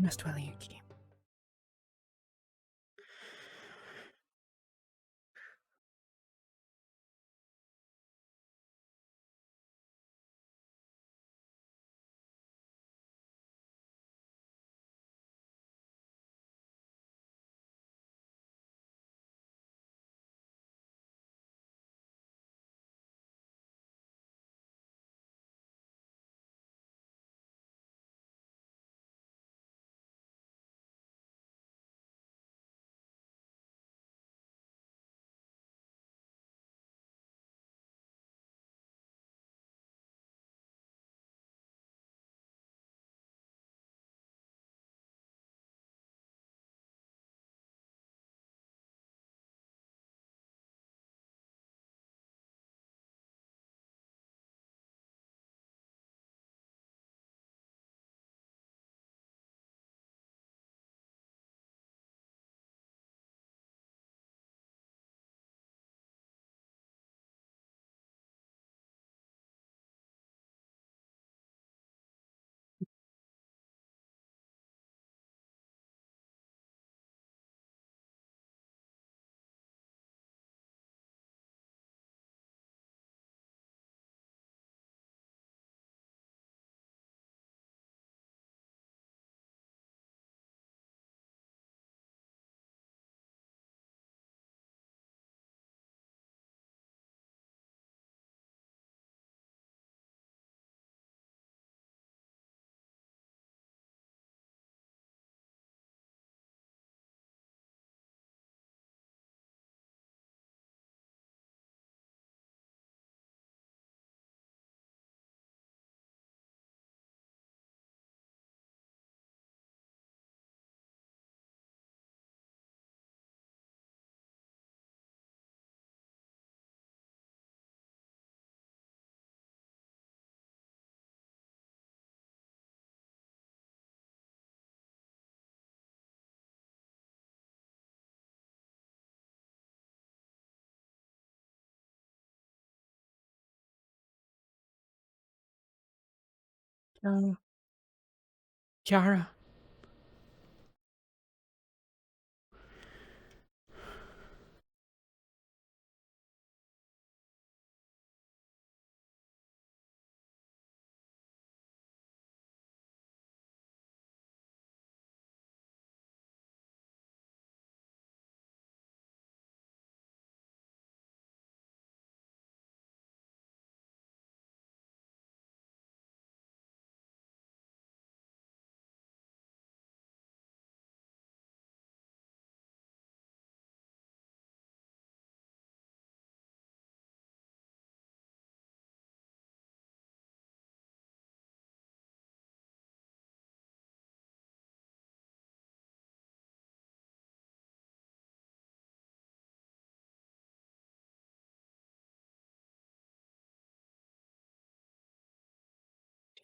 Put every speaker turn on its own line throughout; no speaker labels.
Mestwell Yuki. Kiara.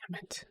Damn it.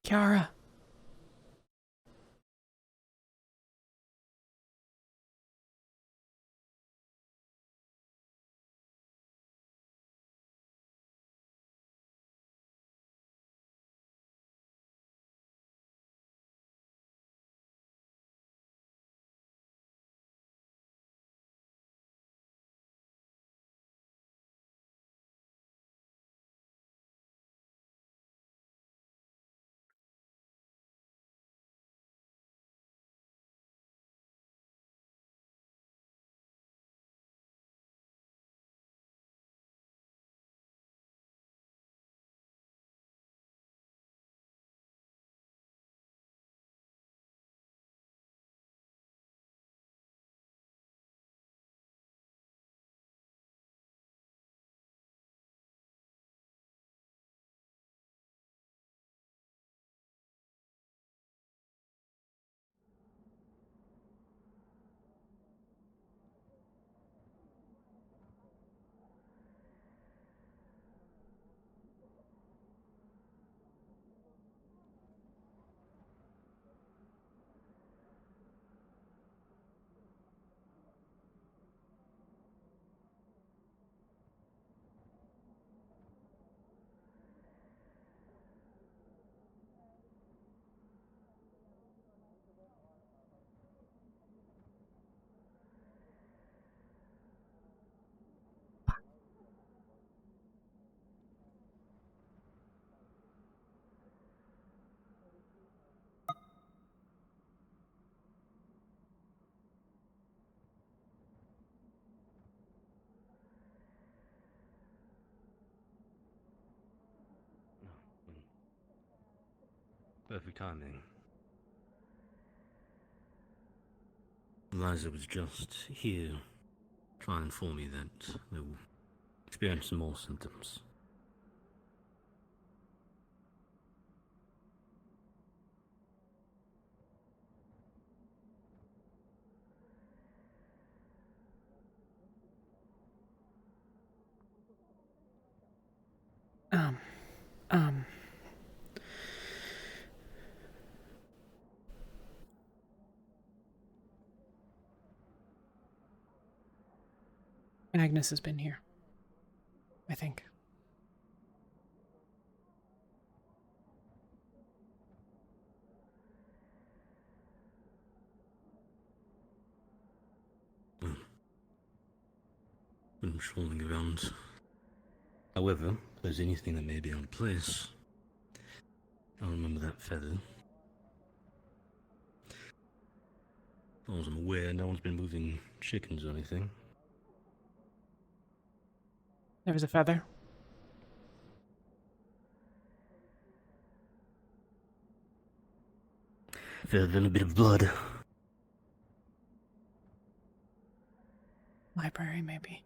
Kiara.
Perfect timing. Eliza was just here trying to inform me that they will experience some more symptoms.
Um. Magnus has been here. I think.
Been strolling around. However, if there's anything that may be out of place, I remember that feather. As far as I'm aware, no one's been moving chickens or anything.
There was a feather.
Feather and a bit of blood.
Library, maybe.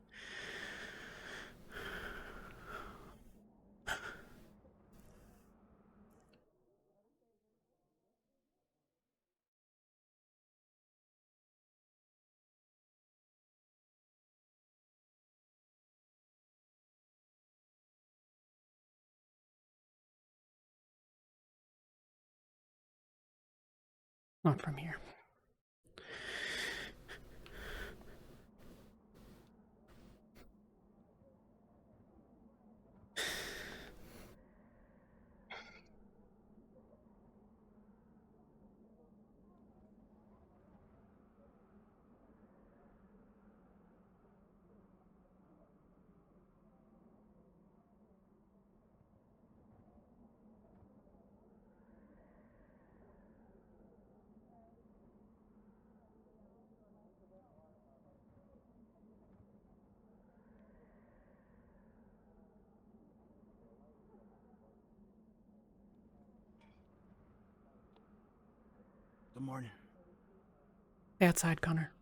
Not from here.
Good morning.
Stay outside, Connor.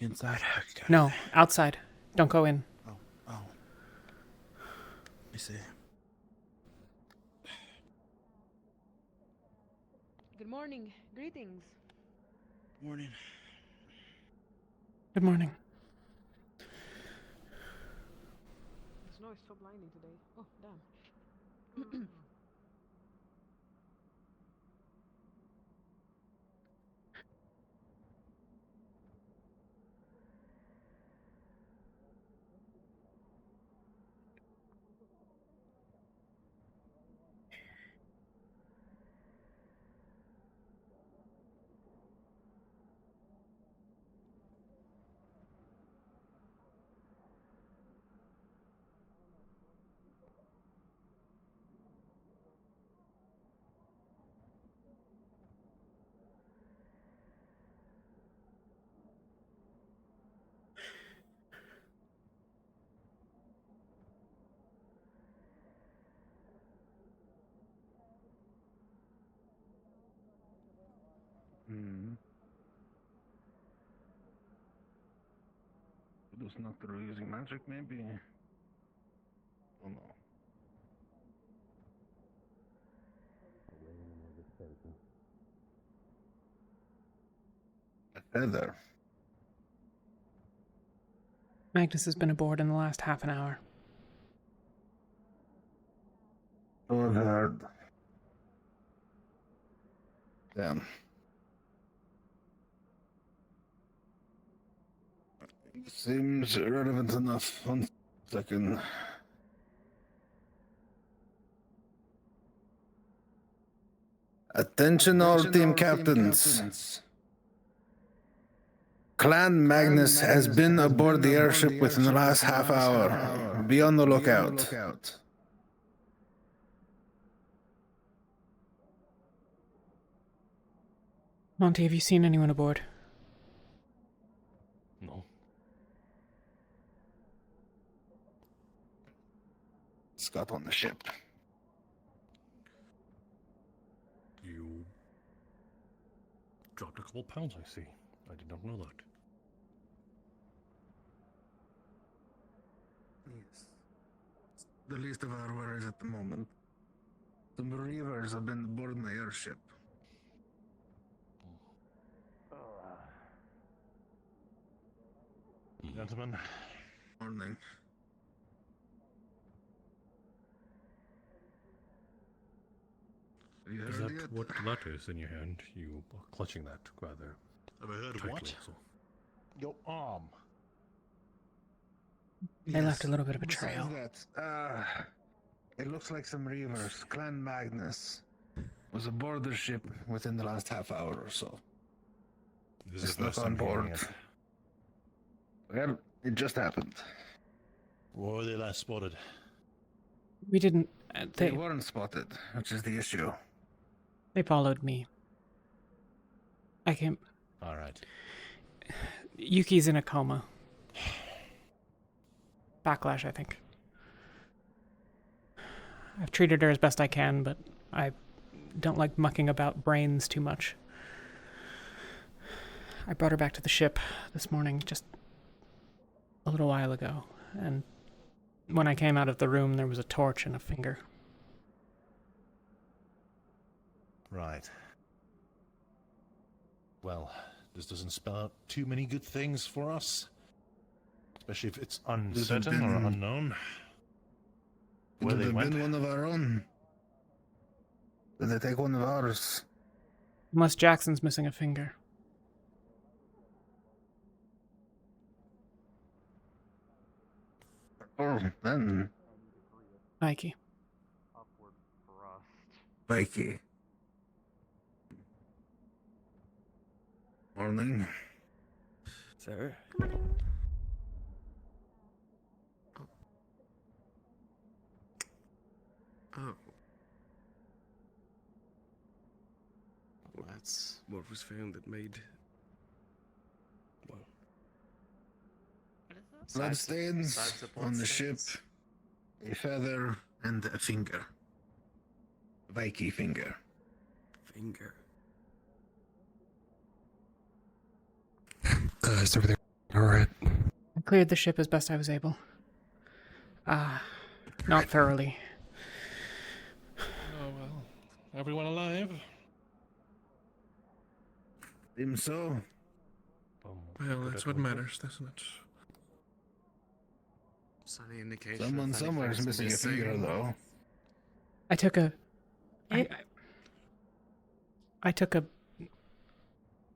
Inside?
No, outside. Don't go in.
Oh. Let me see.
Good morning. Greetings.
Morning.
Good morning.
The snow is so blinding today. Oh, damn.
It was not through using magic, maybe? Oh no. A feather.
Magnus has been aboard in the last half an hour.
So I've heard. Damn. Seems irrelevant enough. 1 second. Attention all team captains. Clan Magnus has been aboard the airship within the last half hour. Be on the lookout.
Monty, have you seen anyone aboard?
No.
Scott on the ship.
dropped a couple pounds, I see. I did not know that.
Yes. The least of our worries at the moment. Some reavers have been aboard my airship.
Gentlemen,
Morning. Have you
is
heard
that
yet?
what that is in your hand? You are clutching that rather
Have I heard of
tightly.
what?
So. Your arm.
They left a little bit of a
Besides
trail.
that, it looks like some reavers. Clan Magnus was aboard their ship within the last half hour or so.
This
They
is the first
snuck on
time hearing
board.
it.
Well, it just happened.
Where were they last spotted?
We didn't.
They weren't spotted, which is the issue.
They followed me. I came.
All right.
Yuki's in a coma. Backlash, I think. I've treated her as best I can, but I don't like mucking about brains too much. I brought her back to the ship this morning, just a little while ago, and when I came out of the room, there was a torch and a finger.
Right. Well, this doesn't spell out too many good things for us. Especially if it's uncertain or unknown. Where
Would
they
have
went.
been one of our own. Did they take one of ours?
Unless Jackson's missing a finger.
Oh, then
Mikey.
Mikey. Morning.
Sir? Oh. Well, that's what was found that made... Well...
Bloodstains on the ship, a feather, and a finger. Viking finger.
Finger.
Is everything alright?
I cleared the ship as best I was able. Not thoroughly.
Oh well. Everyone alive?
Seems so.
Well, that's what matters, doesn't it?
Any indication
Someone
if
somewhere's
anything's
missing a finger, though.
I took a... I took a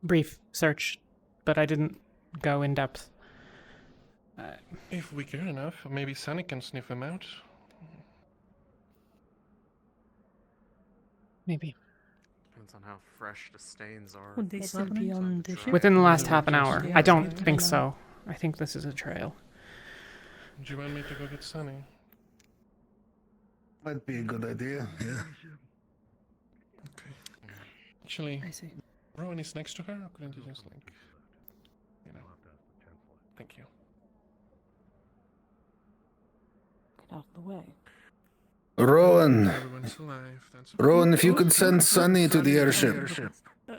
brief search, but I didn't go in depth.
If we care enough, maybe Sunny can sniff him out.
Maybe.
Depends on how fresh the stains are.
Would they still be on the ship?
Within the last half an
Just-
hour.
Yeah,
I don't
yeah.
think so. I think this is a trail.
Do you want me to go get Sunny?
Might be a good idea, yeah.
Okay. Actually,
I see.
Rowan is next to her, or couldn't you just like... You know. Thank you.
Get out of the way.
Rowan,
Everyone's alive, that's...
Rowan, if you could send Sunny to the airship.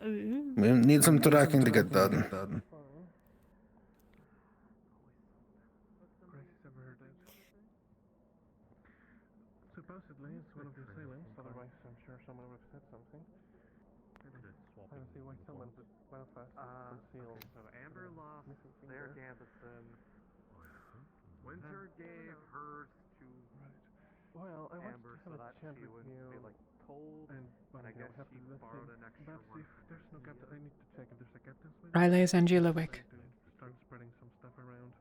We need some tracking to get done.
Grace ever heard that? Supposedly it's one of the assailants, otherwise I'm sure someone would have said something. I don't see why someone would Belfast conceal.
So Amber lost their Gambison. Winter gave hers to
Well, I want
Amber
to
so
have a
that
chat
she
with
wouldn't
you.
be like cold.
And
I
I'll
guess
have to
she
listen.
borrowed an extra
That's
one
if there's no
from
captain. I need to check if there's a captain's list.
Riley is Angie Lewick.
To start spreading some stuff around.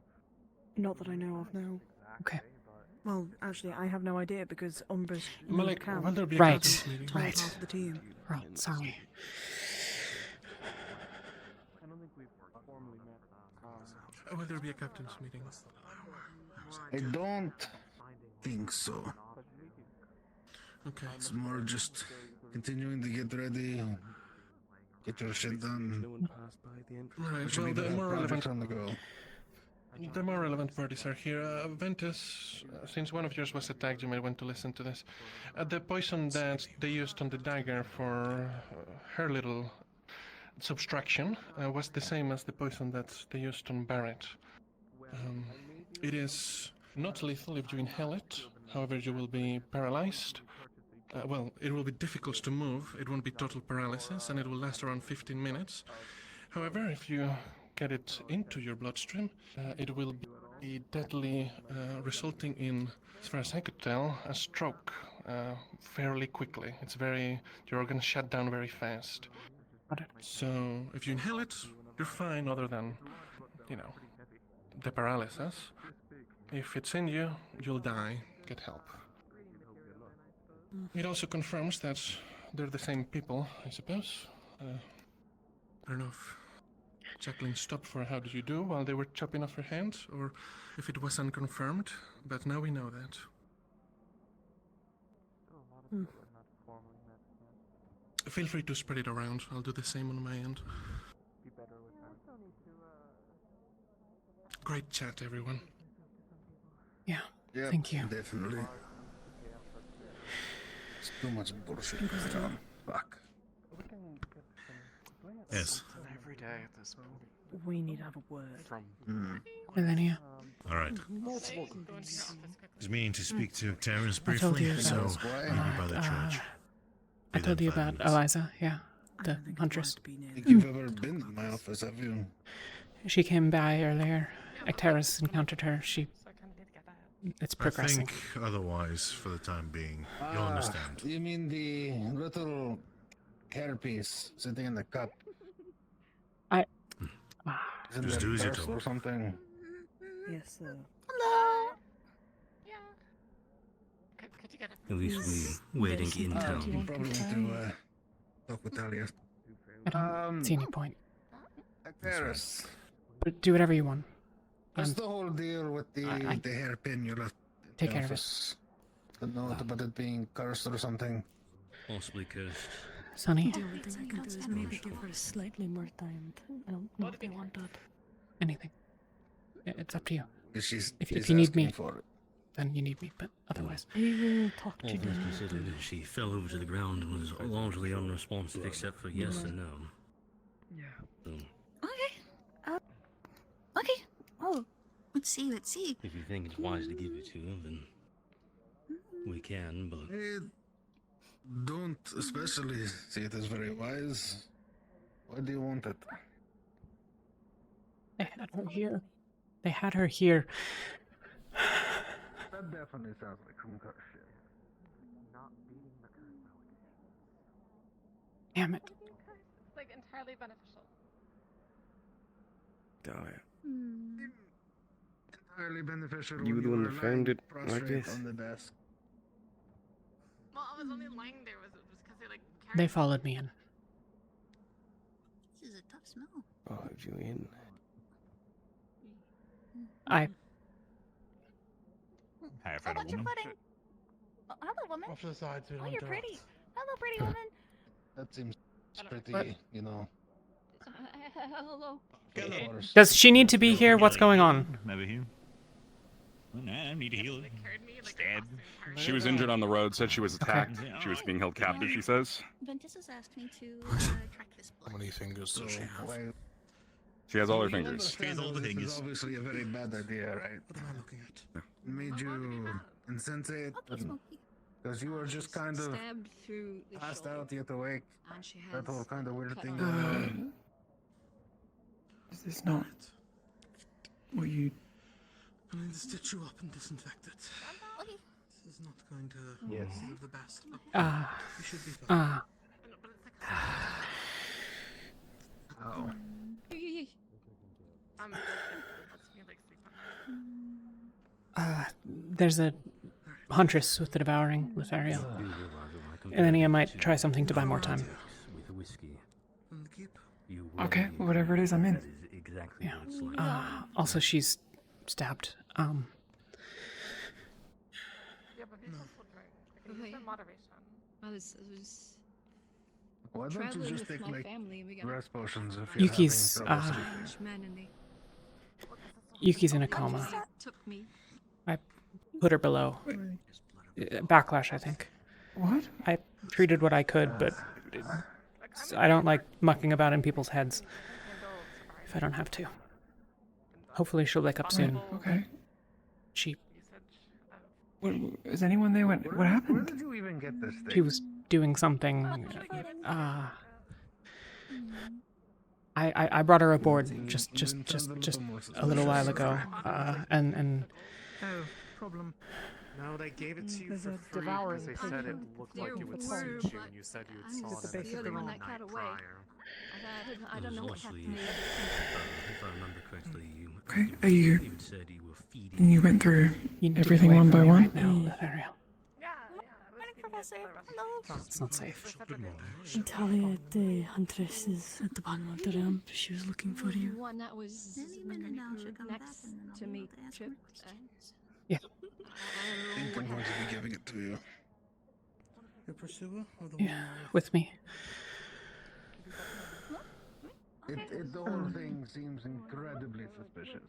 Not that I know of, no.
Okay.
Well, actually, I have no idea because Umbra's
Malik,
camp.
will there be a
Right.
captain's meeting?
Told
Right.
half the team.
Oh, sorry.
I don't think we've formally met.
Will there be a captain's meeting?
I don't think so.
Okay.
It's more just continuing to get ready, get your shit done.
No one passed by the entrance.
Right,
Which will
well,
be
the
the
more
project
relevant
on the go.
The more relevant parties are here. Ventus, since one of yours was attacked, you may want to listen to this. The poison that they used on the dagger for her little subtraction was the same as the poison that they used on Barrett. It is not lethal if you inhale it, however you will be paralyzed. Well, it will be difficult to move, it won't be total paralysis, and it will last around 15 minutes. However, if you get it into your bloodstream, it will be deadly, resulting in, as far as I could tell, a stroke fairly quickly. Your organs shut down very fast. So, if you inhale it, you're fine other than, the paralysis. If it's in you, you'll die. Get help. It also confirms that they're the same people, I suppose. I don't know if Jacqueline stopped for how did you do while they were chopping off her hand, or if it was unconfirmed, but now we know that. Feel free to spread it around. I'll do the same on my end. Great chat, everyone.
Yeah,
Yep,
thank you.
Definitely. It's too much bullshit going on. Fuck.
Yes.
Every day at this point.
We need to have a word.
From
Millennia.
All right. Just meaning to speak to Terrence
I told
briefly,
you
so
about,
maybe by the church.
I
Be
told
there
you
in 5
about
minutes.
Eliza, yeah,
I
the
don't think
huntress.
it's wise to be near
Think
them.
you've ever been to my office, have you?
She came by earlier. Ecteris encountered her. It's
I
progressing.
think otherwise, for the time being, you'll understand.
You mean the little hairpiece sitting in the cup?
Ah,
Isn't
Just
that
do as you're
cursed
told.
or something?
Yes, sir.
At least we waiting in
Do you
town.
You
want
probably
to
need to talk with Talia.
I don't see any point.
Paris.
But do whatever you want.
What's the whole deal with the
I-
the hairpin you left in
Take
the
care of it.
office? The note about it being cursed or something.
Possibly cursed.
Sonny,
The only thing I can do is maybe give her slightly more time. I don't know if they want that.
anything. It's up to you.
She's
If
she's
you need
asking
me.
for it.
Then you need me, but otherwise.
We will talk to
All things
them.
considered, she fell over to the ground and was largely unresponsive except for yes and no.
Yeah.
So,
Okay. Okay. Oh, let's see.
if you think it's wise to give it to her, then we can, but
Don't especially see it as very wise. Why do you want it?
They had her here. They had her here.
That definitely sounds like some kind of shit.
not beating the curse allegation.
Damn it.
It's like entirely beneficial.
Entirely beneficial.
You
when
the one
were
that found
lying
it like
prostrate
this?
on the desk.
Well, I was only lying there was because they like carried
They
me.
followed me in.
This is a tough smell.
Followed you in.
I
Hi, what's your pudding? Oh, hello, woman.
Off to the side, so we
Oh,
don't
you're
interrupt.
pretty. Hello, pretty woman.
That seems pretty,
What?
Hello.
Does she need to be here? What's going on?
Maybe here. I need to heal it.
They carried me like
Stabbed.
She was injured on the road, said she was attacked.
Okay.
She was being held captive, she says.
Ventus has asked me to track this
How
blood.
many fingers
So,
does she have?
why,
She has all her
you
fingers.
understand
all the
that this
fingers.
is obviously a very bad idea, right?
What am I looking at?
Made you insensate
Okay, Smokey.
because you were just kind of
Stabbed through the
passed
shoulder.
out yet awake.
And she has
That whole kind of weird
cut
thing
off
going
her
on.
arm.
Is this not what you...
I need to stitch you up and disinfect it.
Okay.
This is not going to
Yes.
be the best.
Ah,
You should be fine.
ah.
but it's like
Oh.
lets me like sleep on
There's a huntress with the devouring with Ariel.
do realize that when I come
And then
back
I might
to
try something to buy more time.
with the whiskey,
And keep.
you will
Okay,
be
whatever it is, I'm in.
That is exactly
Yeah.
what it's like.
Also, she's stabbed.
Yeah, but he's also drink. Like, use
Okay.
in moderation.
I was
Why don't you
traveling
just
with
take
my
like
family and we got
rest potions if you're
Yuki's,
having trouble sleeping?
French men and they
Yuki's in a coma.
took me.
Put her below. Backlash, I think.
What?
I treated what I could, but I don't like mucking about in people's heads if I don't have to. Hopefully she'll wake up soon.
Okay.
She
Is anyone there? What
Where
happened?
did you even get this thing?
she was doing something. I brought her aboard just a little while ago, and
Oh, problem. No, they gave it to you
There's
for
a
free
devouring
because they said it
pig
looked
There
like it would
were,
suit you,
but
and you said you had
I'm
saw
just
it
the other
the
one that
night
got away.
prior.
I don't know what happened to the other
If I remember correctly,
Okay, are you?
you said you were feeding.
And you went through
you need to get
everything
away
one
from
by
me
one.
right now, Lothario.
Professor, hello.
It's not safe.
And Talia, the huntress, is at the bottom of the ramp. She was looking for you.
One that was next to me, Chip.
Yeah.
I think I'm going to be giving it to you.
Your pursuer or the
Yeah, with me.
The whole thing seems incredibly suspicious.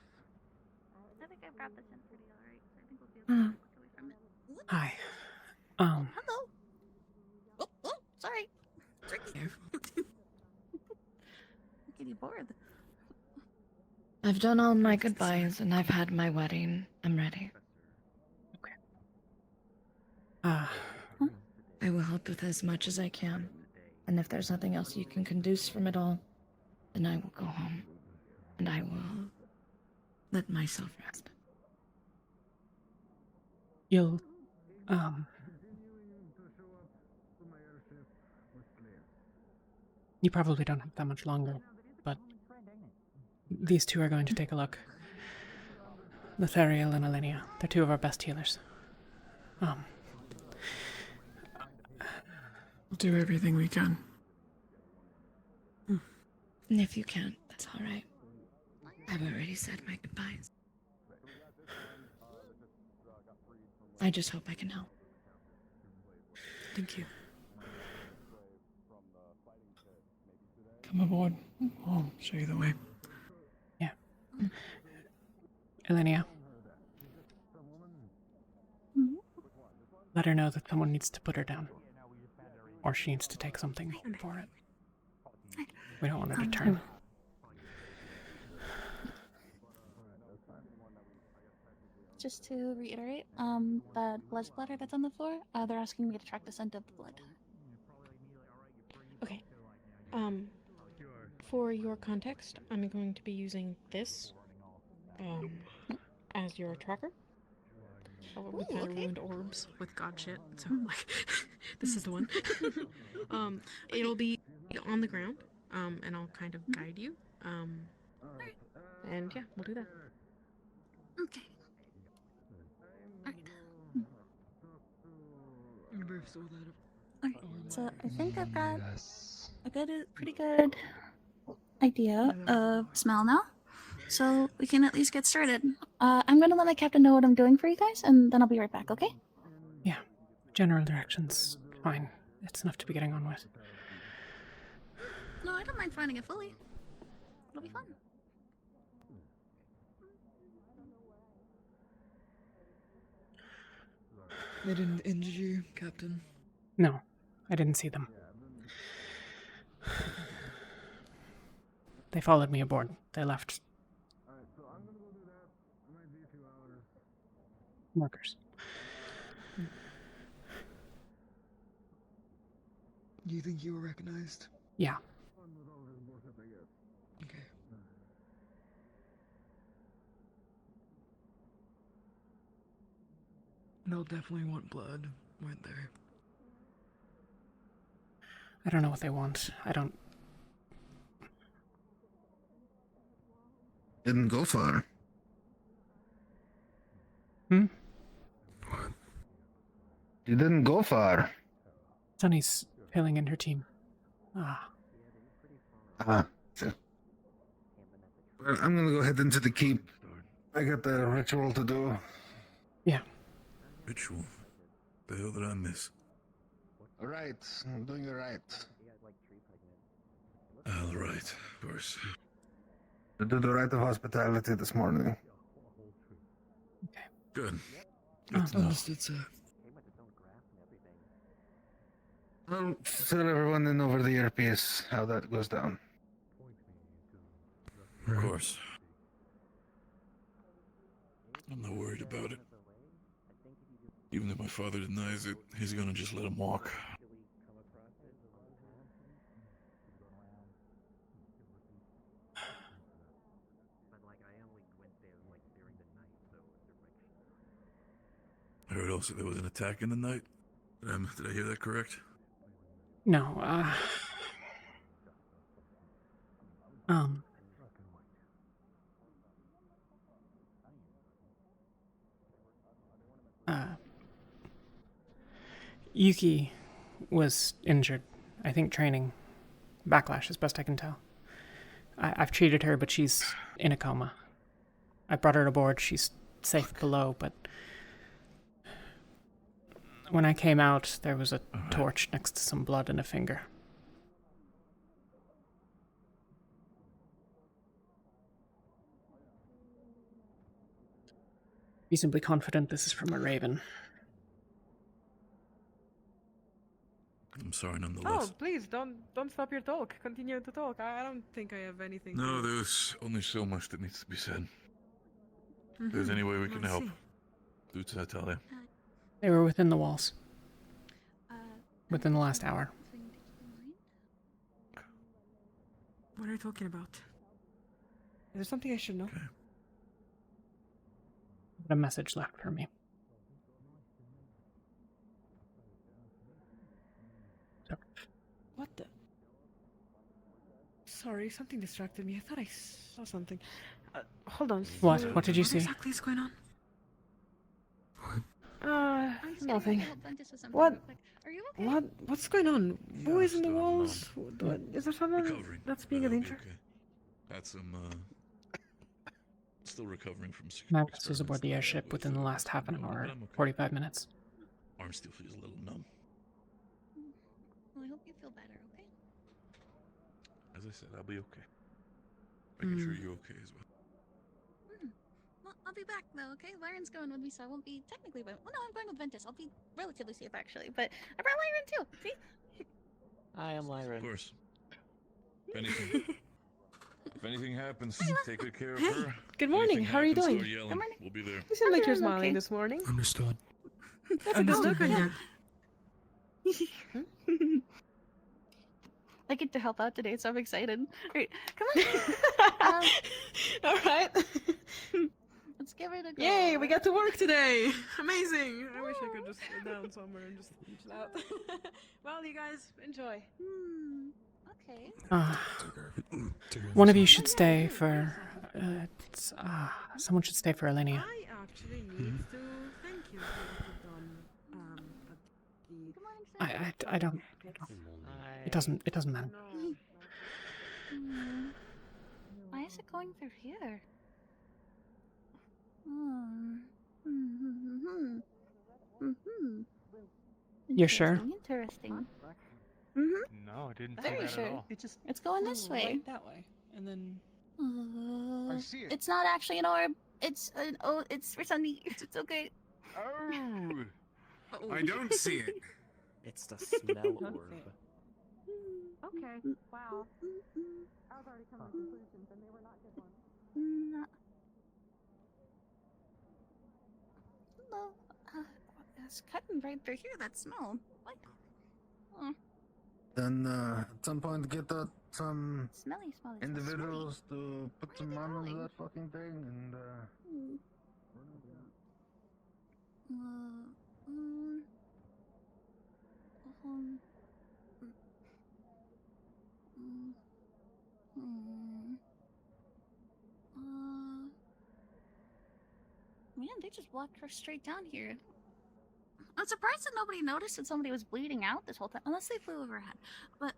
I think I've got this in pretty alright. I think we'll be able to look away from it.
Hi.
Hello. Oh, sorry. Getting bored.
I've done all my goodbyes and I've had my wedding. I'm ready. I will help with as much as I can. And if there's nothing else you can conduce from it all, then I will go home. And I will let myself rest.
You'll, you probably don't have that much longer, but these two are going to take a look. Lothario and Alenia. They're two of our best healers.
We'll do everything we can.
And if you can't, that's all right. I've already said my goodbyes. I just hope I can help. Thank you.
Come aboard. I'll show you the way.
Yeah. Alenia. Let her know that someone needs to put her down. Or she needs to take something for it. We don't want her to turn.
Just to reiterate, that blood splatter that's on the floor, they're asking me to track the scent of the blood.
Okay. For your context, I'm going to be using this as your tracker. We kind of ruined orbs with god shit, so like this is the one. It'll be on the ground, and I'll kind of guide you. And yeah, we'll do that.
Okay.
Alright, so I think I've got a pretty good idea of smell now. So we can at least get started. I'm gonna let my captain know what I'm doing for you guys, and then I'll be right back, okay?
Yeah. General directions, fine. It's enough to be getting on with.
No, I don't mind finding it fully. It'll be fun.
They didn't injure you, Captain?
No, I didn't see them. They followed me aboard. They left. Workers.
You think you were recognized?
Yeah.
Okay. They'll definitely want blood, won't they?
I don't know what they want. I don't...
Didn't go far.
Hmm?
You didn't go far.
Sunny's filling in her team.
So. Well, I'm gonna go head into the keep. I got the ritual to do.
Yeah.
Ritual? The hell did I miss?
Right, I'm doing it right.
All right, of course.
To do the rite of hospitality this morning.
Good. Good to know.
Understood, sir.
I'll tell everyone in over the earpiece how that goes down.
Of course. I'm not worried about it. Even if my father denies it, he's gonna just let him walk. I heard also there was an attack in the night. Did I hear that correct?
No, Yuki was injured. I think training. Backlash, as best I can tell. I've treated her, but she's in a coma. I brought her aboard. She's safe below, but when I came out, there was a torch next to some blood and a finger. Reasonably confident this is from a raven.
I'm sorry nonetheless.
Oh, please don't stop your talk. Continue to talk. I don't think I have anything.
No, there's only so much that needs to be said. If there's any way we can help, do to Talia.
They were within the walls. Within the last hour.
What are you talking about? Is there something I should know?
A message left for me.
What the? Sorry, something distracted me. I thought I saw something. Hold on.
What? What did you see?
What exactly is going on? Nothing. What?
Are you okay?
What's going on? Who is in the walls? Is there someone that's being a danger?
Okay. Had some, still recovering from
Magnus was aboard the airship within the last half an hour, 45 minutes.
Arm still feels a little numb.
Well, I hope you feel better, okay?
As I said, I'll be okay. Making sure you're okay as well.
Well, I'll be back though, okay? Lyron's going with me, so I won't be technically. Well, no, I'm going with Ventus. I'll be relatively safe actually, but I brought Lyron too. See?
I am Lyron.
Of course. If anything happens, take good care of
Hey,
her.
good morning.
Anything
How are you
happens,
doing?
start yelling. We'll be there.
You seem like you're
doing
smiling
okay.
this morning.
Understood.
That's a good look on you.
I get to help out today, so I'm excited. Alright, come on.
All right.
Let's give it a go.
Yay, we got to work today. Amazing. I wish I could just sit down somewhere and just chill out. Well, you guys, enjoy.
Okay.
One of you should stay for. Someone should stay for Elenia.
I actually need to thank you for what you've done at the...
I don't. It doesn't matter.
Why is it going through here?
You're sure?
Interesting.
No, I didn't see
Very
that
sure.
at all.
It's going this way.
Right that way. And then...
I see it.
It's not actually an orb. It's an it's for Sunny. It's okay.
Oh, I don't see it.
It's the smell orb.
Okay. Wow. I was already coming to conclusions, and they were not good ones.
No. It's cutting right through here. That smell. What?
Then at some point get out some
Smelly.
individuals to put some on into that fucking thing and
Man, they just walked her straight down here. I'm surprised that nobody noticed that somebody was bleeding out this whole time, unless they flew overhead. But,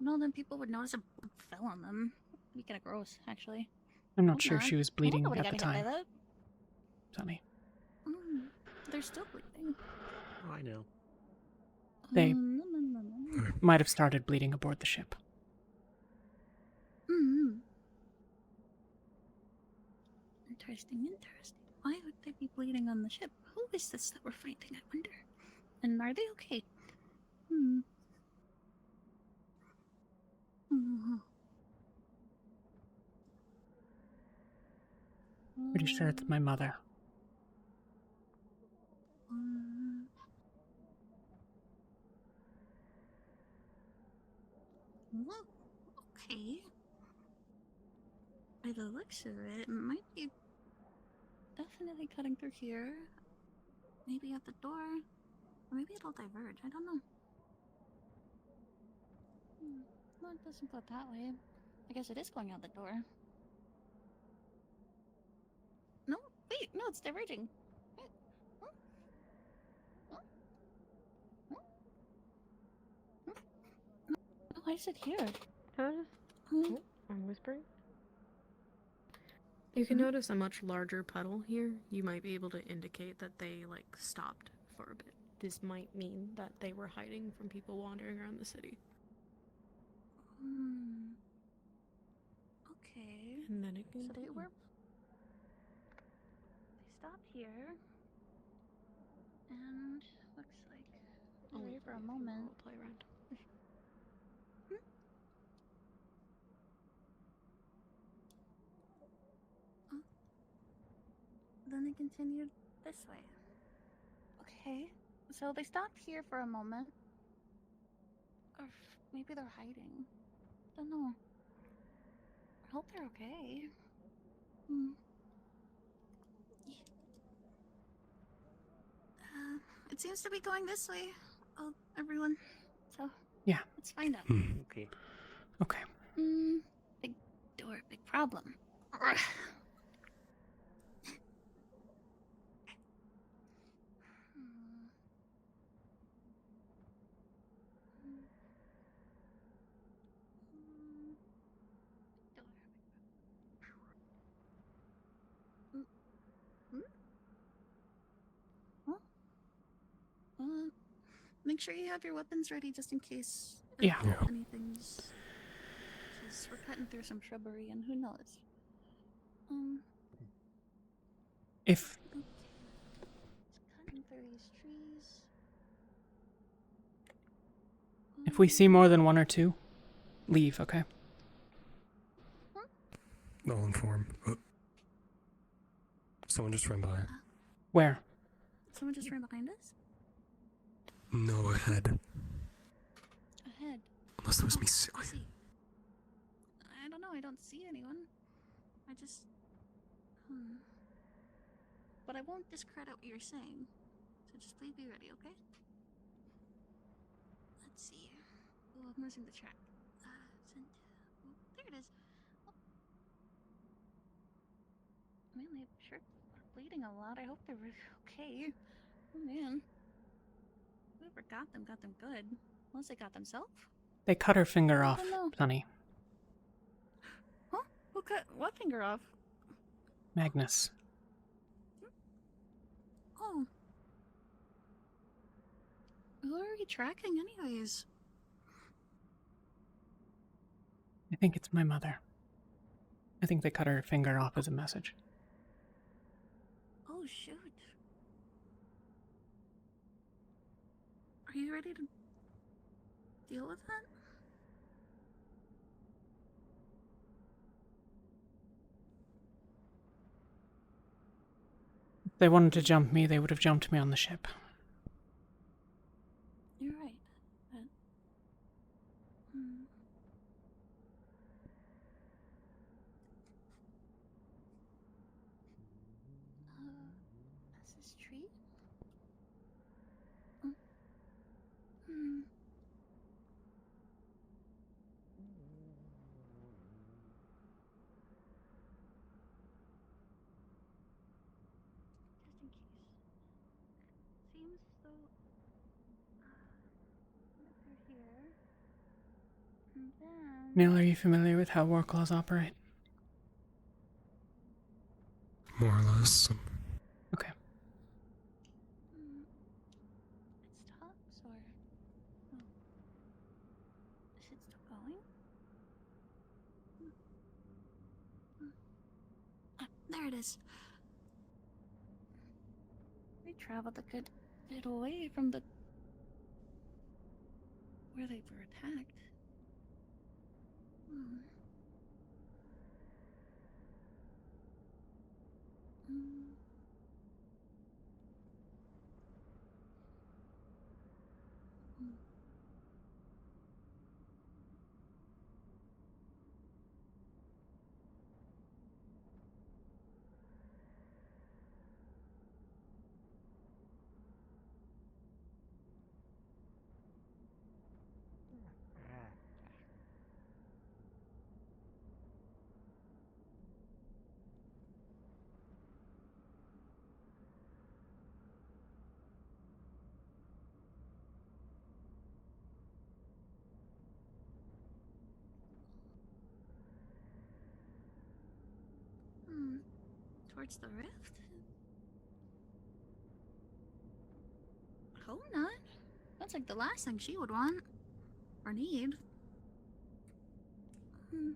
no, then people would notice a bug fell on them. It'd be kind of gross, actually.
I'm not sure if she was bleeding
Nobody
at
got
the
hit by
time.
that.
Sonny.
They're still bleeding.
Oh, I know.
They might have started bleeding aboard the ship.
Interesting. Why would they be bleeding on the ship? Who is this that we're fighting, I wonder? And are they okay? Hmm. Mhm.
Pretty sure it's my mother.
Well, okay. By the looks of it, it might be definitely cutting through here. Maybe at the door. Or maybe it'll diverge. I don't know.
No, it doesn't go that way. I guess it is going out the door.
No, wait, no, it's diverging.
Oh, I sit here.
I'm whispering. You can notice a much larger puddle here. You might be able to indicate that they, like, stopped for a bit. This might mean that they were hiding from people wandering around the city.
Okay.
And then it can...
So they stopped here. And looks like they were here for a moment.
Play around.
Then they continued this way. Okay. So they stopped here for a moment. Or maybe they're hiding. Don't know. I hope they're okay. It seems to be going this way. Oh, everyone. So
Yeah.
let's find out.
Okay.
Okay.
Big door, big problem. Make sure you have your weapons ready just in case.
Yeah.
Anything's. Because we're cutting through some shrubbery and who knows.
If
Cutting through these trees.
we see more than one or two, leave, okay?
I'll inform. Someone just ran by.
Where?
Someone just ran behind us?
No, ahead.
Ahead.
Unless that was me.
I see. I don't know, I don't see anyone. I just... But I won't discredit what you're saying. So just please be ready, okay? Let's see. Oh, I'm losing the track. There it is. Oh. Man, they sure are bleeding a lot. I hope they're okay. Oh, man. Whoever got them good. Unless they got themselves.
They cut her finger
I
off,
don't know.
Sonny.
Huh? Who cut what finger off?
Magnus.
Oh. Who are we tracking anyways?
I think it's my mother. I think they cut her finger off as a message.
Oh, shoot. Are you ready to deal with that?
If they wanted to jump me, they would have jumped me on the ship.
You're right. But, That's this tree? Just in case. Seems as though went through here. And then
Neil, are you familiar with how war claws operate?
More or less.
Okay.
it stops or no. Is it still going? There it is. We traveled a good bit away from the where they were attacked. Hmm. Hmm. Hmm. Hmm. Towards the rift? Hope not. That's like the last thing she would want. Or need. Hmm.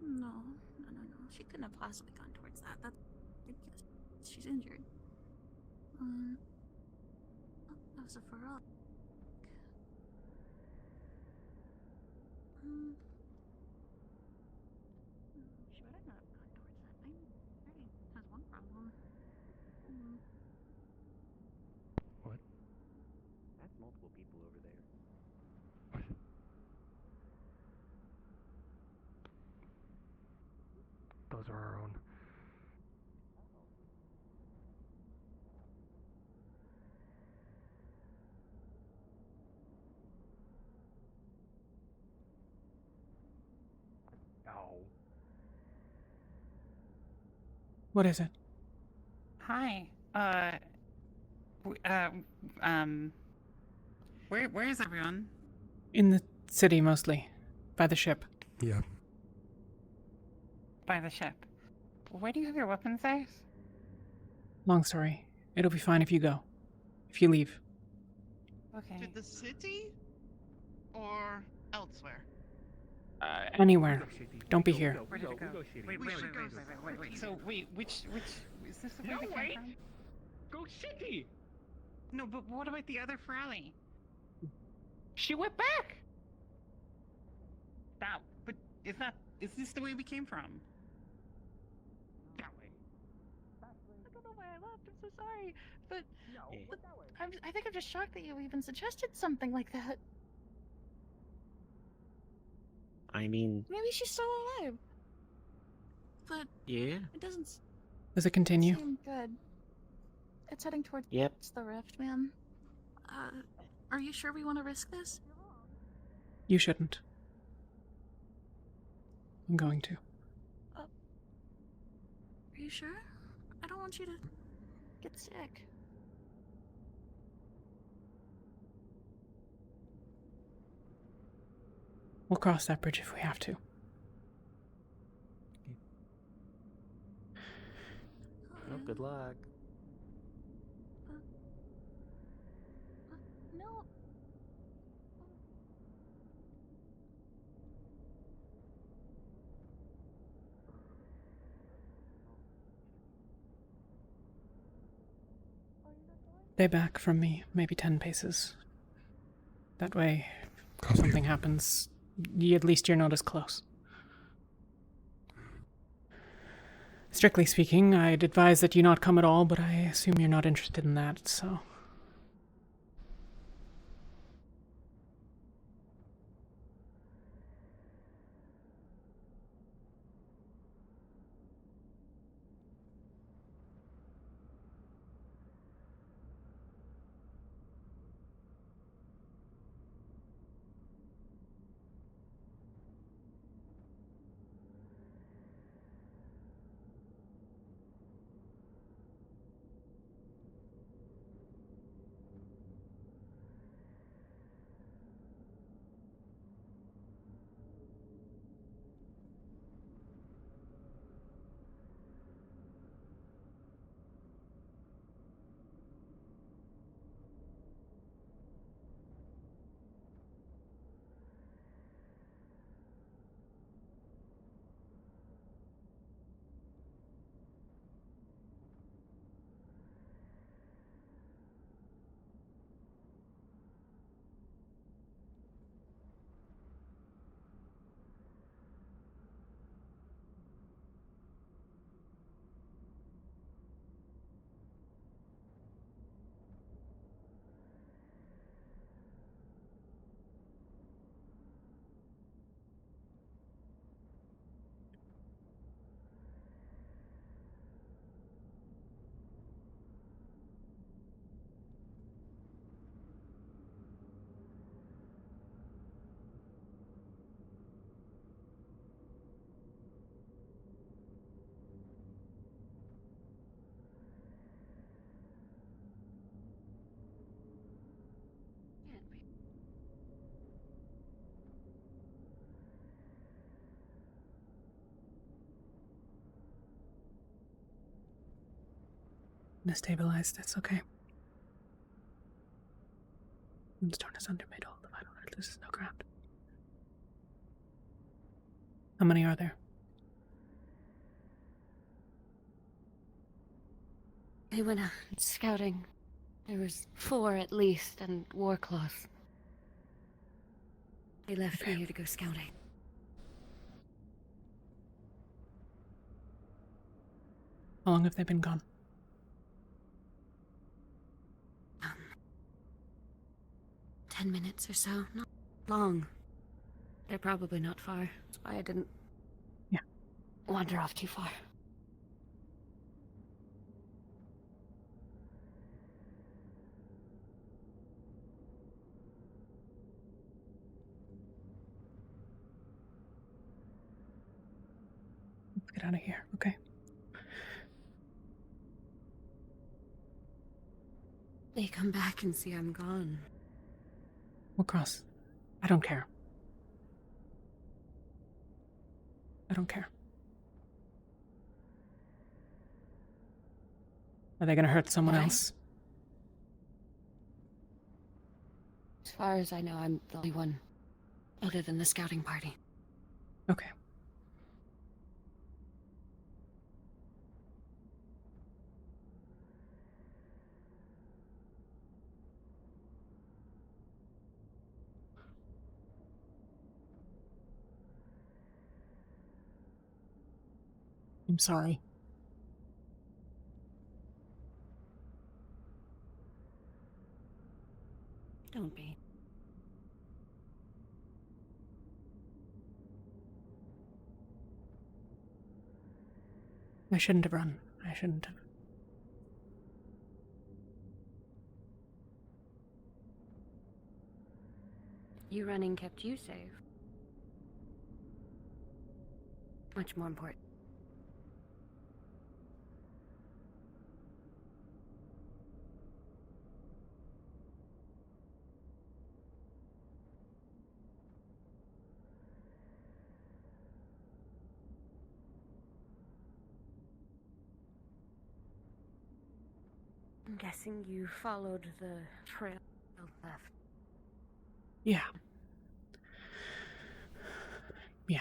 No. She couldn't have possibly gone towards that. That's ridiculous. She's injured. Oh, that was a Ferrari. Hmm. She better not have gone towards that. I already has one problem. Hmm.
What? That's multiple people over there.
Those are our own.
No.
What is it?
Hi. Where is everyone?
In the city, mostly. By the ship.
Yeah.
By the ship. Where do you have your weapons at?
Long story. It'll be fine if you go. If you leave.
Okay.
To the city? Or elsewhere?
Anywhere. Don't be here.
Where did it go? Wait. So which is this the way
No,
they came
wait.
from?
Go city!
No, but what about the other Ferrari? She went back. But is this the way we came from? That way.
I don't know why I left. I'm so sorry. But I think I'm just shocked that you even suggested something like that.
I mean,
Maybe she's still alive. But
yeah.
it doesn't
Does it continue?
seem good. It's heading towards
Yep.
the rift, man. Are you sure we want to risk this?
You shouldn't. I'm going to.
Are you sure? I don't want you to get sick.
We'll cross that bridge if we have to.
Oh, good luck.
No.
Stay back from me, maybe 10 paces. That way, if something happens, at least you're not as close. Strictly speaking, I'd advise that you not come at all, but I assume you're not interested in that, so... gonna stabilize this, okay? The stone is under mid-hold. The vital earth loses no ground. How many are there?
They went out scouting. There was 4 at least, and war cloth. They left me here to go scouting.
How long have they been gone?
10 minutes or so. Not long. They're probably not far. That's why I didn't wander off too far.
Let's get out of here, okay?
They come back and see I'm gone.
We'll cross. I don't care. I don't care. Are they gonna hurt someone
Why?
else?
As far as I know, I'm the only one other than the scouting party.
Okay. I'm sorry.
Don't be.
I shouldn't have run. I shouldn't have.
You running kept you safe. Much more important. I'm guessing you followed the trail left.
Yeah. Yeah.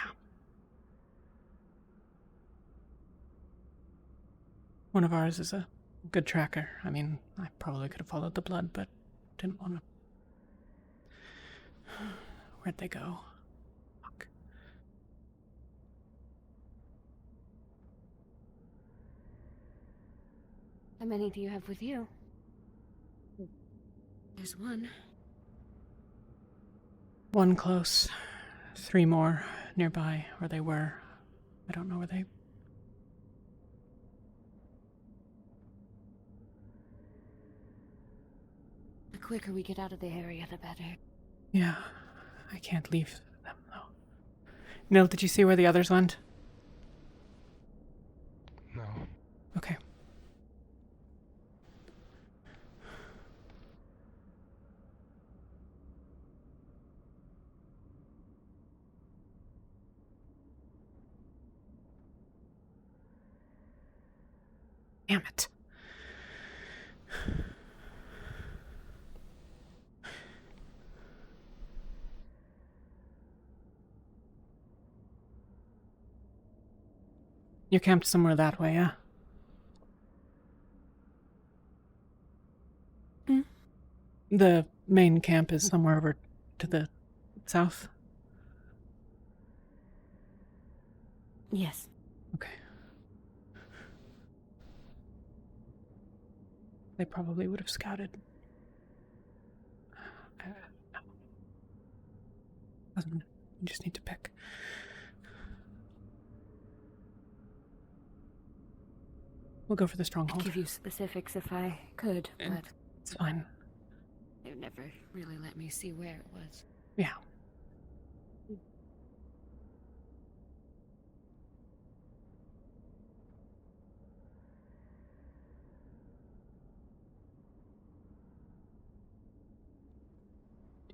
One of ours is a good tracker. I mean, I probably could have followed the blood, but didn't want to. Where'd they go? Fuck.
How many do you have with you? There's one.
One close. 3 more nearby, where they were. I don't know where they...
The quicker we get out of the area, the better.
Yeah, I can't leave them, though. Nil, did you see where the others went?
No.
Okay. Damn it. You camped somewhere that way, yeah? The main camp is somewhere over to the south?
Yes.
Okay. They probably would have scouted. Doesn't. You just need to pick. We'll go for the stronghold.
I'd give you specifics if I could, but
it's fine.
They've never really let me see where it was.
Yeah. Do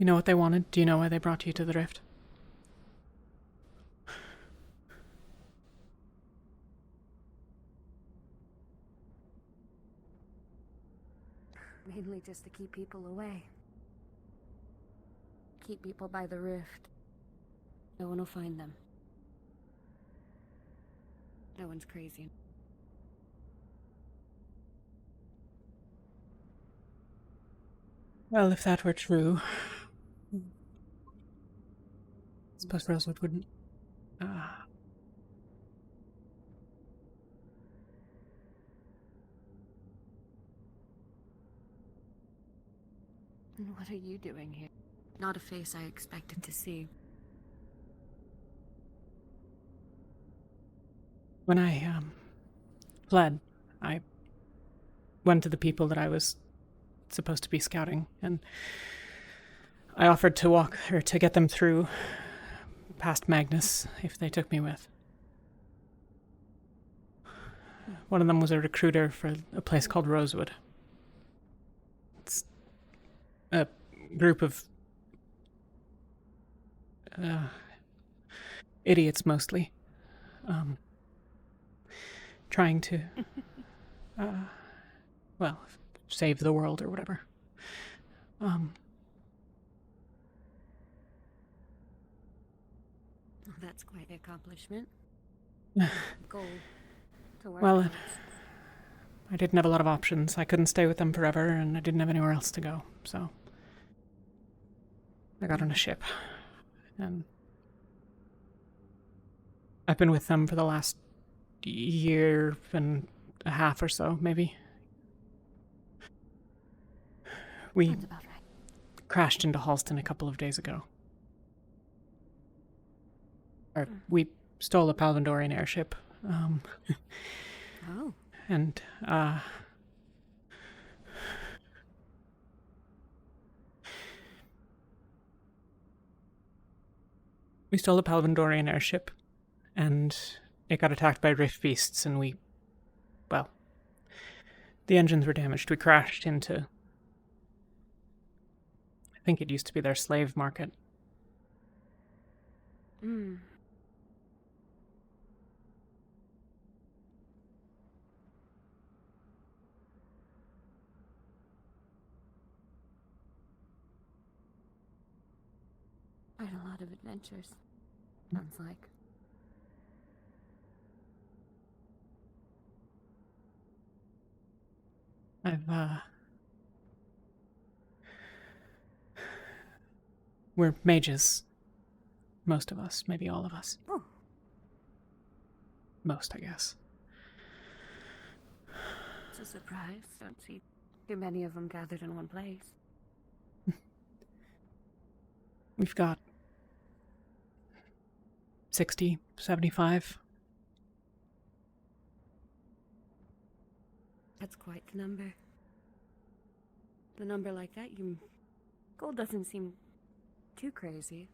you know what they wanted? Do you know why they brought you to the Rift?
Mainly just to keep people away. Keep people by the rift. No one will find them. No one's crazy.
Well, if that were true, I suppose Rosewood wouldn't.
And what are you doing here? Not a face I expected to see.
When I fled, I went to the people that I was supposed to be scouting, and I offered to walk or to get them through past Magnus if they took me with. One of them was a recruiter for a place called Rosewood. It's a group of idiots mostly, trying to, well, save the world or whatever.
That's quite an accomplishment. Goal to work
Well,
towards.
I didn't have a lot of options. I couldn't stay with them forever, and I didn't have anywhere else to go, so I got on a ship, and I've been with them for the last year and a half or so, maybe. We
Sounds about right.
crashed into Halston a couple of days ago. Or we stole a Palvandorian airship.
Oh.
And, we stole a Palvandorian airship, and it got attacked by rift beasts, and well, the engines were damaged. We crashed into, I think it used to be their slave market.
Hmm. Quite a lot of adventures. Sounds like.
We're mages. Most of us, maybe all of us.
Oh.
Most, I guess.
It's a surprise. Don't see too many of them gathered in one place.
We've got 60, 75.
That's quite the number. The number like that, gold doesn't seem too crazy.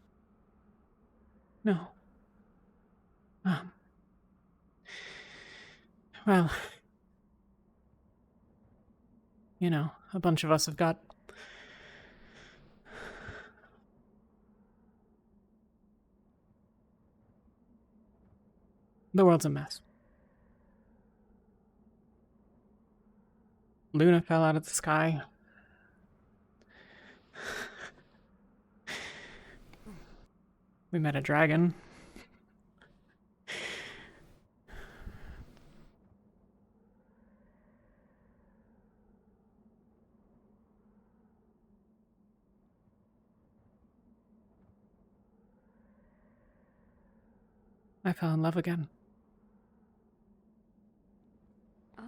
No. Well, you know, a bunch of us have got the world's a mess. Luna fell out of the sky. We met a dragon. I fell in love again.
Oh.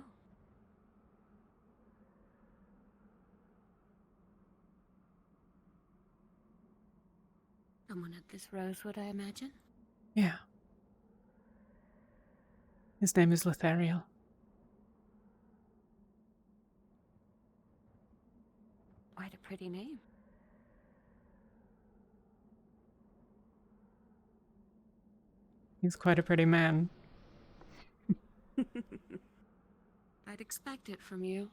Someone at this Rosewood, I imagine?
Yeah. His name is Lethariel.
Quite a pretty name.
He's quite a pretty man.
I'd expect it from you.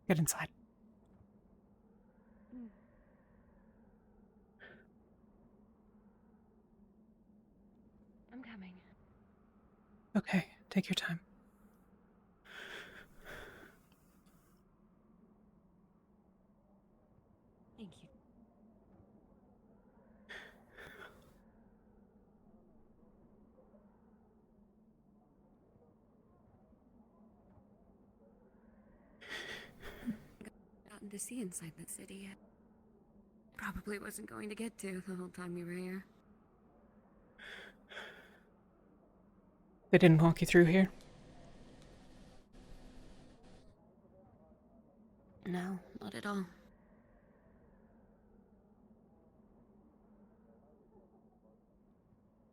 Get inside. Okay, take your time.
Thank you. Gotten to see inside the city yet. Probably wasn't going to get to the whole time you were here.
They didn't walk you through here?
No, not at all.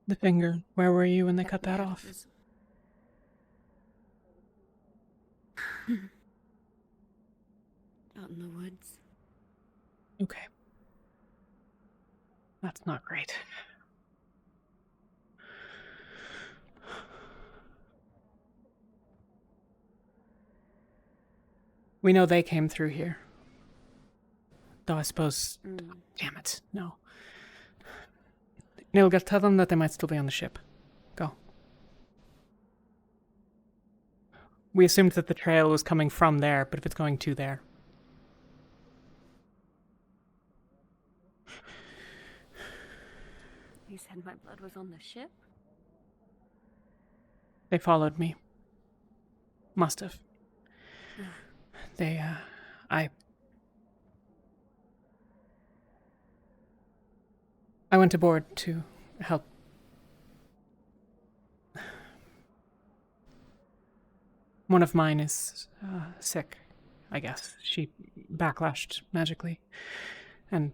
The finger, where were you when they cut that
Yeah,
off?
it was- Out in the woods.
Okay. That's not great. We know they came through here. Though I suppose... Damn it, no. Nilga, tell them that they might still be on the ship. Go. We assumed that the trail was coming from there, but if it's going to there...
You said my blood was on the ship?
They followed me. Must have. They, I went aboard to help. One of mine is sick, I guess. She backlashed magically. And,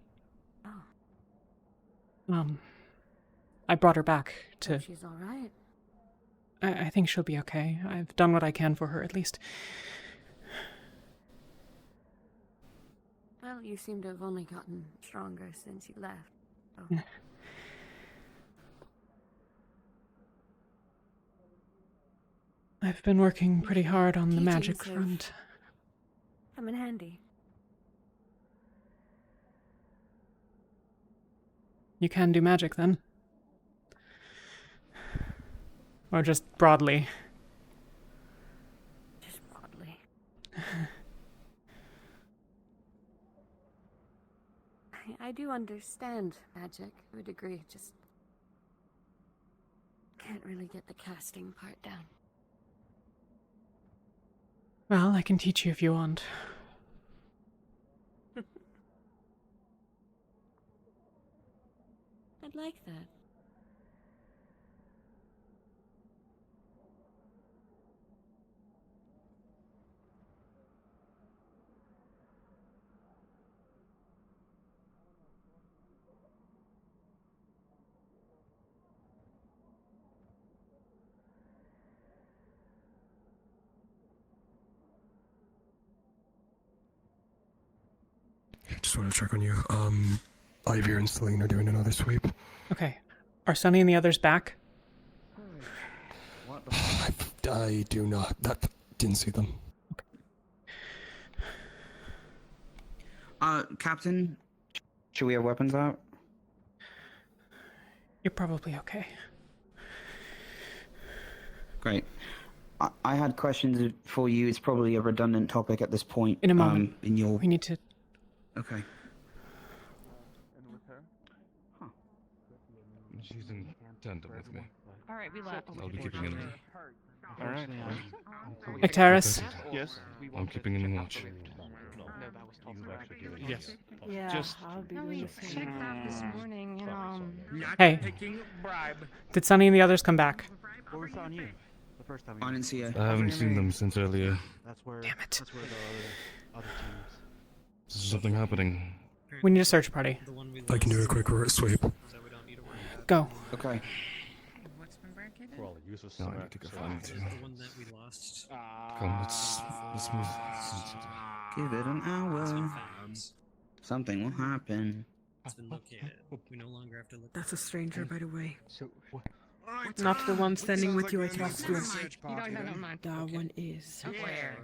I brought her back to...
She's alright.
I think she'll be okay. I've done what I can for her, at least.
Well, you seem to have only gotten stronger since you left. So.
I've been working pretty hard on the
Teachings
magic
have
front.
come in handy.
You can do magic, then? Or just broadly?
Just broadly. I do understand magic to a degree, just can't really get the casting part down.
Well, I can teach you if you want.
I'd like that.
Just want to check on you. Ivy and Celine are doing another sweep.
Okay. Are Sunny and the others back?
I do not. Didn't see them.
Captain, should we have weapons out?
You're probably okay.
Great. I had questions for you. It's probably a redundant topic at this point.
In a moment.
In your...
We need to...
Okay.
She's in tandem with me.
Alright, we left.
I'll be keeping in.
Alright.
Ectaris?
Yes?
I'm keeping in watch.
Yes.
Yeah,
Just...
I'll be doing the same.
Checked that this morning,
Hey. Did Sunny and the others come back?
What we saw on you the first time.
I didn't see her.
I haven't seen them since earlier.
That's where.
Damn it.
That's where the other teams.
Is something happening?
We need a search party.
I can do a quick sweep.
Go.
Okay.
For all the useless
No, I
stuff.
need to go find you.
The one that we lost.
Come, let's move.
Give it an hour. Something will happen.
It's been located. We no longer have to look.
That's a stranger, by the way.
So,
Not the one standing with you I talked to.
No.
That one is.
Where?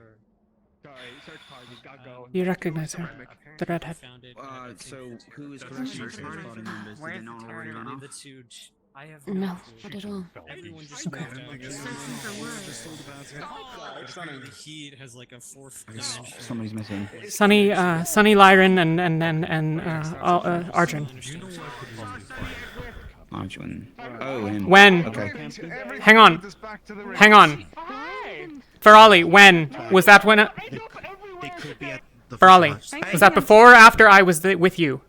search party, gotta go.
You recognize her? The redhead.
So who is correcting search party members? Did they not already run off?
I have
No, not at all.
Everyone just
Okay.
moved out. The heat has like a fourth dimension.
Somebody's missing.
Sunny, Sunny, Lyran, and Arjun.
Arjun. Oh, him.
When?
Okay.
Hang on. Hang on. Farali, when? Was that when?
They could be at the
Farali,
farmhouse.
was that before or after I was with you?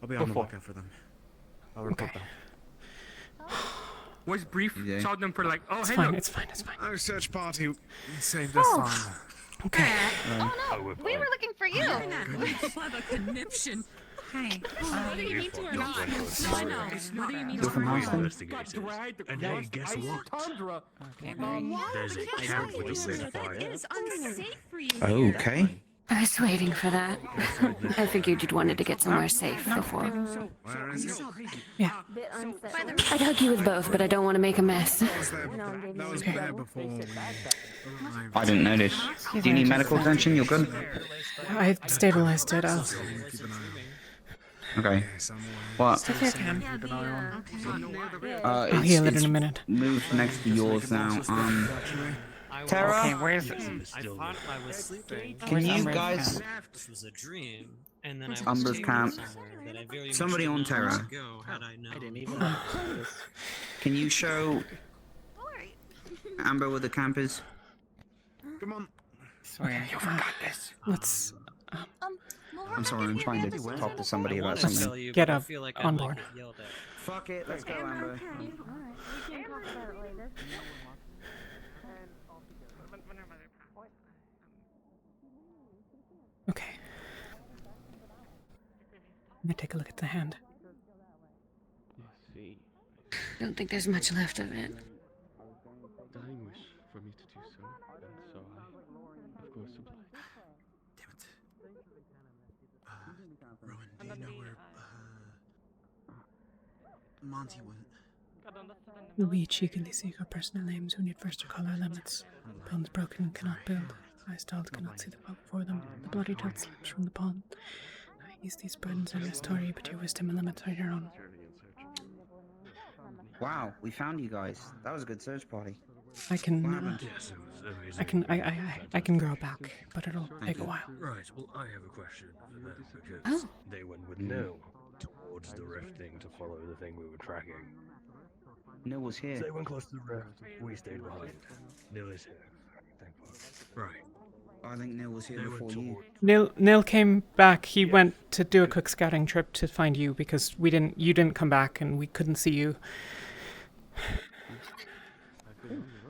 I'll be on the
Before.
lookout for them. I'll report back.
Was brief.
Yeah.
Showed them for like, oh,
It's
hey,
fine,
look.
it's fine, it's fine.
Our search party saved us time.
Okay.
Oh no, we were looking for you.
What a conniption. Hey, whether you mean to or not. I know. Whether you mean to
You're
or
from
not.
Houston?
And hey, guess what? There's a camp with a big fire.
It is unsafe for you.
Okay.
I was waiting for that. I figured you'd wanted to get somewhere safe before.
Where is it?
Yeah.
I'd hug you with both, but I don't want to make a mess.
That was there before.
I didn't notice. Do you need medical attention? You're good?
I stabilized it. I'll
Okay. What?
Stuff here, Cam.
I'll
heal it in a minute.
Moved next to yours now. Tara?
Okay, where's it?
I thought I was sleeping.
Can you guys...
This was a dream, and then I was
Umber's
taken
camp.
somewhere that I very much
Somebody
did
on
not
Terra.
want to go, had I known.
Can you show Amber where the camp is?
Come on.
Okay, you forgot this. Let's
I'm sorry, I'm trying to talk to somebody about
Let's
something.
get up on board.
Fuck it, let's go, Amber.
Okay. Let me take a look at the hand.
Don't think there's much left of it.
Dying wish for me to do so, and so I, of course, obliged.
Damn it. Rowan, do you know where, Monty went?
We cheekily seek our personal names who need first to call our limits. Bones broken cannot build. Eyes stalled cannot see the path before them. The bloody toad slips from the pond. I use these burdens in this story, but your wisdom and limits are your own.
Wow, we found you guys. That was a good search party.
I can,
Yes, it was amazing.
I can grow back, but it'll take a while.
Right, well, I have a question for them, because
Oh.
they went with Nil towards the rift thing to follow the thing we were tracking.
Nil was here.
They went close to the rift, we stayed behind. Nil is here. Thank God. Right.
I think Nil was here
They
before
went
you.
Nil came back. He went to do a quick scouting trip to find you because you didn't come back and we couldn't see you.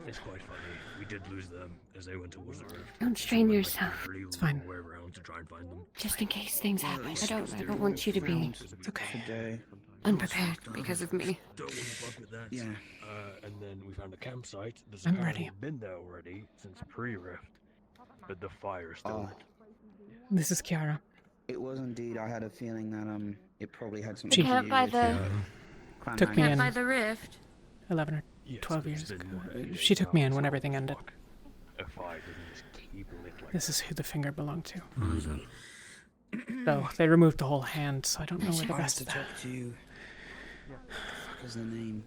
It's quite funny. We did lose them as they went towards the rift.
Don't strain yourself.
It's fine.
Way around to try and find them.
Just in case things happen. I don't want you to be
It's okay.
Today.
unprepared because of me.
Don't want to fuck with that.
Yeah.
And then we found a campsite that's
I'm
apparently
ready.
been there already since pre-rift, but the fire still lit.
This is Kiara.
It was indeed. I had a feeling that it probably had something
She
to
Can't
do
buy
with
the.
Clan
Took me
Magnus.
in.
By the rift.
11 or
Yes,
12
but it's
years ago.
been
She took me in when everything ended.
A fire didn't just keep lit like
This is who the finger belonged to.
Who is it?
So they removed the whole hand, so I don't know where the
I have
rest
to
of that.
talk to you. What is the name?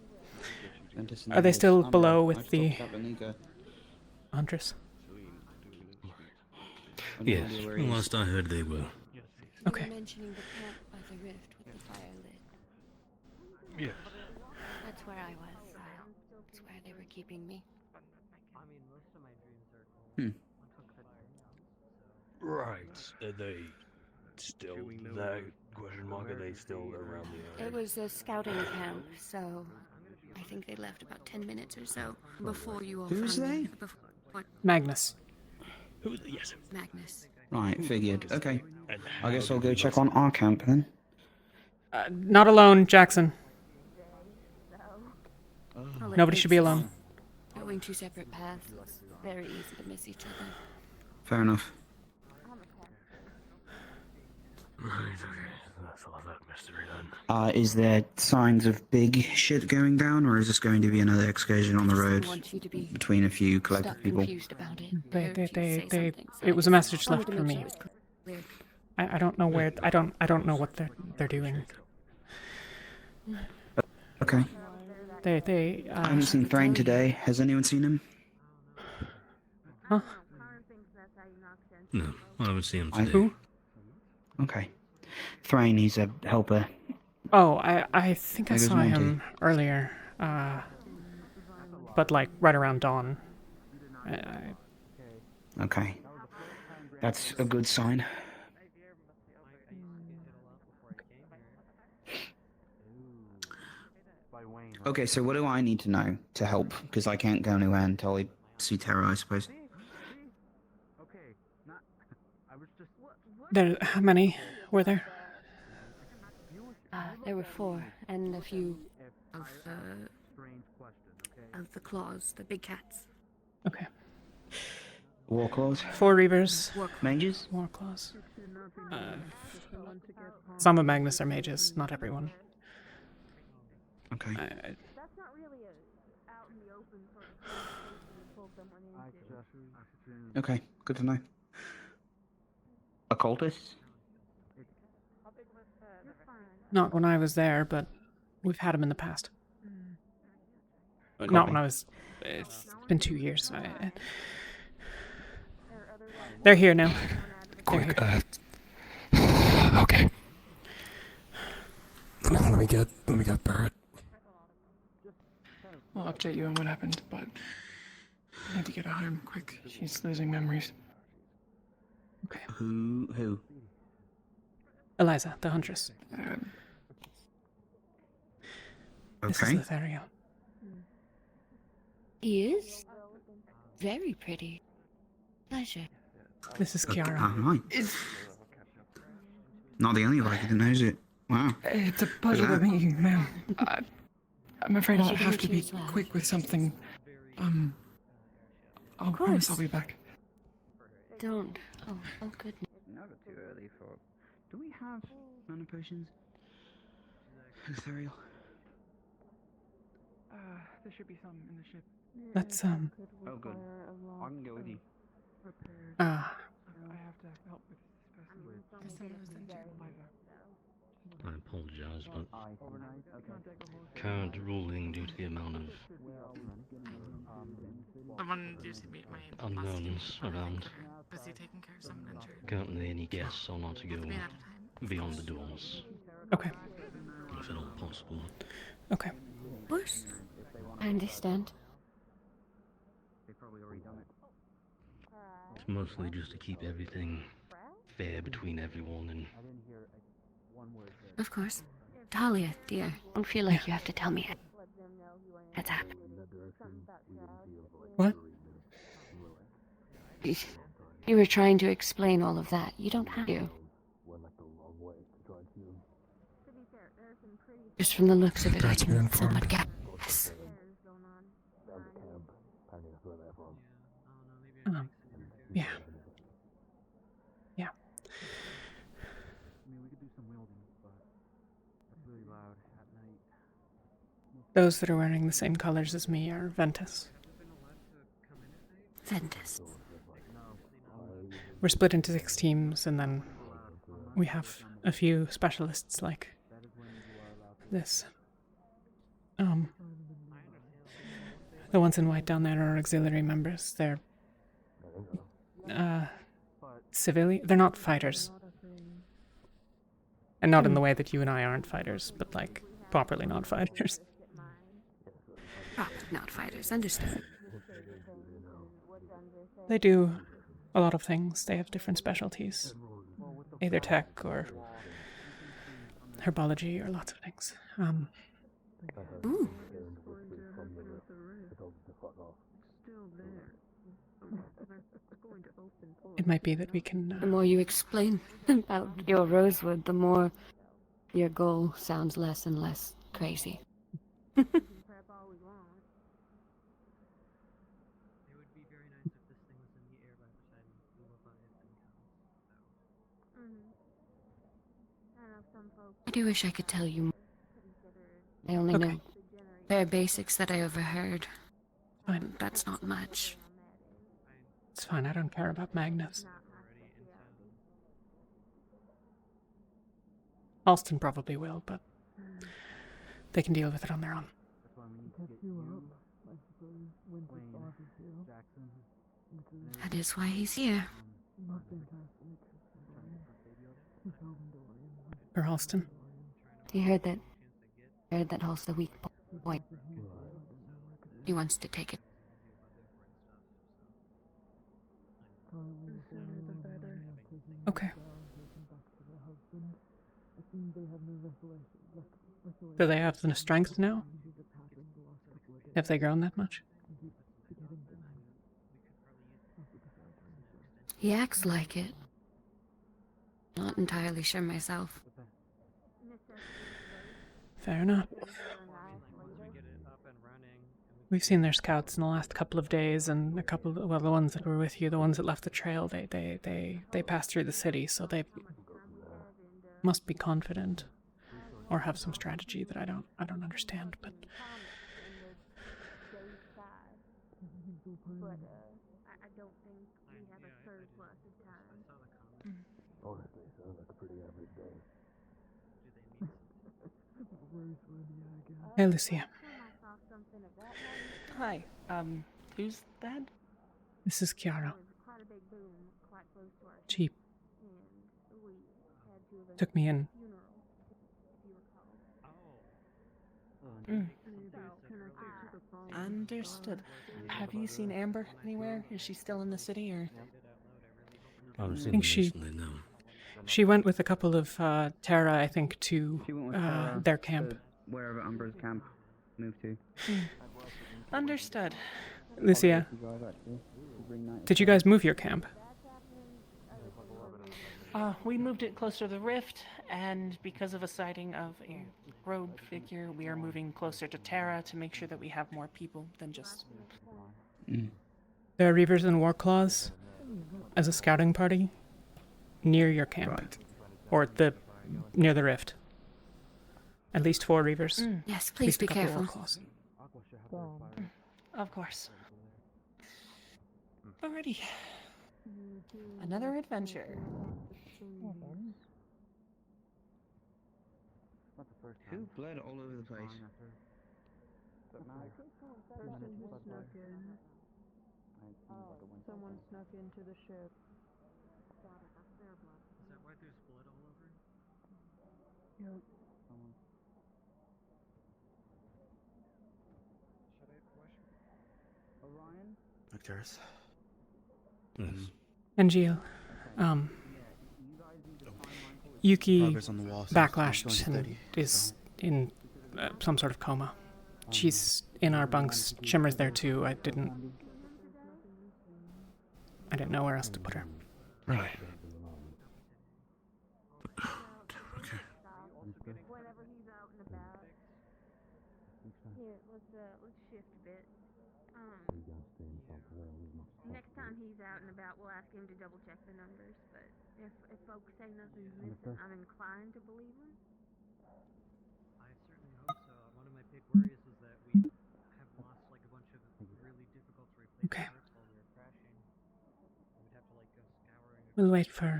Are they still
I'm
below
right.
with
I've
the
talked to Benika.
Huntress?
Yes, last I heard they were.
Okay.
You were mentioning the camp by the rift with the fire lit.
Yes.
That's where I was. That's where they were keeping me.
Right. Are they still there? Question mark. Are they still around the area?
It was a scouting camp, so I think they left about 10 minutes or so before you all
Who's
found
they?
me. What?
Magnus.
Yes.
Magnus.
Right, figured. Okay. I guess I'll go check on our camp then.
Not alone, Jackson.
I'll let
Nobody
Kate
should be
see.
alone.
Going two separate paths. It's very easy to miss each other.
Fair enough.
Right. Okay. That's all that mystery then.
Is there signs of big shit going down, or is this going to be another excursion on the road
want you to be
between a few collected
stuck
people?
confused about it. I heard you say something, so
It
I
was a
just
message
wanted
left
to
for
make
me.
sure it was clear.
I don't know where. I don't know what they're doing.
Okay.
They.
I haven't seen Thrain today. Has anyone seen him?
Huh?
No, I haven't seen him
I-
today.
Who?
Okay. Thrain, he's a helper.
Oh, I think I
Like,
saw
there's
him earlier. But like right around dawn.
Okay. That's a good sign. Okay, so what do I need to know to help? Because I can't go anywhere until I see Terra, I suppose.
How many were there?
There were 4, and a few of the claws, the big cats.
Okay.
Warclaws?
4 Reavers.
Mages?
Warclaws. Some of Magnus are mages, not everyone.
Okay. Okay, good to know. Occultists?
Not when I was there, but we've had them in the past. Not
Copy.
when I was. It's been 2 years. They're here now.
Quick, okay. Let me get Barrett.
I'll update you on what happened, but I need to get her home quick. She's losing memories.
Okay.
Who?
Eliza, the huntress. This is
Okay.
Lothario.
He is very pretty. Pleasure.
This is Kiara.
Right. Not the only Viking that knows it. Wow.
It's a pleasure to meet you, ma'am. I'm afraid I'll
Pleasure to
have
meet
to
you
be
as well.
quick with something. I'll promise I'll be back.
Don't. Oh goodness.
Never too early for. Do we have mana potions? Ethereal.
There should be some in the ship.
Let's
Oh, good. I can go with you.
I have to help with
I apologize, but can't ruling due to the amount of
Someone usually meet my
unknowns around.
busy taking care of someone injured.
Can't lay any guess or not to go beyond the doors.
Okay.
If at all possible.
Okay.
Of course. I understand.
It's mostly just to keep everything fair between everyone and
Of course. Talia, dear, don't feel like you have to tell me it's happened.
What?
You were trying to explain all of that. You don't have to. Just from the looks of it, I
That's been
can
informed.
somewhat guess.
Yeah. Yeah. Those that are wearing the same colors as me are Ventus.
Ventus.
We're split into 6 teams, and then we have a few specialists like this. The ones in white down there are auxiliary members. They're civilian. They're not fighters, and not in the way that you and I aren't fighters, but like properly not fighters.
Not fighters, understood.
They do a lot of things. They have different specialties, either tech or herbology or lots of things.
Ooh.
It might be that we can.
The more you explain about your Rosewood, the more your goal sounds less and less crazy. I do wish I could tell you more. I only know bare basics that I overheard.
Fine.
That's not much.
It's fine. I don't care about Magnus. Alston probably will, but They can deal with it on their own.
That is why he's here.
For Halston.
You heard that? Heard that Hall's the weak point. He wants to take it.
Okay. Do they have the strength now? Have they grown that much?
He acts like it. Not entirely sure myself.
Fair enough. We've seen their scouts in the last couple of days, and a couple of, well, the ones that were with you, the ones that left the trail, they passed through the city, so they must be confident. Or have some strategy that I don't understand, but
I don't think we have a surplus of time.
Honestly, sounds like a pretty average day.
Hey, Lucia.
Hi. Who's that?
This is Kiara. She took me in.
Understood. Have you seen Amber anywhere? Is she still in the city, or?
I think she went with a couple of Terra, I think, to their camp.
Wherever Umber's camp moved to.
Understood.
Lucia, did you guys move your camp?
We moved it closer to the rift, and because of a sighting of a road figure, we are moving closer to Terra to make sure that we have more people than just...
There are Reavers and Warclaws as a scouting party near your camp.
Right.
Or near the rift. At least 4 Reavers.
Yes, please be careful.
Of course. Alrighty. Another adventure.
Who bled all over the place?
Someone snuck into the ship.
Is that why there's blood all over?
Yep.
Orion?
Victoris.
And Gilles, Yuki
Progress on the wall, so
backlashed
it's
and
20,
is in some sort of coma. She's in our bunks. Shimmer's there too. I didn't know where else to put her.
Right.
Okay.
Whenever he's out and about. Here, let's shift a bit. Next time he's out and about, we'll ask him to double check the numbers. But if folks say nothing's missing, I'm inclined to believe them.
I certainly hope so. One of my big worries is that we have lost like a bunch of really difficult to replace parts while we were crashing. We'd have to like go scouring.
We'll wait for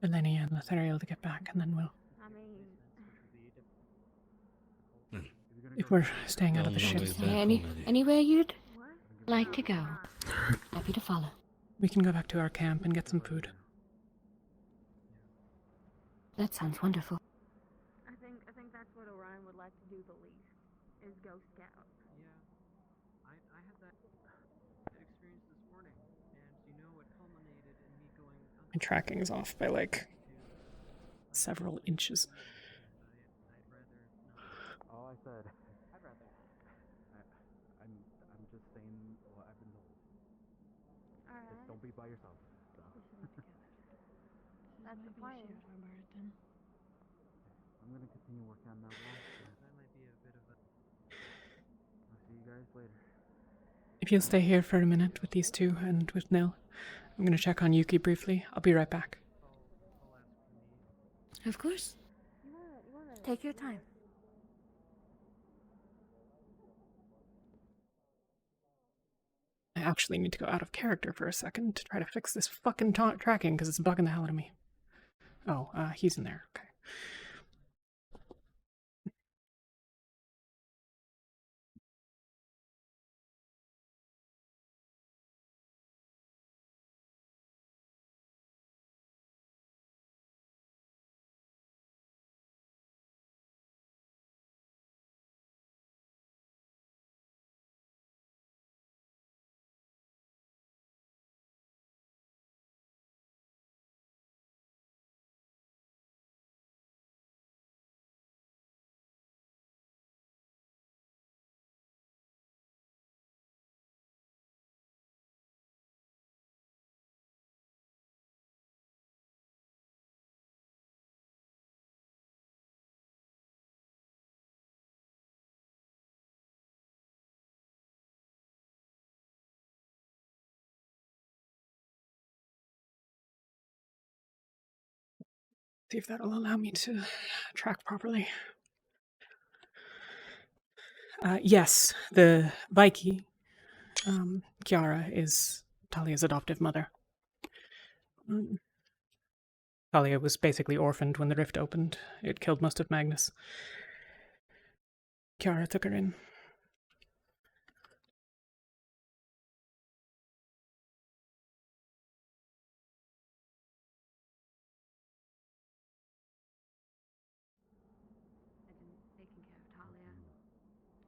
Eleni and Lethariel to get back, and then we'll. If we're staying out of the ship.
Anywhere you'd like to go. Happy to follow.
We can go back to our camp and get some food.
That sounds wonderful.
I think that's what Orion would like to do the least, is go scout.
Yeah, I had that experience this morning, and you know it culminated in me going.
My tracking's off by like several inches.
All I said. I'd rather. I'm just saying what I've been told.
Alright.
Just don't be by yourself.
That's the plan.
I'm gonna continue working on that wall. That might be a bit of a. I'll see you guys later.
If you'll stay here for a minute with these two and with Nil, I'm going to check on Yuki briefly. I'll be right back.
Of course. Take your time.
I actually need to go out of character for a second to try to fix this fucking tracking because it's bugging the hell out of me. Oh, he's in there. Okay. See if that'll allow me to track properly. Yes, the Viking, Kiara, is Talia's adoptive mother. Talia was basically orphaned when the rift opened. It killed most of Magnus. Kiara took her in.
Taking care of Talia.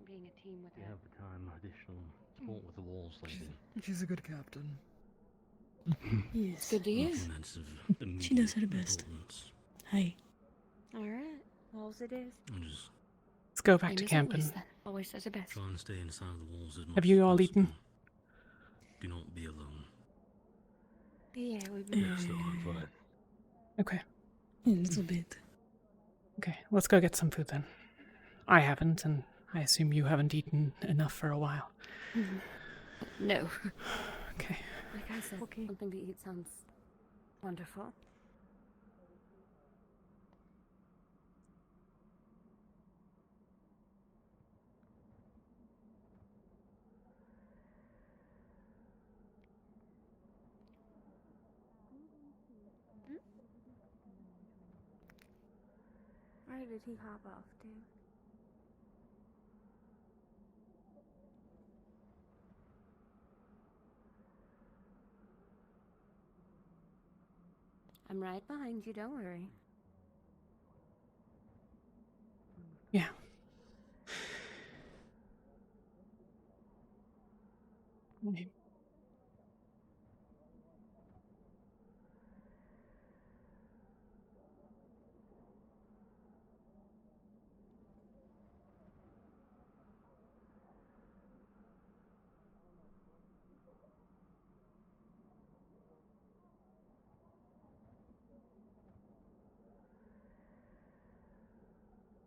Being a team with
If you
her.
have the time, additional support with the walls, lady.
She's a good captain.
It's good to hear.
Nothing that's of
She does
immediate
her best.
importance.
Hey.
Alright. All's it is.
I'm just
Let's go back
Same
to
as
camp
always,
and
then. Always does her best.
try and stay inside the walls as much
have you
as
all
possible.
eaten?
Do not be alone.
Yeah, we've been.
Yes, no, I'm fine.
Okay.
A little bit.
Okay, let's go get some food then. I haven't, and I assume you haven't eaten enough for a while.
No.
Okay.
Like I said, something to eat sounds wonderful.
Where did he hop off to?
I'm right behind you, don't worry.
Yeah.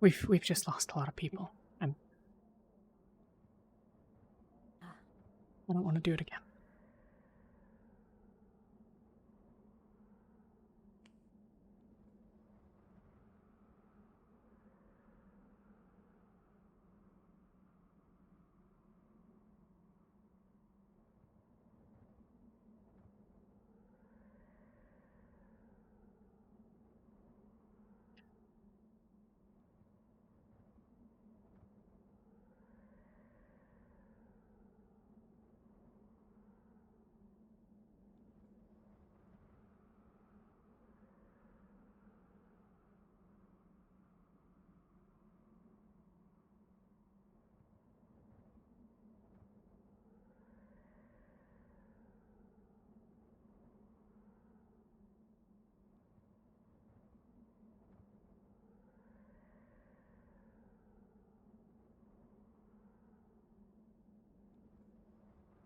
We've just lost a lot of people. I don't want to do it again.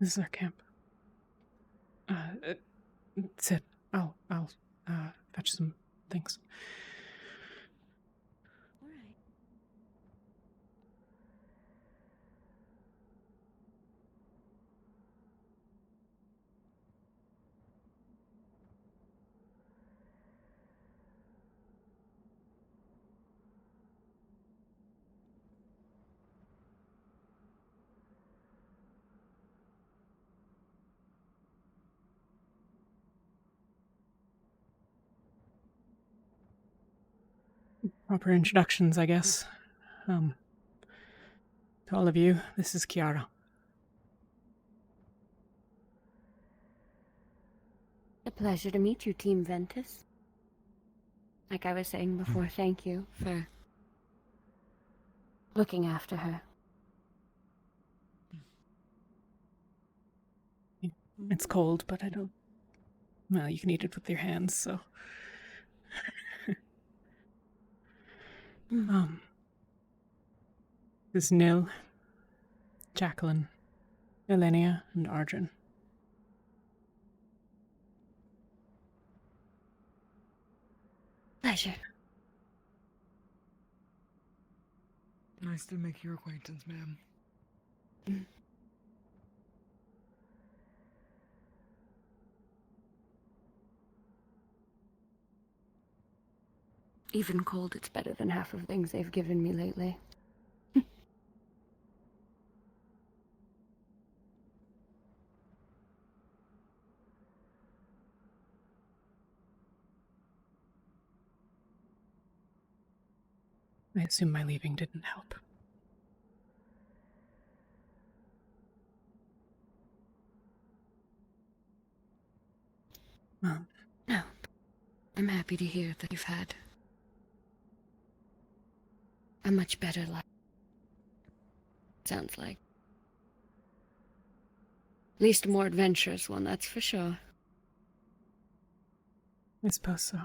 This is our camp. Sit. I'll fetch some things.
Alright.
Proper introductions, I guess. To all of you, this is Kiara.
A pleasure to meet you, Team Ventus. Like I was saying before, thank you for looking after her.
It's cold, but I don't... Well, you can eat it with your hands, so... This is Nil, Jacqueline, Elenia, and Arjun.
Pleasure.
Nice to make your acquaintance, ma'am.
even cold, it's better than half of the things they've given me lately.
I assume my leaving didn't help. Well,
no. I'm happy to hear that you've had a much better life. Sounds like. At least a more adventurous one, that's for sure.
I suppose so.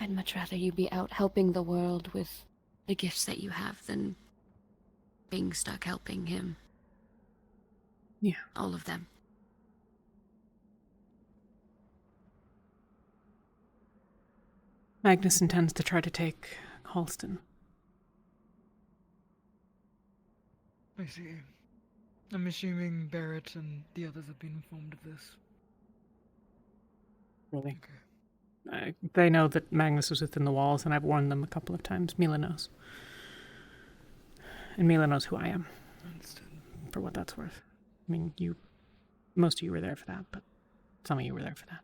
I'd much rather you be out helping the world with the gifts that you have than being stuck helping him.
Yeah.
All of them.
Magnus intends to try to take Halston.
I see. I'm assuming Barrett and the others have been informed of this.
Really? They know that Magnus was within the walls, and I've warned them a couple of times. Mila knows. And Mila knows who I am.
Understood.
For what that's worth. I mean, most of you were there for that, but some of you were there for that.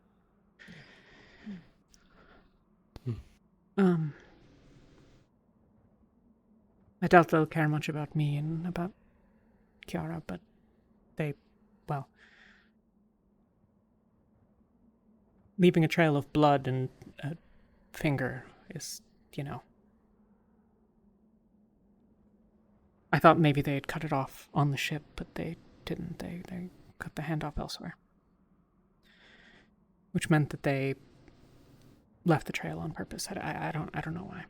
I doubt they'll care much about me and about Kiara, but leaving a trail of blood and a finger is, I thought maybe they had cut it off on the ship, but they didn't. They cut the hand off elsewhere. Which meant that they left the trail on purpose. I don't know why.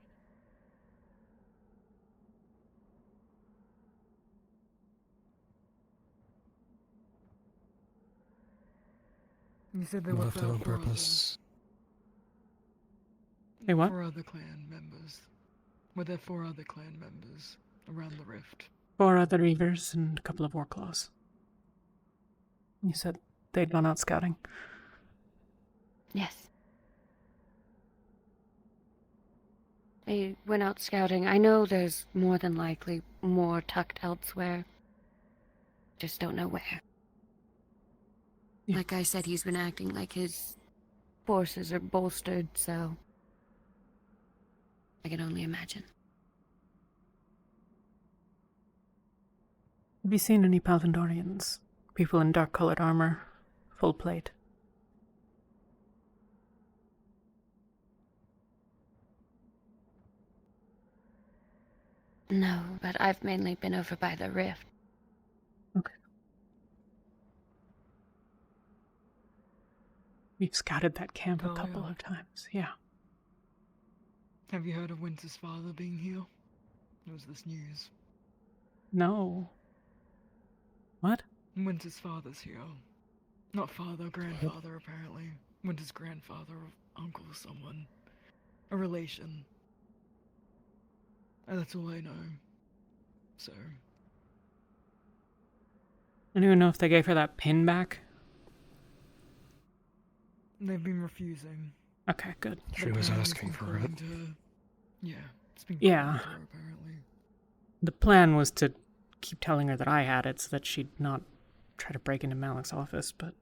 You said they
Left it on
four
purpose.
Hey, what?
4 other clan members. Were there 4 other clan members around the rift?
4 other Reavers and a couple of Warclaws. You said they'd gone out scouting?
Yes. They went out scouting. I know there's more than likely more tucked elsewhere. Just don't know where.
Yeah.
Like I said, he's been acting like his forces are bolstered, so I can only imagine.
Have you seen any Palvandorians? People in dark-colored armor, full plate?
No, but I've mainly been over by the rift.
Okay. We've scouted that camp a couple of times, yeah.
Have you heard of Winter's father being here? Was this news?
No. What?
Winter's father's here. Not father, grandfather, apparently. Winter's grandfather, or uncle, or someone. A relation. And that's all I know. So.
I don't even know if they gave her that pin back.
They've been refusing.
Okay, good.
She was asking for it.
Yeah, it's been
Yeah.
to her, apparently.
The plan was to keep telling her that I had it so that she'd not try to break into Malik's office, but...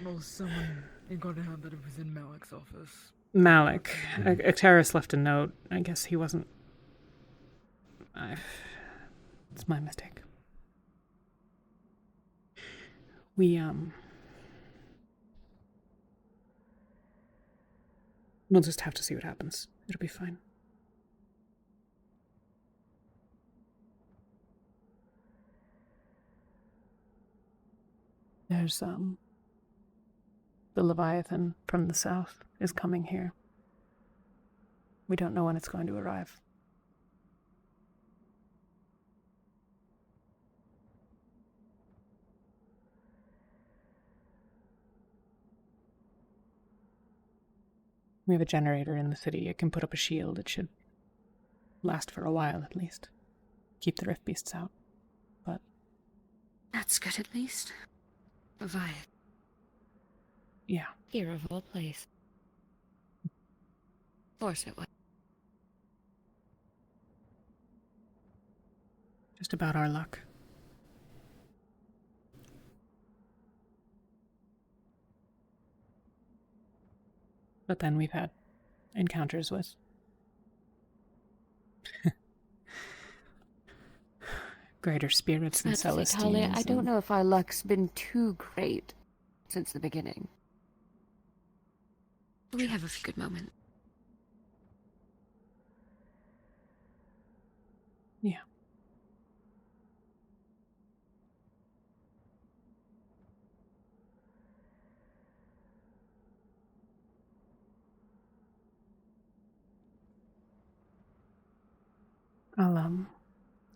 Well, someone... You gotta have that it was in Malik's office.
Malik. Acteris left a note. I guess he wasn't... It's my mistake. We'll just have to see what happens. It'll be fine. There's, the Leviathan from the south is coming here. We don't know when it's going to arrive. We have a generator in the city. It can put up a shield. It should last for a while, at least. Keep the rift beasts out. But...
That's good, at least. Leviathan.
Yeah.
Here of all place. Of course it was.
Just about our luck. But then we've had encounters with greater spirits than Celestines.
Talia, I don't know if our luck's been too great since the beginning. We have a few good moments.
Yeah.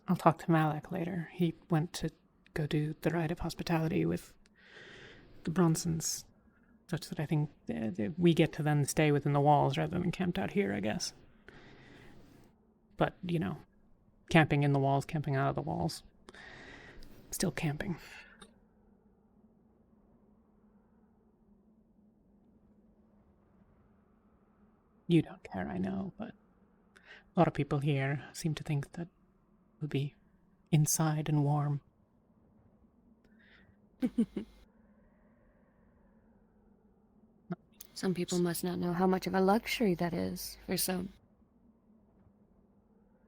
I'll talk to Malak later. He went to go do the rite of hospitality with the Bronsons, such that I think we get to then stay within the walls rather than camped out here, I guess. But, you know, camping in the walls, camping out of the walls. Still camping. You don't care, I know, but a lot of people here seem to think that we'll be inside and warm.
Some people must not know how much of a luxury that is for some.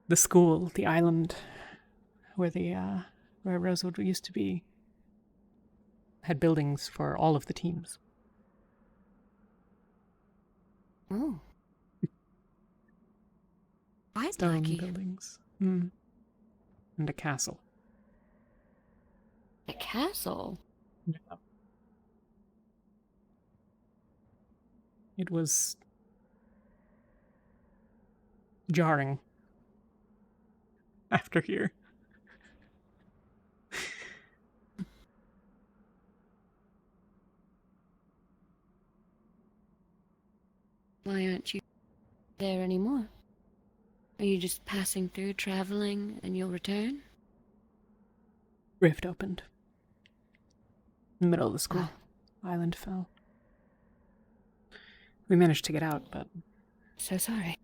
The school, the island where where Rosewood used to be, had buildings for all of the teams.
Oh. Quite
Stone
lucky.
buildings. And a castle.
A castle?
Yeah. It was jarring after here.
Why aren't you there anymore? Are you just passing through, traveling, and you'll return?
Rift opened. In the middle of the school. Island fell. We managed to get out, but...
So sorry.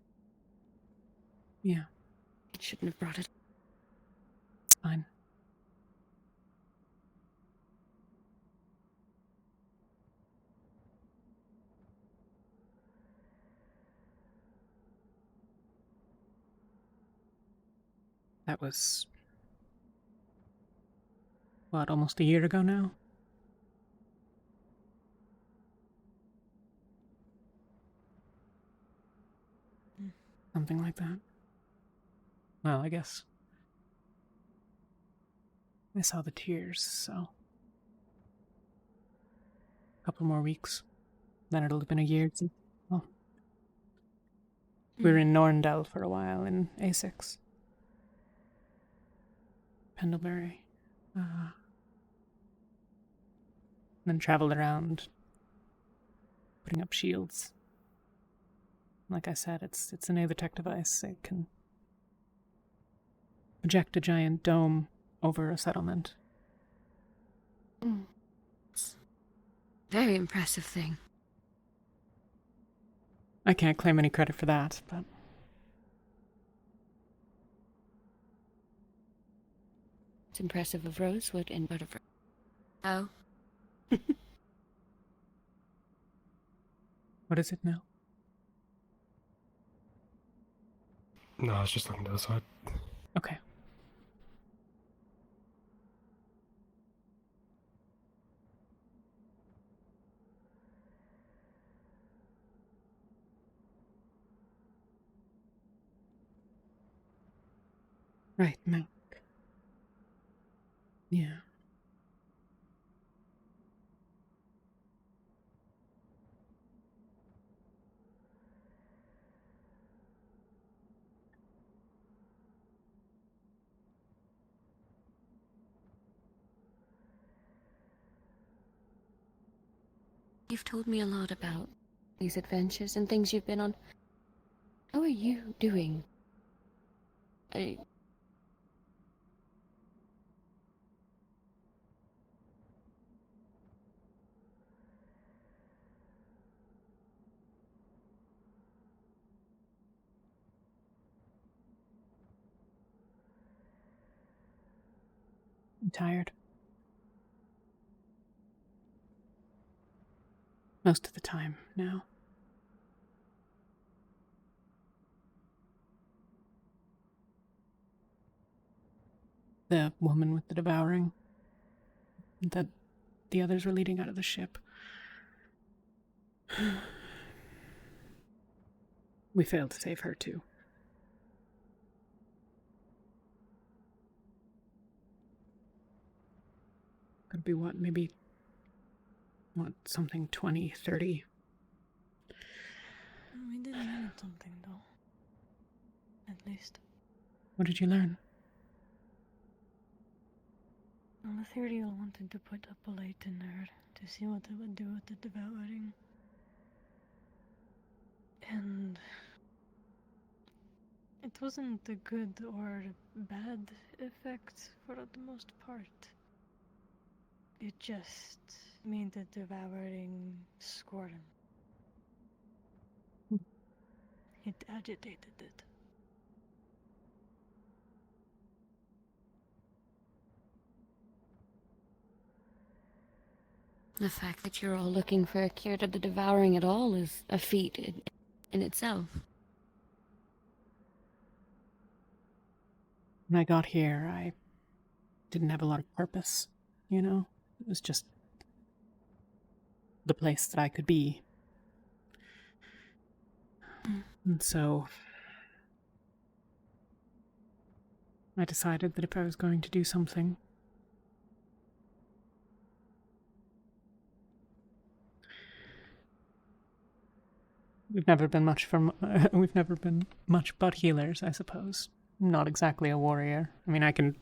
Yeah.
I shouldn't have brought it.
It's fine. That was... what, almost a year ago now? Something like that. Well, I guess I saw the tears, so... a couple more weeks. Then it'll have been a year since... well... we were in Norndel for a while, in A6. Pendlebury. Then traveled around, putting up shields. Like I said, it's an Avatech device. It can project a giant dome over a settlement.
It's a very impressive thing.
I can't claim any credit for that, but...
It's impressive of Rosewood and but of... Oh.
What is it now?
No, I was just looking to the side.
Okay. Right, Mac. Yeah.
You've told me a lot about these adventures and things you've been on. How are you doing?
I'm tired. Most of the time now. The woman with the devouring that the others were leading out of the ship. We failed to save her too. Could be what, maybe, something 20, 30.
We did learn something, though. At least.
What did you learn?
Ethereal wanted to put up a light in there to see what it would do with the devouring. And it wasn't a good or bad effect for the most part. It just made the devouring squirm. It agitated it.
The fact that you're all looking for a cure to the devouring at all is a feat in itself.
When I got here, I didn't have a lot of purpose, you know? It was just the place that I could be. And so I decided that if I was going to do something, we've never been much but healers, I suppose. Not exactly a warrior. I mean, I can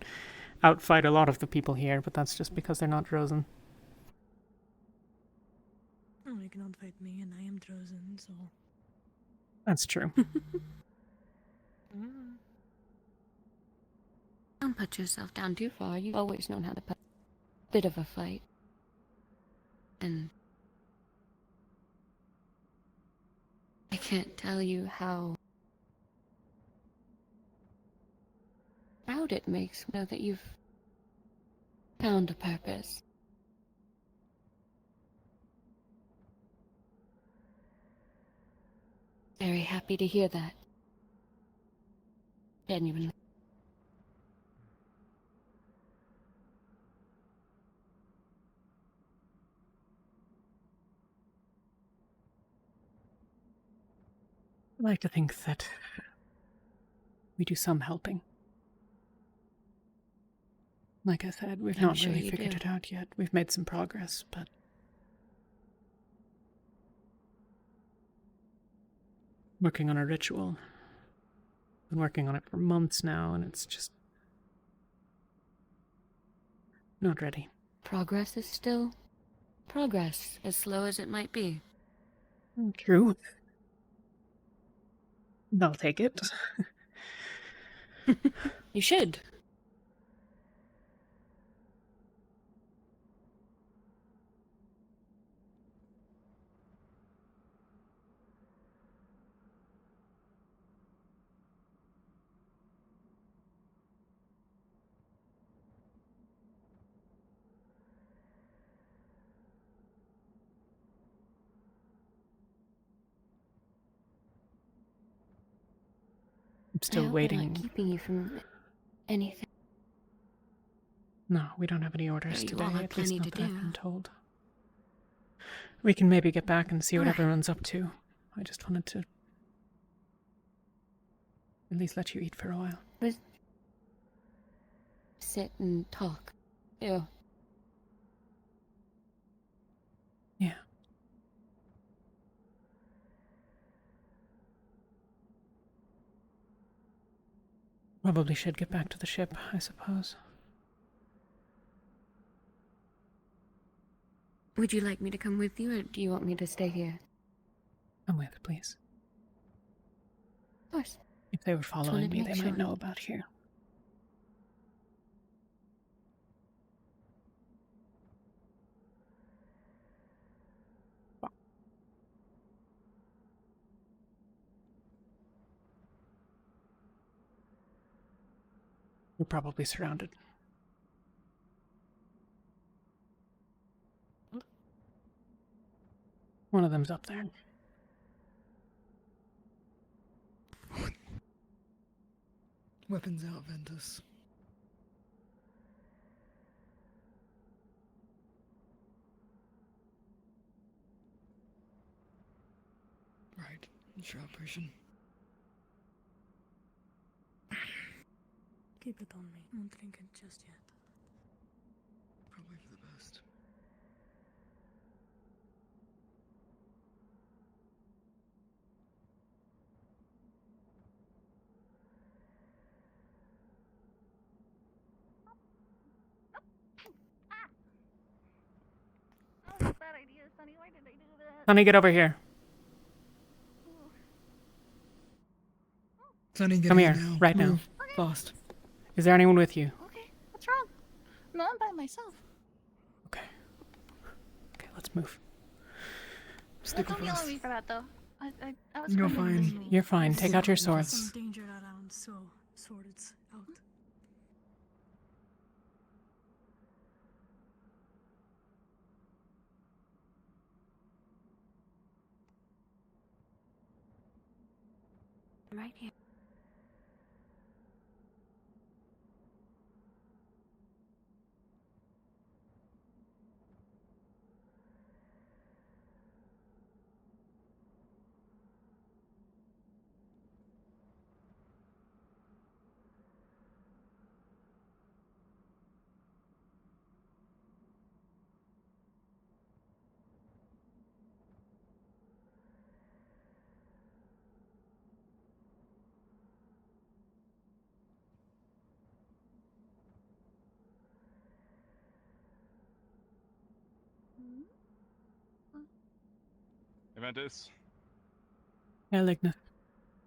outfight a lot of the people here, but that's just because they're not Drozen.
Oh, you can outfight me, and I am Drozen, so...
That's true.
Don't put yourself down too far. You've always known how to put a bit of a fight. And I can't tell you how proud it makes me know that you've found a purpose. Very happy to hear that. Genuinely.
I like to think that we do some helping. Like I said, we've
I'm
not
sure
really
you
figured
do.
it out yet. We've made some progress, but working on a ritual. Been working on it for months now, and it's just not ready.
Progress is still progress, as slow as it might be.
True. I'll take it.
You should.
I'm still
I hope
waiting.
I'm not keeping you from anything.
No, we don't have any orders
You
today,
all have
at least
plenty
not
to
that I've
do.
been told. We can maybe get back and see what
Alright.
everyone's up to. I just wanted to at least let you eat for a while.
Sit and talk. Ew.
Yeah. Probably should get back to the ship, I suppose.
Would you like me to come with you, or do you want me to stay here?
Come with, please.
Of course.
If they were
wanted
following
to
me,
make
they might
sure.
know about here. We're probably surrounded. One of them's up there.
Weapons out, Ventus. Right. Shroud potion.
Keep it on me. Won't drink it just yet.
Probably for the best.
Bad idea, Sonny. Why did I do that?
Sonny, get over here.
Sonny, get
Come
in
here,
now.
right now.
Move. Fast.
Is there anyone with you?
Okay, what's wrong? No, I'm by myself.
Okay, let's move.
Stick
Don't
with
yell
us.
at me for that, though. I was
You're
going to
fine.
You're fine. Take out your
Some
swords.
danger around, so swords out.
Right here.
Aventus.
Yeah, Ligna.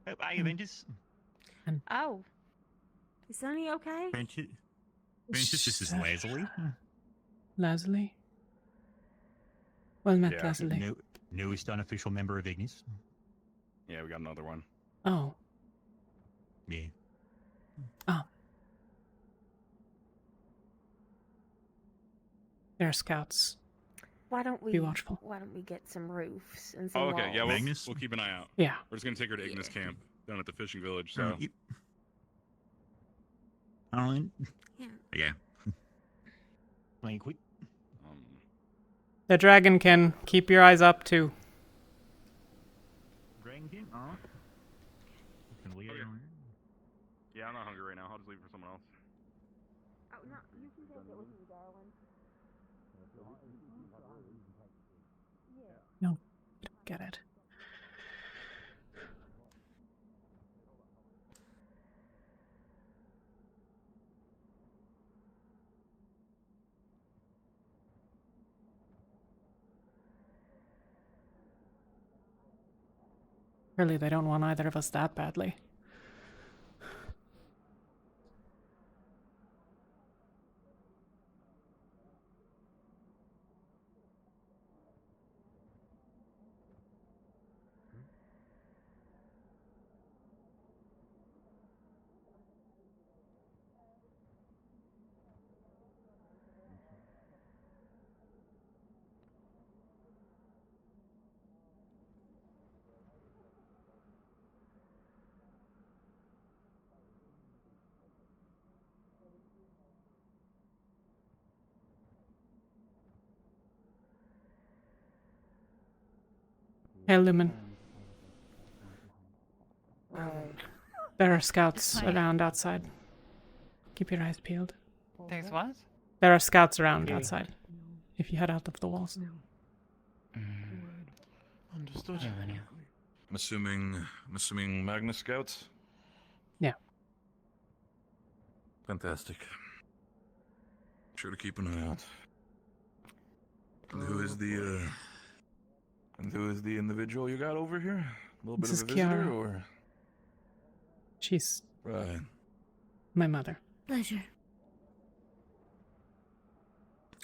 Oh, hi, Aventus.
Oh. Is Sonny okay?
Aventus, this is Leslie.
Leslie? Well met, Leslie.
Newest unofficial member of Ignis. Yeah, we got another one.
Oh.
Yeah.
Oh. There are scouts.
Why don't we
Be watchful.
Why don't we get some roofs and some
Oh, okay. Yeah,
walls?
we'll keep an eye out.
Yeah.
We're just gonna take her to Ignis camp down at the fishing village. So.
Alan.
Yeah.
Like we.
The dragonkin. Keep your eyes up too.
Dragonkin? Can we? Yeah, I'm not hungry right now. I'll just leave it for someone else.
Oh no, you can take it with you, darling.
No, get it. Really, they don't want either of us that badly. Hey, Lumen. There are scouts around outside. Keep your eyes peeled.
There's what?
There are scouts around outside. If you head out of the walls.
Understood.
I'm assuming Magnus scouts?
Yeah.
Fantastic. Sure to keep an eye out. And who is the individual you got over here? A little bit
This
of
is
a visitor,
Kiara.
or?
She's
Right.
my mother.
Pleasure.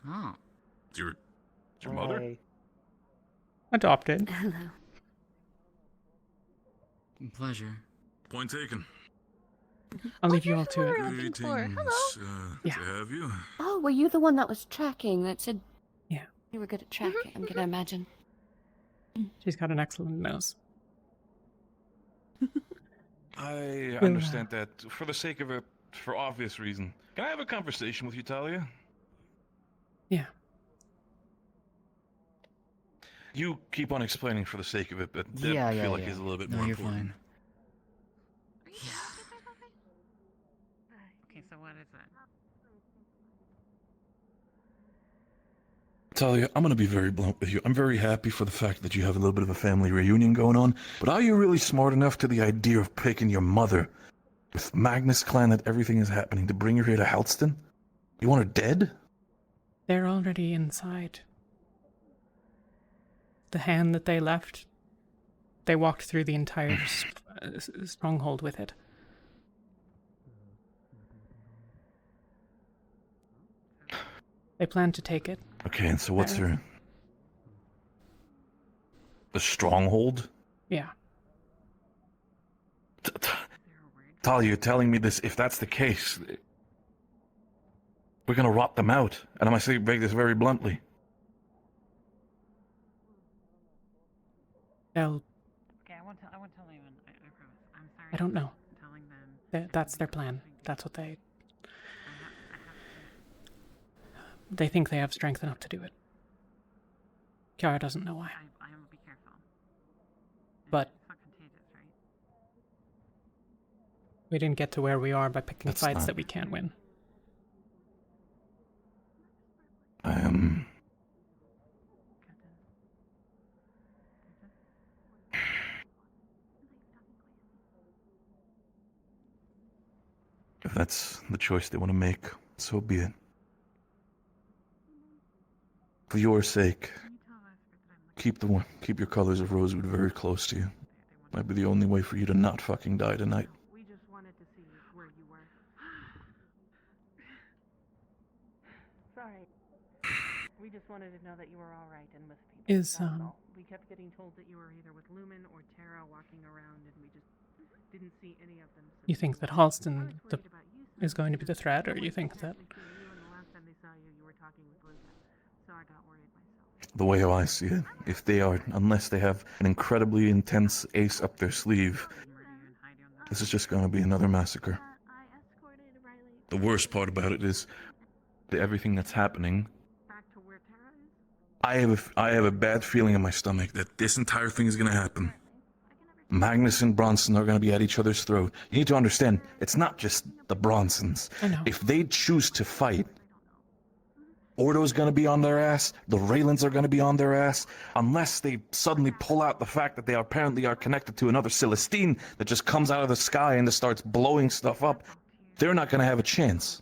Oh. It's your mother?
Adopted.
Hello.
Pleasure. Point taken.
I'll leave you all to it.
Greetings,
Yeah.
to have you.
Oh, were you the one that was tracking that said
Yeah.
you were good at tracking, I'm gonna imagine.
She's got an excellent nose.
I
Well,
understand that. For the sake of it, for obvious reason, can I have a conversation with you, Talia?
Yeah.
You keep on explaining for the sake of it, but that
Yeah,
I
yeah,
feel like
yeah.
is a little bit
No,
more
you're
important.
fine.
Okay, so what is it?
Talia, I'm gonna be very blunt with you. I'm very happy for the fact that you have a little bit of a family reunion going on, but are you really smart enough to the idea of picking your mother with Magnus clan that everything is happening to bring her here to Halston? You want her dead?
They're already inside. The hand that they left, they walked through the entire stronghold with it. They plan to take it.
Okay, and so what's her... The stronghold?
Yeah.
Talia, you're telling me this, if that's the case, we're gonna rot them out. And I'm gonna say this very bluntly.
They'll...
Okay, I won't tell anyone. I promise. I'm sorry.
I don't know.
Telling them.
That's their plan. That's what they... They think they have strength enough to do it. Kiara doesn't know why.
I will be careful.
But
It's not contagious, right?
we didn't get to where we are by picking
That's
fights
not-
that we can't win.
If that's the choice they want to make, so be it. For your sake, keep your colors of Rosewood very close to you. Might be the only way for you to not fucking die tonight.
We just wanted to see where you were. Sorry. We just wanted to know that you were all right and with people.
Is,
That was all. We kept getting told that you were either with Lumen or Tara walking around, and we just didn't see any of them. So
You think that Halston is going to be the threat, or you think that...
the last time they saw you, you were talking with Luca. So I got worried myself.
The way I see it, if they are, unless they have an incredibly intense ace up their sleeve, this is just going to be another massacre. The worst part about it is that everything that's happening. I have a bad feeling in my stomach that this entire thing is going to happen. Magnus and Bronson are going to be at each other's throat. You need to understand, it's not just the Bronsons.
I know.
If they choose to fight, Ordo's going to be on their ass, the Raylans are going to be on their ass, unless they suddenly pull out the fact that they apparently are connected to another Celestine that just comes out of the sky and just starts blowing stuff up. They're not going to have a chance.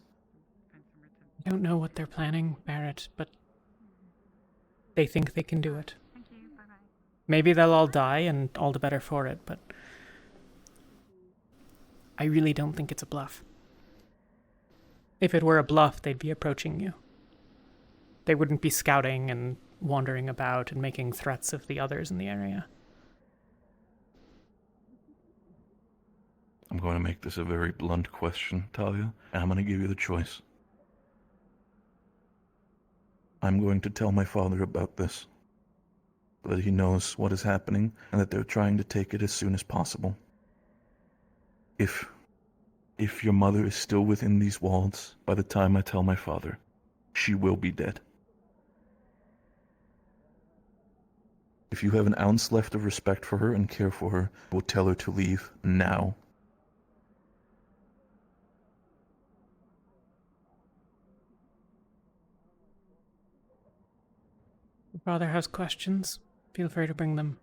I don't know what they're planning, Barrett, but they think they can do it. Maybe they'll all die, and all the better for it, but I really don't think it's a bluff. If it were a bluff, they'd be approaching you. They wouldn't be scouting and wandering about and making threats of the others in the area.
I'm going to make this a very blunt question, Talia, and I'm going to give you the choice. I'm going to tell my father about this, so that he knows what is happening and that they're trying to take it as soon as possible. If your mother is still within these walls by the time I tell my father, she will be dead. If you have an ounce left of respect for her and care for her, I will tell her to leave now.
If your father has questions, feel free to bring them.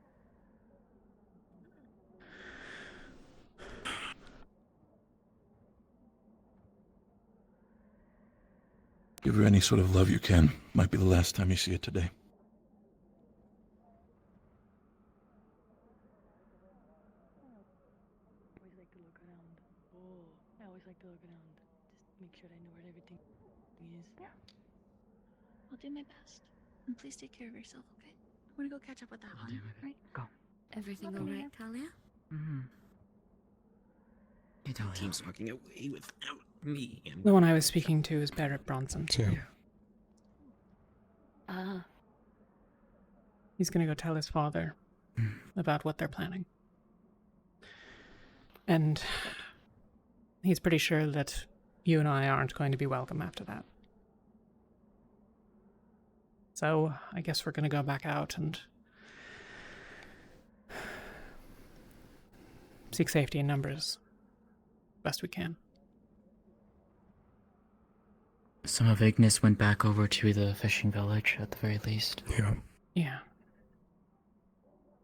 Give her any sort of love you can. Might be the last time you see it today.
I always like to look around. Just make sure I know where everything is.
Yeah. I'll do my best. And please take care of yourself, okay? I'm gonna go catch up with that one. Right?
Go.
Everything all right, Talia?
Mm-hmm. The team's walking away without me.
The one I was speaking to is Barrett Bronson.
Yeah.
He's going to go tell his father about what they're planning. And he's pretty sure that you and I aren't going to be welcome after that. So I guess we're going to go back out and seek safety in numbers best we can.
Some of Ignis went back over to the fishing village at the very least.
Yeah.
Yeah.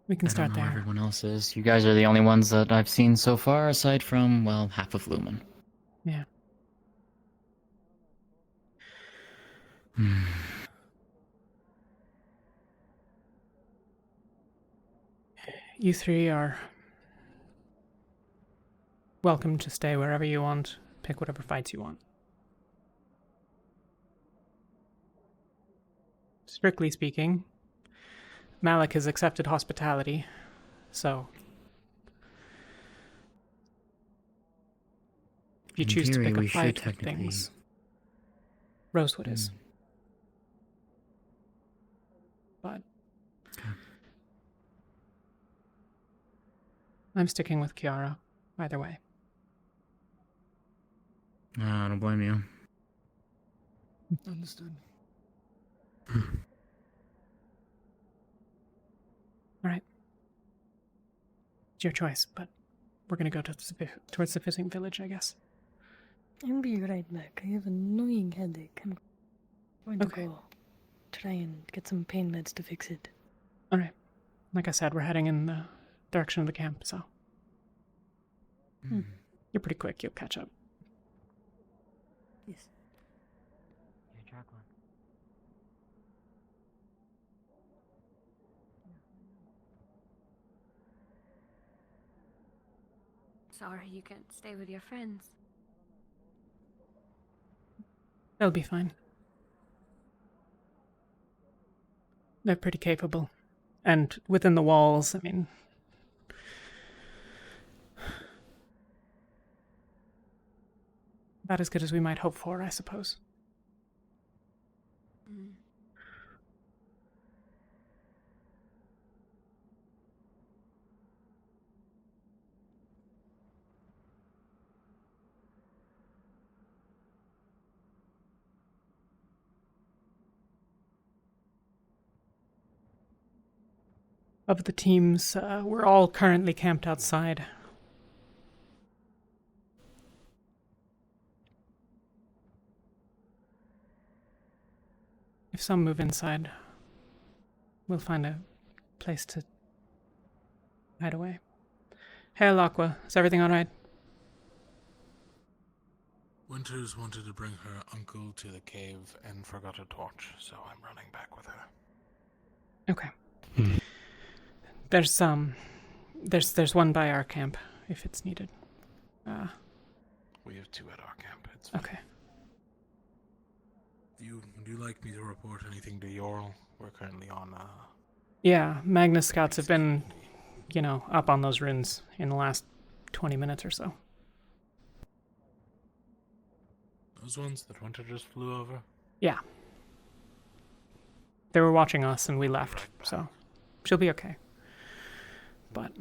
We can start
I don't know
there.
where everyone else is. You guys are the only ones that I've seen so far, aside from, well, half of Lumen.
Yeah. You three are welcome to stay wherever you want, pick whatever fights you want. Strictly speaking, Malik has accepted hospitality, so if you
In
choose
theory,
to pick
we
a
should
fight with
technically-
things, Rosewood is. But I'm sticking with Kiara, either way.
I don't blame you.
Understood.
Alright. It's your choice, but we're gonna go towards the fishing village, I guess.
I'll be right back. I have an annoying headache. I'm going to go try and get some pain meds to fix it.
Alright. Like I said, we're heading in the direction of the camp, so. You're pretty quick, you'll catch up.
Yes.
Sorry you can't stay with your friends.
They'll be fine. They're pretty capable. And within the walls, I mean... about as good as we might hope for, I suppose. Of the teams, we're all currently camped outside. If some move inside, we'll find a place to hide away. Hail, Aqua. Is everything alright?
Winters wanted to bring her uncle to the cave and forgot a torch, so I'm running back with her.
Okay. There's one by our camp, if it's needed.
We have two at our camp. It's fine.
Okay.
Would you like me to report anything to Yorl? We're currently on,
Yeah, Magnus scouts have been, up on those ruins in the last 20 minutes or so.
Those ones that Winter just flew over?
Yeah. They were watching us and we left, so she'll be okay. But...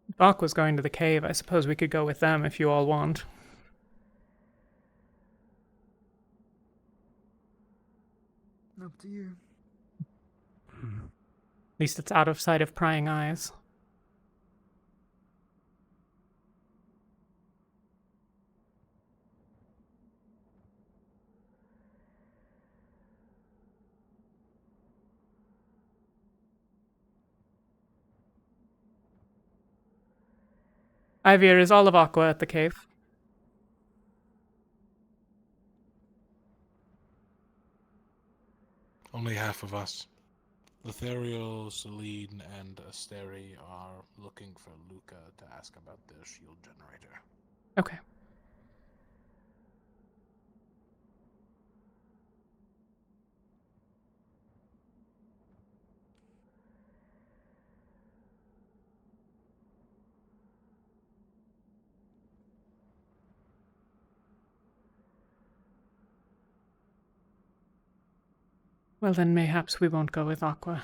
if Aqua's going to the cave, I suppose we could go with them if you all want.
Up to you.
At least it's out of sight of prying eyes. Ivir, is all of Aqua at the cave?
Only half of us. Lothario, Celine, and Asteri are looking for Luca to ask about the shield generator.
Okay. Well, then mayhaps we won't go with Aqua.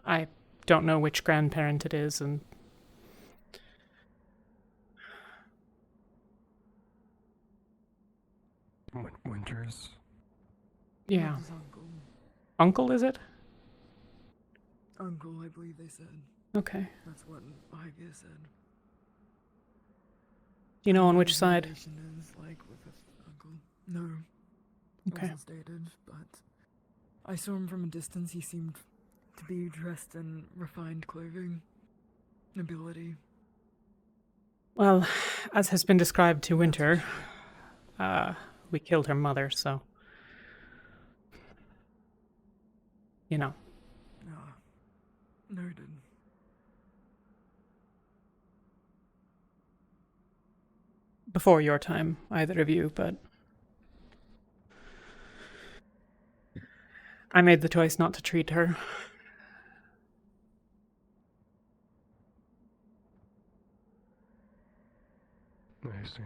I don't know which grandparent it is, and
Winters.
yeah.
His uncle.
Uncle, is it?
Uncle, I believe they said.
Okay.
That's what Ivy said.
Do you know on
What
which
his
side?
relation is like with his uncle. No.
Okay.
Wasn't stated, but I saw him from a distance. He seemed to be dressed in refined clothing. Nobility.
Well, as has been described to Winter, we killed her mother, so... You know.
Ah, noted.
Before your time, either of you, but... I made the choice not to treat her.
I see.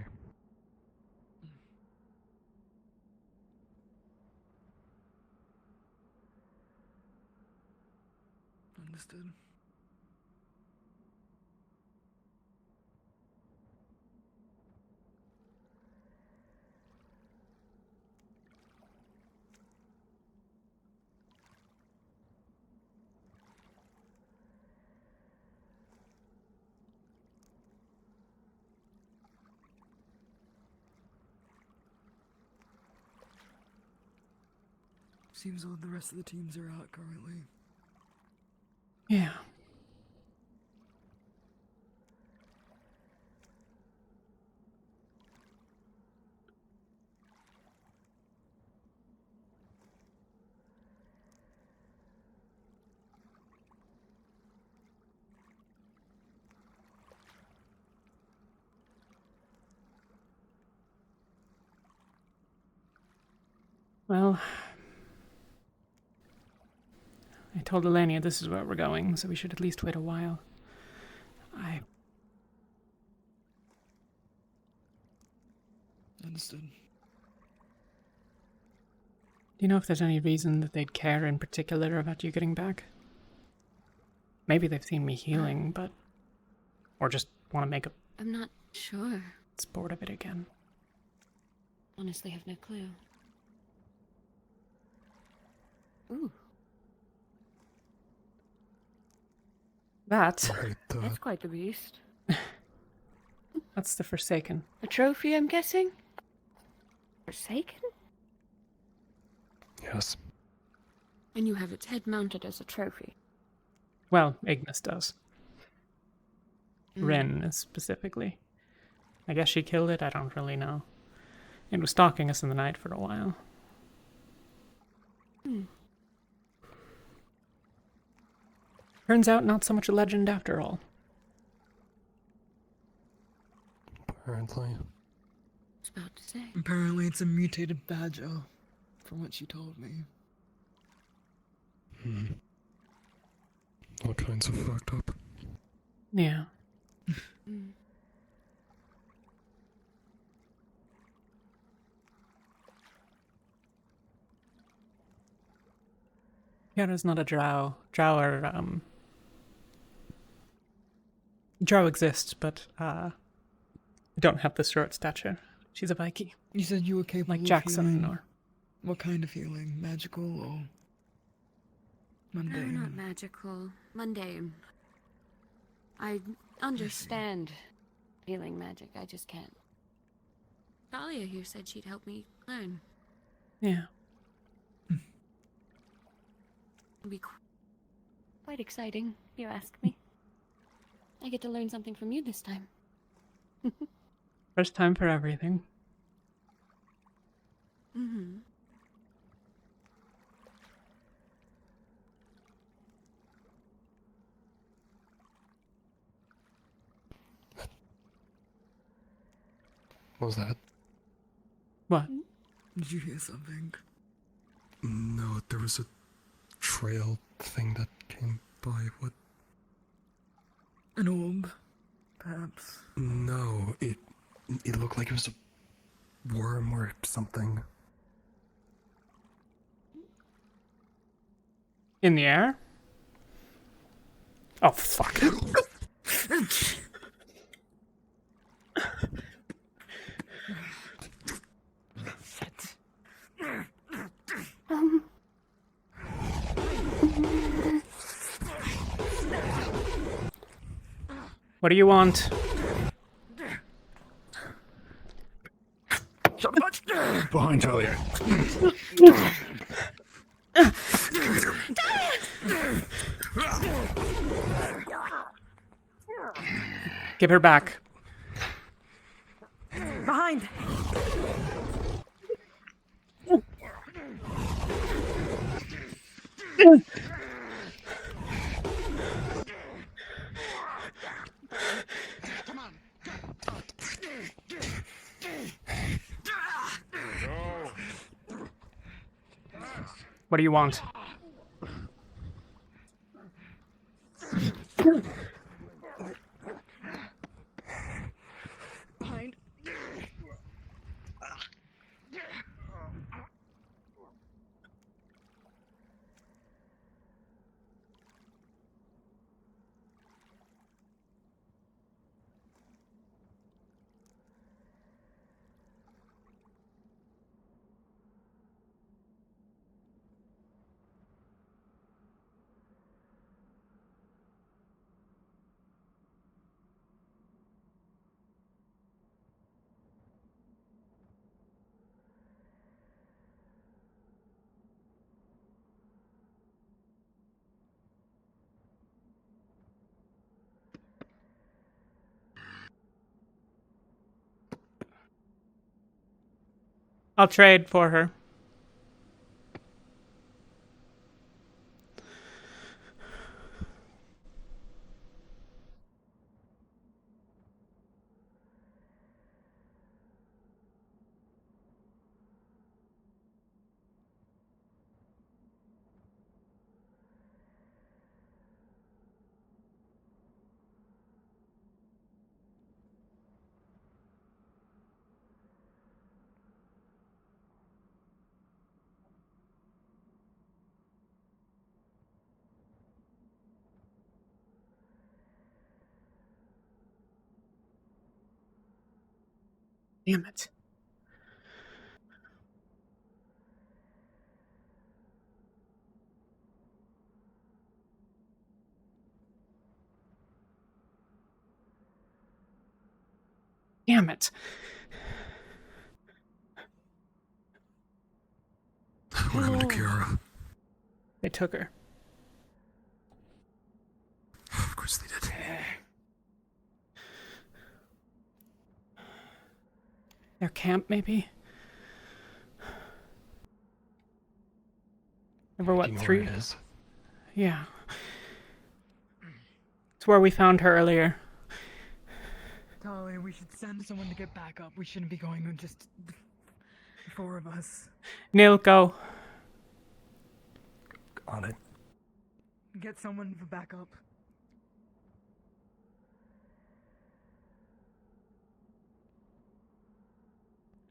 Understood. Seems odd the rest of the teams are out currently.
Yeah. Well, I told Elenia this is where we're going, so we should at least wait a while.
Understood.
Do you know if there's any reason that they'd care in particular about you getting back? Maybe they've seen me healing, but... Or just want to make a...
I'm not sure.
sport of it again.
Honestly, have no clue. Ooh.
That...
That's quite the beast.
That's the Forsaken.
A trophy, I'm guessing? Forsaken?
Yes.
And you have its head mounted as a trophy.
Well, Ignis does. Rin, specifically. I guess she killed it, I don't really know. It was stalking us in the night for a while. Turns out not so much a legend after all.
Apparently.
I was about to say.
Apparently it's a mutated badger, from what she told me.
All kinds of fucked up.
Yeah. Kiara's not a drow. Drow exists, but don't have the short stature. She's a Viking.
You said you were capable
like Jackson
of healing.
or...
What kind of healing? Magical or mundane?
No, not magical. Mundane. I understand healing magic, I just can't. Talia here said she'd help me learn.
Yeah.
It'll be quite exciting, if you ask me. I get to learn something from you this time.
First time for everything.
Mm-hmm.
What was that?
What?
Did you hear something?
No, there was a trail thing that came by. What?
An orb, perhaps.
No, it looked like it was a worm or something.
In the air? Oh, fuck. What do you want?
Behind Talia.
Give her back.
Behind!
What do you want?
Behind.
I'll trade for her. Damn it. Damn it.
What happened to Kiara?
They took her.
Of course they did.
Their camp, maybe? Number what, 3?
It is.
Yeah. It's where we found her earlier.
Talia, we should send someone to get back up. We shouldn't be going with just the 4 of us.
Neil, go.
On it.
Get someone for backup.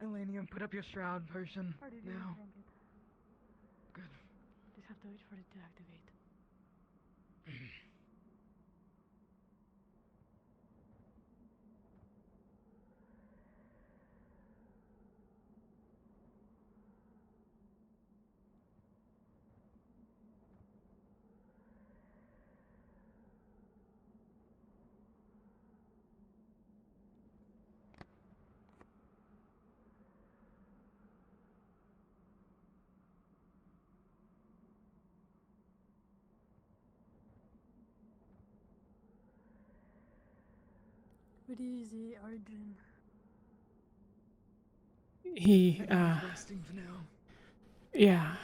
Elenium, put up your shroud potion now. Good.
Just have to wait for it to activate. What is the Arjun?
He,
resting for now.
yeah,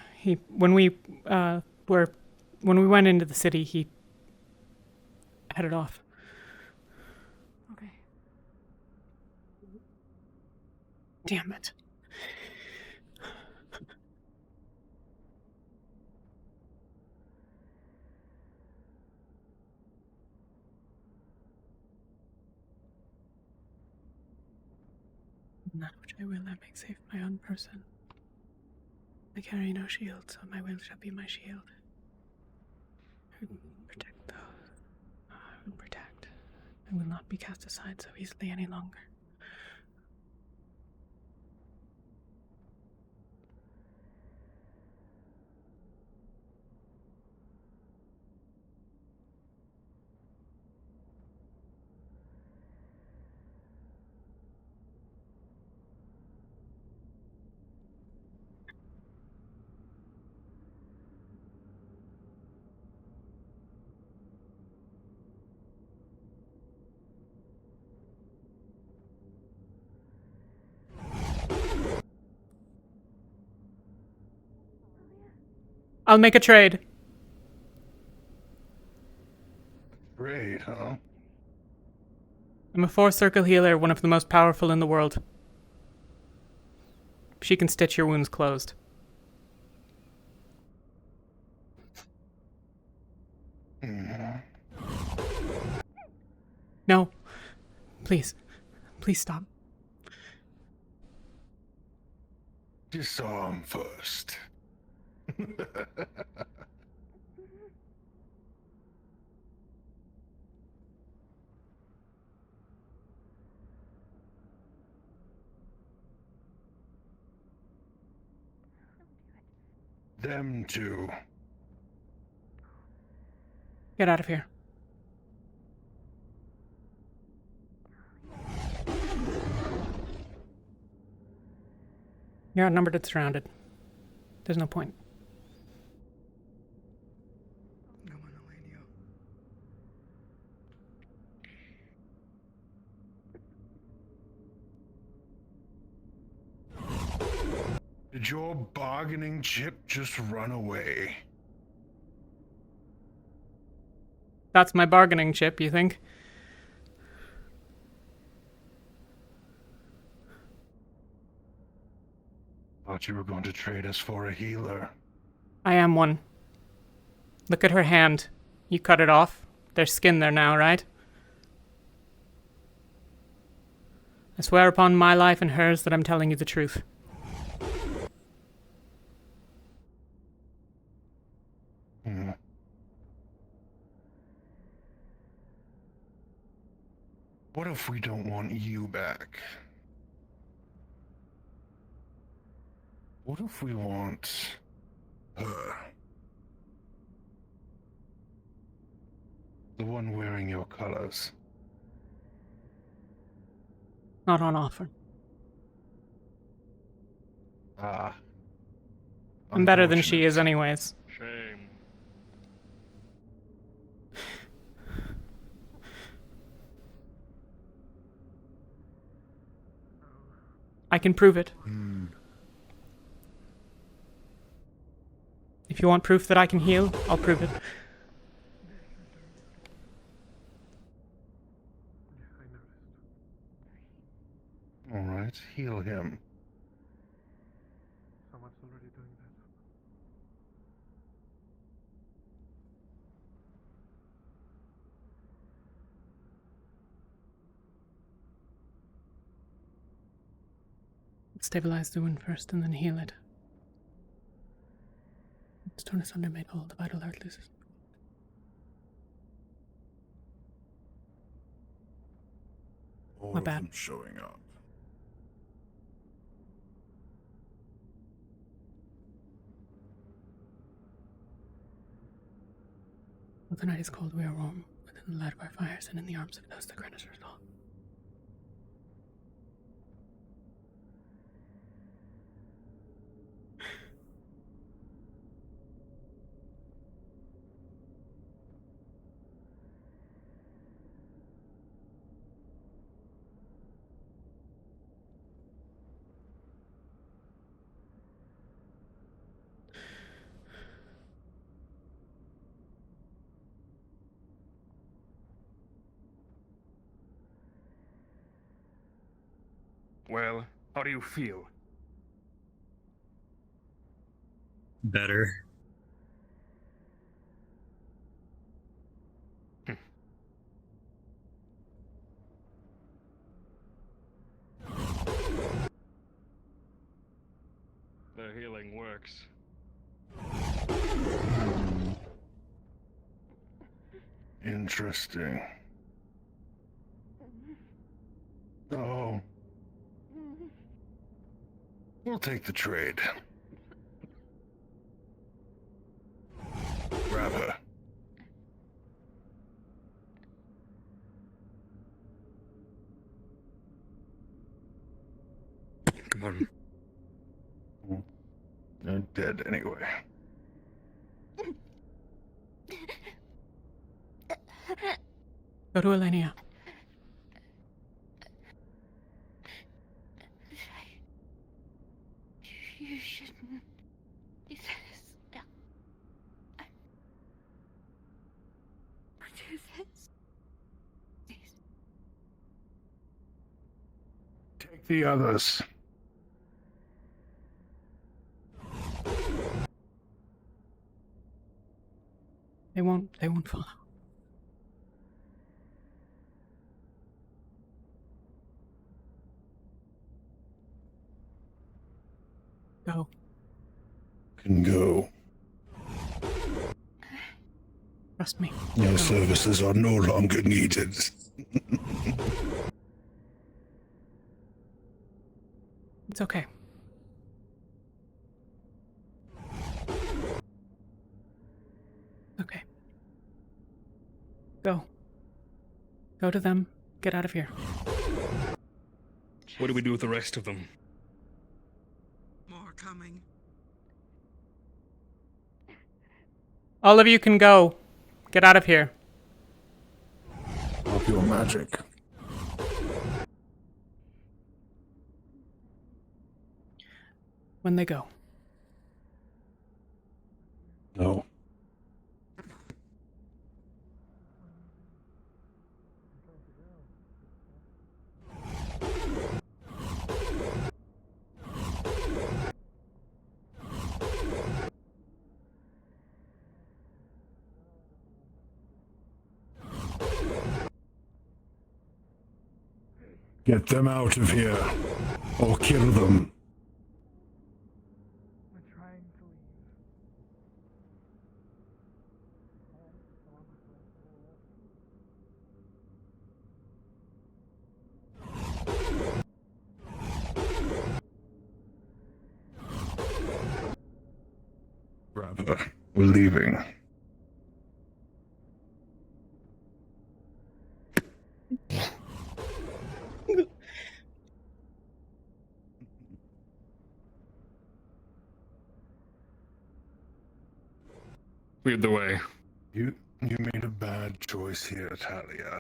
when we went into the city, he headed off.
Okay.
Damn it. That which I will, I make safe my own person. I carry no shield, so my will shall be my shield. Protect those. I will protect. I will not be cast aside so easily any longer. I'll make a trade.
Great, huh?
I'm a 4-circle healer, one of the most powerful in the world. She can stitch your wounds closed. No. Please. Please stop.
Disarm first. Them two.
Get out of here. You're outnumbered and surrounded. There's no point.
Did your bargaining chip just run away?
That's my bargaining chip, you think?
Thought you were going to trade us for a healer.
I am one. Look at her hand. You cut it off. There's skin there now, right? I swear upon my life and hers that I'm telling you the truth.
What if we don't want you back? What if we want her? The one wearing your colors.
Not on offer.
Ah.
I'm better than she is anyways.
Shame.
I can prove it. If you want proof that I can heal, I'll prove it.
Alright, heal him.
Someone's already doing that.
Stabilize the wound first and then heal it. Stone is under made whole, the vital heart loses.
All
My
of
bad.
them showing up.
Well, the night is cold, we are warm, within the light of our fires, and in the arms of those that grant us our all.
Well, how do you feel?
Better.
The healing works.
Interesting. Oh. We'll take the trade. Grab her.
Come on.
They're dead anyway.
Go to Elenia.
You shouldn't do this. Do this. Please.
Take the others.
They won't follow. Go.
Can go.
Trust me.
Your
Go.
services are no longer needed.
It's okay. Okay. Go. Go to them. Get out of here.
What do we do with the rest of them?
More coming.
All of you can go. Get out of here.
Of your magic.
When they go.
No. Get them out of here, or kill them.
We're trying to leave.
Grab her. We're leaving.
Lead the way.
You made a bad choice here, Talia.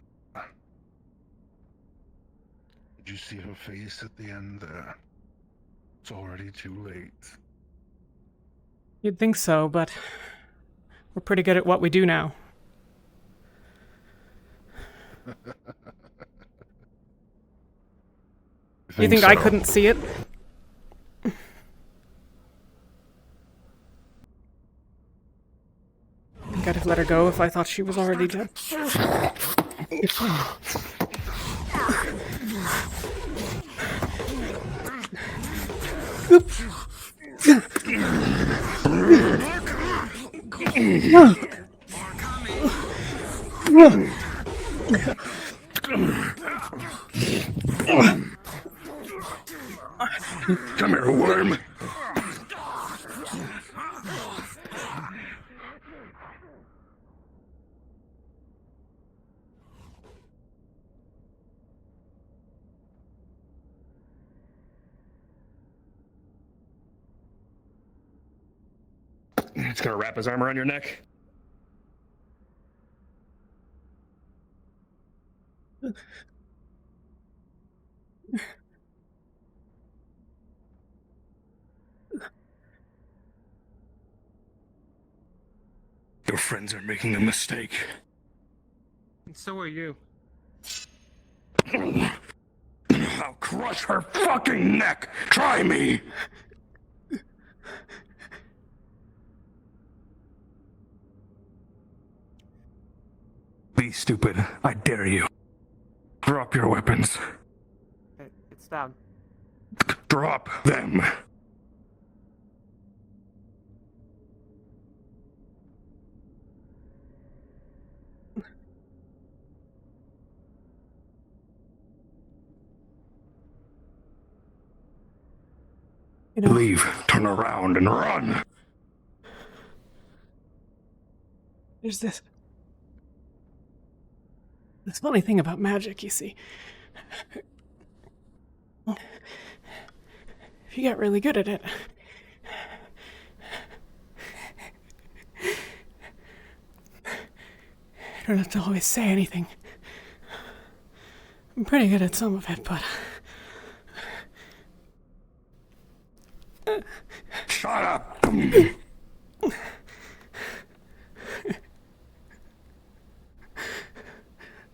Did you see her face at the end there? It's already too late.
You'd think so, but we're pretty good at what we do now. You think I
so?
couldn't see it? I think I'd have let her go if I thought she was already dead.
Come here, worm.
It's gonna wrap his arm around your neck. Your friends are making a mistake.
And so are you.
I'll crush her fucking neck! Try me! Be stupid. I dare you. Drop your weapons.
It's down.
Drop them.
You know,
Leave, turn around, and run!
there's this funny thing about magic, you see. If you get really good at it, you don't have to always say anything. I'm pretty good at some of it, but...
Shut up!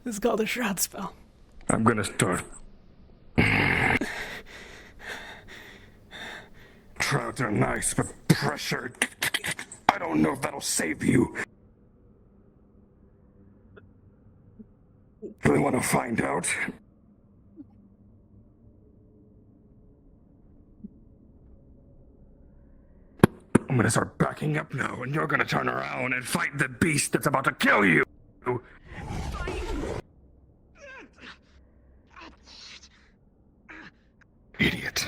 This is called a shroud spell.
I'm gonna start. Shrouds are nice, but pressure... I don't know if that'll save you. Really want to find out? I'm gonna start backing up now, and you're gonna turn around and fight the beast that's about to kill you! Idiot.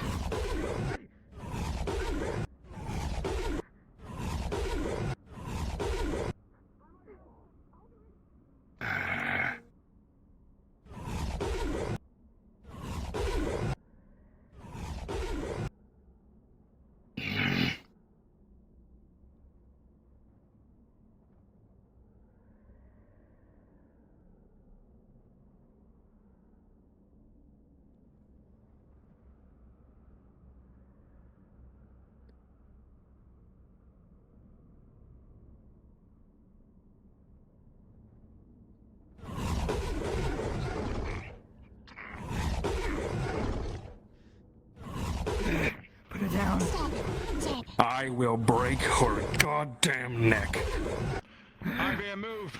Put it down.
I will break her goddamn neck.
IBM, move!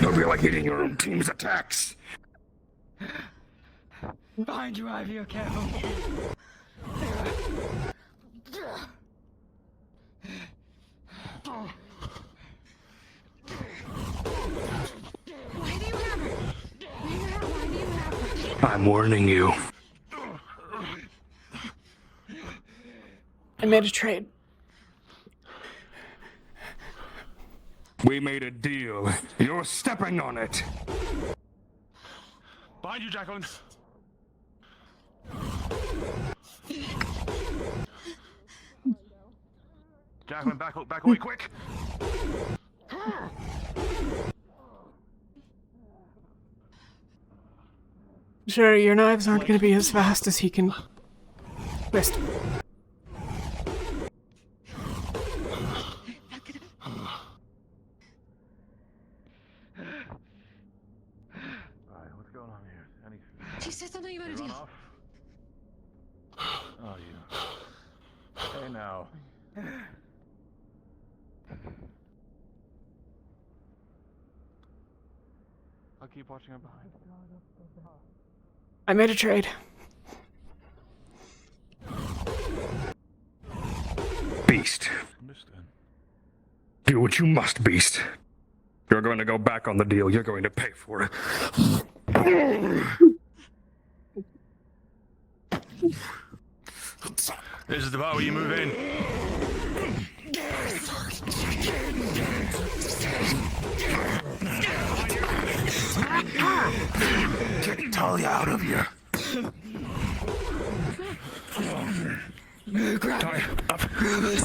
You'll be like eating your own team's attacks.
Behind you, Ivy, careful.
Why do you have her? Why do you have her?
I'm warning you.
I made a trade.
We made a deal. You're stepping on it.
Behind you, Jacqueline. Jacqueline, back away, quick!
Sure, your knives aren't going to be as fast as he can twist.
Alright, what's going on here?
She said something about a deal.
Off? Oh, you. Hey, now. I'll keep watching her behind.
I made a trade.
Beast.
Understood.
Do what you must, Beast. You're going to go back on the deal. You're going to pay for it.
This is the part where you move in.
Get Talia out of here.
Grab
Talia, up.
Grab it.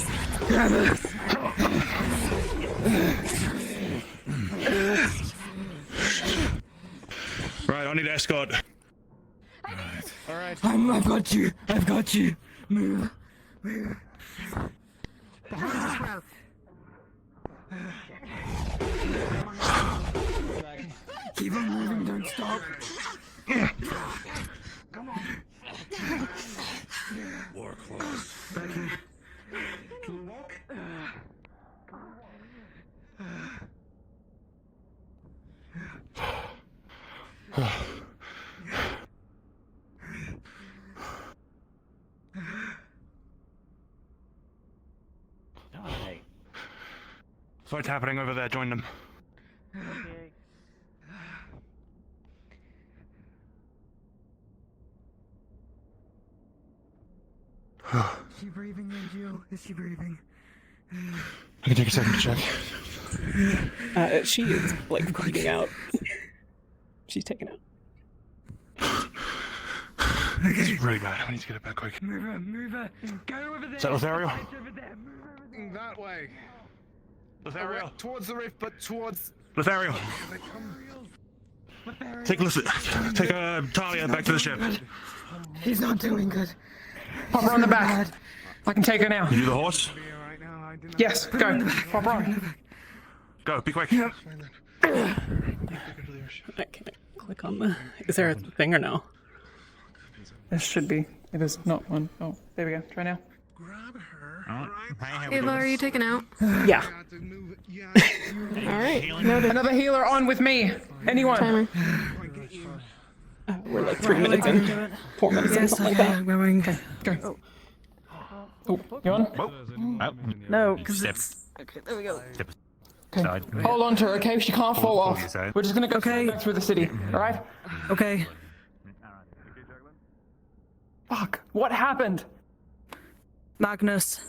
Right, I need escort.
Alright. I've got you. I've got you. Move. Move.
Behind us, bro.
Keep on moving, don't stop.
Come on. War close.
Back here.
Can you walk?
What's happening over there? Join them.
Okay.
Is she breathing, Angel? Is she breathing?
I can take a second to check.
She is like bleeding out. She's taken out.
This is really bad. We need to get it back quick.
Move her. Go over there.
Is that Lothario?
That way.
Lothario.
Towards the rift, but towards.
Lothario. Take Talia back to the ship.
He's not doing good.
Pop her on the back. I can take her now.
You do the horse?
Yes, go. Pop her on.
Go, be quick.
I can't click on the... Is there a thing or no? There should be. It is not one. Oh, there we go. Try now.
Ava, are you taken out?
Yeah.
Alright.
Another healer on with me. Anyone?
Timer.
We're like 3 minutes in. 4 minutes in, something like that.
I'm going.
Okay, go. Oh, you on?
No, because
Steps.
Okay, there we go.
Step
Okay.
aside.
Hold on to her, okay? She can't fall off.
aside.
We're just gonna go back through the city, alright?
Okay.
Fuck, what happened?
Magnus.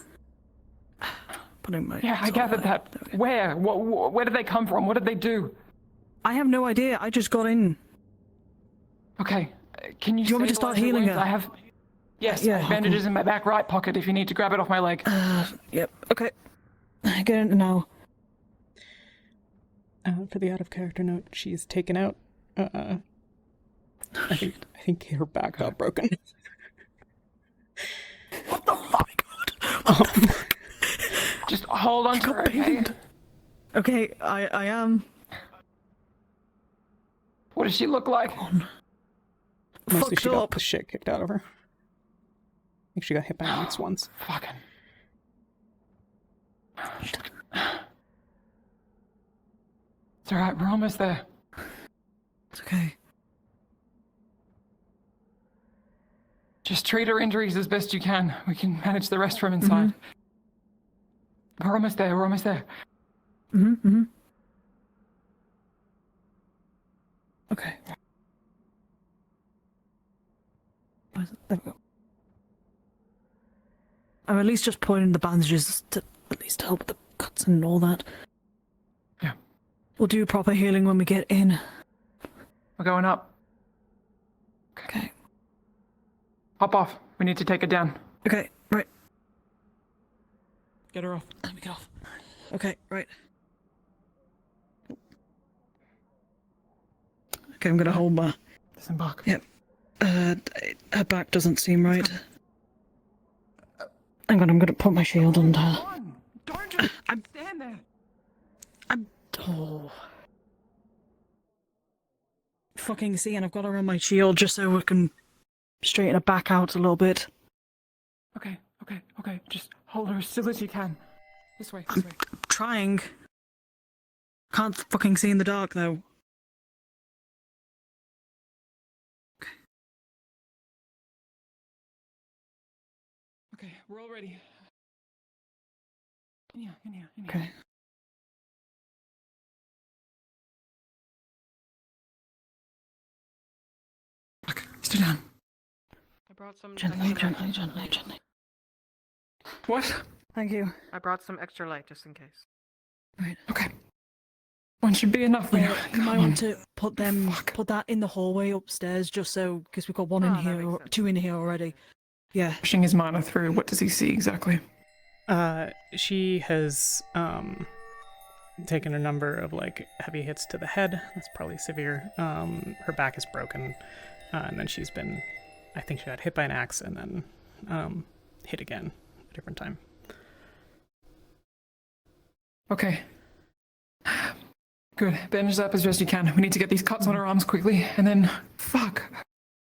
Putting my
Yeah, I gathered that. Where? Where did they come from? What did they do?
I have no idea. I just got in.
Okay, can you
Do you want me to start
stabilize her
healing
wounds?
her?
I have... Yes,
Yeah,
I have bandages in my back right pocket if you need to grab it off my leg.
Yep. Okay. Get in now.
For the out of character note, she's taken out. I think her back got broken.
What the fuck?
Just hold on to her, okay?
Okay, I am.
What does she look like? Mostly
Fucked
she got
up.
the shit kicked out of her. I think she got hit by an axe once. Fucking. It's alright, we're almost there.
It's okay.
Just treat her injuries as best you can. We can manage the rest from inside. We're almost there, we're almost there.
Okay. There we go. I'm at least just pointing the bandages to at least help with the cuts and all that.
Yeah.
We'll do proper healing when we get in.
We're going up.
Okay.
Hop off. We need to take it down.
Okay, right.
Get her off.
Let me get off. Okay, right. Okay, I'm gonna hold my...
Disembark.
Yep. Her back doesn't seem right. Hang on, I'm gonna put my shield on her.
Don't just stand there.
Oh. Fucking see, and I've got her on my shield just so we can straighten her back out a little bit.
Okay. Just hold her as still as you can. This way.
I'm trying. Can't fucking see in the dark though.
Okay, we're all ready. In here.
Okay.
Stay down.
I brought some
Gently.
What?
Thank you.
I brought some extra light just in case.
Right.
Okay. One should be enough. We
You might want to put that in the hallway upstairs just so, because we've got one in here, or two in here already. Yeah.
Pushing his mana through. What does he see exactly? She has taken a number of like heavy hits to the head. That's probably severe. Her back is broken, and then she's been, I think she got hit by an axe and then hit again a different time. Okay. Good. Bandage up as best you can. We need to get these cuts on her arms quickly, and then fuck,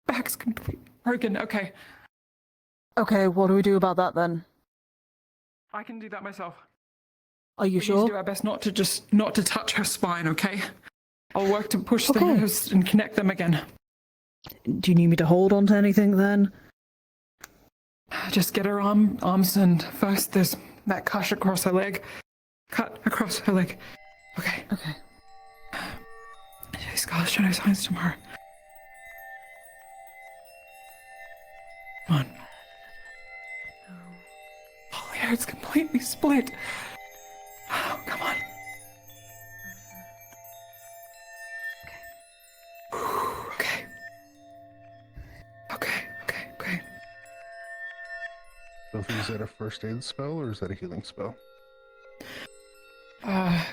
back's completely broken. Okay.
Okay, what do we do about that then?
I can do that myself.
Are you
We
sure?
need to do our best not to touch her spine, okay? I'll work to push the
Okay.
nerves and connect them again.
Do you need me to hold on to anything then?
Just get her arms, and first there's that cut across her leg. Cut across her leg. Okay.
Okay.
Scarlet Shadow signs tomorrow. Come on.
it's completely split. Oh, come on. Okay. Okay.
Sophie, is that a first aid spell or is that a healing spell?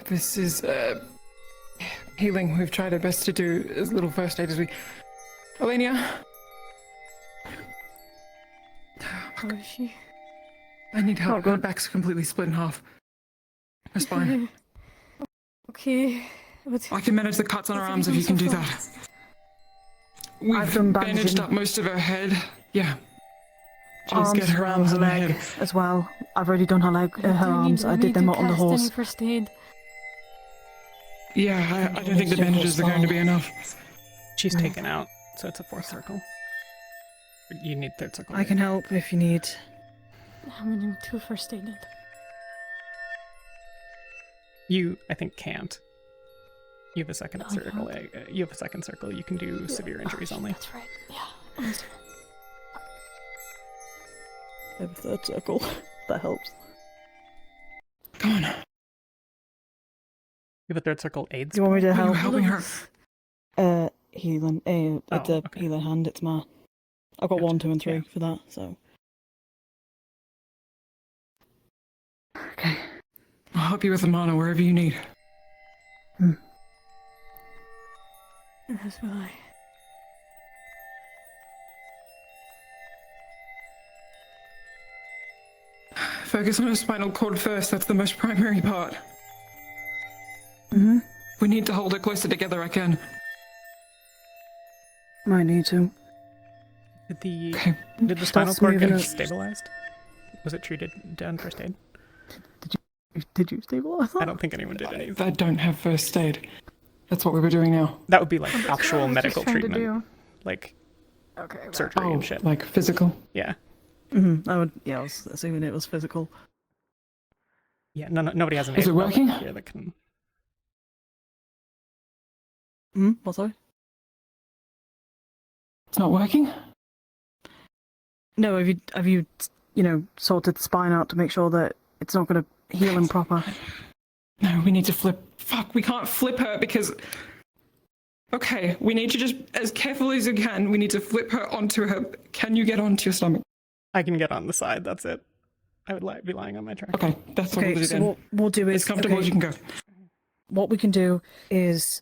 This is, healing. We've tried our best to do as little first aid as we... Alenia?
How is she?
I need help. Her back's completely split in half. Her spine.
Okay.
I can manage the cuts on her arms if you can do that.
I've
We've
done
bandaged
bandaging.
up most of her head. Yeah. Just
Arms
get her
around
arms
her
on her
leg
head.
as well. I've already done her leg, her arms. I did them on the horse.
First aid.
Yeah, I don't think the bandages are going to be enough.
She's taken out, so it's a fourth circle. You need third circle.
I can help if you need.
I'm gonna do 2 first aid.
You, I think, can't. You have a second circle. You have a second circle. You can do severe injuries only.
That's right. Yeah.
I have a third circle. That helps.
Come on.
You have a third circle aids.
Do you want me to help?
Helping her.
Healing. At the healing hand, it's my. I've got 1, 2, and 3 for that, so. Okay.
I'll help you with the mana wherever you need.
As will I.
Focus on her spinal cord first. That's the most primary part.
Mhm.
We need to hold her closer together. I can.
Might need to.
Did the spinal cord get stabilized? Was it treated, done first aid?
Did you stabilize that?
I don't think anyone did anything.
I don't have first aid. That's what we were doing now.
That would be like actual medical treatment, like surgery and shit.
Like physical.
Yeah.
I would. Yeah, I was assuming it was physical.
Yeah. Nobody has an.
Is it working?
Here that can.
What's that?
It's not working?
No, have you sorted the spine out to make sure that it's not going to heal him proper?
No, we need to flip. Fuck, we can't flip her because. Okay, we need to just, as carefully as you can, we need to flip her onto her. Can you get onto your stomach?
I can get on the side. That's it. I would be lying on my track.
Okay, that's what we'll do
so
then.
what we'll do is
as comfortable as you can go.
What we can do is,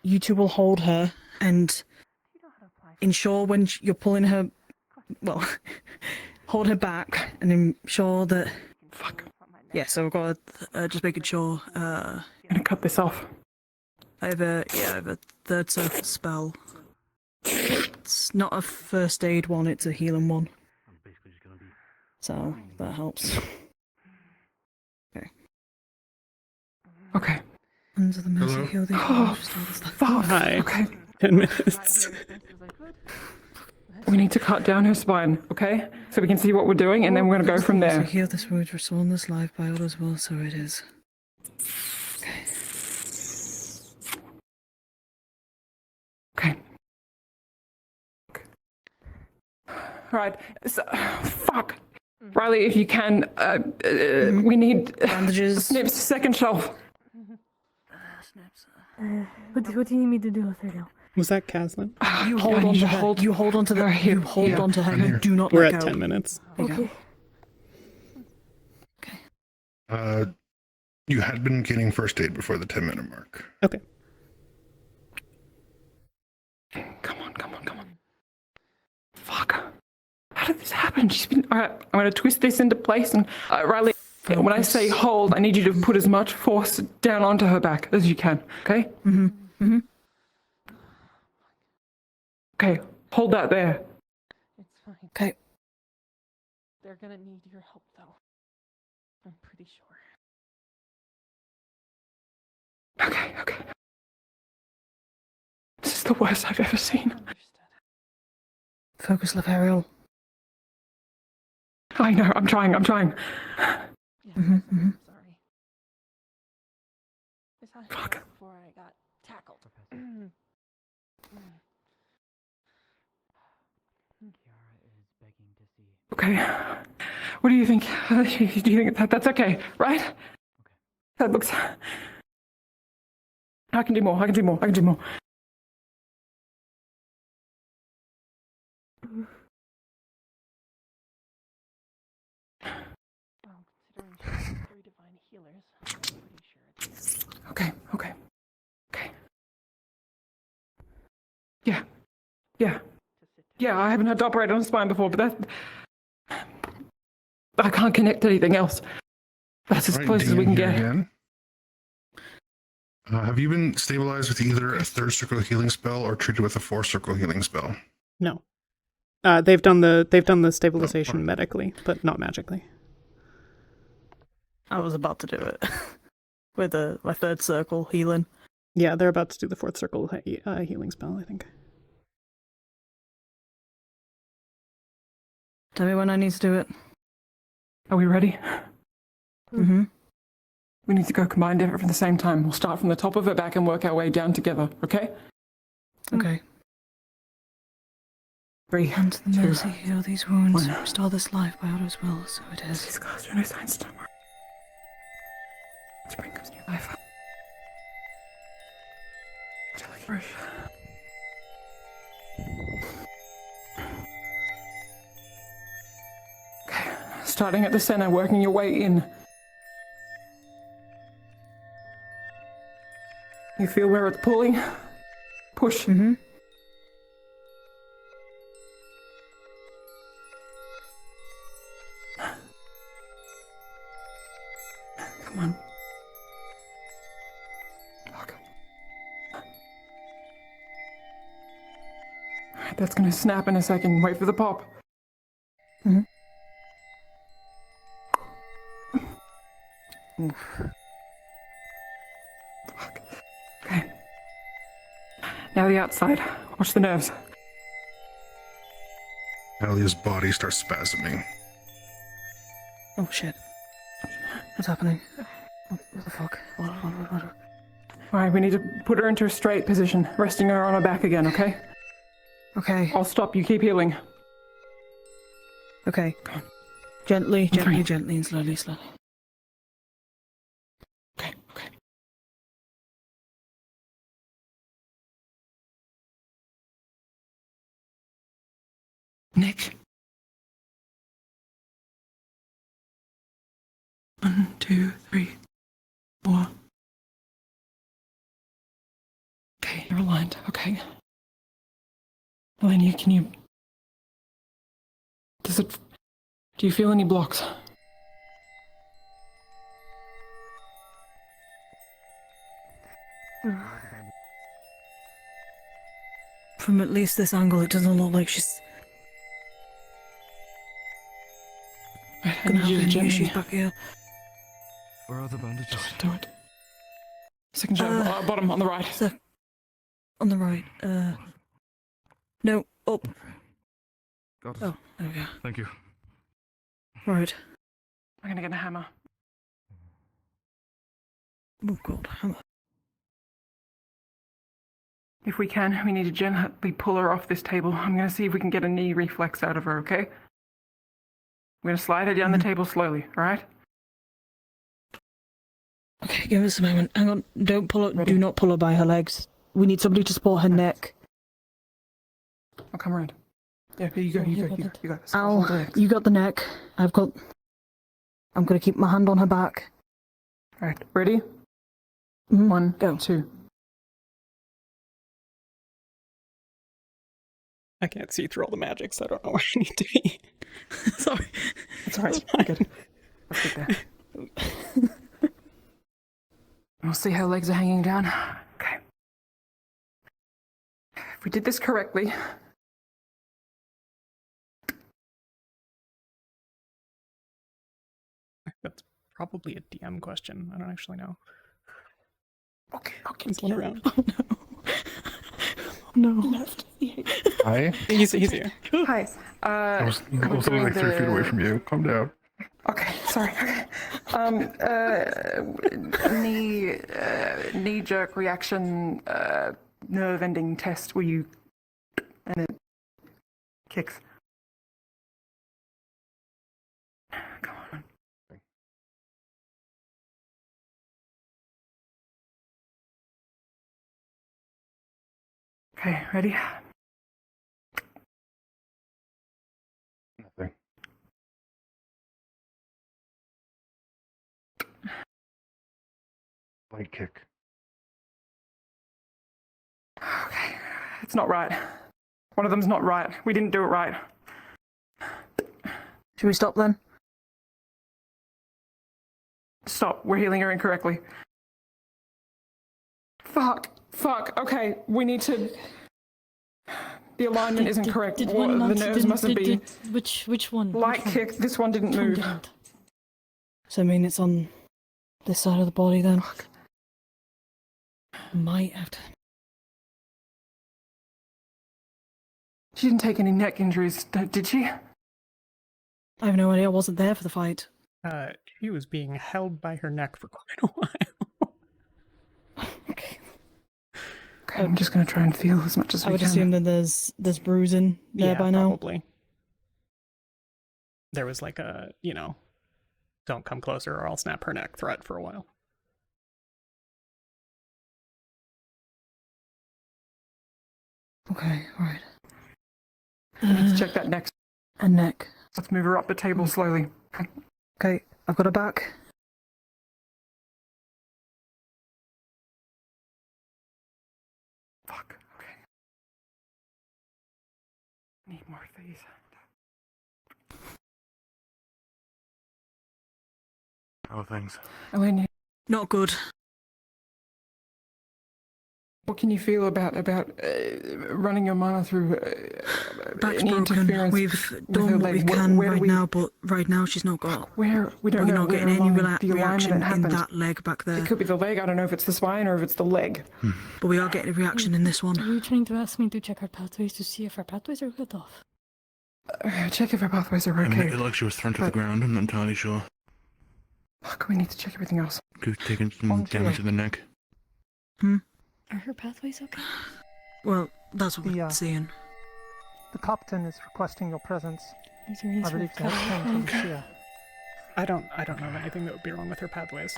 you two will hold her and ensure when you're pulling her, well, hold her back and ensure that.
Fuck.
Yeah, so we've got to just making sure.
I'm gonna cut this off.
I have a third circle spell. It's not a first aid one; it's a healing one. So that helps. Okay.
Okay.
Under the mercy,
Hello?
heal the
Oh, fuck.
Hi.
Okay.
10 minutes.
We need to cut down her spine, okay? So we can see what we're doing, and then we're gonna go from
So
there.
heal this wound, restore this life by all as well, so it is.
Okay. Alright, so, fuck. Riley, if you can, we need...
Bandages.
Snips, second shelf.
What do you need me to do with her now?
Was that Caslin?
You hold on to her. You hold on to her. You hold on to her. You do not
We're
let
at
go.
10 minutes.
Okay.
You had been getting first aid before the 10-minute mark.
Okay.
Come on. Fuck. How did this happen? She's been... Alright, I'm gonna twist this into place and... Riley, when I say hold, I need you to put as much force down onto her back as you can, okay? Okay, hold that there.
It's fine.
Okay.
They're gonna need your help, though. I'm pretty sure.
Okay. This is the worst I've ever seen.
Focus, Laverial.
I know, I'm trying.
Sorry. This happened
Fuck.
before I got tackled.
Kiara is begging to see.
Okay. What do you think? Do you think that's okay, right? That looks... I can do more, I can do more, I can do more.
Well, considering she has 3 divine healers, I'm pretty sure it's...
Okay. Yeah, I haven't had to operate on a spine before, but I can't connect to anything else. That's as close as we can get.
Again. Have you been stabilized with either a 3rd circle healing spell or treated with a 4th circle healing spell?
No. They've done the stabilization medically, but not magically.
I was about to do it with my 3rd circle healing.
Yeah, they're about to do the 4th circle healing spell, I think.
Tell me when I need to do it.
Are we ready?
Mm-hmm.
We need to go combined effort at the same time. We'll start from the top of her back and work our way down together, okay?
Okay.
3,
And to the
2,
mercy, heal these wounds.
1.
Restore this life by Otto's will, so it is.
These scars are no signs to tomorrow. Spring comes new life. Fresh. Okay, starting at the center, working your way in. You feel where it's pulling? Push.
Mm-hmm.
Come on. Okay. Alright, that's gonna snap in a second. Wait for the pop.
Mm-hmm. Oof.
Fuck. Okay. Now the outside. Watch the nerves.
Talia's body starts spasming.
Oh shit. What's happening? What the fuck? What?
Alright, we need to put her into a straight position, resting her on her back again, okay?
Okay.
I'll stop, you keep healing.
Okay. Gently, and slowly.
Okay. Nick. 1, 2, 3, 4. Okay, you're aligned. Okay. Elenia, can you... Do you feel any blocks?
From at least this angle, it doesn't look like she's gonna have any issues back here.
Where are the bandages?
Do it. Second shot, bottom, on the right.
On the right. No, up.
Got it.
Oh, there we go.
Thank you.
Right.
I'm gonna get a hammer.
Oh god, hammer.
If we can, we need to gently pull her off this table. I'm gonna see if we can get a knee reflex out of her, okay? We're gonna slide her down the table slowly, alright?
Okay, give us a moment. Hang on, don't pull her.
Ready?
Do not pull her by her legs. We need somebody to support her neck.
I'll come around. Yeah, you go. You got this.
Al, you got the neck. I'm gonna keep my hand on her back.
Alright, ready?
Mm-hmm.
1,
go.
2.
I can't see through all the magic, so I don't know where I need to be.
Sorry.
That's alright. Good. Let's get there. We'll see how legs are hanging down. Okay. If we did this correctly...
That's probably a DM question. I don't actually know.
Okay.
He's one around.
Oh no.
Left.
Hi.
He's here.
Hi.
I was
we're
also
doing
like 3 feet away from you. Calm down.
Okay, sorry. Knee jerk reaction, nerve ending test where you... and it kicks. Okay, ready?
Nothing. Light kick.
Okay, it's not right. One of them's not right. We didn't do it right.
Should we stop then?
Stop. We're healing her incorrectly. Fuck. Okay, we need to... The alignment isn't correct.
Did
the
one not,
nerves mustn't be...
Which one?
Light kick. This one didn't move.
So I mean it's on this side of the body then.
Fuck.
Might have to.
She didn't take any neck injuries, did she?
I have no idea. I wasn't there for the fight.
She was being held by her neck for quite a while.
Okay, I'm just gonna try and feel as much as we
I would
can.
assume that there's bruising there by now.
Probably. There was like a, don't come closer or I'll snap her neck threat for a while.
Okay, alright.
We need to check that neck.
And neck.
Let's move her up the table slowly.
Okay, I've got her back.
Fuck, okay. Need more of these.
How are things?
Elaine,
Not good.
what can you feel about running your mana through
Back's
any
broken.
interference
We've
with her
done what
leg?
we can
Where do
right now, but right now she's not got.
We don't
We're
know
not
where
getting any
along the
reaction
alignment
in
happened.
that leg back there.
It could be the leg. I don't know if it's the spine or if it's the leg.
But we are getting a reaction in this one.
Are you trying to ask me to check our pathways to see if our pathways are cut off?
Check if our pathways are
I mean,
okay.
it looked like she was thrown to the ground. I'm not entirely sure.
Fuck, we need to check everything else.
Could have taken some damage to the neck.
Are her pathways okay?
Well, that's what we're seeing.
The captain is requesting your presence.
Is there any
I
sort
believe
of
to have
cover?
come to Lucia.
I don't know of anything that would be wrong with her pathways.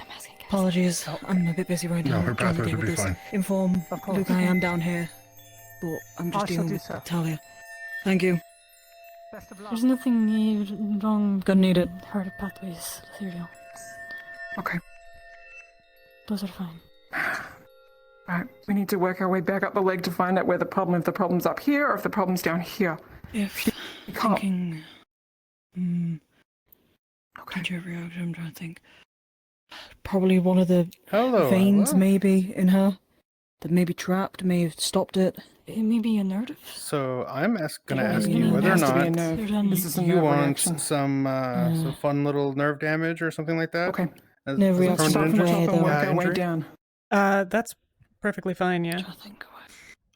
Apologies, I'm a bit busy right now.
No, her
trying to
pathways
deal
would
with
be
this.
fine.
Inform
Of course.
Luke I am down here, but I'm just
I shall
dealing
do
with
so.
Talia. Thank you.
Best of luck.
There's nothing wrong.
Gonna need it.
Her pathways, Ethereal.
Okay.
Those are fine.
Alright, we need to work our way back up the leg to find out where the problem, if the problem's up here or if the problem's down here.
If
We can't.
thinking, injury reaction, I'm trying to think. Probably one of the veins, maybe in her, that may be trapped, may have stopped it.
It may be a nerve.
So I'm gonna
Yeah,
ask
you
you
know,
whether
it
or
has to be a
not
nerve.
This is a
you
nerve
want
reaction.
some fun little nerve damage or something like that.
Okay.
As,
Nerve
as a
reaction.
permanent
Start from the
injury?
top and work our way
Injury?
down.
That's perfectly fine, yeah.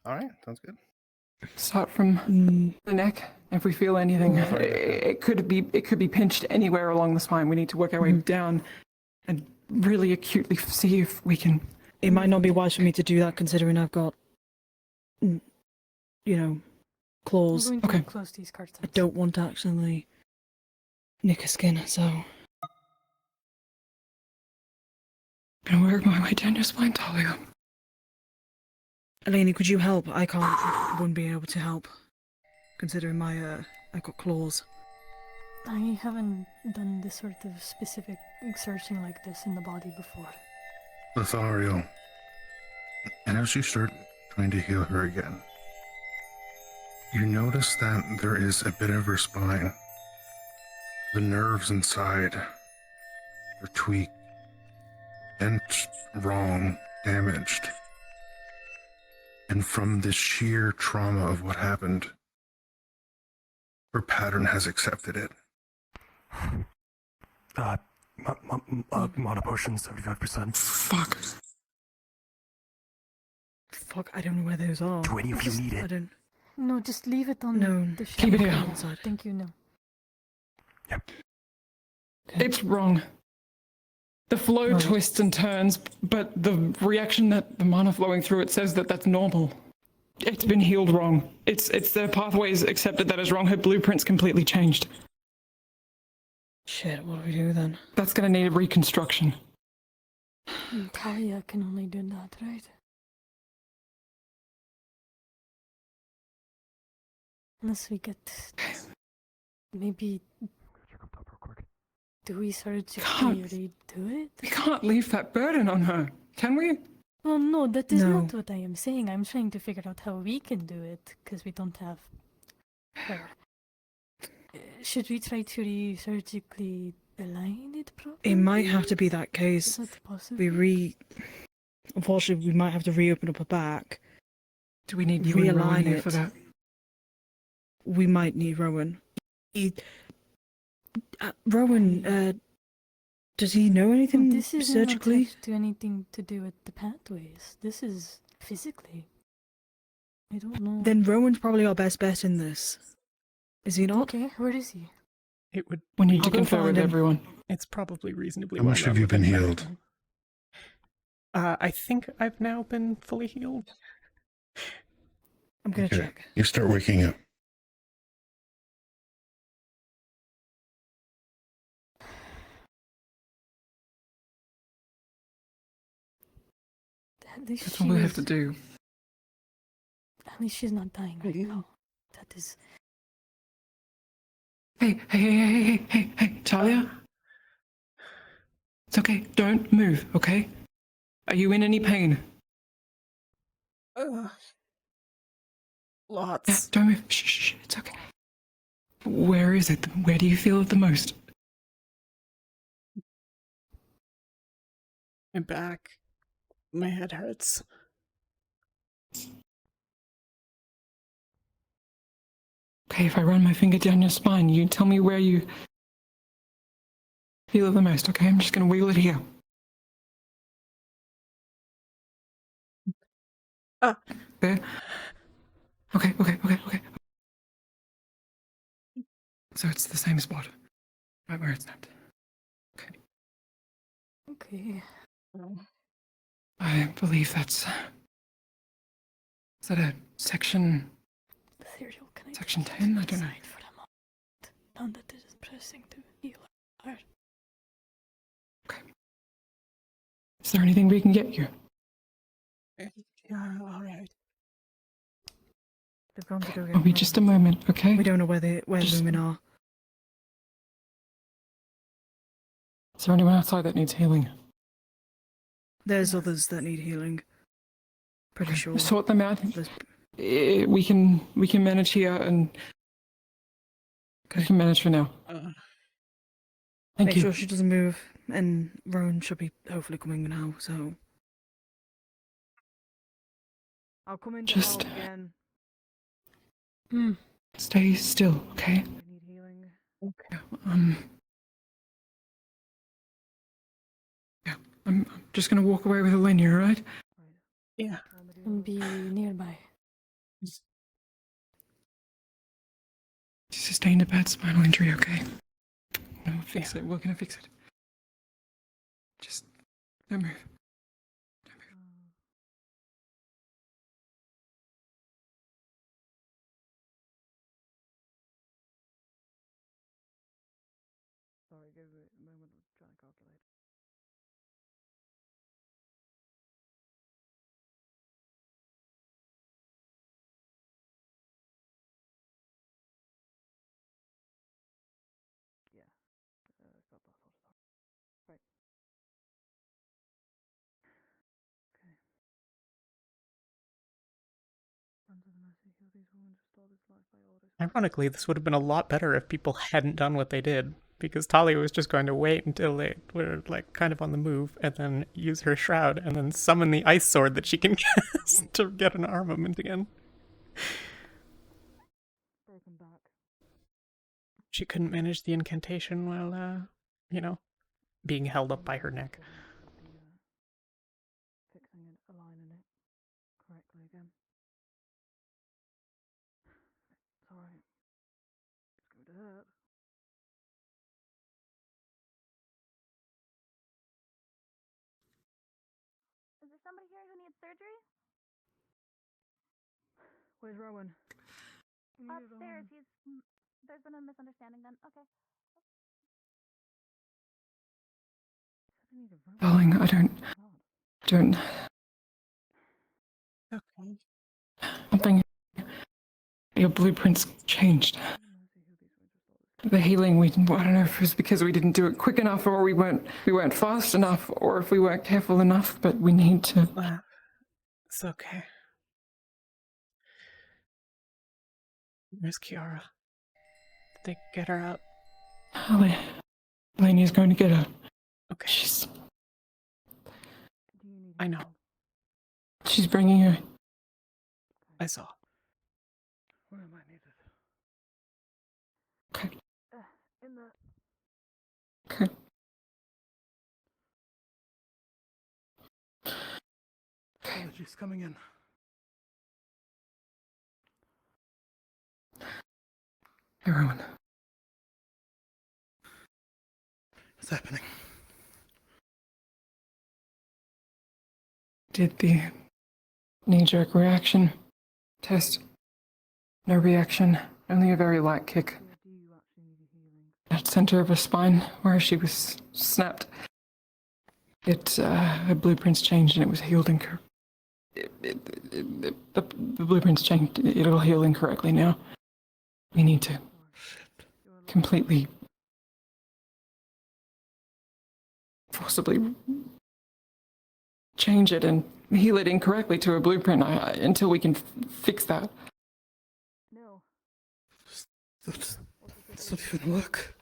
All right, sounds good.
Start from the neck. If we feel anything, it could be pinched anywhere along the spine. We need to work our way down and really acutely see if we can.
It might not be wise for me to do that, considering I've got, claws.
I'm going to close these cards.
I don't want to accidentally nick a skin, so.
I'm gonna work my way down your spine, Talia.
Eleni, could you help? I wouldn't be able to help, considering I've got claws.
I haven't done this sort of specific searching like this in the body before.
Lothario. And as you start trying to heal her again, you notice that there is a bit of her spine. The nerves inside are tweaked, bent wrong, damaged. And from the sheer trauma of what happened, her pattern has accepted it.
Mana potion, 75%.
Fuck.
Fuck, I don't know where those are.
20 if you need it.
I don't.
No, just leave it on
No,
the
keep it
shelf
here.
outside. Thank you, no.
It's wrong. The flow twists and turns, but the reaction that the mana flowing through it says that that's normal. It's been healed wrong. It's their pathways accepted that as wrong. Her blueprint's completely changed.
Shit, what do we do then?
That's gonna need a reconstruction.
Talia can only do that, right? Unless we get maybe. Do we surgically redo it?
We can't leave that burden on her, can we?
Well, no, that is
No.
not what I am saying. I'm trying to figure out how we can do it, because we don't have her. Should we try to surgically align it properly?
It might have to be that case.
Is that possible?
Unfortunately, we might have to reopen up her back.
Do we need you and Rowan
realign
here
it.
for that?
We might need Rowan. Rowan, does he know anything
This isn't
surgically?
attached to anything to do with the pathways. This is physically. I don't know.
Then Rowan's probably our best bet in this. Is he not?
Okay, where is he?
It would.
We need
I'll
to
go
confer
find
with
him.
everyone.
It's probably reasonably.
How much
well
have you
known
been
within
healed?
medicine. I think I've now been fully healed.
I'm gonna
Okay.
check.
You start waking up.
At least
That's all we have to do.
At least she's not dying right now. That is.
Hey, Talia? It's okay, don't move, okay? Are you in any pain?
Lots.
Yeah, don't move. Shh, it's okay. Where is it? Where do you feel it the most?
My back. My head hurts.
Okay, if I run my finger down your spine, you tell me where you feel it the most, okay? I'm just gonna wiggle it here. There? Okay. So it's the same spot. Right where it snapped.
Okay.
I believe that's... Is that a section...
Ethereal, can I
Section 10? I don't know.
for a moment? None that it is pressing to heal her heart.
Is there anything we can get you?
Yeah, alright.
They've gone to go get
It'll be just a moment, okay?
We don't know where the women are.
Is there anyone outside that needs healing?
There's others that need healing. Pretty sure.
Sort them out. We can manage here and... We can manage for now. Thank
Make
you.
sure she doesn't move, and Rowan should be hopefully coming now, so... I'll come in to
Just-
help again.
Stay still, okay?
I need healing.
Yeah, I'm just gonna walk away with Elenia, alright?
Yeah.
And be nearby.
She sustained a bad spinal injury, okay? We'll fix it. We're gonna fix it. Just don't move.
Sorry, give it a moment, I'm trying to calculate. Yeah, got that sorted out. Right. Okay. Under the mercy of these wounds, restore this life by orders.
Ironically, this would have been a lot better if people hadn't done what they did, because Talia was just going to wait until they were like kind of on the move, and then use her shroud, and then summon the ice sword that she can cast to get an armament again.
Broken back.
She couldn't manage the incantation while, being held up by her neck.
Fixing it, aligning it correctly again. Sorry. It's going to hurt.
Is there somebody here who needs surgery?
Where's Rowan?
Upstairs. There's been a misunderstanding then. Okay.
Darling, I don't...
Okay.
Something Your blueprints changed. The healing, I don't know if it was because we didn't do it quick enough, or we weren't fast enough, or if we weren't careful enough, but we need to.
It's okay. Where's Kiara? Did they get her out?
Elenia's going to get her.
Okay. I know.
She's bringing her.
I saw.
Where am I needed?
Okay.
In the...
Okay.
Apologies, coming in.
Everyone.
What's happening?
Did the knee-jerk reaction test. No reaction, only a very light kick. At center of her spine, where she was snapped. Her blueprints changed and it was healed the blueprints changed. It'll heal incorrectly now. We need to completely, forcibly change it and heal it incorrectly to a blueprint until we can fix that.
No. That's not even work.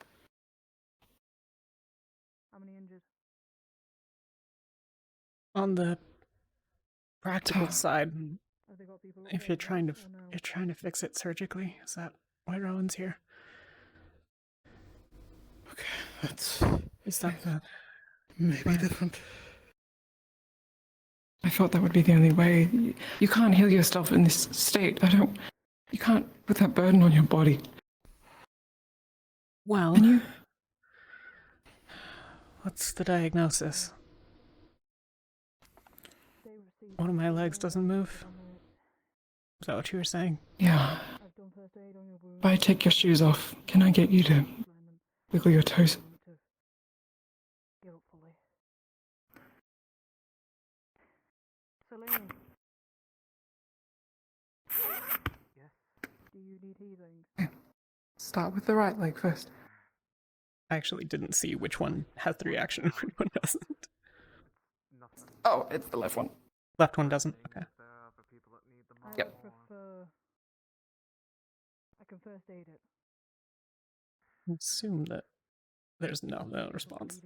How many injured?
On the practical side, if you're trying to fix it surgically, is that why Rowan's here?
Okay, that's...
Is that the...
Maybe different.
I thought that would be the only way. You can't heal yourself in this state. You can't put that burden on your body.
Well, what's the diagnosis? One of my legs doesn't move? Is that what you were saying?
Yeah. If I take your shoes off, can I get you to wiggle your toes?
Selene. Yes. Do you need healing?
Start with the right leg first.
I actually didn't see which one has the reaction and which one doesn't.
Oh, it's the left one.
Left one doesn't? Okay.
Yep.
I can first aid it.
I assume that there's no response.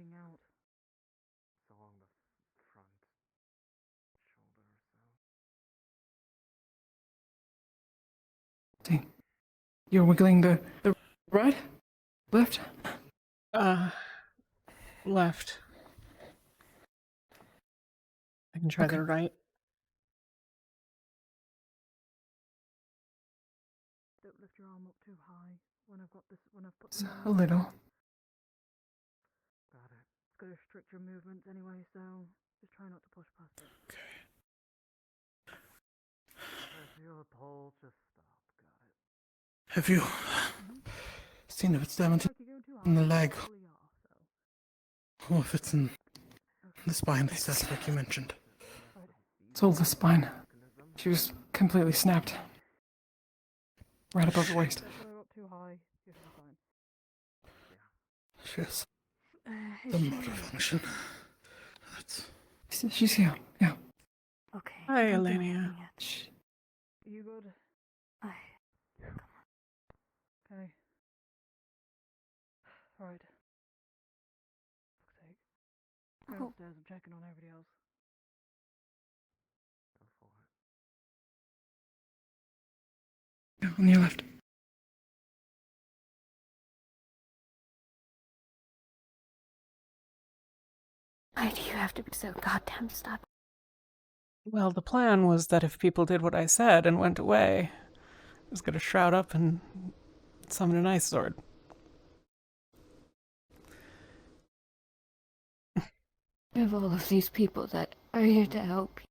See, you're wiggling the right? Left?
Left. I can try
Okay.
the right.
Don't lift your arm up too high when I've got this. When I've put
Just a little.
Got it. It's going to restrict your movements anyway, so just try not to push past it. Okay. I feel a pull. Just stop. Got it. Have you seen if it's damage in the leg? Or if it's in the spine, that's like you mentioned.
It's all the spine. She was completely snapped. Right above the waist.
Yes. The motor function. That's...
She's here. Yeah.
Okay.
Hi,
don't do
Elenia.
anything yet.
You good?
Come on.
Okay. Alright. Fuck's sake. Go upstairs, I'm checking on everybody else.
Yeah, on your left.
Why do you have to be so goddamn stubborn?
Well, the plan was that if people did what I said and went away, I was going to shroud up and summon an ice sword.
You have all of these people that are here to help you.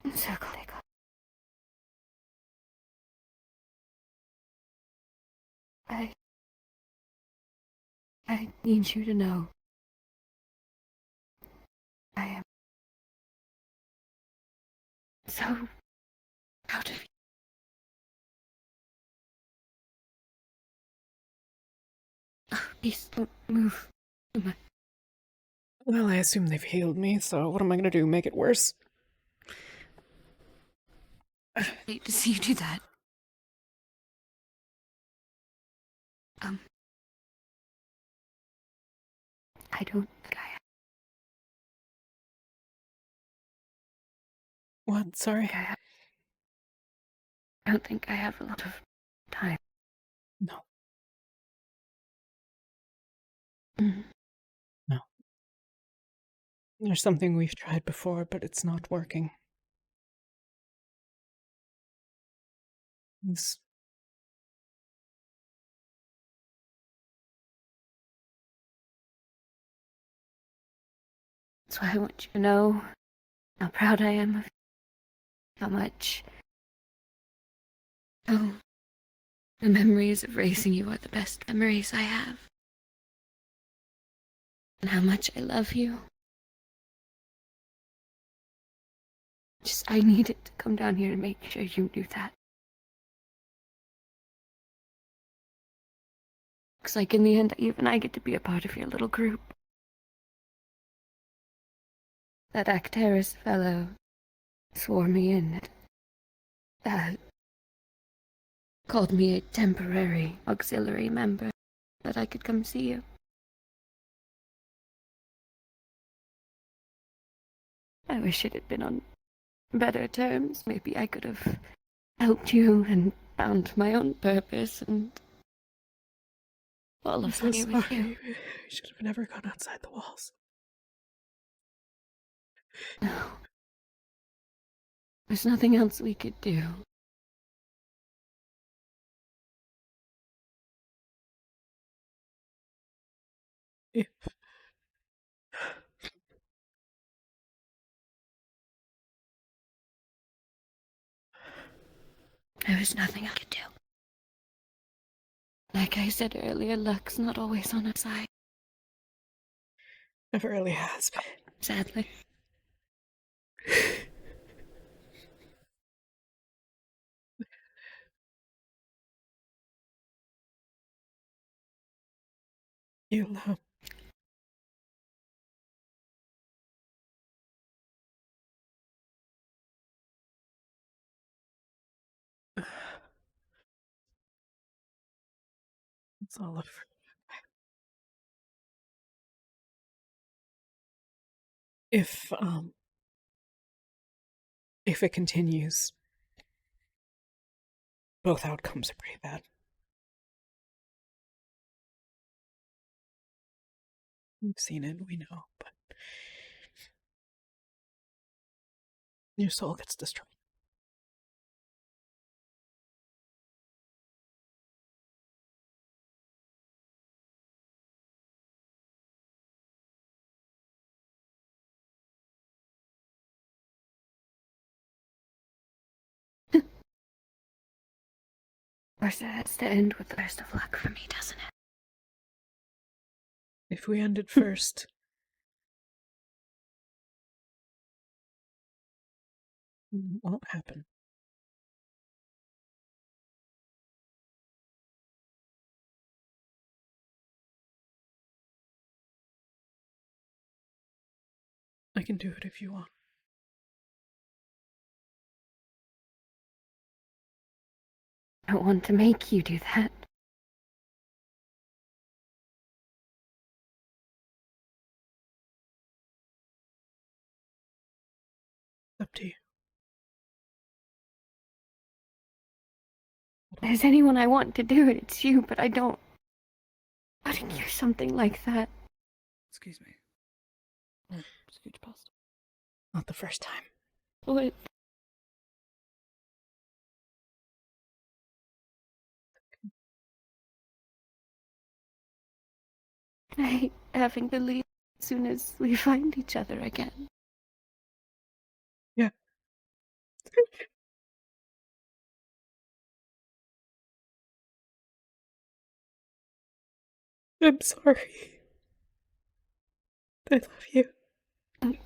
I'm so glad I got. I need you to know. I am
so proud of you. Oh, please don't move too much.
Well, I assume they've healed me, so what am I gonna do? Make it worse?
I hate to see you do that. I don't think
What? Sorry?
I don't think I have a lot of time.
No.
Mm.
No. There's something we've tried before, but it's not working. It's...
That's why I want you to know how proud I am of you. How much. Oh, the memories of raising you are the best memories I have. And how much I love you. I needed to come down here to make sure you knew that. Looks like in the end, even I get to be a part of your little group. That Acteris fellow swore me in. That called me a temporary auxiliary member, that I could come see you. I wish it had been on better terms. Maybe I could have helped you and found my own purpose and all of that here with you.
We should have never gone outside the walls.
No. There's nothing else we could do.
If...
There was nothing I could do. Like I said earlier, luck's not always on our side.
Never really has been.
Sadly.
You'll know. It's all over. If it continues, both outcomes are pretty bad. We've seen it, we know, but your soul gets destroyed.
Of course, it has to end with the burst of luck for me, doesn't it?
If we ended first, it won't happen. I can do it if you want.
I don't want to make you do that.
Up to you.
If there's anyone I want to do it, it's you, but I don't. How to hear something like that?
Excuse me.
Scooch past. Not the first time.
What? I hate having to leave as soon as we find each other again.
Yeah. I'm sorry. I love you.
I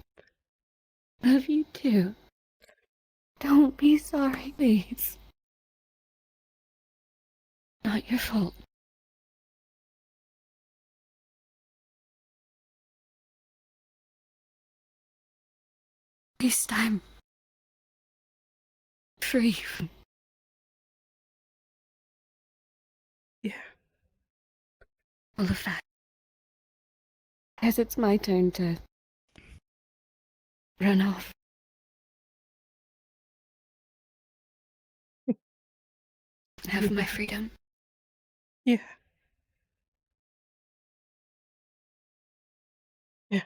love you too. Don't be sorry, please. Not your fault. At least I'm free.
Yeah.
Full of that. Guess it's my turn to run off. Have my freedom.
Yeah. Yeah.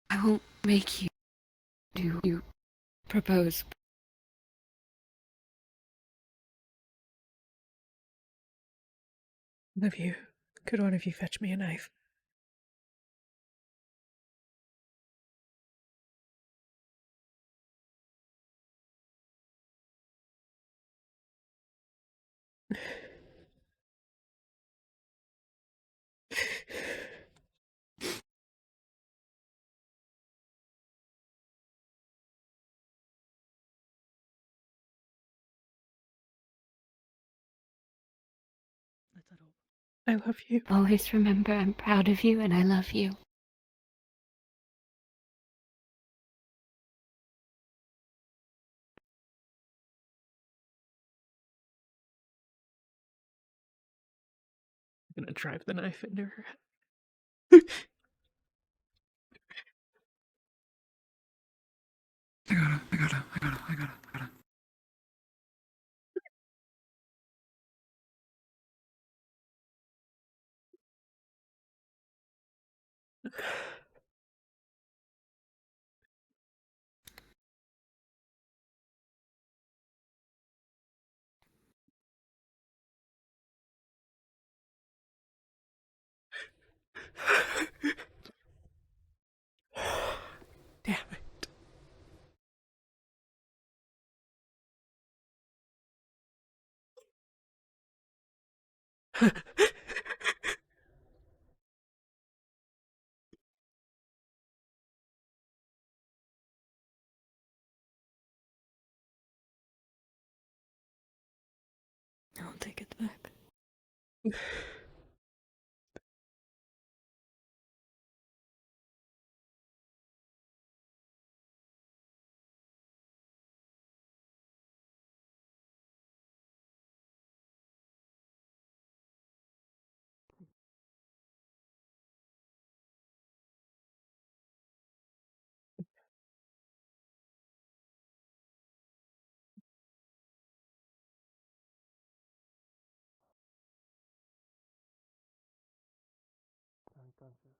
I won't make you do you propose.
One of you. Could one of you fetch me a knife? I love you.
Always remember I'm proud of you and I love you.
I'm gonna drive the knife into her head.
I gotta.
Damn it.
I'll take it back.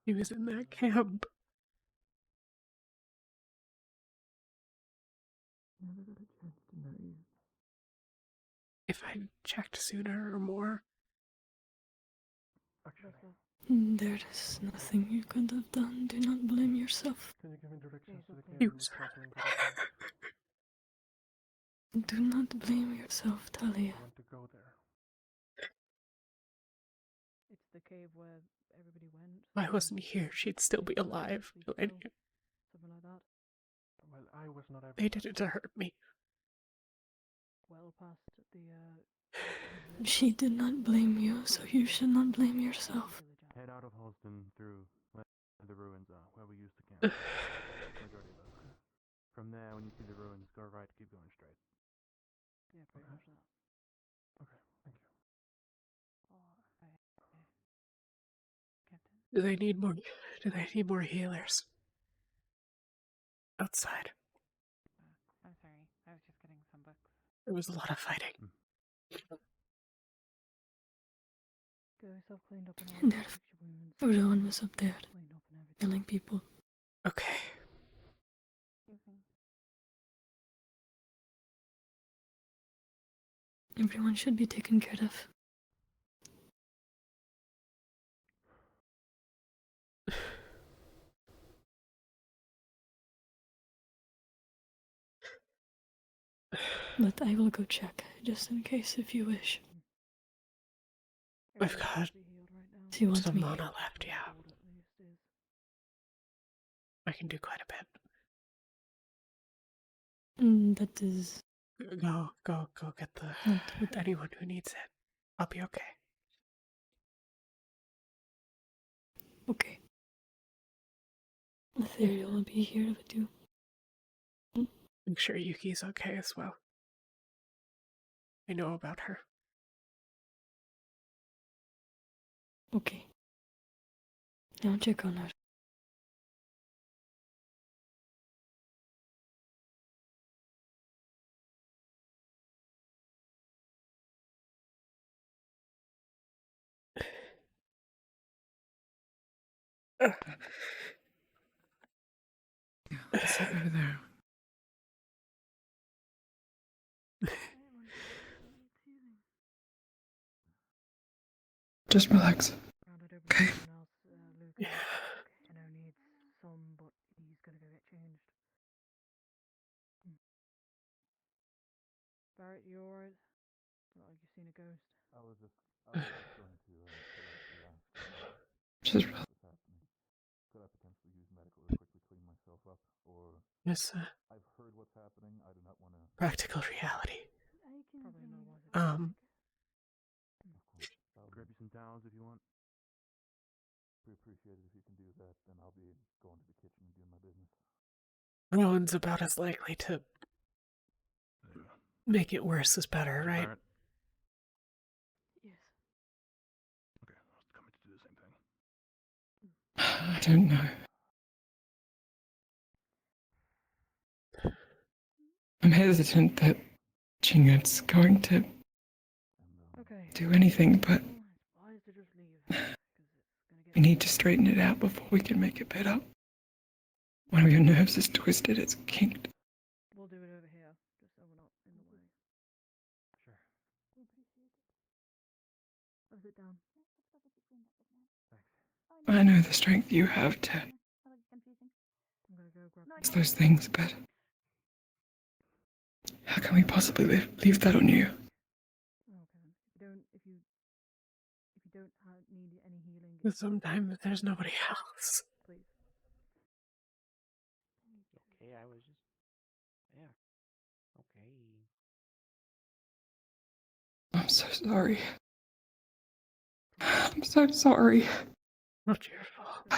He was in that camp. If I'd checked sooner or more.
There is nothing you could have done. Do not blame yourself.
Can you give me directions to the cave?
He was
Do not blame yourself, Talia.
I want to go there.
It's the cave where everybody went.
If I wasn't here, she'd still be alive.
Something like that.
Well, I was not able.
They did it to hurt me.
Well past the
She did not blame you, so you should not blame yourself.
Head out of Holston through where the ruins are, where we used to camp. Majority of us. From there, when you see the ruins, go right, keep going straight.
Yeah, pretty much that.
Okay, thank you.
Captain?
Do they need more? Do they need more healers? Outside.
I'm sorry. I was just getting some books.
There was a lot of fighting.
Get yourself cleaned up and all.
There, everyone was up there, killing people.
Okay.
Everyone should be taken care of. But I will go check, just in case if you wish.
I've got
She wants
Some
me.
mana left, yeah. I can do quite a bit.
That is
Go get the
not what
anyone who needs it. I'll be okay.
okay. Ethereal will be here with you.
Make sure Yuki's okay as well. I know about her.
Okay. I'll check on her.
Sit over there. Just relax. Okay.
Yeah.
I know needs some, but he's gonna go get changed. Barrett, you alright? Not like you've seen a ghost.
I was just going to politely ask
Just
what was happening. Could I potentially use medical to quickly clean myself up, or
Yes,
I've heard what's happening. I do not want to.
practical reality.
Probably not wise.
Of course, I'll grab you some towels if you want. We appreciate it if you can do that. Then I'll be going to the kitchen and doing my business.
No one's about as likely to make it worse as better, right?
Barrett?
Yes.
Okay, I was coming to do the same thing.
I don't know. I'm hesitant that Chingut's going to do anything, but we need to straighten it out before we can make it better. One of your nerves is twisted, it's kinked.
We'll do it over here, just so we're not in the way.
Sure.
I'll sit down.
Thanks.
I know the strength you have to
I'm gonna go grab
fix those things, but how can we possibly leave that on you?
Okay. If you don't need any healing.
But sometimes there's nobody else.
Please. Okay, I was just. Yeah. Okay.
I'm so sorry. I'm so sorry.
Not your fault.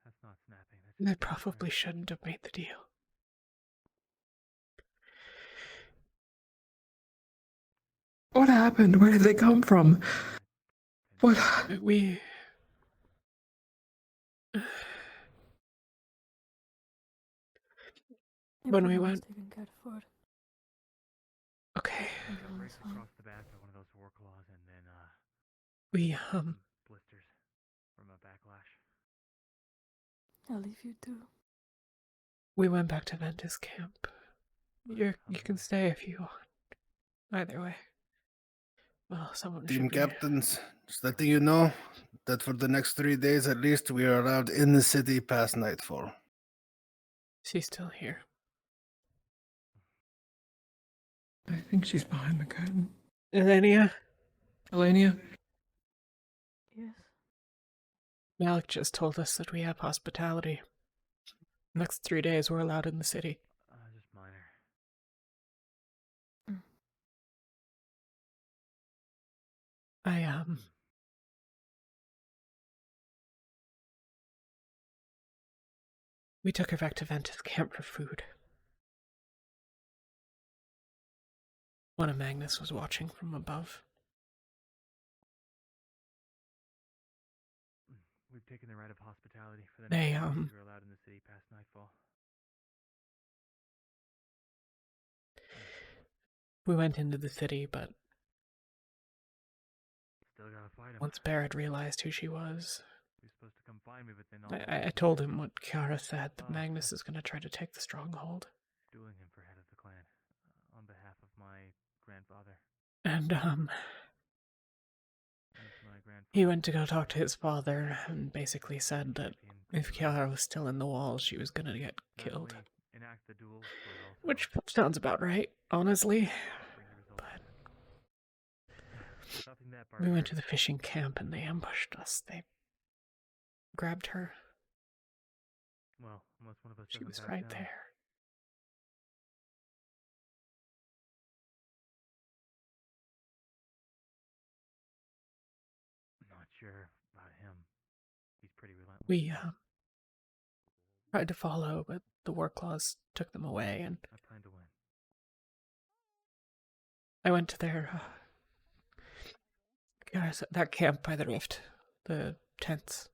That's not snapping.
They probably shouldn't have made the deal.
What happened? Where did they come from? What?
We... When we went...
Taken care for.
Okay.
Breaks across the back of one of those war claws, and then
We,
blisters from a backlash.
I'll leave you too.
we went back to Ventus camp. You can stay if you want. Either way. Well, someone
Team
should be...
captains, just letting you know that for the next 3 days at least, we are allowed in the city past nightfall.
She's still here.
I think she's behind the curtain.
Elenia?
Elenia?
Yes.
Malik just told us that we have hospitality. Next 3 days we're allowed in the city.
Just minor.
We took her back to Ventus camp for food. One of Magnus was watching from above.
We've taken the right of hospitality for the
They,
next 3 days we're allowed in the city past nightfall.
We went into the city, but
Still gotta fight him.
once Barrett realized who she was,
He was supposed to come find me, but then
I told him what Kiara said, that Magnus is going to try to take the stronghold.
dueling him for head of the clan on behalf of my grandfather.
And, he went to go talk to his father and basically said that if Kiara was still in the walls, she was going to get killed.
Enact the duel, but
Which sounds about right, honestly. But we went to the fishing camp and they ambushed us. They grabbed her.
Well, unless one of us
She was
doesn't back
right
down.
there.
Not sure about him. He's pretty relentless.
We tried to follow, but the war claws took them away, and
I plan to win.
I went to their that camp by the rift, the tents.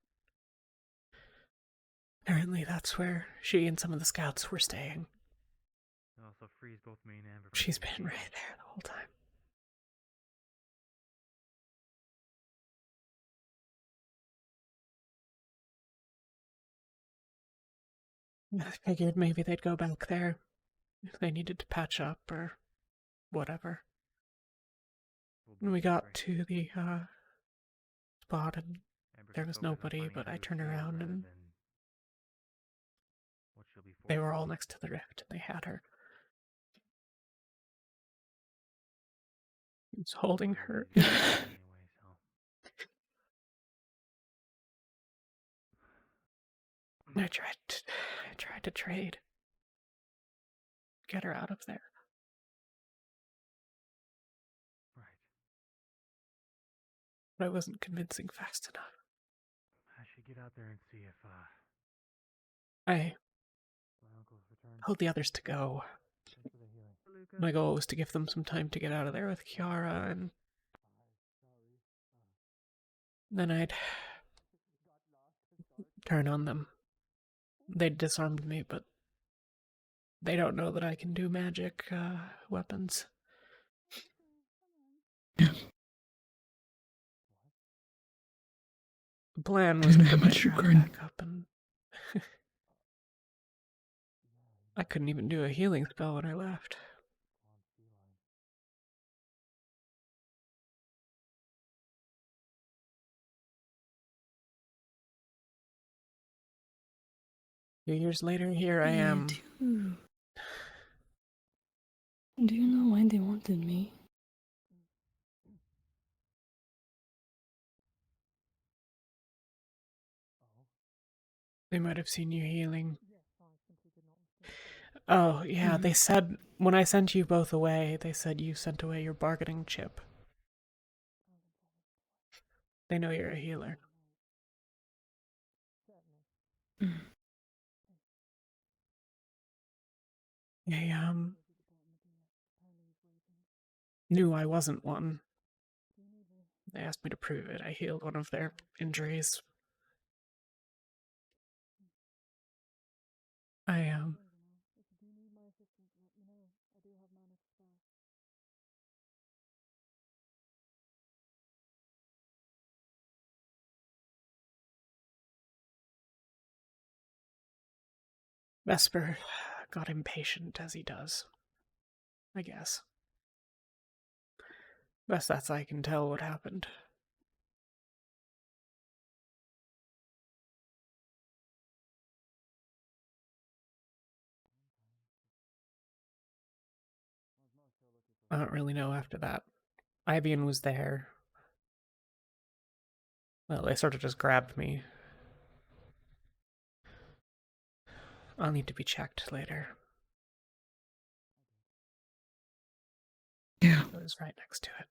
Apparently, that's where she and some of the scouts were staying.
It also frees both me and Amber.
She's been right there the whole time. I figured maybe they'd go back there if they needed to patch up or whatever. When we got to the spot and there was nobody, but I turned around and they were all next to the rift and they had her. He was holding her. I tried to trade. Get her out of there.
Right.
But I wasn't convincing fast enough.
I should get out there and see if
I
my uncle's returned.
told the others to go.
Thanks for the healing.
My goal was to give them some time to get out of there with Kiara, and then I'd turn on them. They disarmed me, but they don't know that I can do magic weapons. The plan was to put my shroud back up, and I couldn't even do a healing spell when I left. A few years later, here I am.
Do you know why they wanted me?
They might have seen you healing. Oh, yeah, they said, when I sent you both away, they said you sent away your bargaining chip. They know you're a healer. They, knew I wasn't one. They asked me to prove it. I healed one of their injuries. Vesper got impatient, as he does. I guess. Best as I can tell what happened. I don't really know after that. Ibian was there. Well, they sort of just grabbed me. I'll need to be checked later.
Yeah.
I was right next to it.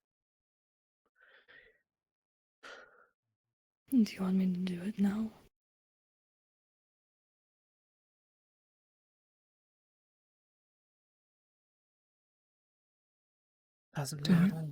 Do you want me to do it now?
Doesn't matter.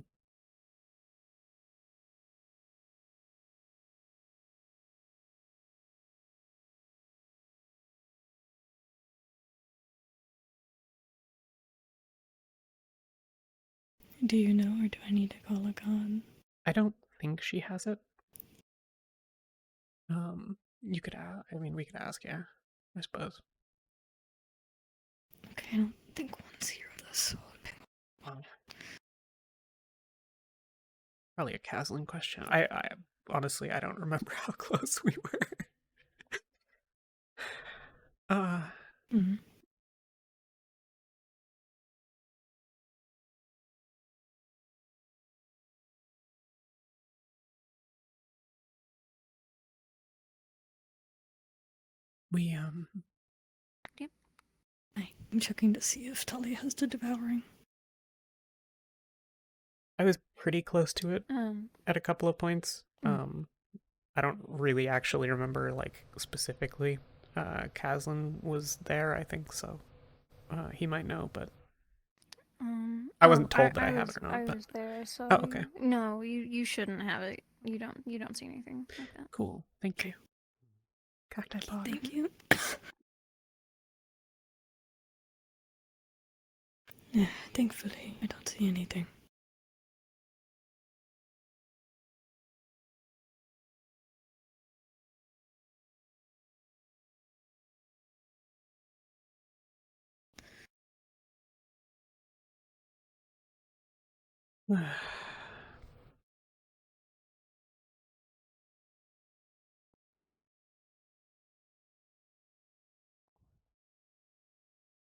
Do you know, or do I need to call a con?
I don't think she has it. You could ask. I mean, we could ask, yeah. I suppose.
Okay, I don't think one's here with us.
Probably a Casling question. I honestly, I don't remember how close we were. We
Yep. I'm checking to see if Talia has the devouring.
I was pretty close to it
Um,
at a couple of points. I don't really actually remember like specifically. Kaslin was there, I think so. He might know, but I wasn't told that I have it or not.
I
But
was there. I saw.
oh, okay,
No, you shouldn't have it. You don't see anything like that.
cool. Thank you. Cacti pod.
Thank you. Yeah, thankfully, I don't see anything.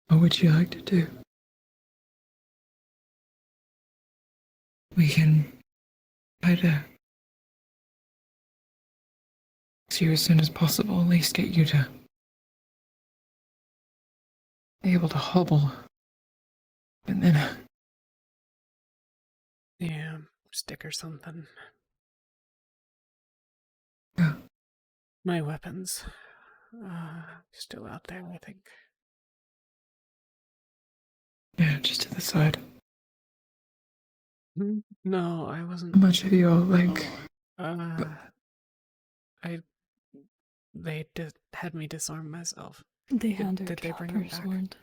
What would you like to do? We can try to see you as soon as possible, at least get you to be able to hobble. And then
Yeah, stick or something.
Yeah.
My weapons. Still out there, I think.
yeah, just to the side.
No, I wasn't.
How much of your leg?
They had me disarm myself.
They had her
did they bring
chopper
him back?
sword.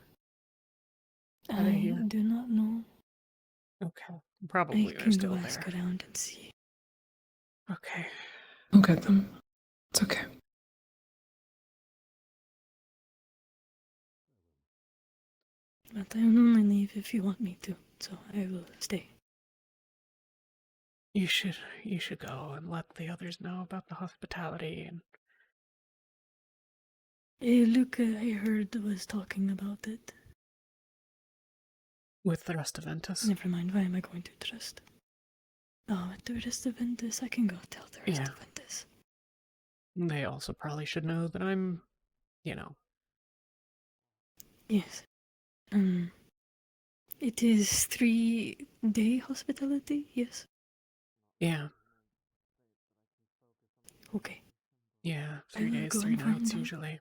Are they
I
here?
do not know.
Okay, probably
I
they're
can
still
go
there.
ask around and see.
Okay.
I'll get them. It's okay.
But I will only leave if you want me to, so I will stay.
You should go and let the others know about the hospitality and
Luca, I heard, was talking about it.
with the rest of Ventus.
Never mind, why am I going to trust? Oh, with the rest of Ventus, I can go tell the rest
Yeah.
of Ventus.
They also probably should know that I'm,
Yes. It is 3-day hospitality, yes?
Yeah.
Okay.
Yeah,
I
3
will
days,
go
3
inform
nights
them.
usually.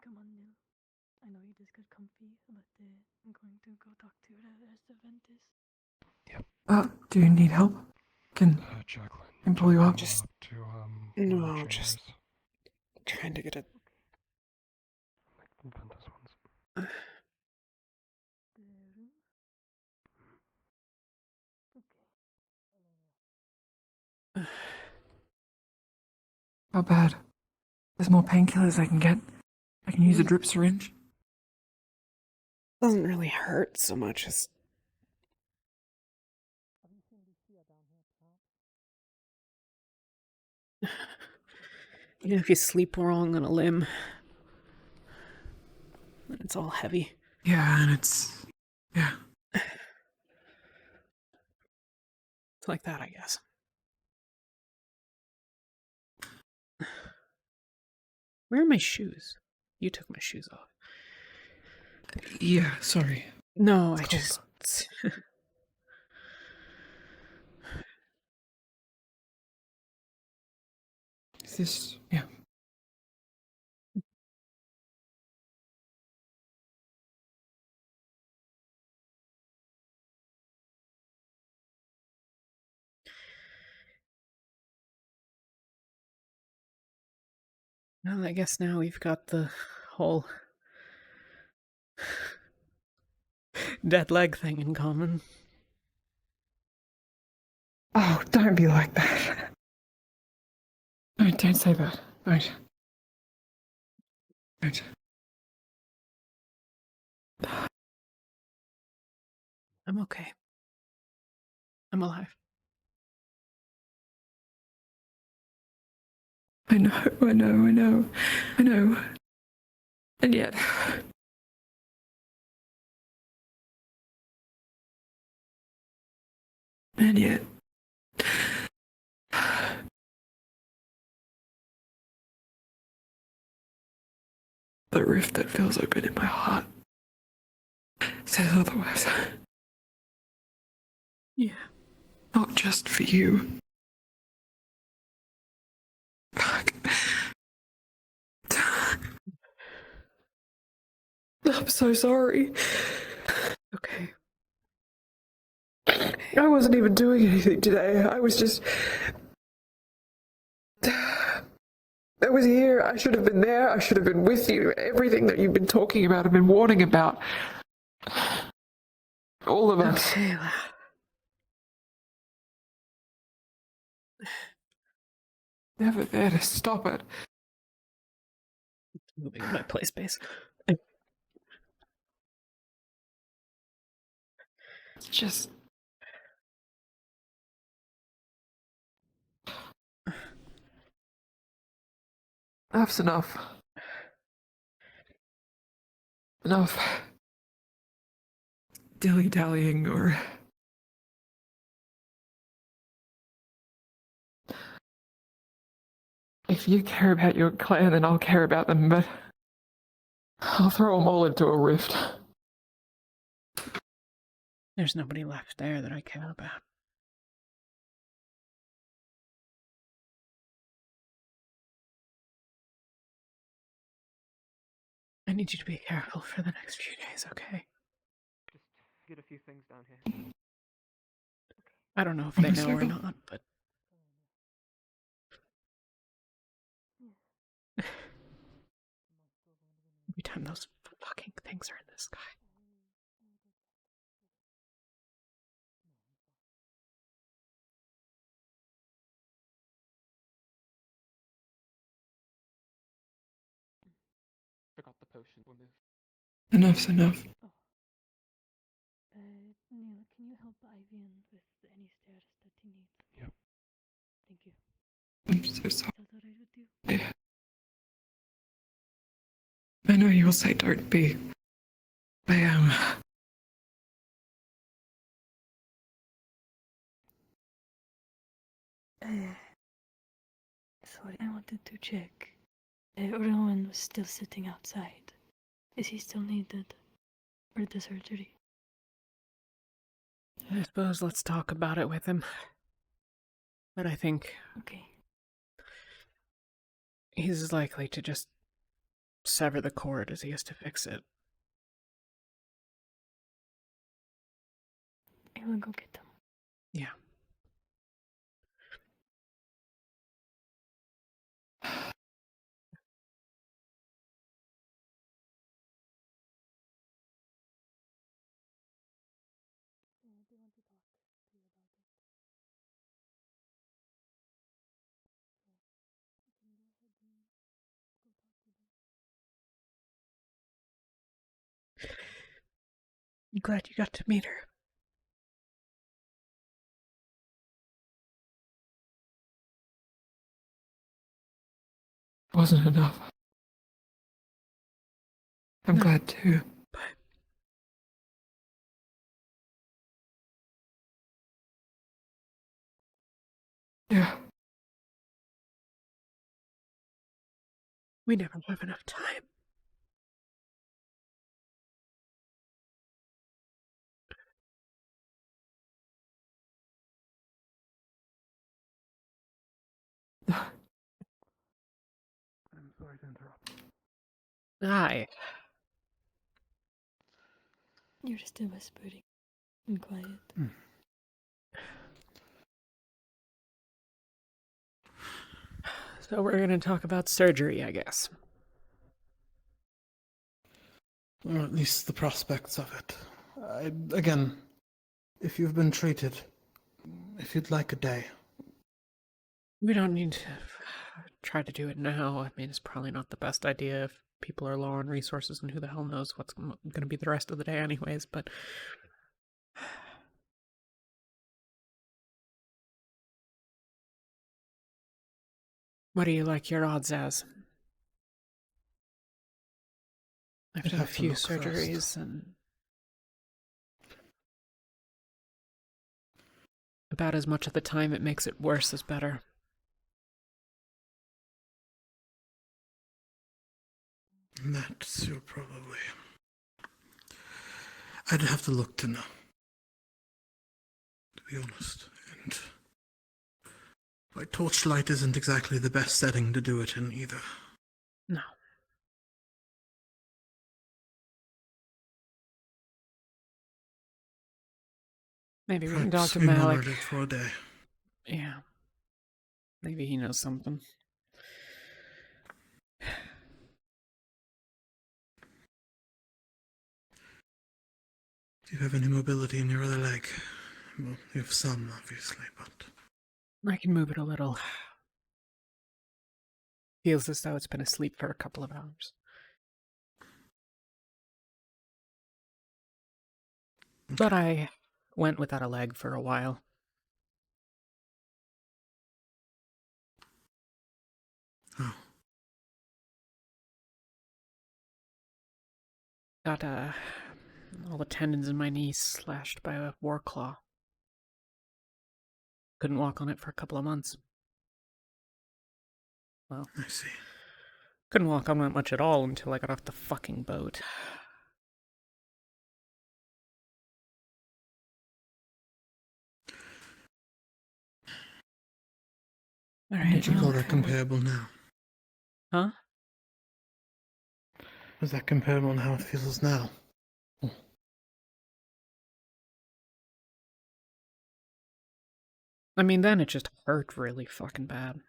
Come on now. I know you just got comfy, but I'm going to go talk to the rest of Ventus.
Do you need help? Can
Jacqueline,
pull you up?
Just
No, just trying to get it.
Ventus ones.
How bad? There's more painkillers I can get. I can use a drip syringe.
Doesn't really hurt so much as if you sleep wrong on a limb, then it's all heavy.
Yeah, and it's... yeah.
It's like that, I guess. Where are my shoes? You took my shoes off.
Yeah, sorry.
No,
It's
I
cold.
just...
Is this... yeah.
Well, I guess now we've got the whole dead leg thing in common.
Oh, don't be like that. No, don't say that. Don't. Don't.
I'm okay. I'm alive.
I know. And yet... And yet, the rift that feels open in my heart says otherwise.
Yeah.
Not just for you. Fuck. I'm so sorry.
Okay.
I wasn't even doing anything today. I was just... I was here. I should have been there. I should have been with you. Everything that you've been talking about, I've been warning about. All of us.
Okay.
Never there to stop it.
Moving my play space.
It's just... Enough's enough. Enough. Dilly-dallying or... If you care about your clan, then I'll care about them, but... I'll throw them all into a rift.
There's nobody left there that I care about. I need you to be careful for the next few days, okay?
Just get a few things down here.
I don't know if they know or not, but... Every time those fucking things are in the sky.
Forgot the potion. We'll move.
Enough's enough.
Neil, can you help Ivian with any stairs that he needs?
Yep.
Thank you.
I'm so sorry.
Is that alright with you?
Yeah. I know you will say don't be. I am.
Sorry, I wanted to check. Rowan was still sitting outside. Is he still needed for the surgery?
I suppose let's talk about it with him. But I think...
Okay.
He's as likely to just sever the cord as he is to fix it.
I will go get them.
Yeah. I'm glad you got to meet her.
Wasn't enough. I'm glad too.
But...
Yeah.
We never have enough time.
I'm sorry to interrupt.
Aye.
You're still whispering and quiet.
So we're gonna talk about surgery, I guess.
Or at least the prospects of it. Again, if you've been treated, if you'd like a day.
We don't need to try to do it now. I mean, it's probably not the best idea if people are low on resources and who the hell knows what's going to be the rest of the day anyways, but... What do you like your odds as? I've done a few surgeries
first.
and... About as much of the time it makes it worse as better.
That's your probably. I'd have to look to know. To be honest. And my torchlight isn't exactly the best setting to do it in either.
No. Maybe we can talk to
Perhaps we
Malik.
monitored it for a day.
Yeah. Maybe he knows something.
Do you have any mobility in your other leg? Well, you have some, obviously, but...
I can move it a little. Feels as though it's been asleep for a couple of hours. But I went without a leg for a while.
Oh.
Got all the tendons in my knees slashed by a war claw. Couldn't walk on it for a couple of months. Well,
I see.
Couldn't walk on it much at all until I got off the fucking boat. All right.
Would you call that comparable now?
Huh?
Is that comparable to how it feels now?
I mean, then it just hurt really fucking bad.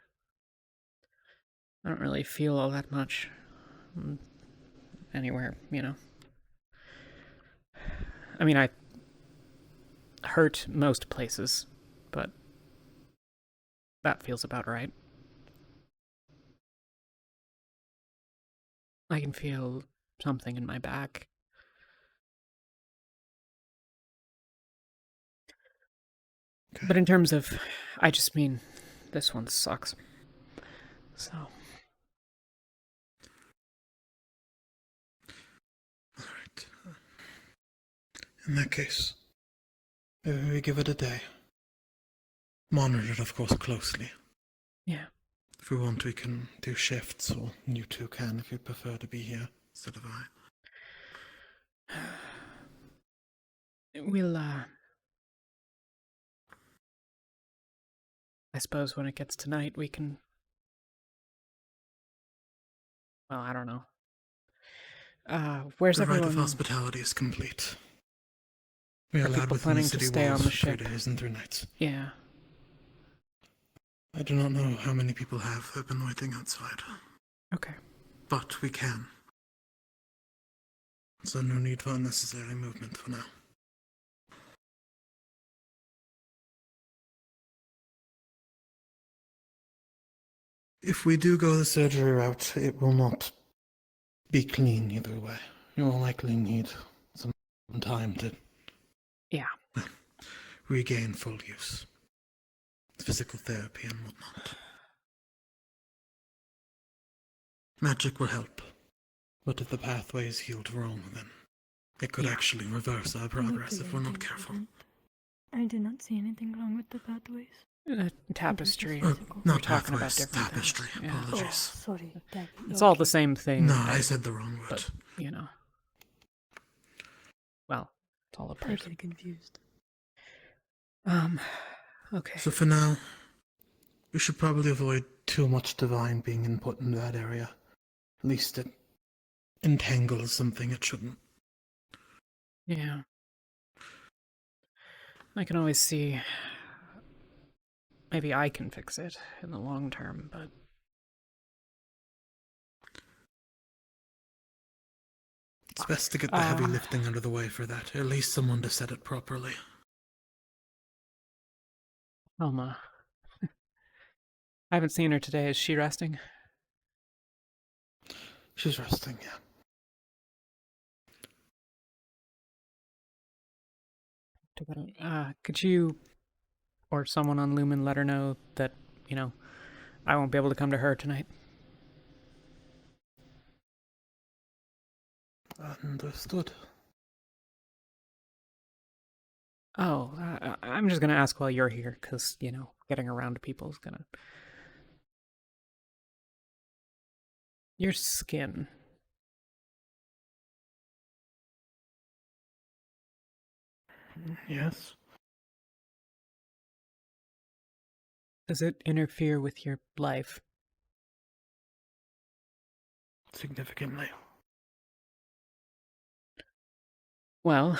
I don't really feel all that much anywhere, you know. I mean, I hurt most places, but that feels about right. I can feel something in my back. Okay. But in terms of, I just mean, this one sucks. So.
Alright. In that case, maybe we give it a day. Monitor it, of course, closely.
Yeah.
If we want, we can do shifts, or you two can if you prefer to be here instead of I.
We'll, I suppose when it gets to night, we can... Well, I don't know. Where's
the
everyone?
The rite of hospitality is complete. We are allowed
people
within
planning
the
to
city
stay
walls
on the
for
ship?
3 days and 3 nights.
Yeah.
I do not know how many people have been waiting outside.
Okay.
But we can. So no need for unnecessary movement for now. If we do go the surgery route, it will not be clean either way. You will likely need some time to...
Yeah.
Regain full use. Physical therapy and whatnot. Magic will help. But if the pathway is healed wrong, then it could actually reverse our progress if we're not careful.
I did not see anything wrong with the pathways.
Tapestry.
Not
We're talking about
pathways,
different
tapestry.
things. Yeah.
Apologies.
Oh, sorry.
It's all the same thing.
No, I said the wrong word.
But, you know. Well, it's all a
I
person.
get confused.
Okay.
So for now, we should probably avoid too much divine being input into that area. At least it entangles something it shouldn't.
Yeah. I can always see... Maybe I can fix it in the long term, but...
It's best to get the heavy lifting out of the way for that. At least someone to set it properly.
Alma. I haven't seen her today. Is she resting?
She's resting,
yeah. Could you, or someone on Lumen, let her know that, you know, I won't be able to come to her tonight?
Understood.
Oh, I'm just gonna ask while you're here, because, getting around to people is gonna... Your skin.
Yes.
Does it interfere with your life?
Significantly.
Well,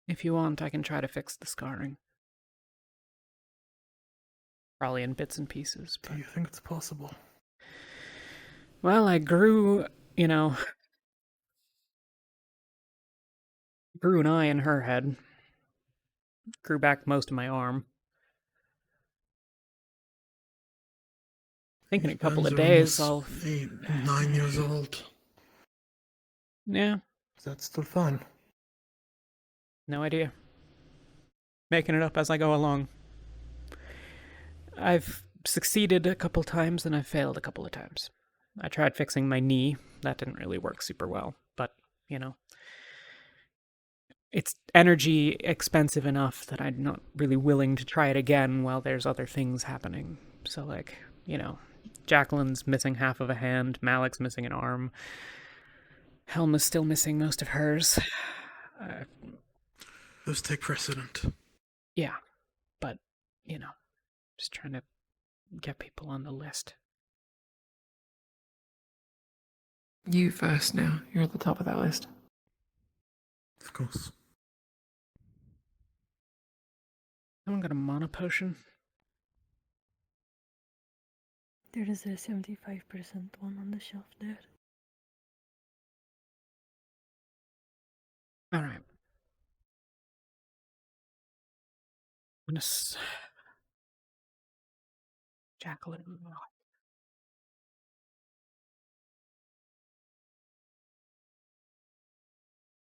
if you want, I can try to fix the scarring. Probably in bits and pieces, but...
Do you think it's possible?
Well, I grew, grew an eye in her head. Grew back most of my arm. I think in a couple of days I'll...
8, 9 years old.
Yeah.
Is that still fun?
No idea. Making it up as I go along. I've succeeded a couple times and I've failed a couple of times. I tried fixing my knee. That didn't really work super well, but, it's energy expensive enough that I'm not really willing to try it again while there's other things happening. So, Jacqueline's missing half of a hand, Malik's missing an arm, Helma's still missing most of hers.
Those take precedent.
Yeah, but, just trying to get people on the list.
You first now. You're at the top of that list.
Of course.
Someone got a mana potion?
There is a 75% one on the shelf there.
Alright. I'm gonna... Jacqueline.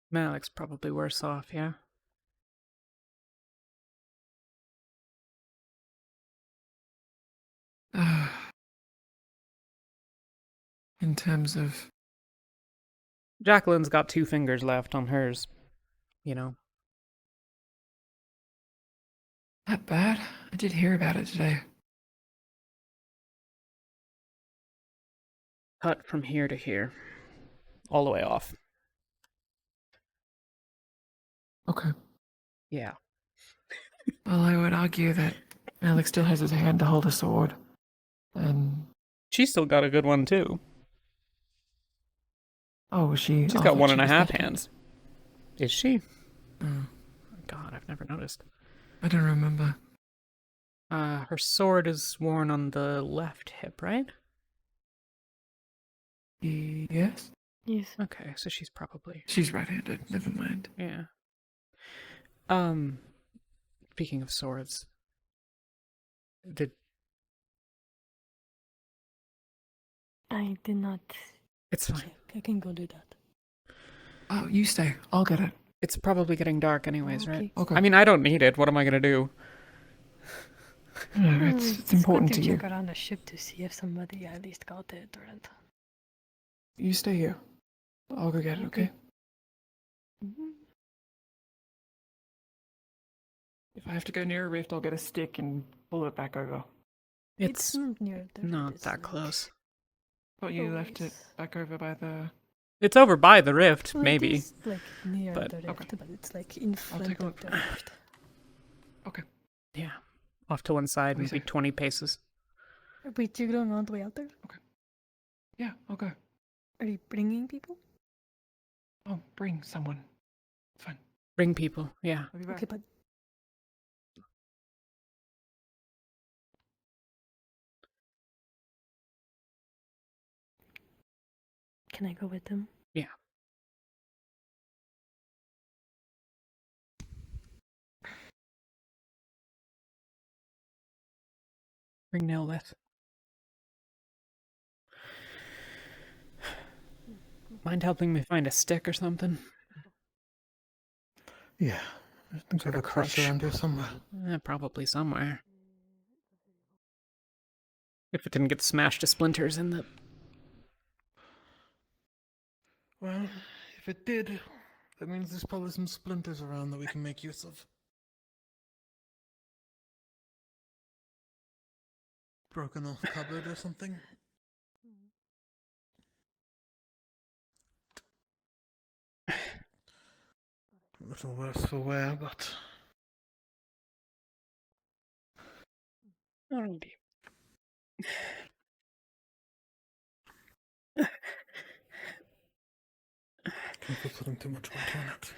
Malik's probably worse off, yeah?
In terms of...
Jacqueline's got 2 fingers left on hers,
Not bad. I did hear about it today.
Cut from here to here. All the way off.
Okay.
Yeah.
Well, I would argue that Alex still has his hand to hold a sword. And...
She's still got a good one, too.
Oh, she...
She's got 1.5 hands. Is she?
Oh.
God, I've never noticed.
I don't remember.
Her sword is worn on the left hip, right?
Yes?
Yes.
Okay, so she's probably...
She's right-handed, never mind.
Yeah. Speaking of swords...
I did not...
It's fine.
Check. I can go do that.
Oh, you stay. I'll get it.
It's probably getting dark anyways,
Okay.
right?
Okay.
I mean, I don't need it. What am I gonna do?
It's important
good
to you.
check around the ship to see if somebody at least got it or not.
You stay here. I'll go get it, okay? If I have to go near a rift, I'll get a stick and pull it back over.
It's
not near the
not
it's
that
like-
close.
Thought you left it back over by the...
It's over by the rift,
Well, it
maybe.
is, like near
but-
the rift,
Okay.
but it's like in front
take a
of
look.
the rift.
Okay.
Yeah. Off to one side,
What do you
maybe 20 paces.
Wait, you're going all the way out there?
Yeah, I'll go.
Are you bringing people?
Oh, bring someone. Fine.
Bring people, yeah.
I'll be back.
Okay, but can I go with them?
Yeah. Bring Nilith. Mind helping me find a stick or something?
Yeah. I think I have a crutch around here somewhere.
Probably somewhere. If it didn't get smashed to splinters in the...
Well, if it did, That means there's probably some splinters around that we can make use of. Broken off cupboard or something? A little worse for wear, but...
Alrighty.
Careful putting too much weight on it.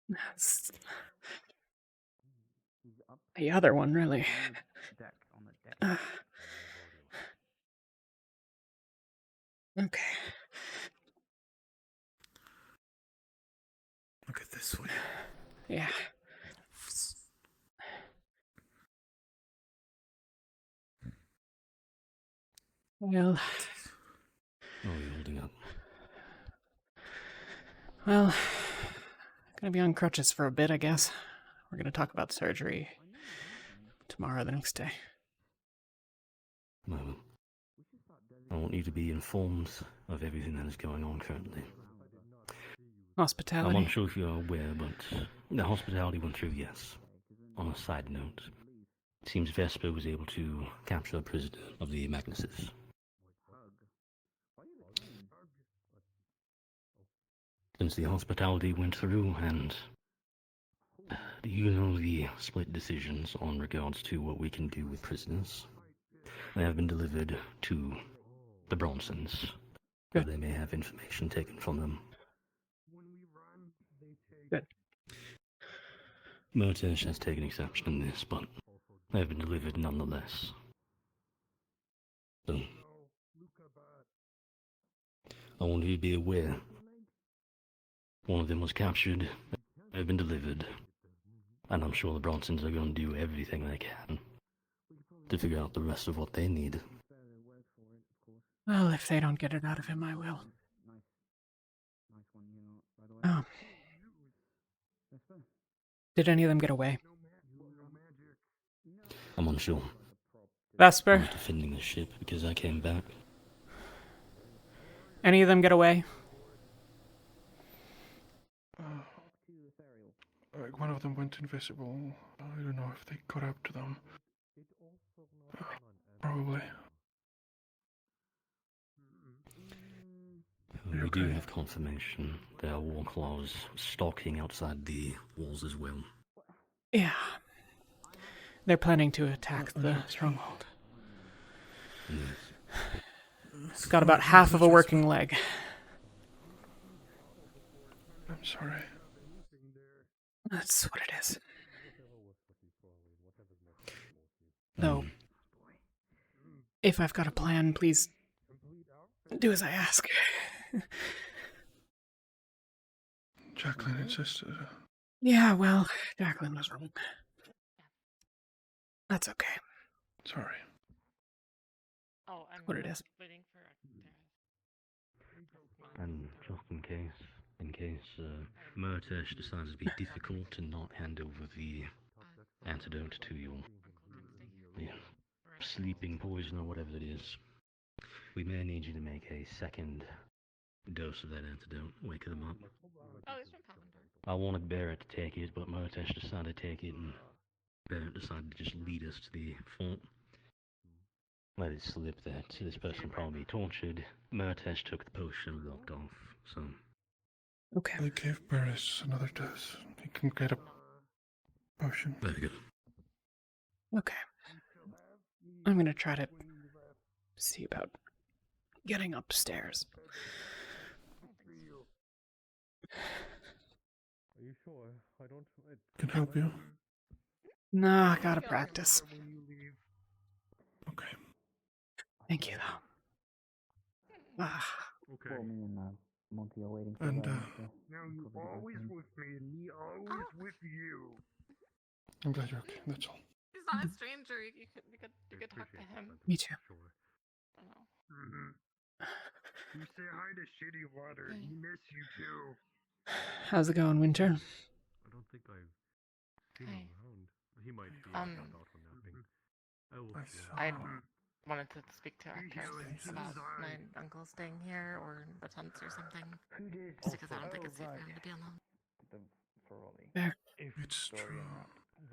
That's the other one, really. Okay.
Look at this way.
Yeah. Well.
Oh, you're holding up.
Well, gonna be on crutches for a bit, I guess. We're gonna talk about surgery tomorrow, the next day.
Well, I want you to be informed of everything that is going on currently.
Hospitality.
I'm unsure if you're aware, but the hospitality went through, yes. On a side note, it seems Vesper was able to capture a prisoner of the Magnuses. Since the hospitality went through, and you know the split decisions on regards to what we can do with prisoners, they have been delivered to the Bronsons, where they may have information taken from them.
Good.
Murtish has taken exception in this, but they have been delivered nonetheless. So, I want you to be aware. One of them was captured, they've been delivered, and I'm sure the Bronsons are going to do everything they can to figure out the rest of what they need.
Well, if they don't get it out of him, I will. Oh. Did any of them get away?
I'm unsure.
Vesper?
I'm defending the ship because I came back.
Any of them get away?
Like one of them went invisible. I don't know if they got up to them. Probably.
We do have confirmation there are war claws stalking outside the walls as well.
Yeah. They're planning to attack the stronghold. It's got about half of a working leg.
I'm sorry.
That's what it is. Though, if I've got a plan, please do as I ask.
Jacqueline insisted.
Yeah, well, Jacqueline was wrong. That's okay.
Sorry.
Oh, I'm
what it is.
waiting for
And just in case Murtish decides to be difficult and not hand over the antidote to your sleeping poison or whatever it is, we may need you to make a second dose of that antidote. Wake them up.
Oh, it's from Pounder.
I wanted Barrett to take it, but Murtish decided to take it, and Barrett decided to just lead us to the fort. Let it slip that this person probably tortured. Murtish took the potion and walked off, so...
Okay.
I gave Burris another dose. He can get a potion.
Very good.
Okay. I'm gonna try to see about getting upstairs.
Are you sure? I don't...
Can help you.
Nah, I gotta practice.
Okay.
Thank you, though.
Okay.
Monty are waiting for
And,
Now you always with me, and me always with you.
I'm glad you're okay, that's all.
He's not a stranger. You could talk to him.
Me too.
I don't know.
Mm-hmm. You say hi to Shitty Water. He miss you too.
How's it going, Winter?
I don't think I've seen him around. He might be out on napping. I will see.
I
wanted to speak to Actors about my uncle staying here or the tents or something. Just because I don't think it's safe for him to be alone.
There.
It's true.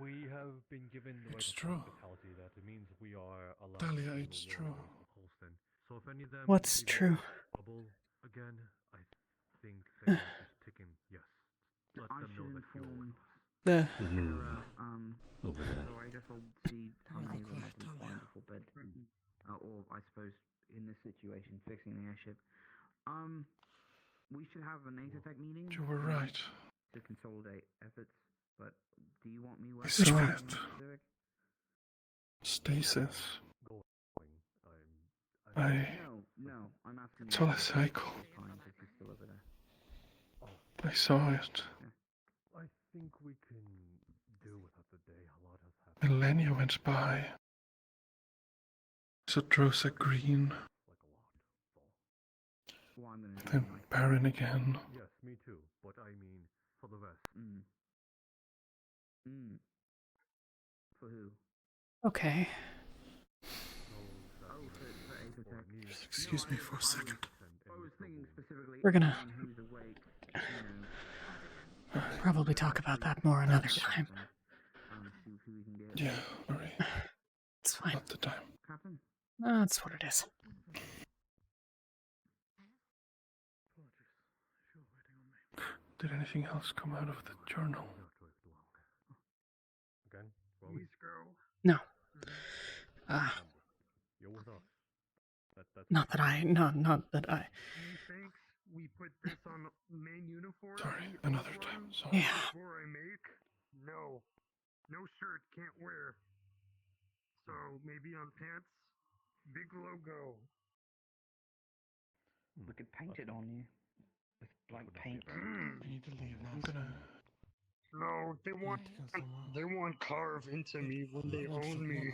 We have been given the right
It's
of
true.
hospitality that it means we are allowed
Talia,
to
it's true.
Holston. So if any of them
What's
even
true?
bubble again, I think they will just tick him. Yes. Let them know that you're with us.
The
Over there.
So I guess I'll see how many of them I can find before bed. Or I suppose in this situation, fixing the airship. We should have a NATO tech meeting.
You were right.
To consolidate efforts, but do you want me
I
working
saw
on
it.
specific?
Stasis.
No, I'm asking
It's all a cycle.
if he's still over there.
I saw it.
I think we can do without the day. A lot has happened.
Millennia went by. Citrosa green.
Well, I'm gonna
Then barren again.
Yes, me too. But I mean, for the rest.
For who?
okay.
Just excuse me for a second.
I was thinking specifically
We're gonna
anyone who's awake,
probably talk about that more another time.
see who we can get.
Yeah, alright.
It's fine.
Not the time.
Captain?
That's what it is.
Did anything else come out of the journal?
Again?
Please go.
No.
You're with us.
Not that I.
Thanks. We put this on main uniform.
Sorry, another time. Sorry.
Yeah.
Before I make? No. No shirt, can't wear. So maybe on pants, big logo.
We could paint it on you. With black paint.
I need to leave now. I'm gonna.
No, they want carve into me when they own me.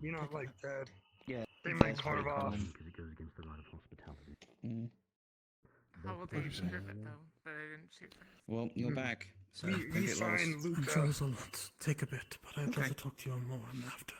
You're not like that.
Yeah.
They might carve off.
Because it goes against the right of hospitality.
How will they prove it though? That I didn't shoot first.
Well, you're back. So
We
don't get
find
lost.
Luca.
I'm sure this will take a bit, but I'd love
Okay.
to talk to you more on after.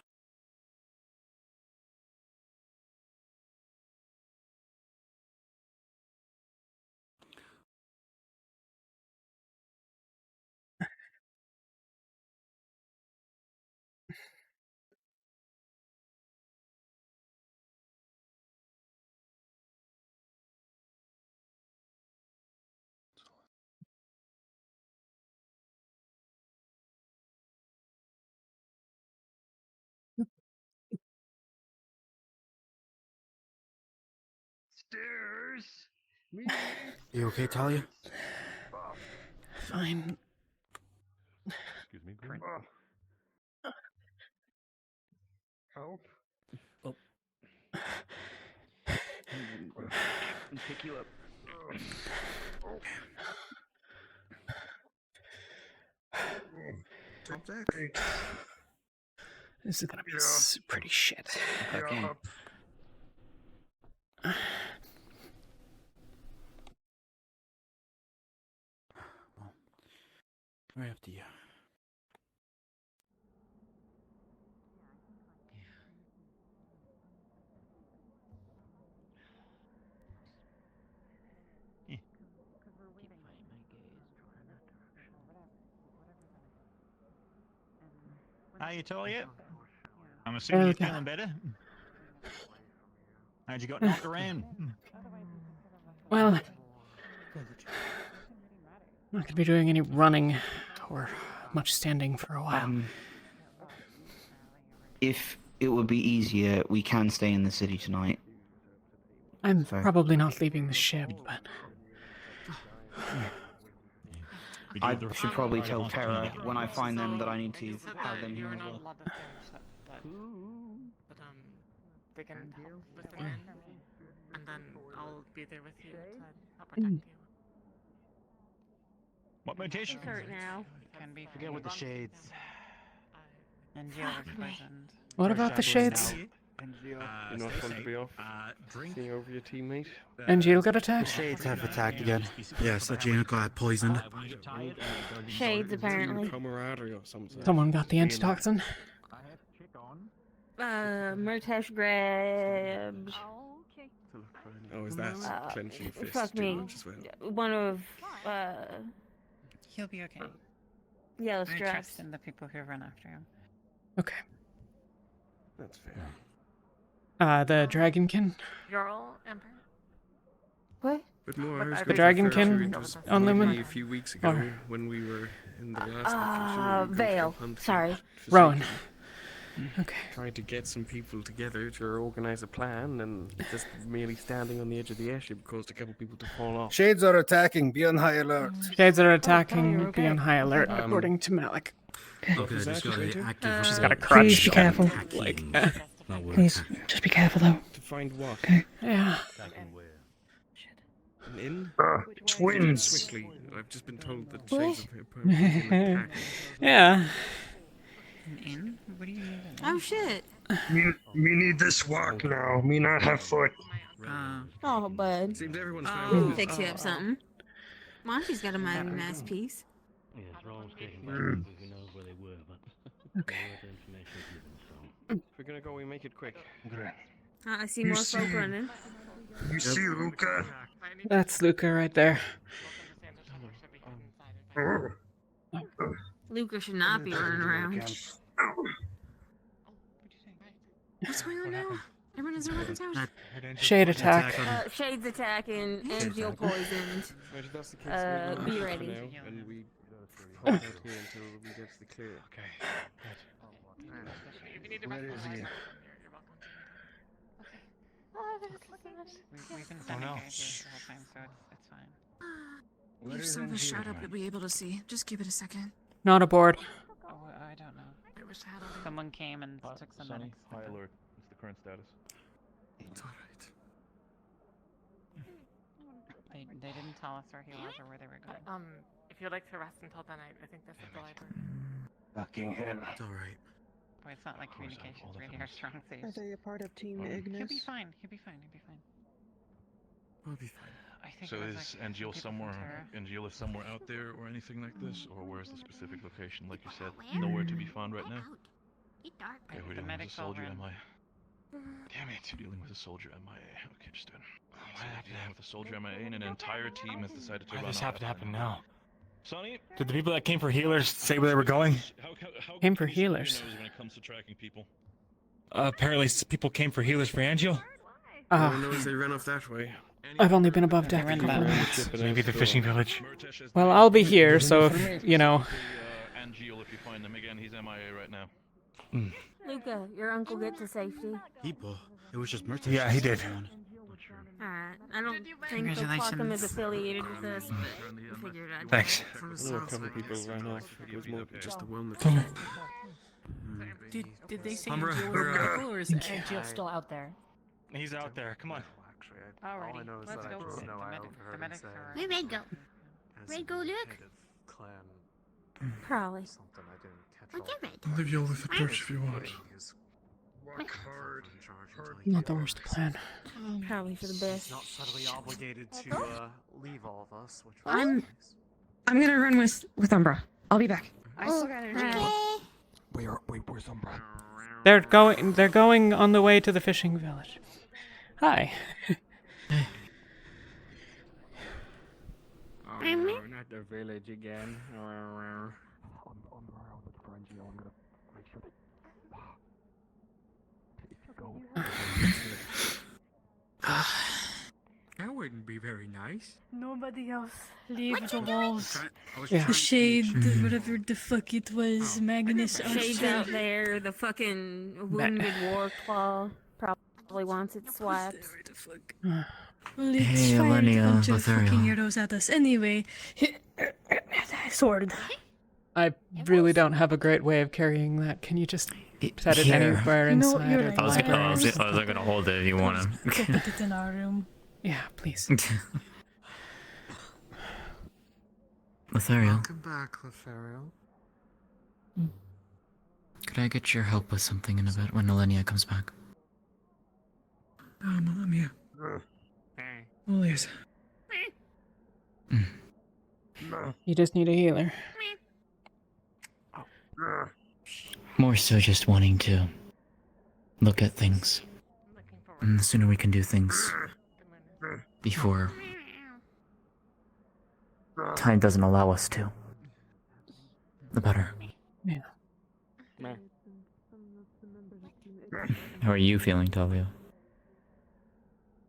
Stairs.
You okay, Talia?
Fine.
Excuse me, Grim.
Help.
And pick you up.
This is gonna be pretty shit.
Okay.
Right up to you.
Hiya, Talia. I'm assuming you're
Okay.
feeling better. How'd you got knocked around?
Well, I'm not gonna be doing any running or much standing for a while.
If it would be easier, we can stay in the city tonight.
I'm probably not leaving the ship, but
I should probably tell Terra when I find them that I need to have them here as well.
But they can help with the land, and then I'll be there with you to help protect you.
What mutation?
Hurt now.
Can be
Forget with the shades.
And you're poisoned.
what about the shades?
You're not going to be off seeing over your teammate.
And Jill got attacked?
Shades have attacked again. Yes, that Jaina got poisoned.
Shades, apparently.
Camaraderie or something.
Someone got the antitoxin?
Murtash grabbed.
Oh, okay.
Oh, is that clenching fist
Fuck
too
me.
much as well?
One of
He'll be okay.
yellow
I
straps.
trust in the people who run after him.
Okay.
That's fair.
The dragonkin.
Jarl Emperor.
What?
But more, I was
The
going to
dragonkin
refer to it was
on
maybe
limit?
a few weeks ago
Or-
when we were in the last
Vale. Sorry.
Rowan. Okay.
Trying to get some people together to organize a plan, and just merely standing on the edge of the airship caused a couple people to fall off.
Shades are attacking. Be on high alert.
Shades are attacking. Be on high alert,
Um,
according to Malik.
Okay, just got the active
She's got a
report.
crutch.
Please be careful.
Like,
Not working.
Please, just be careful though.
To find what?
Okay.
yeah.
An inn?
Twins.
Swiftly. I've just been told that Shades of attack.
Yeah.
An inn? What do you need?
Oh shit.
Me need this walk now. Me not have foot.
Oh, bud.
Seems everyone's
We'll
found
fix you up something. Monty's got a mighty nice piece.
Yes, Roland's taking back because who knows where they were, but
Okay.
the information is given, so.
If we're gonna go, we make it quick.
I see
You
more folk
see-
running.
You see Luca?
That's Luca right there.
Luca should not be running around. What's going on now? Everyone is around town.
Shade attack.
Shades attacking, Angel poisoned.
Right, if that's the case, we'll go
Be
for
ready.
now, and we hold out here until we get the clear.
Okay.
Where is he?
We've been
Oh,
sending
no.
guys the whole time, so it's fine.
Where
If
is
some of us
Angel?
shot up, you'll be able to see. Just give it a second.
Not aboard.
Oh, I don't know.
There was shadow.
Someone came and took some
Sonny,
medics.
high alert. What's the current status?
It's alright.
They didn't tell us where he was or where they were going.
If you'd like to rest until then, I think this is the library.
Fucking hell.
It's alright.
Boy, it's not like
course,
communications
all
really
of
are
us.
strong
Are
suits.
they a part of Team
He'll
Ignis?
He'll be fine. He'll be fine. He'll be fine.
We'll be fine.
I think
So
it was
is
like
Angel
people from
somewhere?
Terra.
Angel is somewhere out there or anything like this, or where's the specific location? Like you said, nowhere to be found right now.
It's dark.
Okay, we're
The
dealing with a
medics all
soldier
ran.
MIA. Damn it, you're dealing with a soldier MIA. Okay, just doing. So we're dealing with a soldier MIA, and an entire team has decided to
Why
run
did this
off.
happen to happen now?
Sonny,
Did the people that came for healers say where they were going?
how
Came for
can you see your
healers.
nose when it comes to tracking people?
Apparently, people came for healers for Angel.
Everyone knows they ran off that way.
I've only been above deck a
Ran
couple of
that way.
minutes.
Maybe the fishing village.
Well, I'll be here, so if, you know.
Angel, if you find him again, he's MIA right now.
Luca, your uncle get to safety.
It was just Murtash.
Yeah, he did.
Alright. I don't think the Quantum is affiliated with us, but we figured I'd
Thanks.
I know a couple people ran off. It was more just the one that.
Did they say
Umbra,
Angel was
Luca.
critical, or is Angel still out there?
He's out there. Come on.
Actually,
Alrighty,
all I know is
let's
that
go.
I just know I
The
overheard him
medics
say.
are-
Where'd Red go?
as
Red go,
some
Luke?
kind of clan
Probably.
something I didn't catch
Where'd
all.
get Red?
I'll leave you all with the torch if you want.
Work hard.
Not the worst plan.
Probably for the best.
Not subtly obligated to leave all of us, which was
I'm
nice.
gonna run with Umbra. I'll be back.
I still got energy.
Where's Umbra?
They're going on the way to the fishing village. Hi.
Oh, not the village again. That wouldn't be very nice.
Nobody else. Leave the walls.
Yeah.
The shade, whatever the fuck it was, Magnus
Shades
Archer.
out there, the fucking wounded war claw probably wants it swiped.
Well, it's
Hey,
fired a
Elenia,
bunch of
Lothario.
fucking arrows at us anyway. Sword.
I really don't have a great way of carrying that. Can you just set it
Here.
anywhere
No,
inside
you're
or
right.
the library?
I was gonna hold it if you wanna.
Go put it in our room.
Yeah, please.
Lothario,
Welcome back, Lothario.
could I get your help with something in a bit when Elenia comes back?
Mom, yeah. Oh, yes.
You just need a healer.
More so just wanting to look at things. And the sooner we can do things before time doesn't allow us to, the better.
Yeah.
How are you feeling, Talia?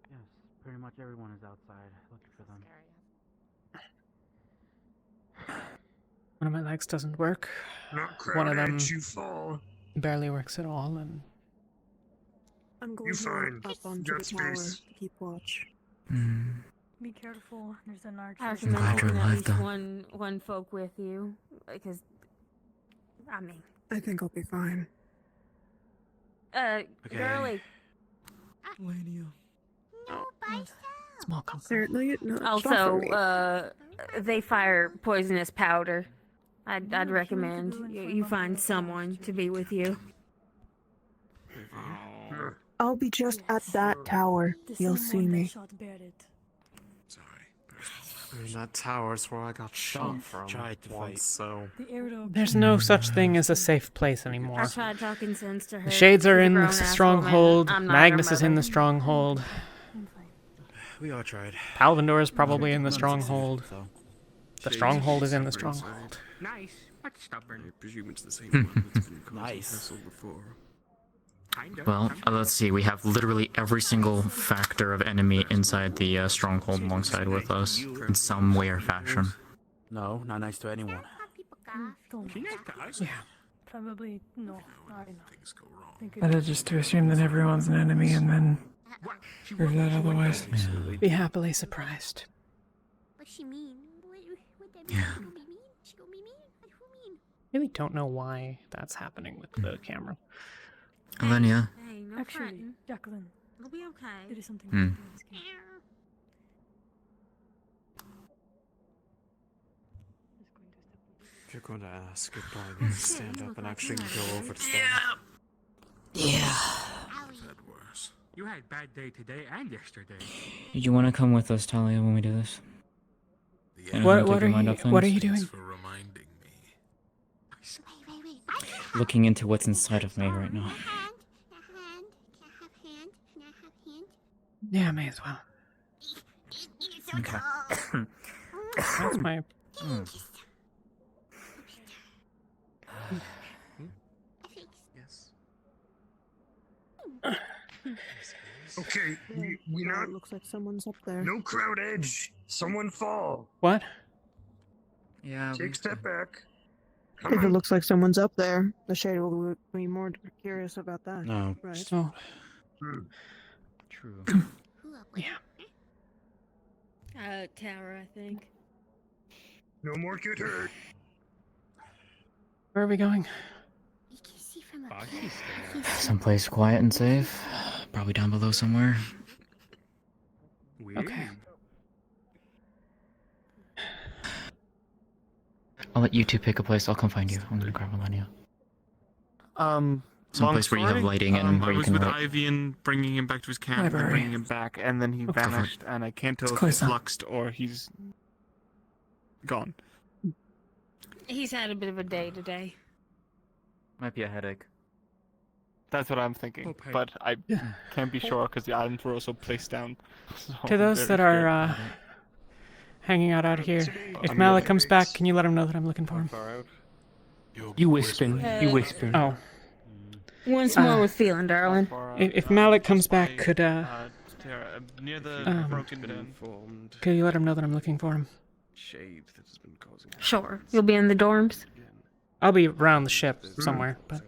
Yes, pretty much everyone is outside looking for them.
One of my legs doesn't work.
Not
One of
crowd
them
edge, you fall.
barely works at all, and
I'm going
You
to
fine.
up onto
Got
the tower
space.
to keep watch.
Be careful. There's an arch.
I
I'm
recommend
glad you're
having at
alive,
least
though.
one folk with you, because I mean,
I think I'll be fine.
girly.
Lania.
small comfort.
Certainly not
Also,
for me.
they fire poisonous powder. I'd recommend you find someone to be with you.
I'll be just at that tower. You'll see me.
I mean, that tower's where I got shot from once, so...
There's no such thing as a safe place anymore.
I tried talking sense to her.
The shades are
She's a
in the
grown-ass woman.
stronghold.
I'm not
Magnus
her
is in
mother.
the stronghold.
We all tried.
Palvindor is probably in the stronghold. The
Shades
stronghold is in the
stubborn
stronghold.
Nice, but stubborn.
I presume it's the same one that's been causing
Nice.
hassle before.
Well, let's see. We have literally every single factor of enemy inside the stronghold alongside with us in some way or fashion.
No, not nice to anyone.
Yeah. Probably no. Not enough.
Better just to assume that everyone's an enemy and then prove that otherwise.
Be happily surprised.
What's she mean? What that
Yeah.
She gonna be mean? She gonna be mean? What do you mean?
Really don't know why that's happening with the camera.
Alenia.
Hey, no
Actually,
fretting.
Jacqueline,
It'll be okay.
there is something.
Hmm.
If you're going to ask, you'd probably stand up and actually go over to them.
Yeah.
You had a bad day today and yesterday.
Did you want to come with us, Talia, when we do this? I know how to take your mind off
What are
things.
you doing?
Looking into what's inside of me right now.
Yeah, may as well.
Okay.
That's my.
Yes.
Okay, we
Oh,
not.
it looks like someone's up there.
No crowd edge. Someone fall.
What?
Yeah.
Take a step back.
If it looks like someone's up there, the shade will be more curious about that.
No.
Right.
Oh,
True.
yeah.
Tower, I think.
No more get hurt.
Where are we going?
You can see from up
Foggy's
here.
there.
Someplace quiet and safe. Probably down below somewhere.
Weird.
Okay.
I'll let you two pick a place. I'll come find you. I'm gonna grab Alenia. Someplace where you have lighting and where
I
you
was
can
with
light.
Ivy and bringing him back to his camp and
Library.
bringing him back, and then he
Oh, go for it.
vanished, and I can't tell
It's
if he's
close up.
fluxed or he's gone.
He's had a bit of a day today.
Might be a headache.
That's what I'm thinking, but I can't be sure because the items were also placed down. So
To
I'm
those
very
that are
scared.
hanging out here, if
I'm
Malik
gonna-
comes back, can you let him know that I'm looking for him?
Far out.
You whispering. You whispering.
Oh,
Once more with feeling, darling.
Far out,
if Malik comes back,
by,
could
Tara, near the broken
could
informed
you let him know that I'm looking for him?
shade that has been causing.
Sure. You'll be in the dorms?
I'll be around the ship somewhere, but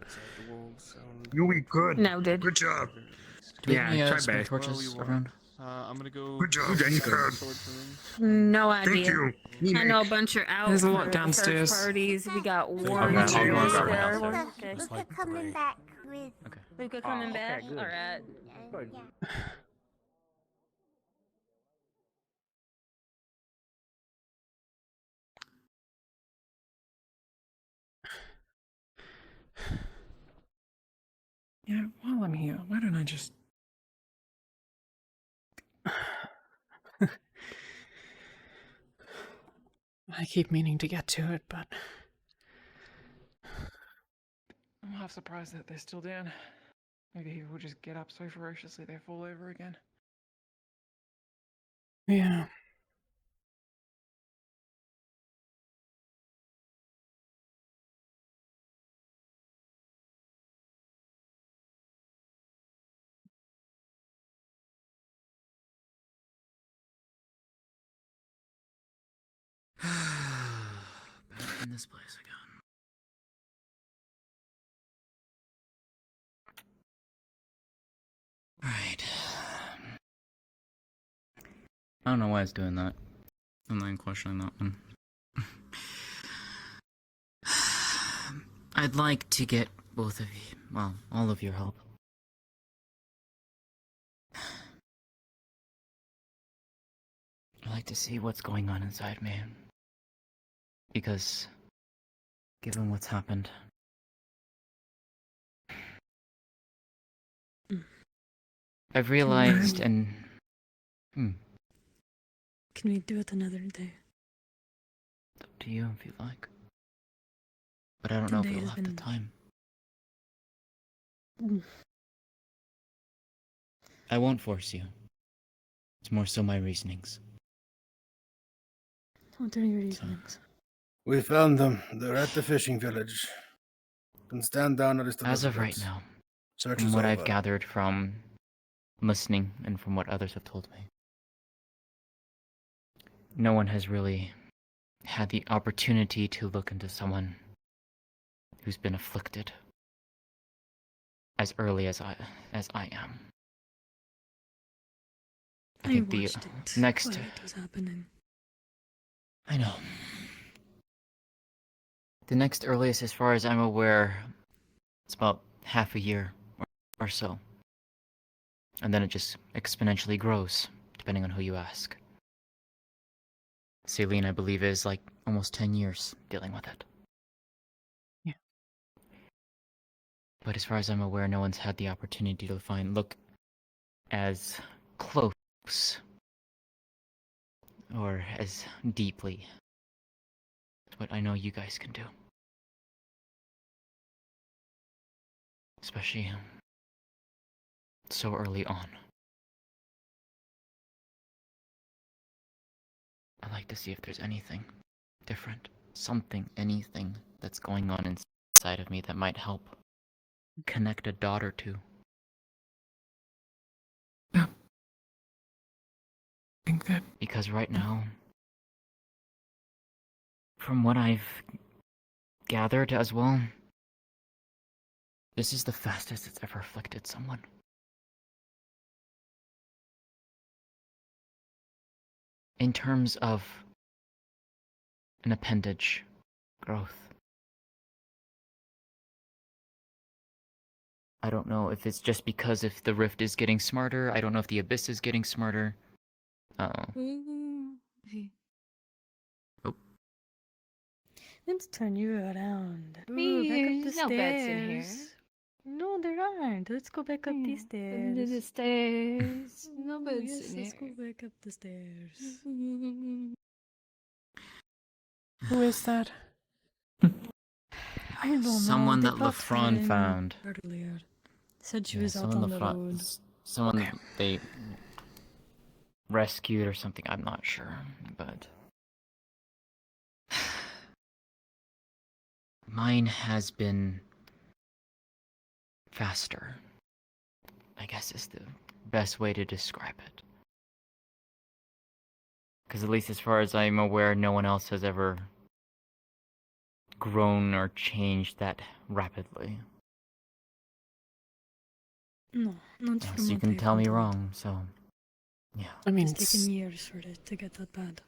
You'll be good.
Noted.
Good job.
Do we have any
try
smoke
best.
torches around?
I'm gonna go.
Good job,
check
Danny
the
Crowd.
sword room.
No
Thank
idea.
you.
I know a bunch are out.
There's a
for
lot downstairs.
search parties. We got
Okay,
Warren
I'll go
upstairs.
grab one downstairs.
Okay.
Luca
coming back with.
Okay.
Luca coming back.
good.
All right.
Yeah, while I'm here, why don't I just...
I keep meaning to get to it, but
I'm half surprised that they're still down. Maybe he will just get up so ferociously they fall over again.
Yeah.
Back in this place again. Right. I don't know why it's doing that. I'm not even questioning that one. I'd like to get both of you, well, all of your help. I'd like to see what's going on inside me. Because, given what's happened, I've realized and...
Can we do it another day?
Up to you if you like. But I don't know if we'll have the time. I won't force you. It's more so my reasonings.
What are your reasonings?
We found them. They're at the fishing village. Can stand down at least a
As
little
of
bit.
right now,
Search
from
is
what I've
over.
gathered from listening and from what others have told me, no one has really had the opportunity to look into someone who's been afflicted as early as I am. I think the
watched it
next...
while it was happening.
I know. The next earliest, as far as I'm aware, it's about half a year or so. And then it just exponentially grows, depending on who you ask. Celine, I believe, is like almost 10 years dealing with it.
Yeah.
But as far as I'm aware, no one's had the opportunity to look as close or as deeply as what I know you guys can do. Especially so early on. I'd like to see if there's anything different, anything that's going on inside of me that might help connect a dot or two.
Yeah. I think that...
Because right now, from what I've gathered as well, this is the fastest it's ever afflicted someone. In terms of an appendage growth. I don't know if it's just because if the rift is getting smarter, I don't know if the abyss is getting smarter.
Let's turn you around.
Me,
Back up the
there's
stairs.
no beds in here.
No, there aren't. Let's go back up these stairs.
Under the stairs. No
Oh,
beds
yes,
in
let's
here.
go back up the stairs.
Who is that?
I don't know.
Someone
they
that
brought
Lafron
her in
found.
earlier. Said she
Yeah,
was out
someone
on the road.
Someone that they rescued or something, I'm not sure, but... Mine has been faster, I guess is the best way to describe it. Because at least as far as I'm aware, no one else has ever grown or changed that rapidly.
No, not from
So you
what
can
I've
tell
been
me
told.
wrong, so... Yeah.
I mean,
It's taken years for it to get that bad.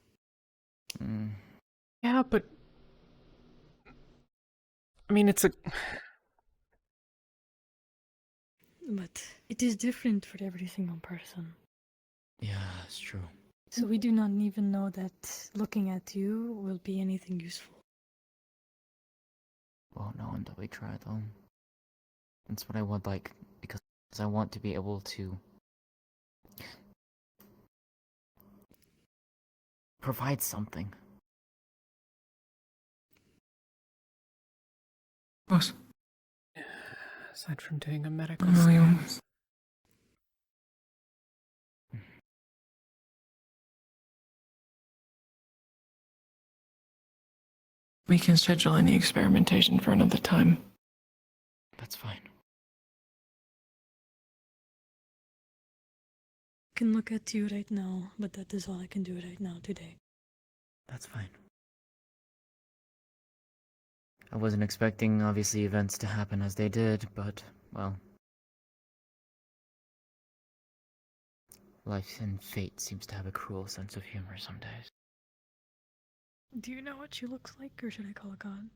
Yeah, but... I mean, it's a...
But it is different for every single person.
Yeah, it's true.
So we do not even know that looking at you will be anything useful.
Won't know until we try, though. That's what I would like, because I want to be able to provide something.
Boss.
Aside from doing a medical
William.
scan.
We can schedule any experimentation for another time.
That's fine.
I can look at you right now, but that is all I can do right now today.
That's fine. I wasn't expecting, obviously, events to happen as they did, but, well... Life and fate seems to have a cruel sense of humor some days.
Do you know what she looks like, or should I call a god?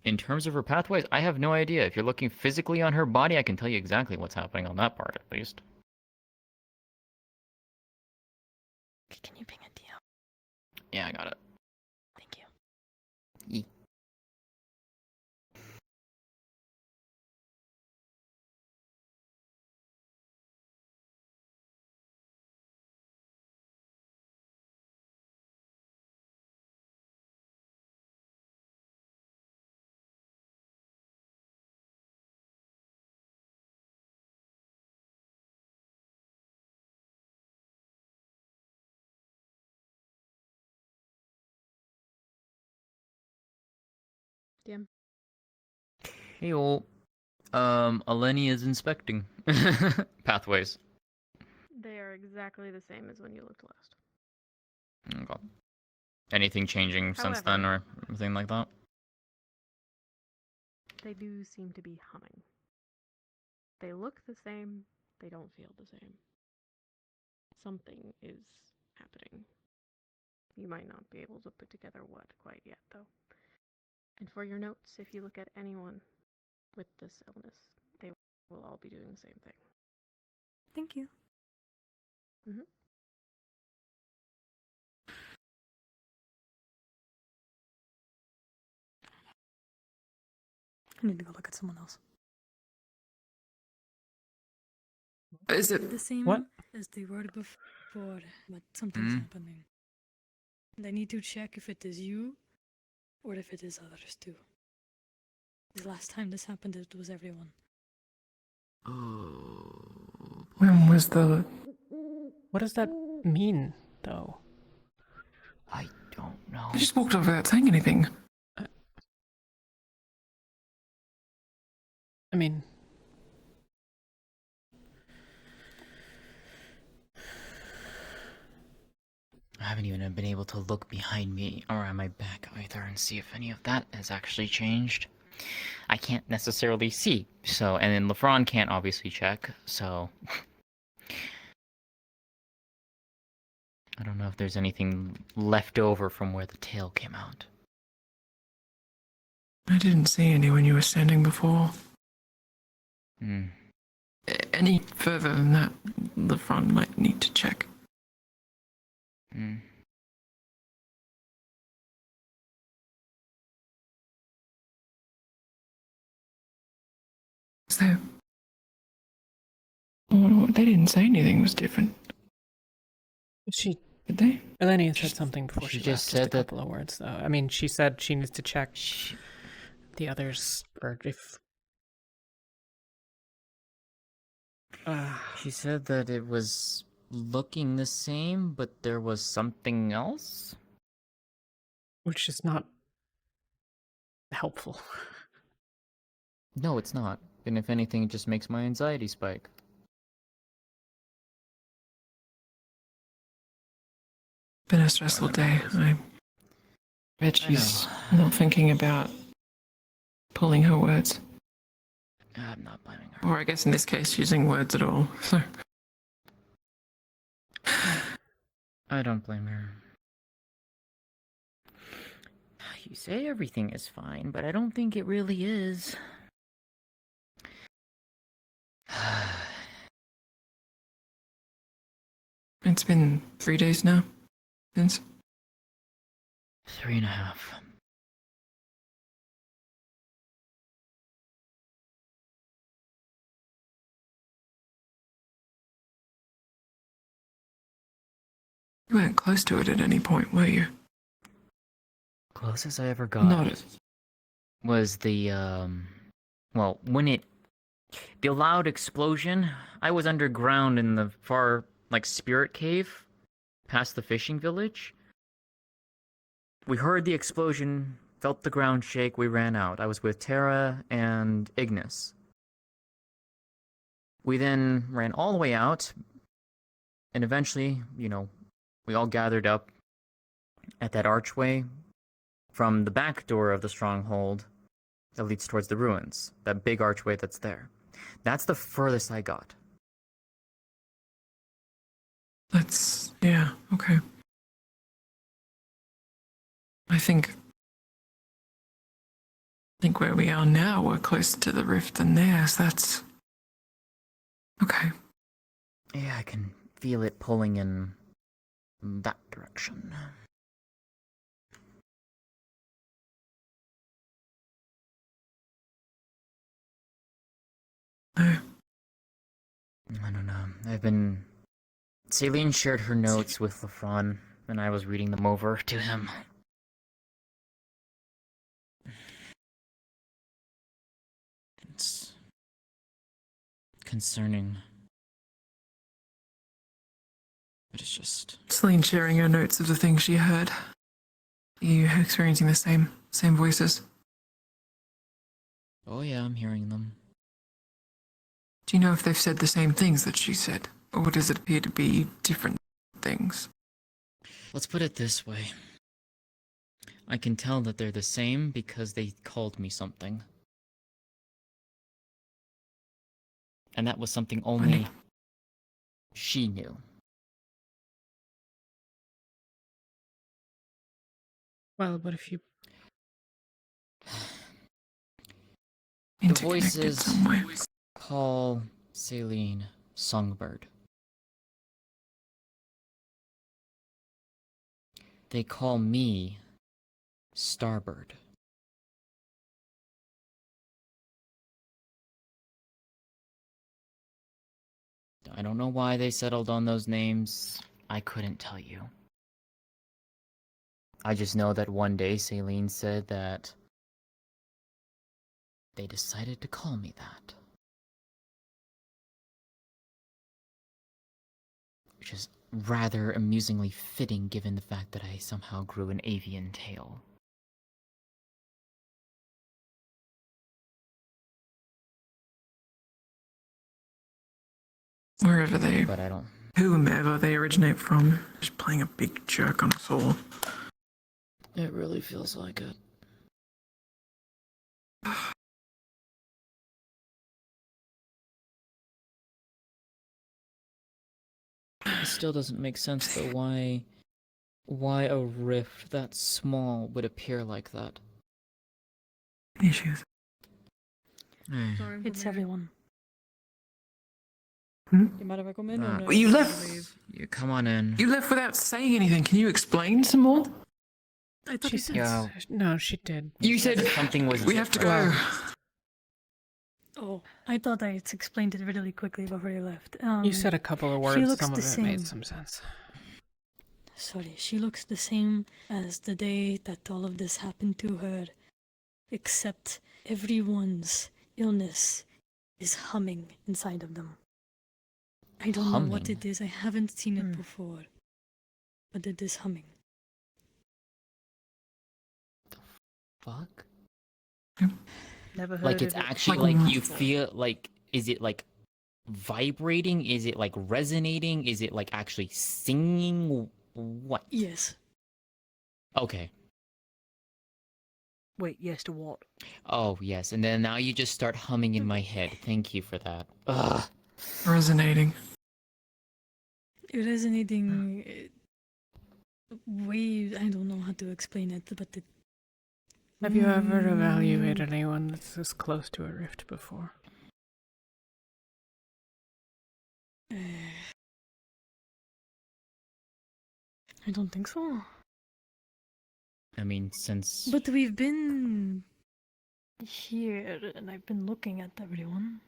In terms of her pathways, I have no idea. If you're looking physically on her body, I can tell you exactly what's happening on that part, at least.
Can you ping a DM?
Yeah, I got it.
Thank you.
Yee.
DM.
Hey-ol. Eleni is inspecting pathways.
They are exactly the same as when you looked last.
Okay. Anything changing since then or anything like that?
They do seem to be humming. They look the same, they don't feel the same. Something is happening. You might not be able to put together what quite yet, though. And for your notes, if you look at anyone with this illness, they will all be doing the same thing.
Thank you.
Mm-hmm.
I need to go look at someone else.
Is it
the same
what?
as the word before, but something's happening. And I need to check if it is you or if it is others too. The last time this happened, it was everyone.
When was the...
What does that mean, though?
I don't know.
I just walked over without saying anything.
I mean...
I haven't even been able to look behind me or on my back either and see if any of that has actually changed. I can't necessarily see, so, and then LeFron can't obviously check, so... I don't know if there's anything left over from where the tail came out.
I didn't see any when you were standing before.
Hmm.
Any further than that, the front might need to check.
Hmm.
So, well, they didn't say anything was different.
She
did they?
Eleni said something before
she
she
just
left.
said
just a couple of words, though. I mean, she said she needs to check the others, or if...
She said that it was looking the same, but there was something else?
Which is not helpful.
No, it's not. And if anything, it just makes my anxiety spike.
Been a stressful day. I bet she's not thinking about pulling her words.
I'm not blaming her.
Or I guess in this case, using words at all. So.
I don't blame her. You say everything is fine, but I don't think it really is.
It's been 3 days now since.
3.5.
You weren't close to it at any point, were you?
Closest I ever got
Not
was the Well, the loud explosion, I was underground in the far, spirit cave, past the fishing village. We heard the explosion, felt the ground shake, we ran out. I was with Tara and Ignis. We then ran all the way out, and eventually, we all gathered up at that archway from the back door of the stronghold that leads towards the ruins. That big archway that's there. That's the furthest I got.
Yeah, okay. I think where we are now, we're closer to the rift than theirs. That's okay.
Yeah, I can feel it pulling in that direction.
No.
I don't know. Celine shared her notes with Lafron, and I was reading them over to him. It's concerning. But it's just...
Celine sharing her notes of the things she heard. Are you experiencing the same voices?
Oh yeah, I'm hearing them.
Do you know if they've said the same things that she said? Or does it appear to be different things?
Let's put it this way. I can tell that they're the same because they called me something. And that was something only she knew.
Well, what if you...
The voices call Celine Songbird. They call me Starbird. I don't know why they settled on those names. I couldn't tell you. I just know that one day Celine said that they decided to call me that. Which is rather amusingly fitting given the fact that I somehow grew an avian tail.
Wherever they...
But I don't...
Whomever they originate from. Just playing a big jerk on us all.
It really feels like it. It still doesn't make sense though why a rift that small would appear like that.
Issues.
It's everyone.
Hmm?
You mind if I come in or no?
You left.
You come on in.
You left without saying anything. Can you explain some more?
I thought
She said... No, she did.
You said
something was...
We have to go.
Oh, I thought I had explained it really quickly before you left.
You said a couple of
she
words,
looks
some of
the
it
same.
made some sense.
Sorry, she looks the same as the day that all of this happened to her, except everyone's illness is humming inside of them. I don't know what it is. I haven't seen it before, but it is humming.
Fuck?
Never heard
Like
of
it's
it.
actually like you feel like, is it like vibrating? Is it like resonating? Is it like actually singing? What?
Yes.
Okay.
Wait, yes to what?
Oh, yes. And then now you just start humming in my head. Thank you for that. Ugh.
Resonating.
Resonating way, I don't know how to explain it, but it...
Have you ever evaluated anyone that's this close to a rift before?
I don't think so.
I mean, since...
But we've been here, and I've been looking at everyone.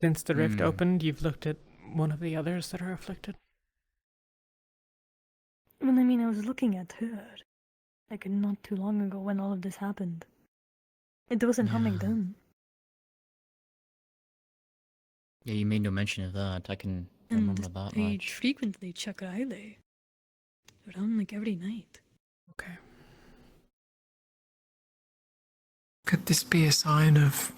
Since the rift opened, you've looked at one of the others that are afflicted?
Well, I mean, I was looking at her, like not too long ago when all of this happened. It wasn't humming then.
Yeah, you made no mention of that. I can remember that
I
much.
frequently check Riley. Around like every night.
Okay.
Could this be a sign of...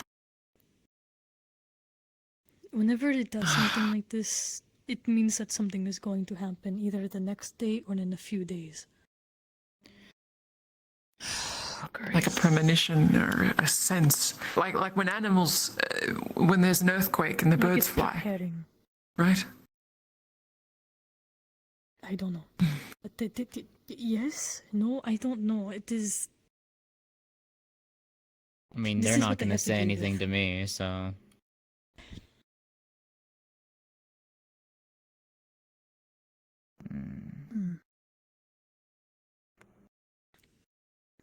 Whenever it does something like this, it means that something is going to happen either the next day or in a few days.
like a premonition or a sense, like when animals, when there's an earthquake and the birds fly,
preparing.
right?
I don't know. But yes, no, I don't know. It is.
I mean,
This
they're
is
not
what they
going to
have to
say
deal
anything
with.
to me, so.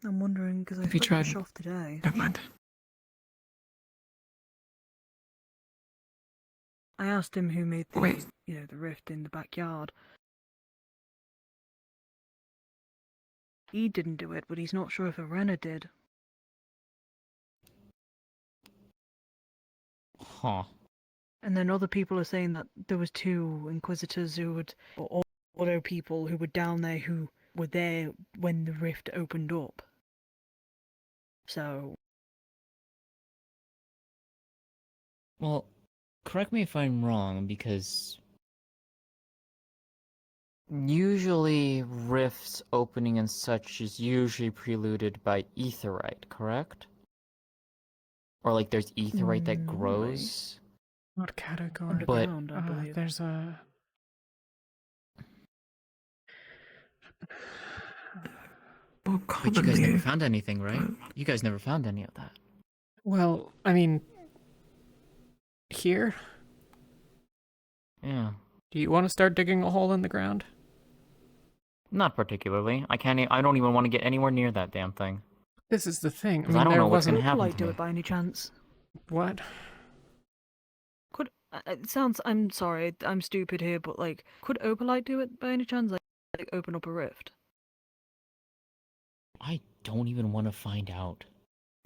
I'm wondering because I
Have you
spoke to
tried-
Shoff today.
Never mind.
I asked him who made the
Wait.
the rift in the backyard. He didn't do it, but he's not sure if Arena did.
Huh.
And then other people are saying that there was 2 Inquisitors who would, or other people who were down there who were there when the rift opened up. So,
Well, correct me if I'm wrong, because usually rifts opening and such is usually preluded by aetherite, correct? Or like there's aetherite that grows.
What category?
Underground, I believe.
There's a.
Well,
But you guys never
commonly,
found anything, right? You guys never found any of that.
Well, I mean, here.
Yeah.
Do you want to start digging a hole in the ground?
Not particularly. I can't. I don't even want to get anywhere near that damn thing.
This is the thing.
Because I don't know what's gonna happen
Opalite
to
do
me.
it by any chance?
What?
Could it sounds? I'm sorry, I'm stupid here, but like, could Opalite do it by any chance? Like open up a rift?
I don't even want to find out.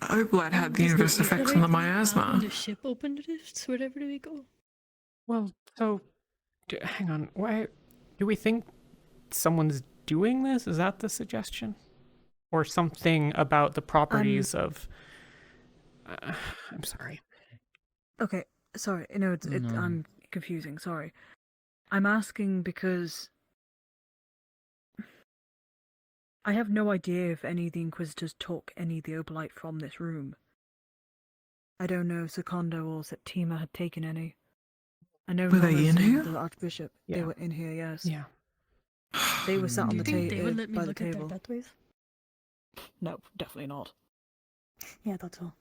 Opalite had the inverse effects on the miasma.
The ship opened rifts wherever we go.
Well, so, hang on. Why do we think someone's doing this? Is that the suggestion, or something about the properties of? I'm sorry.
Okay, sorry. No, I'm confusing. Sorry. I'm asking because I have no idea if any of the Inquisitors took any of the Opalite from this room. I don't know if Secondo or Septima had taken any. I know
Were they
Nona's
in
and
here?
the Archbishop.
Yeah.
They were in here, yes.
Yeah.
They were sat on
Do
the
you think they would
table
let me
by the
look at their
table.
pathways?
No, definitely not.
Yeah, that's all.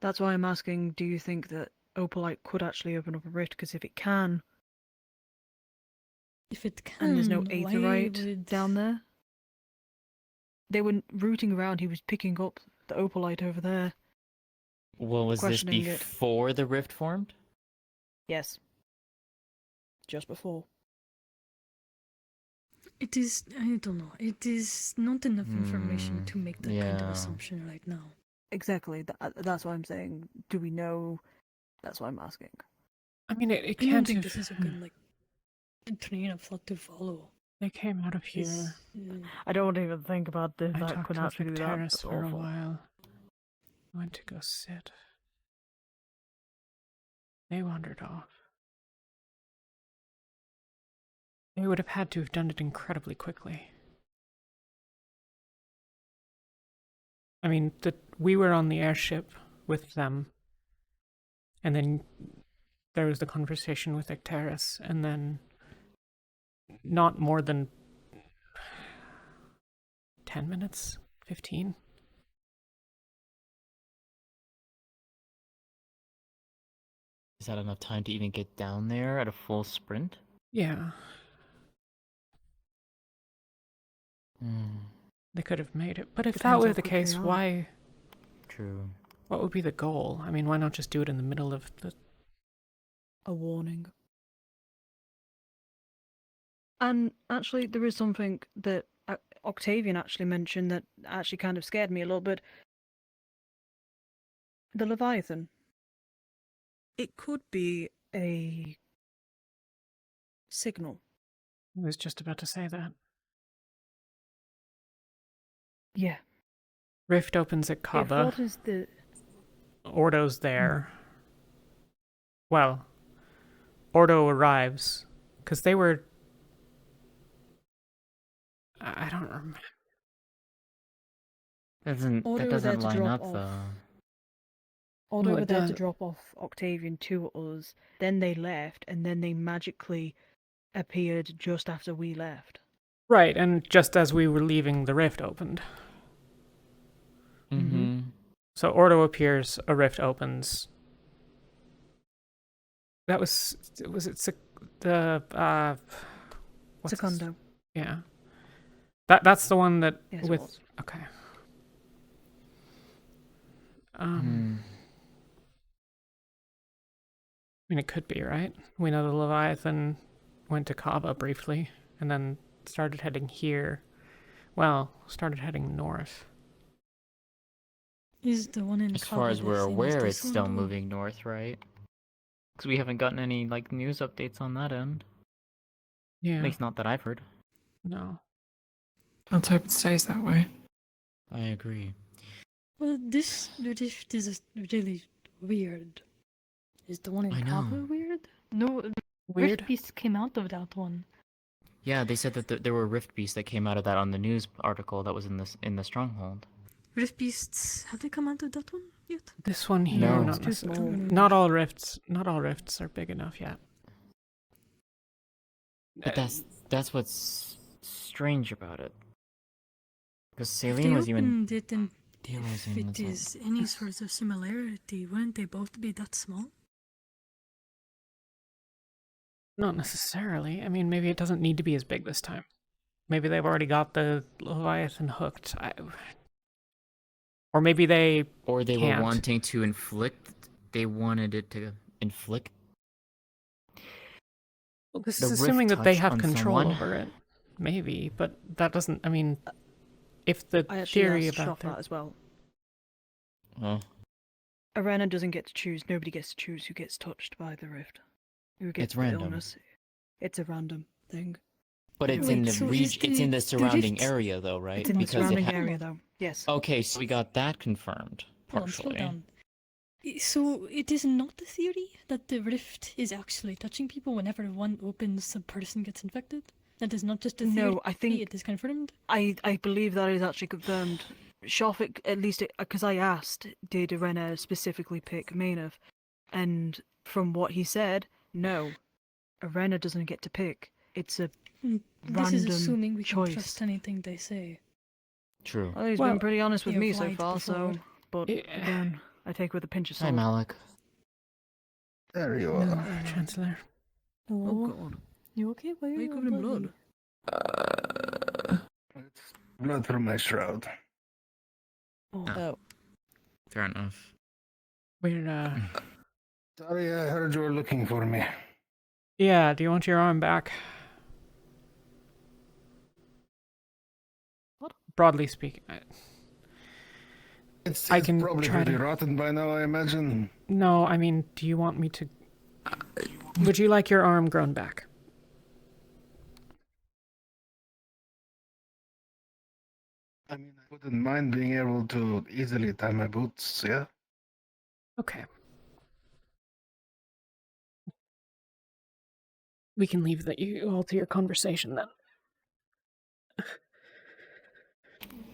That's why I'm asking, do you think that Opalite could actually open up a rift? Because if it can,
If it can,
and there's no
why
aetherite
would...
down there. They were rooting around, he was picking up the Opalite over there.
Well, was this
Questioning it.
before the rift formed?
Yes. Just before.
It is, I don't know, it is not enough information to make that kind of
yeah.
assumption right now.
Exactly, that's why I'm saying, do we know? That's why I'm asking.
I mean, it
I don't
can't
think
have.
this is a good, like, train of thought to follow.
They came out of here.
I don't even think about this.
I
That
talked
could
to
actually
the
be that.
terrace
That's
for a
awful.
while. Went to go sit. They wandered off. They would have had to have done it incredibly quickly. I mean, we were on the airship with them, and then there was the conversation with Ecteris, and then not more than 10 minutes, 15.
Is that enough time to even get down there at a full sprint?
Yeah. They could have made it. But if that
Depends
were
how
the
quick they
case,
are.
why?
True.
What would be the goal? I mean, why not just do it in the middle of the...
A warning. And actually, there is something that Octavian actually mentioned that actually kind of scared me a little bit. The Leviathan. It could be a signal.
I was just about to say that.
Yeah.
Rift opens at
If
Kaba.
what is the...
Ordo's there. Well, Ordo arrives because they were. I don't remember.
That
Ordo were there
doesn't
to
line
drop
up
off.
though.
Ordo
No,
were
it
there to
does.
drop off Octavian to us, then they left, and then they magically appeared just after we left.
Right, and just as we were leaving, the rift opened.
Mm-hmm.
So Ordo appears, a rift opens. That was it? The what's his-
Secondo.
Yeah, that's the one that
Yes, it
with
was.
okay.
Hmm.
I mean, it could be, right? We know the Leviathan went to Kaba briefly, and then started heading here. Well, started heading north.
Is the one in
As
Kaba
far as
the
we're
same as
aware,
this
it's
one,
still
though?
moving north, right? Because we haven't gotten any like news updates on that end.
Yeah.
At least not that I've heard.
No.
Let's hope it stays that way.
I agree.
Well, this rift is really weird. Is the one in
I
Kaba
know.
weird? No, the
Weird?
rift beast came out of that one.
Yeah, they said that there were rift beasts that came out of that on the news article that was in the stronghold.
Rift beasts, have they come out of that one yet?
This one here,
No.
not
It's too
necessarily.
small.
Not all rifts. Not all rifts are big enough yet.
But that's what's strange about it. Because
If
Saline
they
was even
opened it and if
realizing
it
it's like-
is any sort of similarity, wouldn't they both be that small?
Not necessarily. I mean, maybe it doesn't need to be as big this time. Maybe they've already got the Leviathan hooked. Or maybe they.
Or they
can't.
were wanting to inflict. They wanted it to inflict.
Well, this
the
is
rift
assuming that they
touch
have
on
control
someone.
over it. Maybe, but that doesn't. I mean, if the
I actually
theory
asked
about
Shoff that as well.
Oh.
Arena doesn't get to choose. Nobody gets to choose who gets touched by the rift. Who gets
It's
the
random.
illness. It's a random thing.
But it's
Wait,
in the
so is
region. It's in the
the
surrounding
rift-
area, though, right?
It's in the
Because
surrounding
it
area, though. Yes.
Okay, so we got that confirmed
Hold on, slow
partially.
down. So it is not the theory that the rift is actually touching people whenever one opens, a person gets infected? That is not just a theory?
No, I think
it is confirmed?
I believe that is actually confirmed. Shoff, at least, because I asked, did Arena specifically pick Maynard? And from what he said, no. Arena doesn't get to pick. It's a
This
random
is assuming we
choice.
can trust anything they say.
True.
Well, he's
Well,
been pretty honest with
they
me
have
so
lied
far, so...
before.
But, again, I take with a pinch of
Hi,
salt.
Malik.
There you
No,
are.
Chancellor.
Oh, God.
You okay? Why
Why are you covered in blood?
Blood from my shroud.
Oh.
Fair enough.
We're
Talia, I heard you were looking for me.
Yeah. Do you want your arm back?
What?
Broadly speaking,
It's
I can
probably
try
pretty
to.
rotten by now, I imagine.
No, I mean, do you want me to? Would you like your arm grown back?
I mean, I wouldn't mind being able to easily tie my boots, yeah?
Okay. We can leave you all to your conversation then.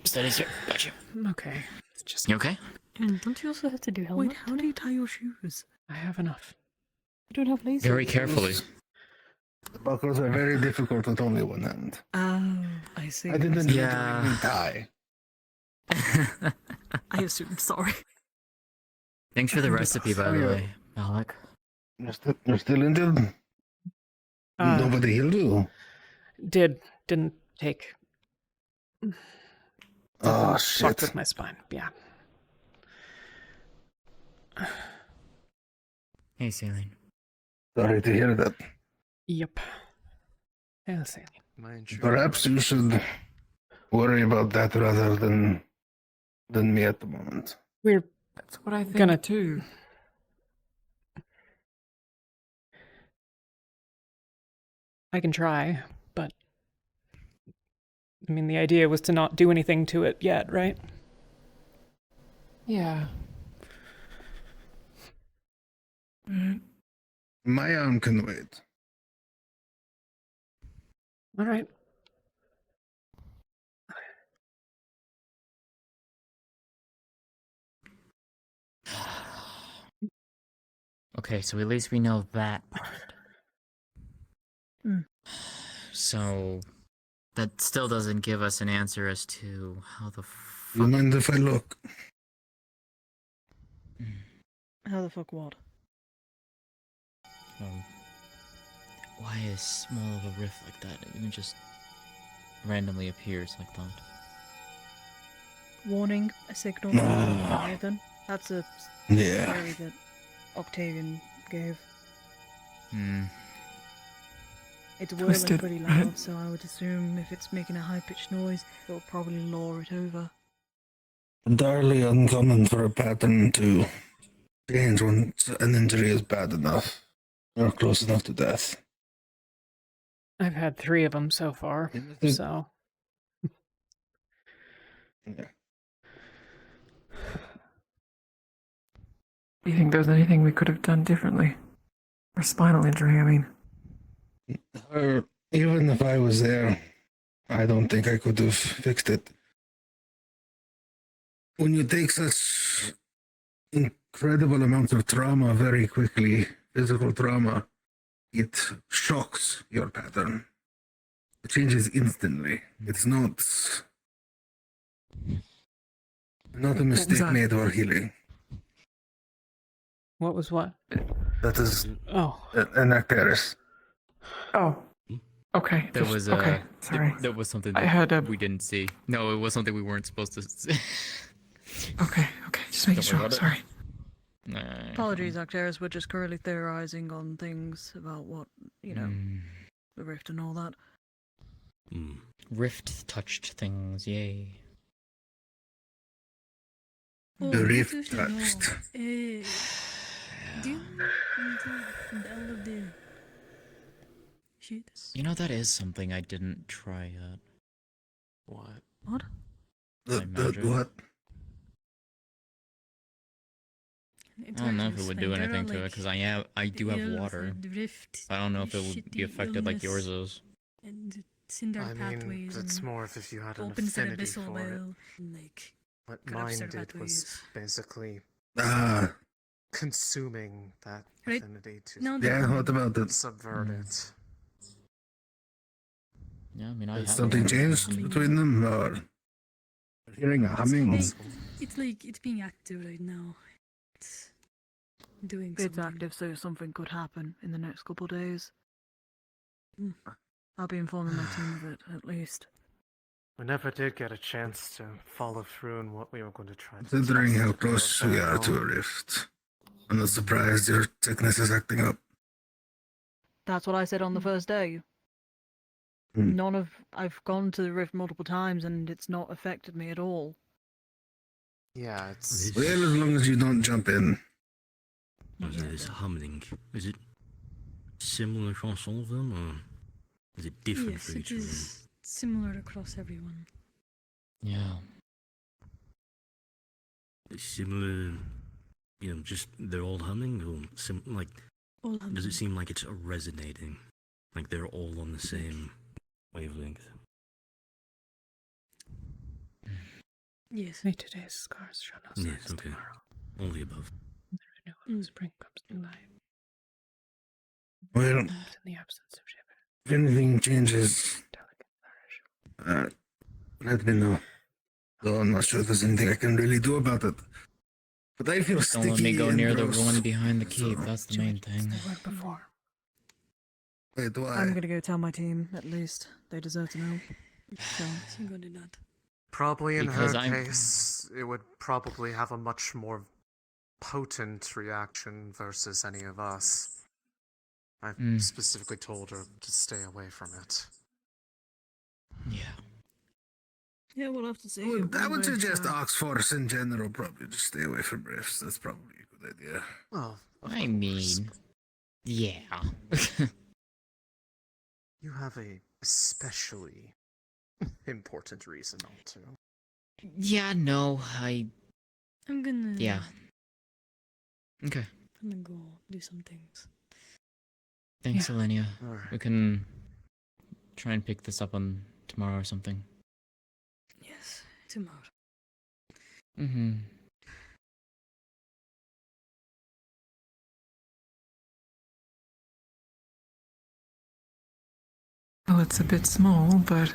Steady's here. Got you.
Okay. It's just.
You okay?
And don't you also have to do helmet?
Wait, how do you tie your shoes?
I have enough.
You don't have laces?
Very carefully.
The buckles are very difficult with only one hand.
Oh, I see.
I didn't
Yeah.
literally tie.
I assume, sorry.
Thanks for the recipe, by the way, Malik.
You're still injured? Nobody healed you?
Didn't take.
Oh,
Fucked
shit.
with my spine. Yeah.
Hey, Saline.
Sorry to hear that.
Yep. Yeah, Saline.
My insurance.
Perhaps you should
worry about that rather than me at the moment.
That's what I think
Gonna-
too.
I can try, but I mean, the idea was to not do anything to it yet, right?
Yeah.
My arm can wait.
All right.
Okay, so at least we know that part. So that still doesn't give us an answer as to how the
You mind if I look?
How the fuck what?
why is small of a rift like that even just randomly appears like that?
Warning, a signal, Nathan. That's a
Yeah.
theory that Octavian gave. It's whirling
Twisted,
pretty
right?
loud, so I would assume if it's making a high-pitched noise, it'll probably lure it over.
Entirely uncommon for a pattern to change when an injury is bad enough or close enough to death.
I've had 3 of them so far, so.
Yeah.
Do you think there's anything we could have done differently? Or spinal injury, I mean.
Or even if I was there, I don't think I could have fixed it. When you take such incredible amounts of trauma very quickly, physical trauma, it shocks your pattern. It changes instantly. It's not a mistake
that?
made while healing.
What was what?
That is
Oh.
an Actaris.
Oh. Okay.
There was
okay. Sorry.
There was something
I
that
had
we didn't see. No, it was something we weren't supposed to see.
Okay. Just making
Don't worry
sure.
about it.
Sorry.
Apologies, Octaris, we're just currently theorizing on things about what, the rift and all that.
Rift touched things, yay.
The rift touched.
Do you the end of the shit?
You know, that is something I didn't try yet.
What?
What?
The
magic.
what?
I don't know if it would do anything to it, because I do have water. I don't know if it would be affected like yours is.
And it's in their
I
pathways.
mean, it's
and
more if you had an
opens an
affinity
abyssal
for it.
well. And, like,
What
corrupts
mine
their
did was
pathways.
basically
Ah.
consuming that
Right?
affinity to
No,
Yeah, what about it?
subvert it.
Yeah, I mean, I
Has
have
something
water.
changed between them, or hearing a humming?
It's like it's being active right now. It's doing
It's
something.
active, so something could happen in the next couple of days. I'll be informing my team of it, at least.
We never did get a chance to follow through on what we were going to try to
Considering
test
how
to do
close
it
we
very
are to a
long.
rift, I'm not surprised your sickness is acting up.
That's what I said on the first day. I've gone to the rift multiple times and it's not affected me at all.
Yeah, it's...
Well, as long as you don't jump in.
This humming, is it similar across all of them, or is it different
Yes,
for
it
each of them?
is similar across everyone.
Yeah.
Similar, just they're all humming, or
All
does
humming.
it seem like it's resonating? Like they're all on the same wavelength?
Yes.
May today's scars show no signs
Yes, okay.
tomorrow.
All the above.
Spring comes to life.
Well,
In the absence of shiver.
if anything changes, let me know. Though I'm not sure there's anything I can really do about it. But I feel
Don't
sticky
let me go
and
near
gross.
the one behind the keep,
So-
that's the main thing.
They weren't before.
Wait, why?
I'm gonna go tell my team, at least. They deserve to know. So,
I'm gonna do that.
Probably in
Because
her
I'm-
case, it would probably have a much more potent reaction versus any of us. I've specifically told her to stay away from it.
Yeah.
Yeah, we'll have to see.
I would suggest Oxforce in general. Probably just stay away from rifts. That's probably a good idea.
Well,
I mean, yeah.
You have a especially important reason not to.
Yeah, no,
I'm gonna.
Yeah. Okay.
I'm gonna go do some things.
Thanks,
Yeah.
Elenia.
Alright.
We can try and pick this up on tomorrow or something.
Yes, tomorrow.
Mm-hmm.
Well, it's a bit small, but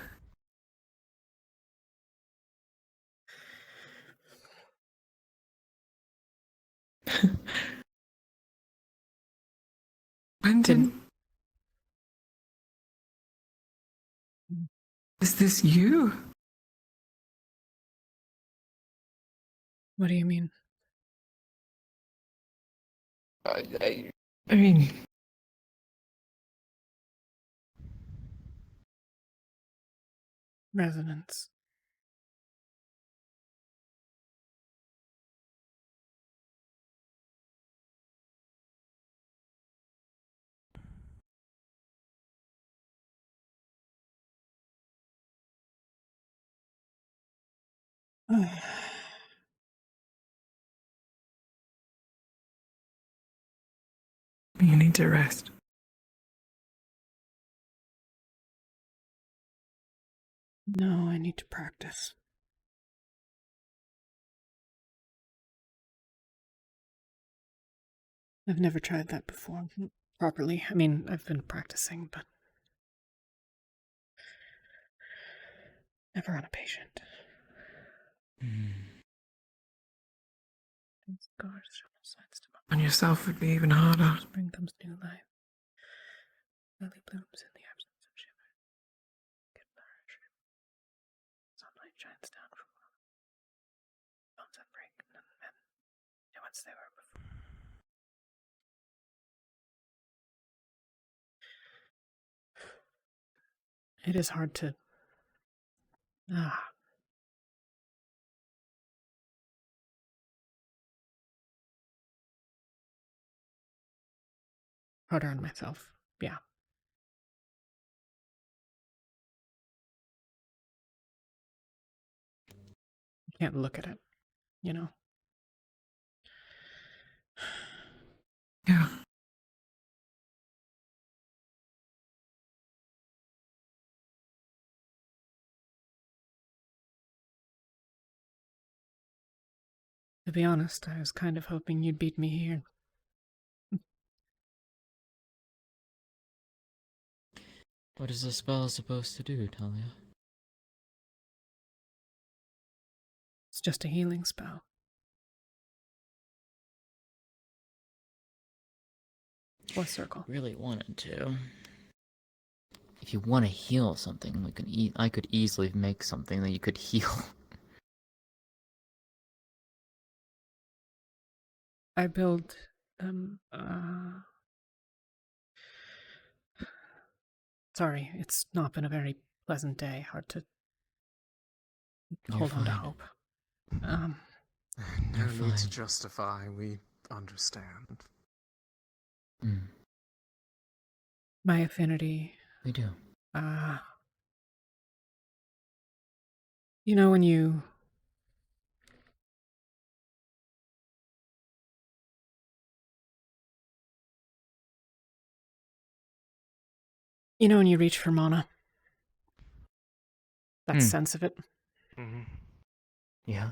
Brendan, is this you?
What do you mean?
I mean,
Resonance.
you need to rest.
No, I need to practice. I've never tried that before properly. I mean, I've been practicing, but never on a patient.
On yourself would be even harder.
Spring comes new life. Lily blooms in the absence of shiver. Get nourished. Sunlight shines down from bones that break, and then new ones they were before. It is hard to harder on myself. Yeah. You can't look at it, you know?
Yeah.
To be honest, I was kind of hoping you'd beat me here.
What is the spell supposed to do, Talia?
It's just a healing spell. What circle?
Really wanted to. If you want to heal something, we can I could easily make something that you could heal.
I build Sorry, it's not been a very pleasant day. Hard to hold on to hope.
No
You're
need to
fine.
justify. We understand.
My affinity.
We do.
You know when you reach for mana? That sense of it?
Mm-hmm.
Yeah.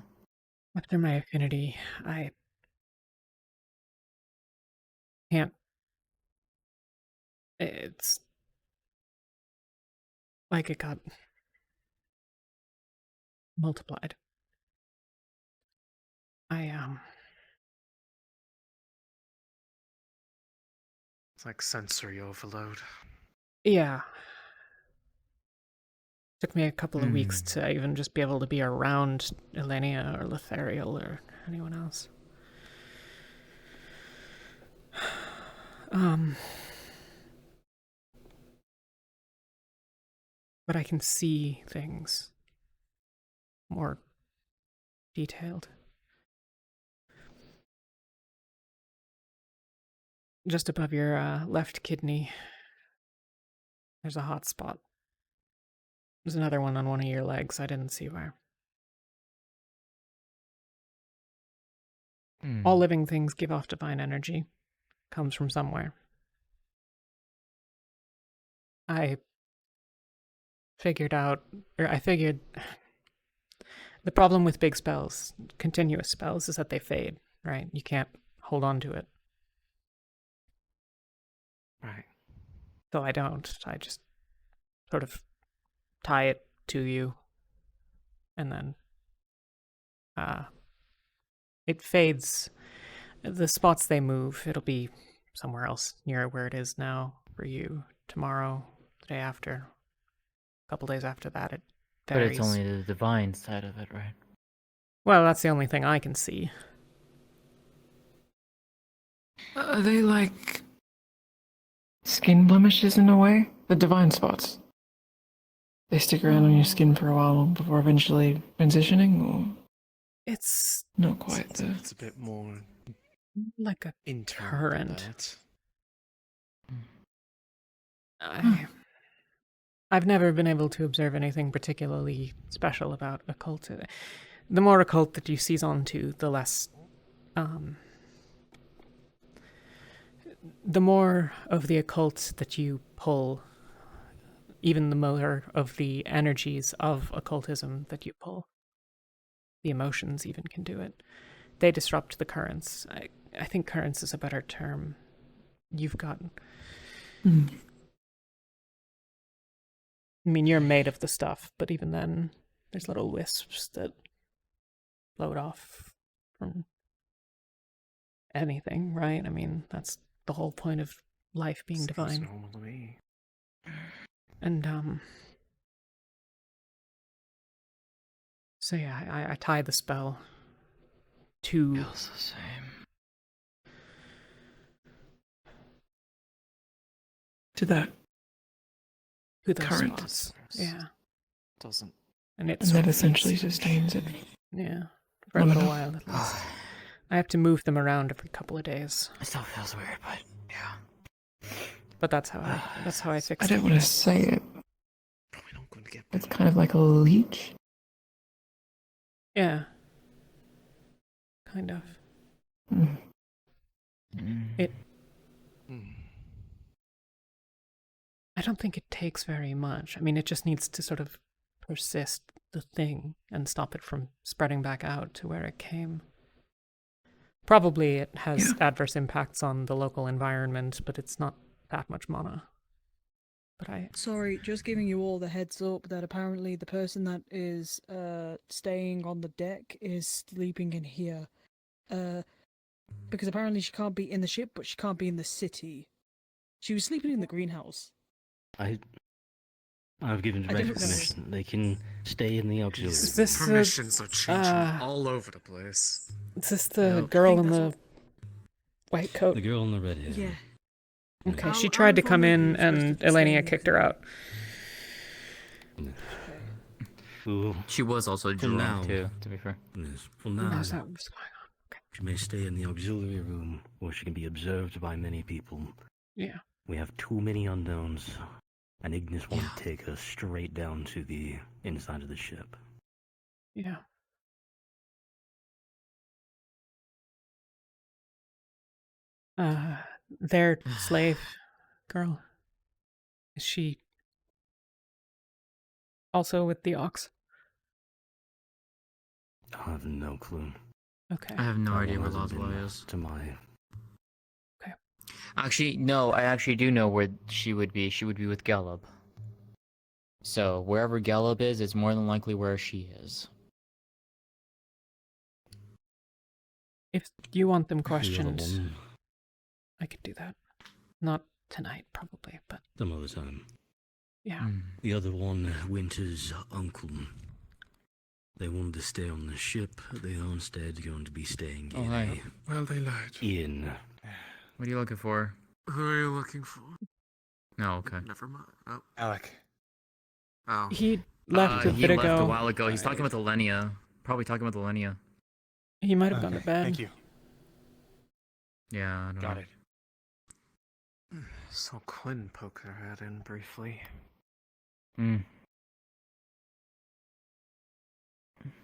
After my affinity, I can't. It's like it got multiplied.
It's like sensory overload.
Yeah. Took me a couple of weeks to even just be able to be around Elenia or Lethariel or anyone else. But I can see things. more detailed. Just above your left kidney, there's a hot spot. There's another one on one of your legs. I didn't see where. All living things give off divine energy. Comes from somewhere. I figured the problem with big spells, continuous spells, is that they fade, right? You can't hold on to it.
Right.
So I don't. I just sort of tie it to you, and then it fades. The spots they move, it'll be somewhere else near where it is now for you tomorrow, the day after, a couple days after that. It varies.
But it's only the divine side of it, right?
Well, that's the only thing I can see.
Are they like skin blemishes in a way? The divine spots. They stick around on your skin for a while before eventually transitioning, or
it's
not quite.
It's a bit more
like a current. I've never been able to observe anything particularly special about occult. The more occult that you seize onto, the less. The more of the occult that you pull, even the more of the energies of occultism that you pull, the emotions even can do it. They disrupt the currents. I think currents is a better term. You've got. I mean, you're made of the stuff, but even then, there's little wisps that float off from anything, right? I mean, that's the whole point of life being
Seems
divine.
normal to me.
And, so yeah, I tie the spell to...
Feels the same.
To that.
To those
current.
spots. Yeah.
Doesn't.
And
that essentially sustains it.
Yeah. For a little while at least. I have to move them around every couple of days.
It still feels weird, but yeah.
But that's how I fix it.
I don't want to say it. It's kind of like a leech.
Yeah. Kind of. It. I don't think it takes very much. I mean, it just needs to sort of persist the thing and stop it from spreading back out to where it came. Probably it has adverse impacts on the local environment, but it's not that much mana. But
Sorry, just giving you all the heads up that apparently the person that is staying on the deck is sleeping in here. Because apparently she can't be in the ship, but she can't be in the city. She was sleeping in the greenhouse.
I've given direct permission. They can stay in the auxiliary.
Is this
Permissions are changing all over the place.
Is this the girl in the white coat?
The girl in the red hair.
Yeah.
Okay, she tried to come in and Elenia kicked her out.
She was also drunk too, to be fair.
Yes, for now.
That's not what's going on. Okay.
She may stay in the auxiliary room, where she can be observed by many people.
Yeah.
We have too many unknowns, and Ignis won't take us straight down to the inside of the ship.
Yeah. Their slave girl, is she also with the ox?
I have no clue.
Okay.
I have no idea where Loswell is.
To my...
Okay.
Actually, no, I actually do know where she would be. She would be with Gelub. So, wherever Gelub is, it's more than likely where she is.
If you want them
The other
questioned,
one,
I could do that. Not tonight, probably, but
some other time.
yeah.
The other one, Winter's uncle. They wanted to stay on the ship. They are instead going to be staying in a...
Well, they lied.
In.
What are you looking for?
Who are you looking for?
No, okay.
Never mind. Oh.
Alec.
Oh.
He left a
He
bit
left
ago.
a while ago. He's talking about the Lenia. Probably talking about the Lenia.
He might have gone to bed.
Thank you.
Yeah, I don't
Got
know.
it.
So Quinn poked her head in briefly.
Hmm.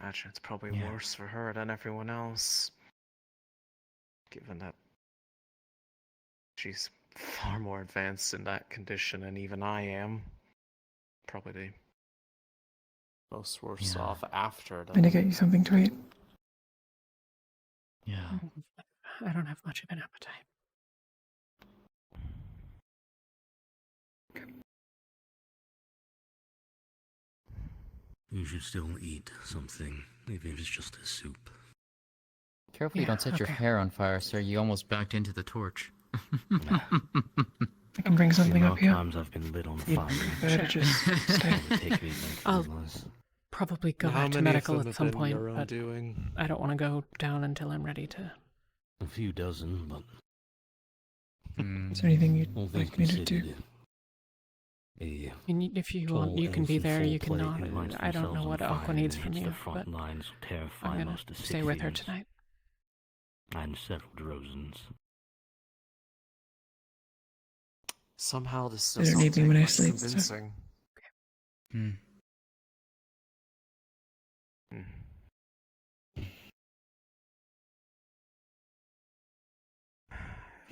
Imagine it's probably
Yeah.
worse for her than everyone else. Given that she's far more advanced in that condition than even I am. Probably the most worse off after
I'm gonna get you something to eat.
Yeah.
I don't have much of an appetite.
You should still eat something, even if it's just a soup.
Careful you don't set your hair on fire, sir. You almost backed into the torch.
I can bring something up here.
Times I've been lit on
You'd
fire.
prefer to just stay.
Take me back to
I'll
the lies.
probably go
How
back to
many of
medical
them
at
have
some
been
point,
your own
but
doing?
I don't want to go down until I'm ready to.
A few dozen, but
Is there anything you'd
all things
like me to do?
considered, a
I mean, if you want,
tall
you can be
elf in
there.
full
You can
plate
not.
who lights
I don't know
themselves
what
on
Aqua
fire
needs
and
from
hits
you,
the front
but
lines will terrify
I'm gonna
most of
stay with her
Sixians.
tonight.
And several Drozens.
Somehow this
They don't
doesn't
need me
take
when I
much
sleep, so-
convincing.
Hmm.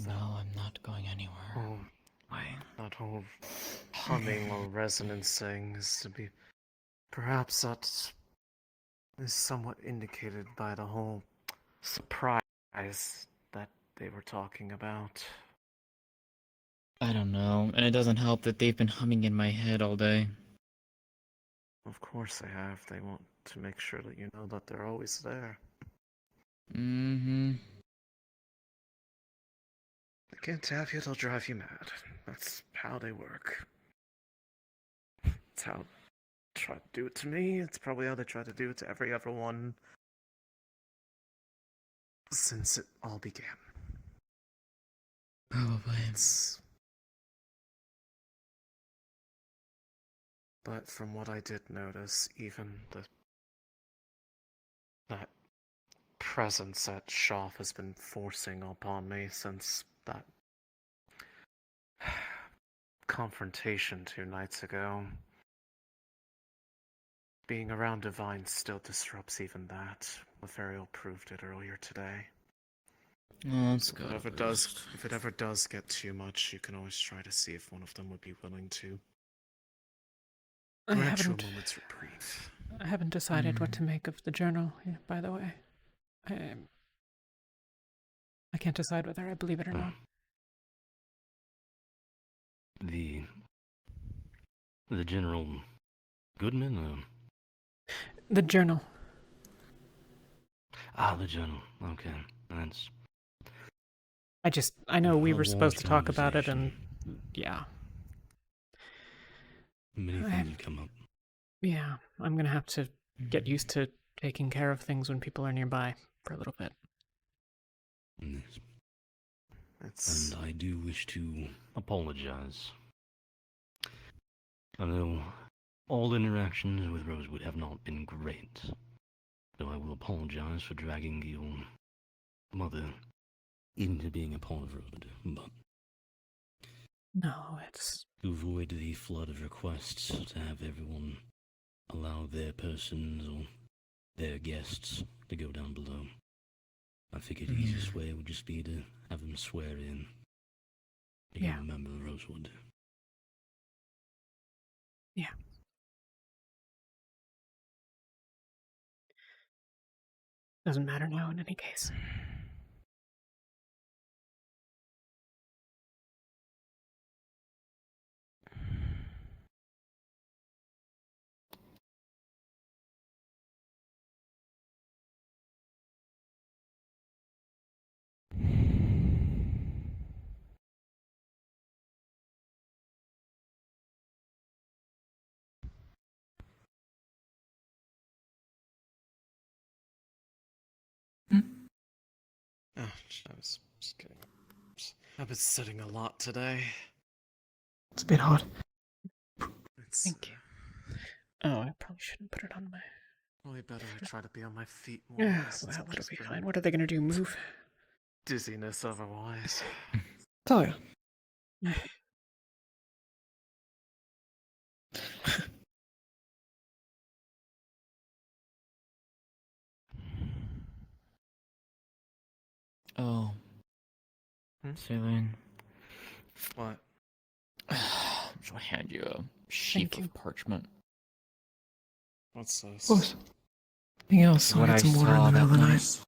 No, I'm not going anywhere.
Oh, that whole humming or resonancing is to be. Perhaps that is somewhat indicated by the whole surprise that they were talking about.
I don't know, and it doesn't help that they've been humming in my head all day.
Of course they have. They want to make sure that you know that they're always there.
Mm-hmm.
They can't have you, they'll drive you mad. That's how they work. It's how they try to do it to me. It's probably how they try to do it to every other one since it all began.
Probably.
But from what I did notice, even that presence that Shoff has been forcing upon me since that confrontation 2 nights ago. Being around Divine still disrupts even that. Leferial proved it earlier today.
Oh, that's good.
If it ever does get too much, you can always try to see if one of them would be willing to
I
grant you a
haven't.
moment's reprieve.
I haven't decided what to make of the journal. By the way, I can't decide whether I believe it or not.
The General Goodman?
The journal.
The journal. Okay. That's...
I know we were
A
supposed to
large
talk about it, and yeah.
Many things come up.
Yeah, I'm gonna have to get used to taking care of things when people are nearby for a little bit.
Yes. And I do wish to apologize. I know all interactions with Rosewood have not been great, so I will apologize for dragging your mother into being a part of Rosewood, but
No, it's...
to avoid the flood of requests to have everyone allow their persons or their guests to go down below, I figured the easiest way would just be to have them swear in, become a member of Rosewood.
Yeah. Doesn't matter now in any case.
Oh, I was just kidding. I've been sitting a lot today.
It's a bit hot.
Thank you.
Oh, I probably shouldn't put it on my...
Probably better I try to be on my feet more.
Yeah,
as
well,
it's
it'll
just
be
been
fine. What are they gonna do, move?
Dizziness otherwise.
Talia.
Oh. Celine.
What?
I'll hand you a sheaf of parchment.
What's this?
Of course. Anything else? I'll
What
get
I
some water in
saw
the middle
that
of the night.
night.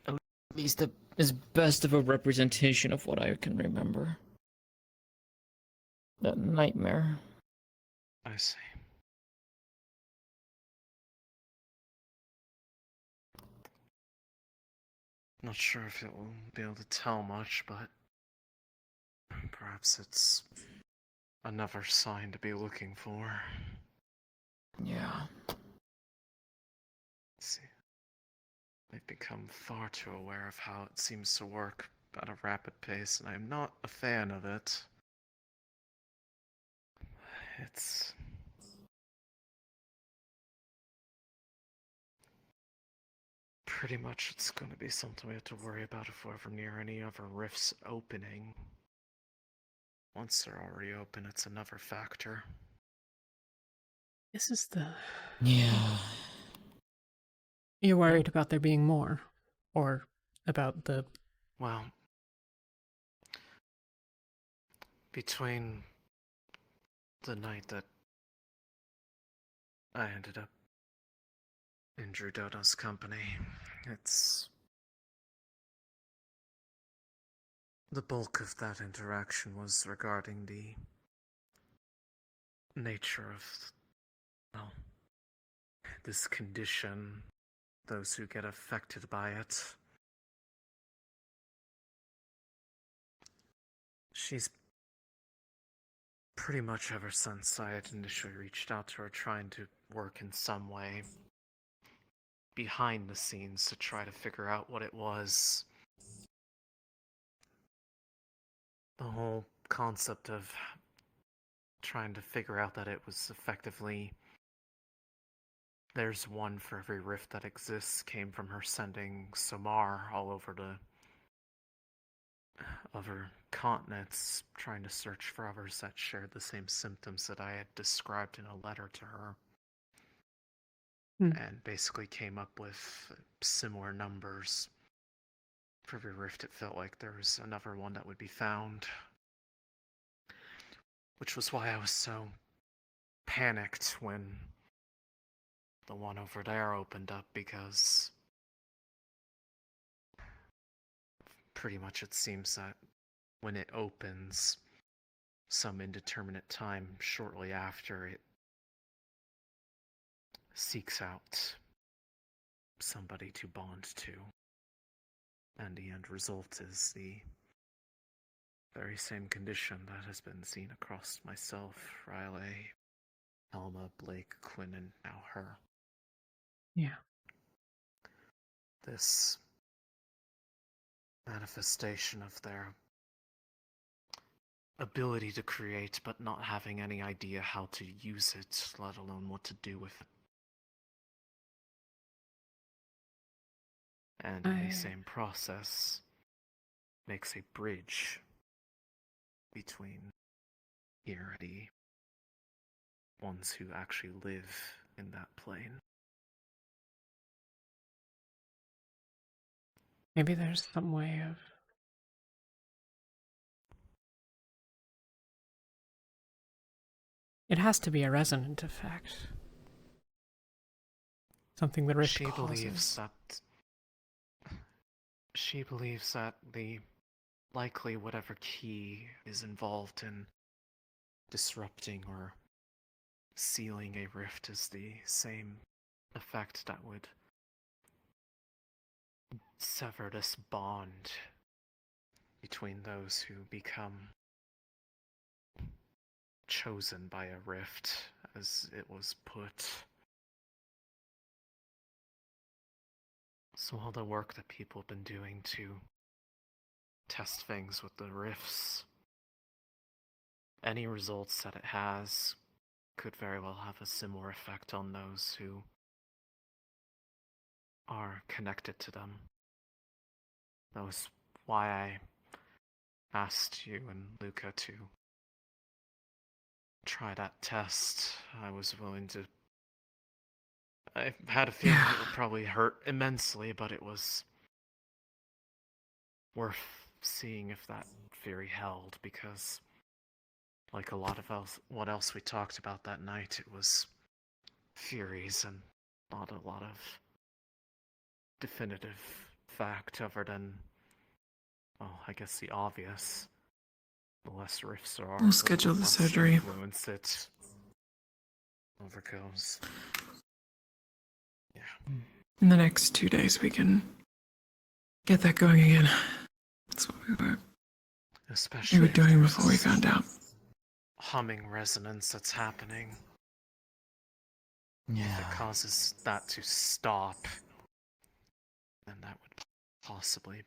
At least as best of a representation of what I can remember. That nightmare.
I see. Not sure if it will be able to tell much, but perhaps it's another sign to be looking for.
Yeah.
Let's see. I've become far too aware of how it seems to work at a rapid pace, and I'm not a fan of it. It's... pretty much it's going to be something we have to worry about if we're ever near any other rifts opening. Once they're already open, it's another factor.
This is the...
Yeah.
You're worried about there being more? Or about the...
Well, between the night that I ended up in Drew Dodo's company, it's... the bulk of that interaction was regarding the nature of, well, this condition, those who get affected by it. She's pretty much ever since I had initially reached out to her trying to work in some way behind the scenes to try to figure out what it was. The whole concept of trying to figure out that it was effectively there's one for every rift that exists came from her sending Samar all over the other continents, trying to search for others that shared the same symptoms that I had described in a letter to her. And basically came up with similar numbers. For every rift, it felt like there was another one that would be found. Which was why I was so panicked when the one over there opened up, because pretty much it seems that when it opens, some indeterminate time shortly after, it seeks out somebody to bond to. And the end result is the very same condition that has been seen across myself, Riley, Alma, Blake, Quinn, and now her.
Yeah.
This manifestation of their ability to create, but not having any idea how to use it, let alone what to do with it. And in the same process, makes a bridge between here and the ones who actually live in that plane.
Maybe there's some way of... It has to be a resonant effect. Something the rift causes.
She believes that the likely whatever key is involved in disrupting or sealing a rift is the same effect that would sever this bond between those who become chosen by a rift, as it was put. So all the work that people have been doing to test things with the rifts, any results that it has could very well have a similar effect on those who are connected to them. That was why I asked you and Luca to try that test. I was willing to. I had a feeling it would probably hurt immensely, but it was worth seeing if that theory held, because like a lot of what else we talked about that night, it was theories and not a lot of definitive fact other than, well, I guess the obvious. The less rifts there are,
We'll schedule the surgery.
Influence it overgoes. Yeah.
In the next 2 days, we can get that going again. That's what
Especially
we were doing before we found out.
Humming resonance that's happening.
Yeah.
If it causes that to stop, then that would possibly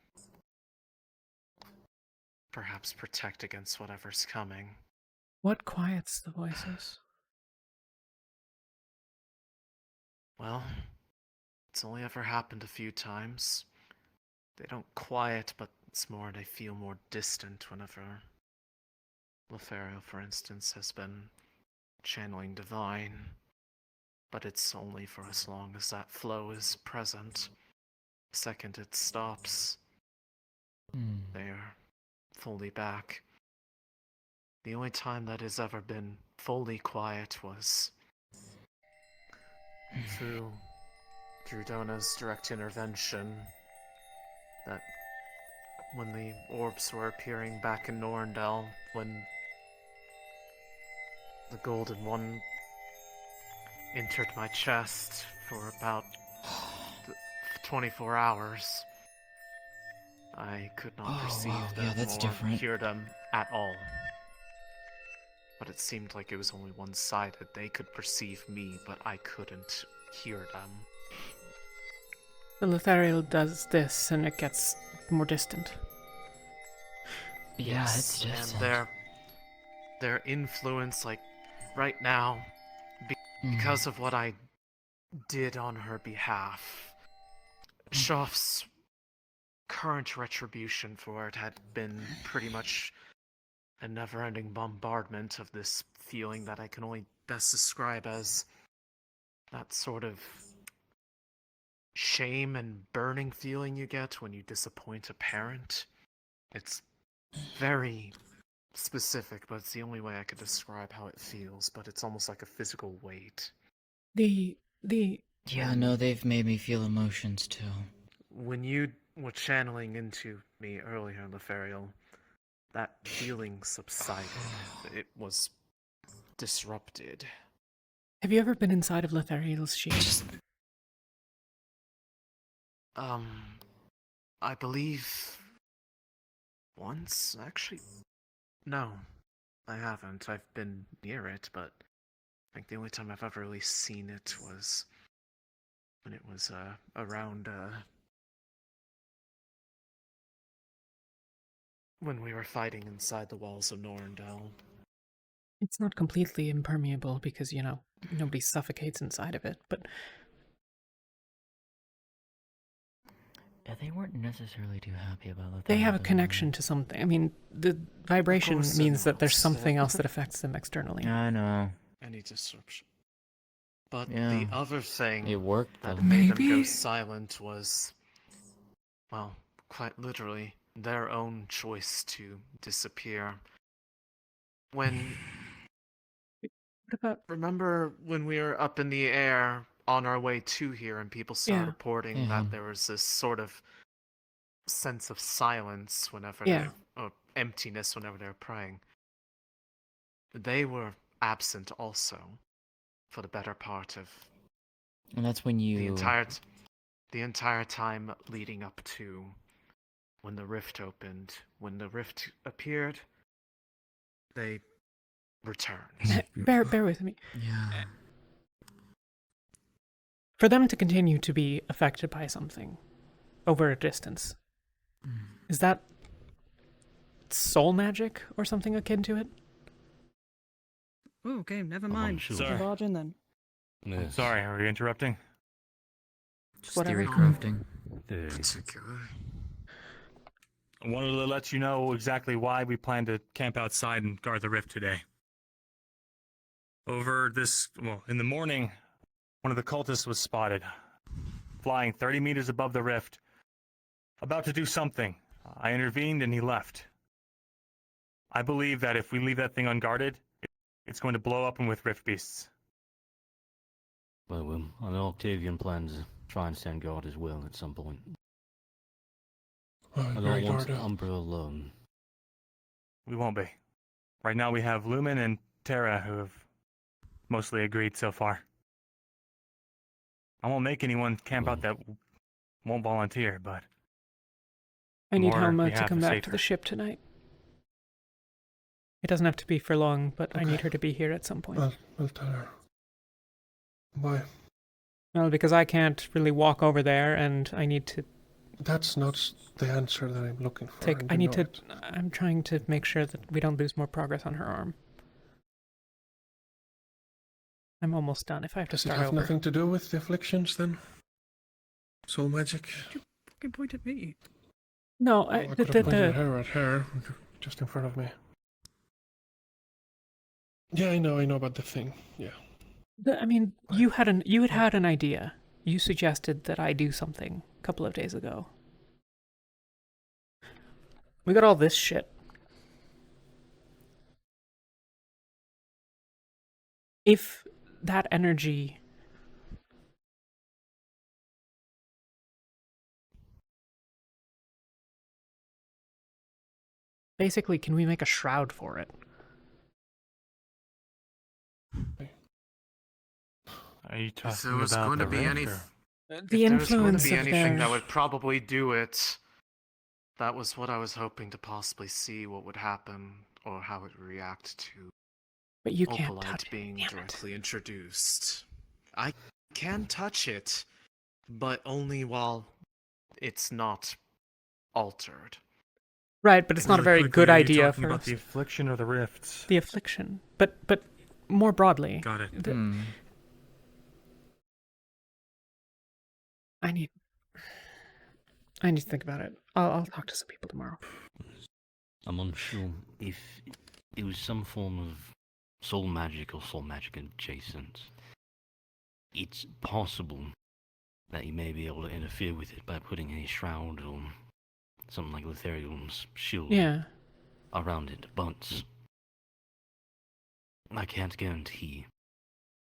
perhaps protect against whatever's coming.
What quiets the voices?
Well, it's only ever happened a few times. They don't quiet, but it's more they feel more distant whenever Lothario, for instance, has been channeling divine. But it's only for as long as that flow is present. The second it stops, they are fully back. The only time that has ever been fully quiet was through Dona's direct intervention. That when the orbs were appearing back in Norndel, when the golden one entered my chest for about 24 hours, I could not perceive them
that's
or
different.
hear them at all. But it seemed like it was only one-sided. They could perceive me, but I couldn't hear them.
The Lothario does this and it gets more distant.
Yeah,
Yes,
it's distant.
and their influence, like right now, because of what I did on her behalf, Shoff's current retribution for it had been pretty much a never-ending bombardment of this feeling that I can only best describe as that sort of shame and burning feeling you get when you disappoint a parent. It's very specific, but it's the only way I could describe how it feels, but it's almost like a physical weight.
Yeah, no, they've made me feel emotions too.
When you were channeling into me earlier, Lothario, that feeling subsided. It was disrupted.
Have you ever been inside of Lothario's sheet?
I believe once, actually. No, I haven't. I've been near it, but I think the only time I've ever really seen it was when it was around when we were fighting inside the walls of Norndel.
It's not completely impermeable because, you know, nobody suffocates inside of it, but
Yeah, they weren't necessarily too happy about that.
they have a connection to something. I mean, the vibration
course it
means that there's
helps.
something else that affects them externally.
I know.
Any disruption. But
Yeah.
the other thing
It worked,
that
though.
made them go
Maybe.
silent was, well, quite literally, their own choice to disappear. When... Remember when we were up in the air on our way to here and people started
Yeah.
reporting
Yeah.
that there was this sort of sense of silence whenever
Yeah.
or emptiness whenever they were praying. They were absent also for the better part of
And that's when you...
the entire time leading up to when the rift opened. When the rift appeared, they returned.
Bear with me.
Yeah.
For them to continue to be affected by something over a distance, is that soul magic or something akin to it?
Oh, okay, never
I'm
mind.
unsure.
Sorry. Barge in then.
I'm sorry, are we interrupting?
Just
Whatever.
theory crafting.
Particular.
I wanted to let you know exactly why we plan to camp outside and guard the rift today. In the morning, one of the cultists was spotted, flying 30 meters above the rift, about to do something. I intervened and he left. I believe that if we leave that thing unguarded, it's going to blow up and with rift beasts.
Well, I know Octavian plans to try and stand guard as well at some point.
Oh,
I
very
don't want
guarded.
Umbra alone.
We won't be. Right now we have Lumen and Terra who have mostly agreed so far. I won't make anyone camp out that won't volunteer, but
I need
more
Helma
we
to
have,
come
the
back to
safer.
the ship tonight. It doesn't have to be for long, but I need her to be here at some point.
I'll tell her. Why?
Well, because I can't really walk over there, and I need to
That's not the answer that I'm looking for. and
I
you
need
know
to.
it.
I'm trying to make sure that we don't lose more progress on her arm. I'm almost done. If I have to
Does it
start
have
over.
nothing to do with the afflictions then? Soul magic?
Fucking point at me.
No,
I could have pointed her at her, just in front of me. Yeah, I know about the thing. Yeah.
I mean, you had an idea. You suggested that I do something a couple of days ago. We got all this shit. If that energy basically, can we make a shroud for it?
Are you talking
there was
about
going to
the
be
rift,
any-
or-
The
If there was going to
influence
be
of
anything
their...
that would probably do it, that was what I was hoping to possibly see what would happen or how it would react to
But you can't
Opalite
touch it.
being
Damn it.
directly introduced. I can touch it, but only while it's not altered.
Right, but it's not a very good
Are you
idea
talking
for
about
us.
the affliction or the rifts?
The affliction, but more broadly.
Got it.
I need to think about it. I'll talk to some people tomorrow.
I'm unsure if it was some form of soul magic or soul magic adjacent. It's possible that you may be able to interfere with it by putting a shroud or something like Letharium's shield around it, but I can't guarantee.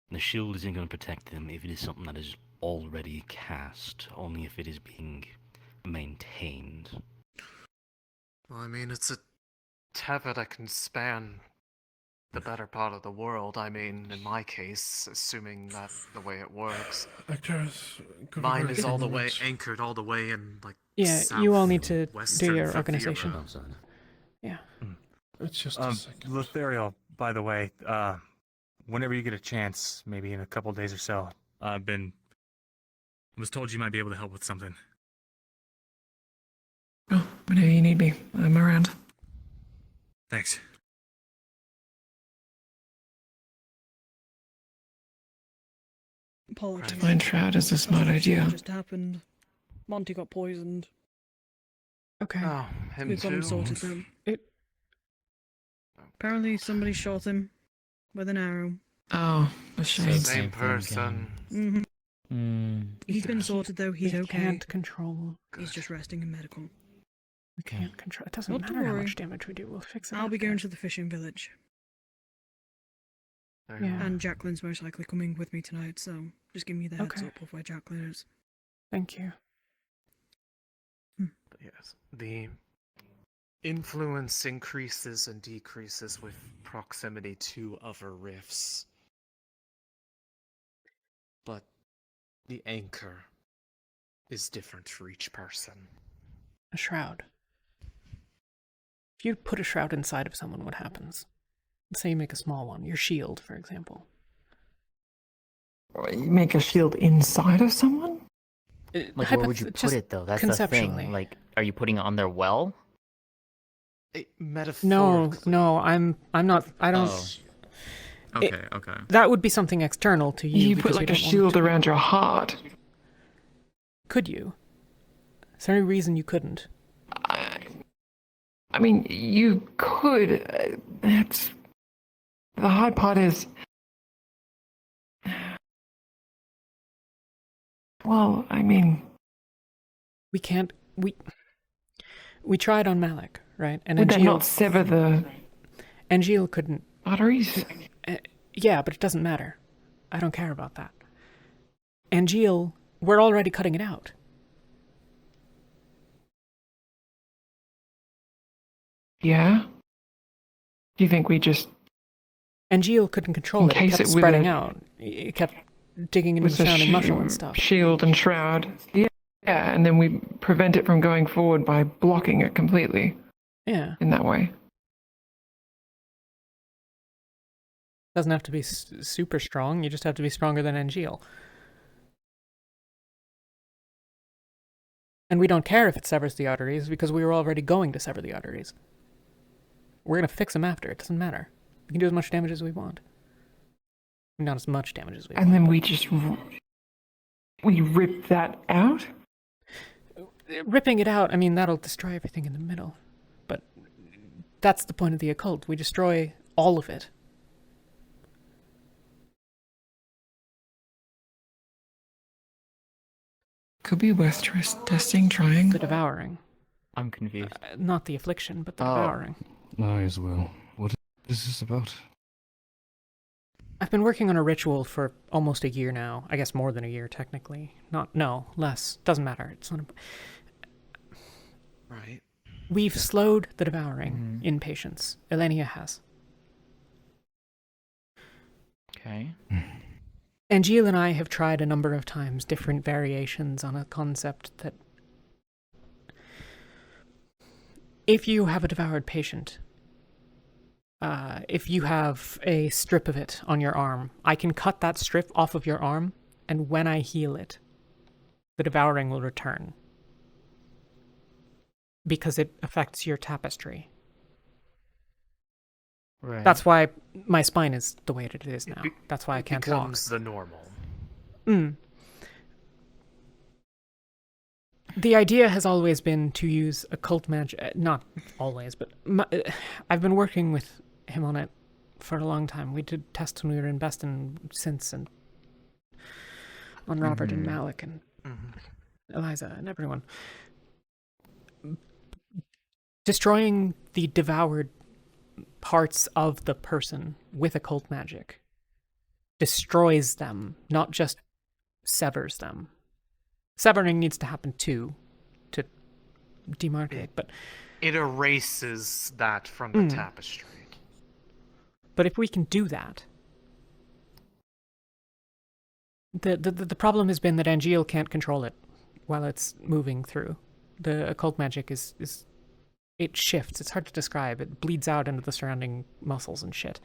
The shield isn't going to protect them if it is something that is already cast, only if it is being maintained.
Well, I mean, it's a tether that can span the better part of the world. I mean, in my case, assuming that's the way it works. Mine is all the way anchored all the way in, like,
Yeah, you all need to
southwestern
do your
Favira.
organization. Yeah.
It's just a second.
Lothario, by the way, whenever you get a chance, maybe in a couple days or so, I was told you might be able to help with something.
Oh, whenever you need me, I'm around.
Thanks.
Apologies.
Divine Shroud is a smart idea.
Just happened. Monty got poisoned.
Okay.
Oh, him
We've got him
too?
sorted though. Apparently somebody shot him with an arrow.
Oh, a shame.
Same person.
Mm-hmm. He's been sorted though. He's
We
okay.
can't control.
He's just resting in medical.
We can't control. It doesn't
Not to
matter how
worry.
much damage we do. We'll fix it.
I'll be
after.
going to the fishing village.
Yeah.
And Jacqueline's most likely coming with me tonight, so just give me the heads
Okay.
up of where Jacqueline is.
Thank you.
But yes, the influence increases and decreases with proximity to other rifts. But the anchor is different for each person.
A shroud. If you put a shroud inside of someone, what happens? Let's say you make a small one. Your shield, for example.
You make a shield inside of someone?
Like, where would you put it, though? That's the
conceptually.
thing. Like, are you putting it on their well?
No, I'm not. I don't.
Oh. Okay, okay.
That would be something external to you.
You put
because we
like a
don't want
shield
to.
around your heart.
Could you? Is there any reason you couldn't?
I mean, you could. It's the hard part is. Well, I mean,
We can't. We tried on Malik, right? And
would that
Angeal,
not sever the
Angeal couldn't.
arteries?
Yeah, but it doesn't matter. I don't care about that. Angeal, we're already cutting it out.
Yeah. Do you think we just?
Angeal couldn't control it. It
Encase
kept
it with
spreading
a-
out. It kept digging into
With
the
the
surrounding muscle and stuff.
shield and shroud. Yeah, and then we prevent it from going forward by blocking it completely.
Yeah.
In that way.
Doesn't have to be super strong. You just have to be stronger than Angeal. And we don't care if it severs the arteries because we were already going to sever the arteries. We're going to fix them after. It doesn't matter. We can do as much damage as we want. Not as much damage as we want.
And then we just we rip that out?
Ripping it out, I mean, that'll destroy everything in the middle. But that's the point of the occult. We destroy all of it.
Could be worth testing, trying.
The devouring.
I'm confused.
Not the affliction, but the devouring.
I as well. What is this about?
I've been working on a ritual for almost a year now. I guess more than a year, technically. No, less. Doesn't matter. It's not.
Right.
We've slowed the devouring in patients. Elenia has.
Okay.
Angeal and I have tried a number of times different variations on a concept that if you have a devoured patient, if you have a strip of it on your arm, I can cut that strip off of your arm, and when I heal it, the devouring will return. Because it affects your tapestry.
Right.
That's why my spine is the way it is now. That's why I can't walk.
Becomes the normal.
The idea has always been to use occult magic. Not always, but I've been working with him on it for a long time. We did tests when we were in Beston since, and on Robert and Malik and Eliza and everyone. Destroying the devoured parts of the person with occult magic destroys them, not just severs them. Severing needs to happen too, to demarcate, but
it erases that from the tapestry.
But if we can do that, the problem has been that Angeal can't control it while it's moving through. The occult magic is it shifts. It's hard to describe. It bleeds out into the surrounding muscles and shit.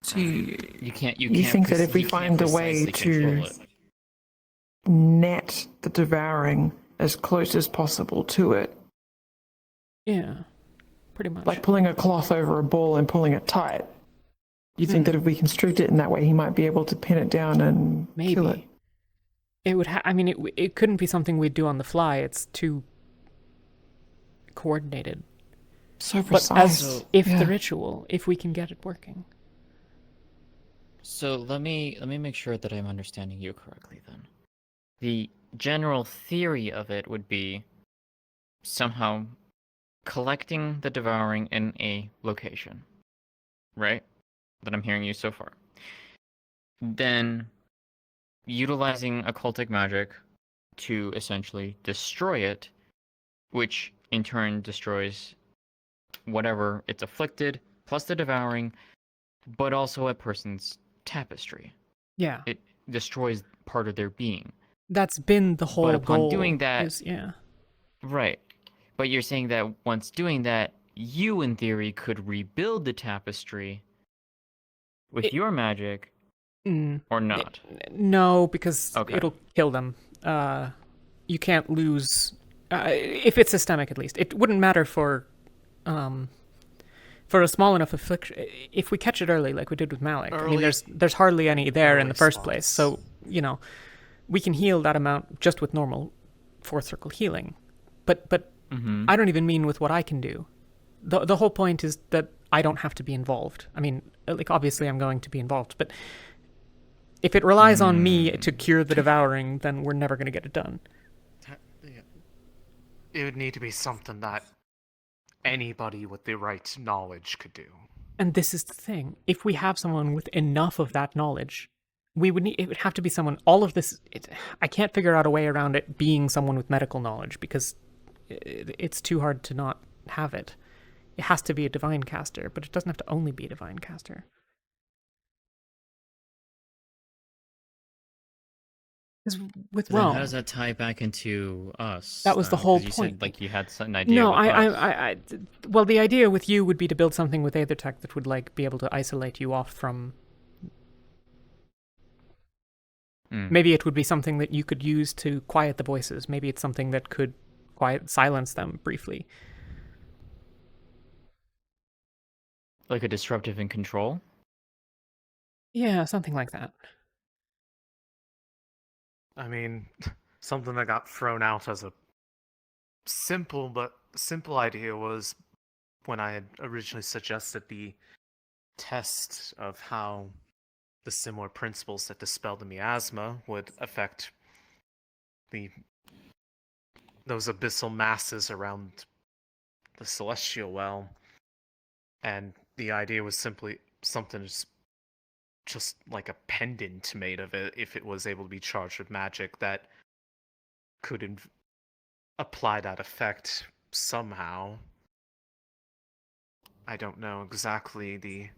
So
you can't.
You think that if we find a way to net the devouring as close as possible to it?
Yeah, pretty much.
Like pulling a cloth over a ball and pulling it tight. You think that if we constrict it in that way, he might be able to pin it down and kill it?
It would. I mean, it couldn't be something we'd do on the fly. It's too coordinated.
So
precise. But as the ritual, if we can get it working.
So let me make sure that I'm understanding you correctly then. The general theory of it would be somehow collecting the devouring in a location, right? That I'm hearing you so far. Then utilizing occultic magic to essentially destroy it, which in turn destroys whatever it's afflicted, plus the devouring, but also a person's tapestry.
Yeah.
It destroys part of their being.
That's been the whole
But upon
goal.
doing that,
Yeah.
right. But you're saying that once doing that, you in theory could rebuild the tapestry with your magic, or not.
No, because it'll kill them. You can't lose. If it's systemic, at least. It wouldn't matter for For a small enough affliction, if we catch it early, like we did with Malik, I mean,
Early-
there's hardly any there in
early
the first
spots.
place. So, you know, we can heal that amount just with normal fourth circle healing. But
Mhm.
I don't even mean with what I can do. The whole point is that I don't have to be involved. I mean, like, obviously I'm going to be involved, but if it relies on me to cure the devouring, then we're never going to get it done.
It would need to be something that anybody with the right knowledge could do.
And this is the thing. If we have someone with enough of that knowledge, it would have to be someone, all of this, I can't figure out a way around it being someone with medical knowledge, because it's too hard to not have it. It has to be a divine caster, but it doesn't have to only be a divine caster. Because with
Then how
Rome,
does that tie back into us?
that was the
'Cause
whole
you
point.
said, like, you had an idea.
No,
with us.
well, the idea with you would be to build something with Aethertech that would, like, be able to isolate you off from. Maybe it would be something that you could use to quiet the voices. Maybe it's something that could silence them briefly.
Like a disruptive in control?
Yeah, something like that.
I mean, something that got thrown out as a simple idea was when I had originally suggested the test of how the similar principles that dispel the miasma would affect those abyssal masses around the celestial well. And the idea was simply something just like a pendant made of it, if it was able to be charged with magic, that could apply that effect somehow. I don't know exactly the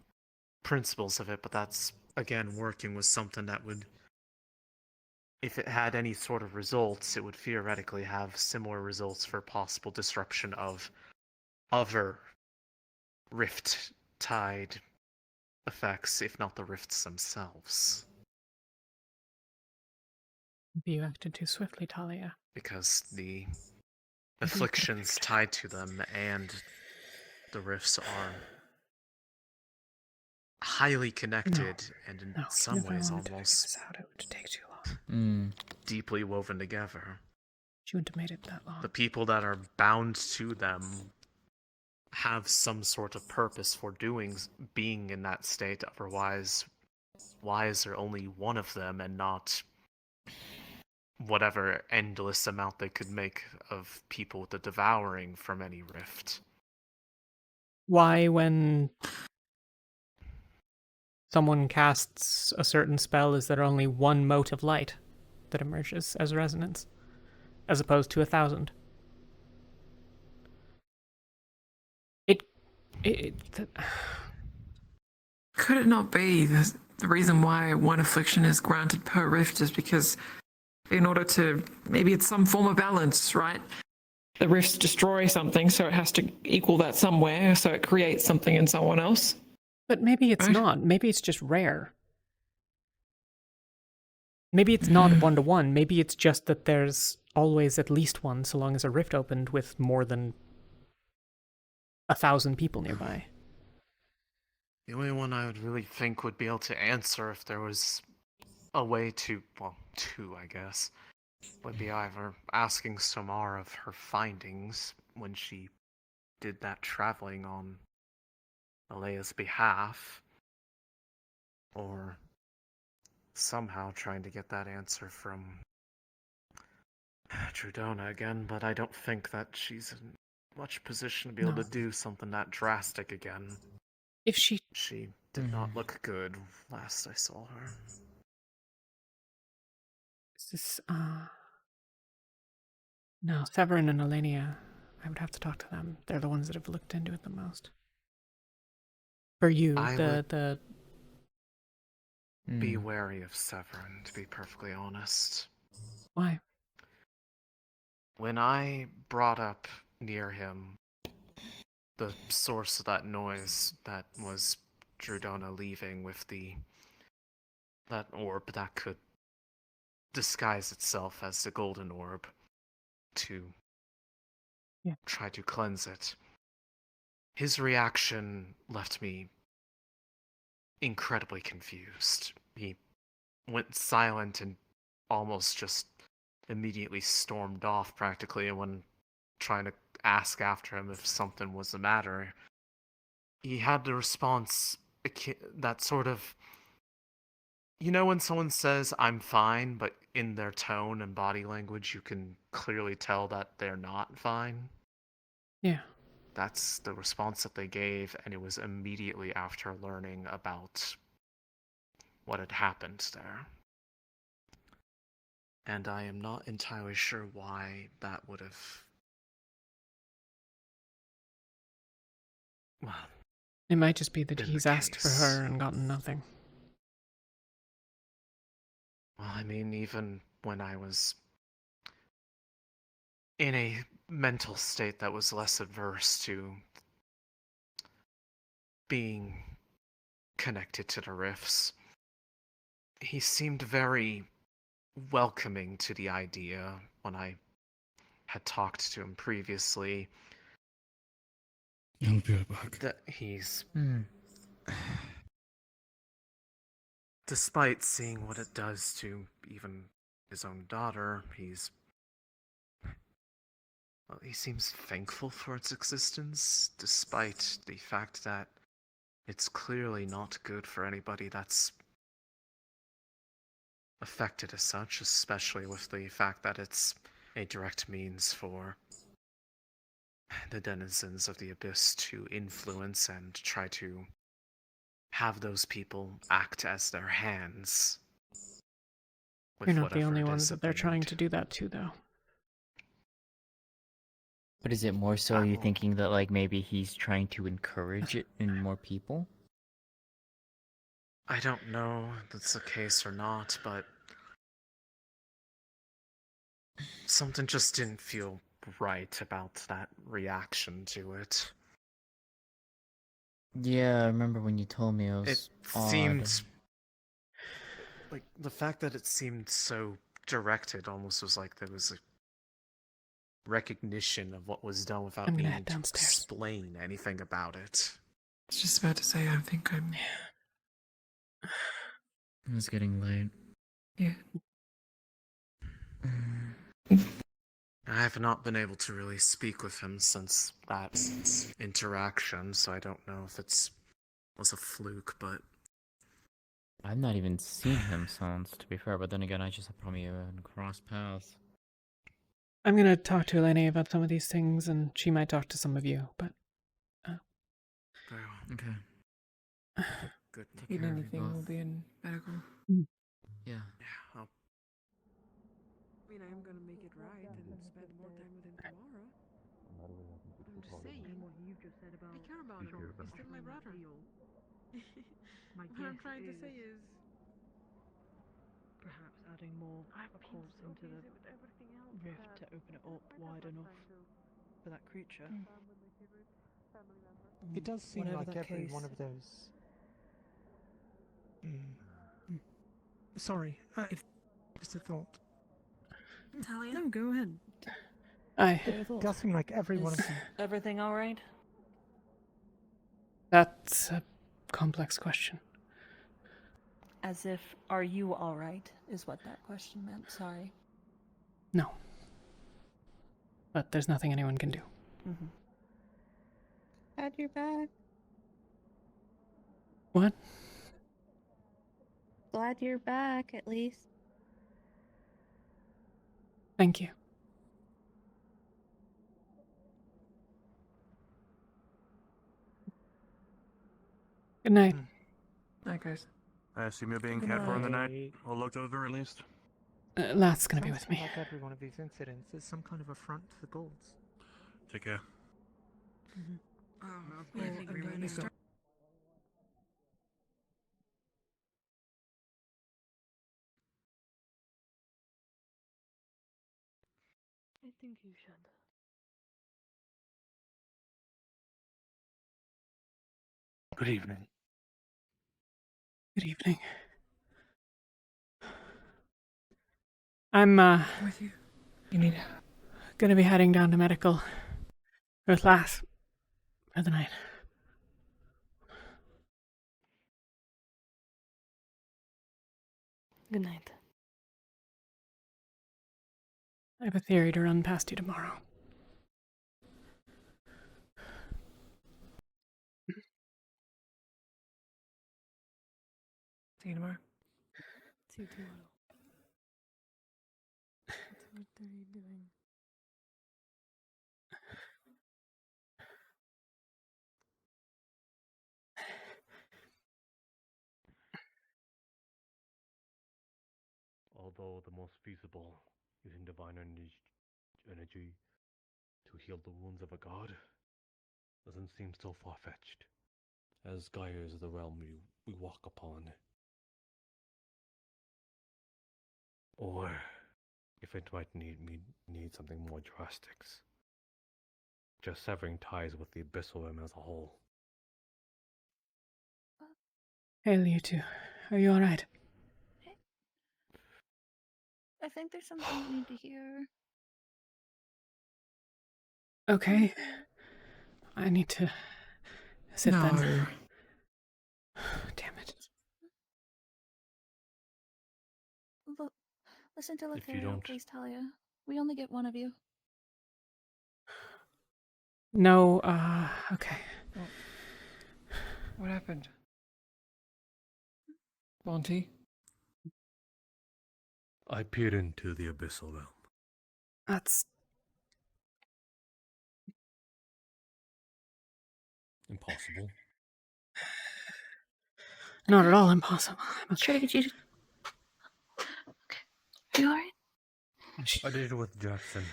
principles of it, but that's, again, working with something that would, if it had any sort of results, it would theoretically have similar results for possible disruption of other rift tide effects, if not the rifts themselves.
You acted too swiftly, Talia.
Because the afflictions tied to them and the rifts are highly connected and in some ways almost
it would take too long.
Deeply woven together.
She wouldn't have made it that long.
The people that are bound to them have some sort of purpose for being in that state. Otherwise, why is there only one of them and not whatever endless amount they could make of people with the devouring from any rift?
Why, when someone casts a certain spell, is there only one mote of light that emerges as resonance, as opposed to 1,000?
Could it not be the reason why one affliction is granted per rift is because in order to, maybe it's some form of balance, right? The rifts destroy something, so it has to equal that somewhere, so it creates something in someone else.
But maybe it's not. Maybe it's just rare. Maybe it's not one-to-one. Maybe it's just that there's always at least one, so long as a rift opened with more than 1,000 people nearby.
The only one I would really think would be able to answer if there was a way to, well, two, I guess, would be either asking Samar of her findings when she did that traveling on Alea's behalf, or somehow trying to get that answer from Trudona again, but I don't think that she's in much position to be able to do something that drastic again.
If she
did not look good last I saw her.
Is this, no, Severin and Elenia, I would have to talk to them. They're the ones that have looked into it the most. For you,
be wary of Severin, to be perfectly honest.
Why?
When I brought up near him the source of that noise that was Drudona leaving with that orb that could disguise itself as the golden orb to try to cleanse it, his reaction left me incredibly confused. He went silent and almost just immediately stormed off practically, and when trying to ask after him if something was the matter, he had the response that sort of, you know, when someone says I'm fine, but in their tone and body language you can clearly tell that they're not fine.
Yeah.
That's the response that they gave, and it was immediately after learning about what had happened there. And I am not entirely sure why that would have... Well,
It might just be that
been
he's
the
asked for
case.
her and gotten nothing.
Well, I mean, even when I was in a mental state that was less adverse to being connected to the rifts, he seemed very welcoming to the idea when I had talked to him previously.
I'll be right back.
That he's... Despite seeing what it does to even his own daughter, he's... Well, he seems thankful for its existence, despite the fact that it's clearly not good for anybody that's affected as such, especially with the fact that it's a direct means for the denizens of the Abyss to influence and try to have those people act as their hands.
You're not the only ones that they're trying to do that to, though.
But is it more so you thinking that, like, maybe he's trying to encourage it in more people?
I don't know if that's the case or not, but something just didn't feel right about that reaction to it.
Yeah, I remember when you told me it was
It
odd.
seemed like the fact that it seemed so directed almost was like there was a recognition of what was done without
I'm gonna
needing
head
to
downstairs.
explain anything about it.
I was just about to say, I think I'm.
It's getting late.
Yeah.
I have not been able to really speak with him since that interaction, so I don't know if it was a fluke, but...
I've not even seen him since, to be fair, but then again, I just probably crossed paths.
I'm gonna talk to Eleni about some of these things, and she might talk to some of you, but...
Very well.
Okay.
Good.
Need anything, we'll be in medical.
Yeah.
I'll...
I mean, I am gonna make it right and spend more time with him tomorrow. I'm just saying. What you've just said about I care about him. He's still my brother. What I'm trying to say is
Perhaps adding more occults into the rift to open it up wide enough for that creature.
It does seem
Whatever
like
that
every
case.
one of those. Sorry, just a thought.
Talia? No, go ahead.
It does seem like every one of
Is
them.
everything all right?
That's a complex question.
As if, are you all right? Is what that question meant. Sorry.
No. But there's nothing anyone can do.
Mm-hmm.
Glad you're back.
What?
Glad you're back, at least.
Thank you. Good night.
Night, guys.
I assume you're being cared for in the night, or looked over at least.
Lat's gonna be with me.
Like every one of these incidents is some kind of affront to the gods.
Take care.
I think you should.
Good evening.
Good evening. I'm,
with you. You need help.
Gonna be heading down to medical with Lass for the night.
Good night.
I have a theory to run past you tomorrow.
See you tomorrow.
See you tomorrow. What are you doing?
Although the most feasible using divine energy to heal the wounds of a god doesn't seem so far-fetched, as Gaia is the realm we walk upon. Or if it might need something more drastic, just severing ties with the abyssal realm as a whole.
Hail, you two. Are you alright?
I think there's something you need to hear.
Okay. I need to sit
No.
then. Damn it.
Look, listen to
If you
Lothario,
don't-
please, Talia. We only get one of you.
No, okay.
What happened? Monty?
I peered into the abyssal realm.
That's
Impossible.
not at all impossible. I'm
Try to get you to... Okay. Are you alright?
I did it with Jackson,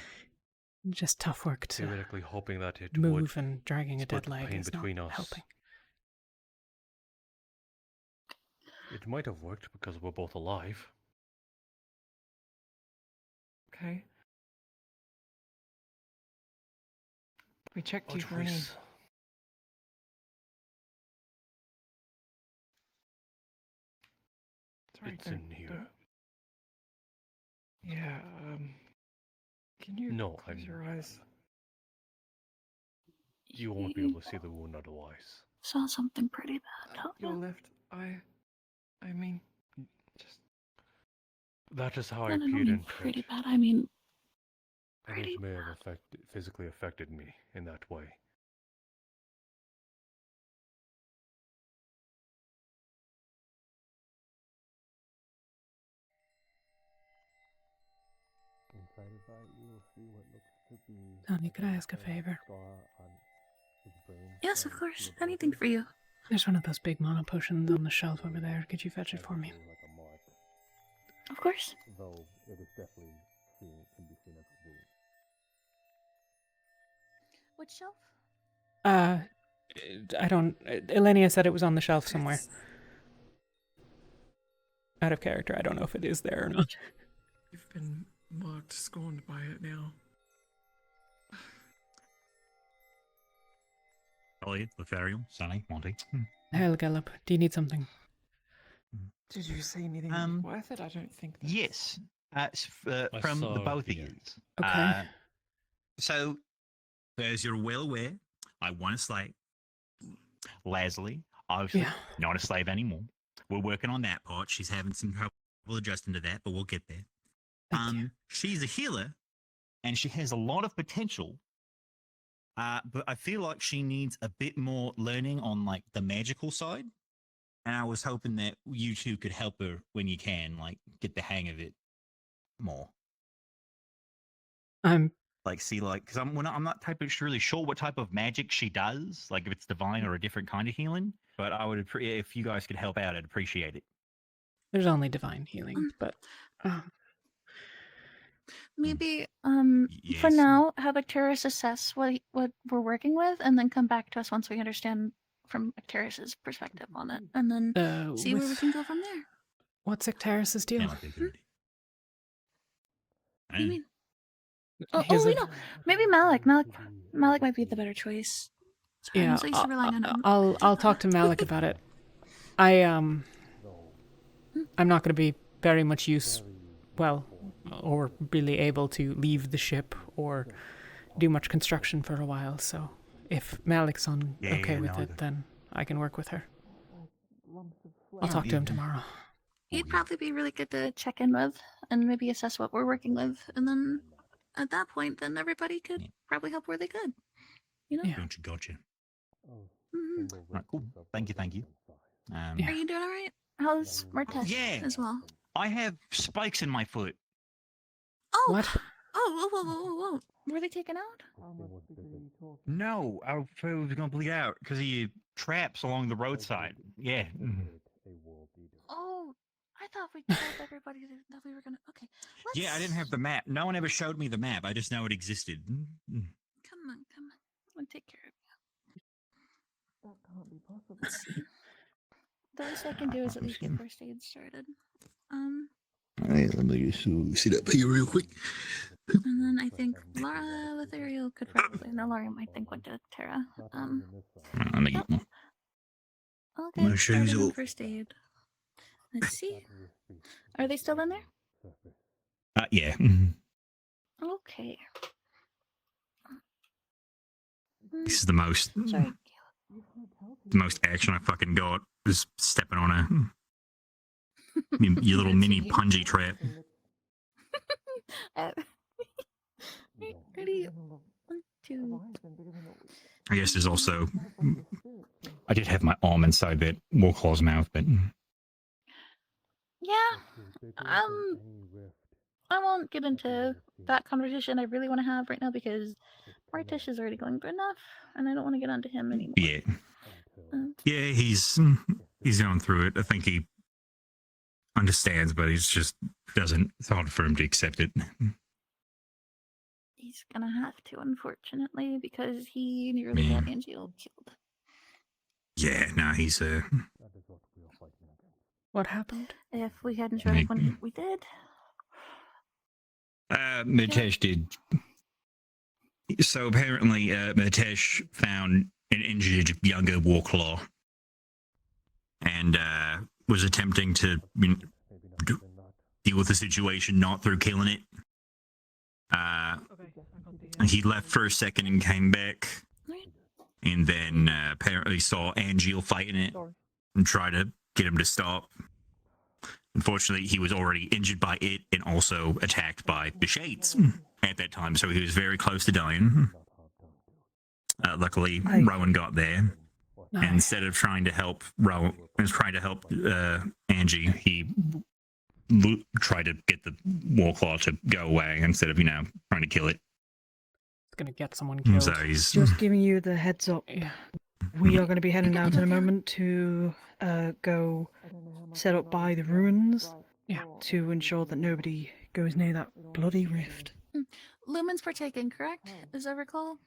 just tough work to
theoretically hoping that it
move,
would
and dragging a
split
dead
the
leg
pain
is
between
not
us.
helping.
It might have worked because we're both alive.
Okay. We checked
Oh,
you for any...
Joyce.
Sorry,
It's in here.
Yeah, can you
No,
close your eyes?
You won't be able to see the wound otherwise.
Saw something pretty bad.
Your left eye. I mean, just...
That is how I
And I don't
peered
mean
into
pretty
it.
bad, I mean...
And it may have physically affected me in that way. Inside his eye, you will see what looks to be...
Tony, could I ask a favor?
Yes, of course. Anything for you.
There's one of those big mana potions on the shelf over there. Could you fetch it for me?
Of course.
Though it is definitely can be seen as a wound.
Which shelf?
I don't... Elenia said it was on the shelf somewhere. Out of character, I don't know if it is there or not.
You've been marked, scorned by it now.
Talia, Lothario, Sunny, Monty.
Hail, Gallop. Do you need something?
Did you see anything worth it? I don't think.
Yes, from the
saw
both of
the
you.
ends.
Okay.
So, as you're well aware, I want a slave. Leslie, obviously, not a slave anymore. We're working on that part. She's having some trouble adjusting to that, but we'll get there. She's a healer, and she has a lot of potential. But I feel like she needs a bit more learning on like the magical side. And I was hoping that you two could help her when you can, like get the hang of it more. Because I'm not really sure what type of magic she does, like if it's divine or a different kind of healing. But I would if you guys could help out, I'd appreciate it.
There's only divine healing, but...
Maybe,
Yes.
for now, have Acteris assess what we're working with, and then come back to us once we understand from Acteris's perspective on it, and then see where we can go from there.
What's Acteris's deal?
What do you mean? Maybe Malik. Malik might be the better choice.
Yeah,
I'm so used to relying on him.
I'll talk to Malik about it. I'm not going to be very much use, or really able to leave the ship or do much construction for a while. So if Malik's okay with it, then I can work with her. I'll talk to him tomorrow.
he'd probably be really good to check in with and maybe assess what we're working with, and then at that point, then everybody could probably help where they could. You know?
Gotcha.
Mhm.
Right, cool. Thank you.
Are you doing all right? How's Martesh
Yeah.
as well?
I have spikes in my foot.
Oh.
What?
Oh, whoa. Were they taken out?
No, I thought it was going to bleed out because he traps along the roadside. Yeah.
Oh, I thought we told everybody that we were gonna. Okay.
Yeah, I didn't have the map. No one ever showed me the map. I just know it existed.
Come on. I'm gonna take care of you. That can't be possible. Let's see. The least I can do is at least get first aid started.
Alright, let me just sit up here real quick.
And then I think Laura Lethariel could probably. No, Laura might think went to Tara.
Let me get
Okay,
my shoes
started on
off.
first aid. Let's see. Are they still in there?
Yeah.
Okay.
This is the most action I fucking got is stepping on your little mini punji trap.
Ready? 1, 2.
I guess there's also I did have my arm inside that Warclaw's mouth, but
Yeah. I won't get into that conversation I really want to have right now because Martish is already going through enough, and I don't want to get onto him anymore.
yeah. Yeah, he's going through it. I think he understands, but he's just doesn't. It's hard for him to accept it.
He's gonna have to, unfortunately, because he nearly got Angel killed.
Yeah, no, he's
What happened?
If we hadn't showed up when we did.
Mitesh did. So apparently, Mitesh found an injured younger Warclaw and was attempting to deal with the situation not through killing it. He left for a second and came back, and then apparently saw Angel fighting it and tried to get him to stop. Unfortunately, he was already injured by it and also attacked by the Shades at that time, so he was very close to dying. Luckily, Rowan got there. And instead of trying to help Angie, he tried to get the Warclaw to go away instead of, trying to kill it.
It's gonna get someone killed.
So he's
just giving you the heads up. We are going to be heading out in a moment to go set up by the ruins to ensure that nobody goes near that bloody rift.
Lumen's partaking, correct? As I recall.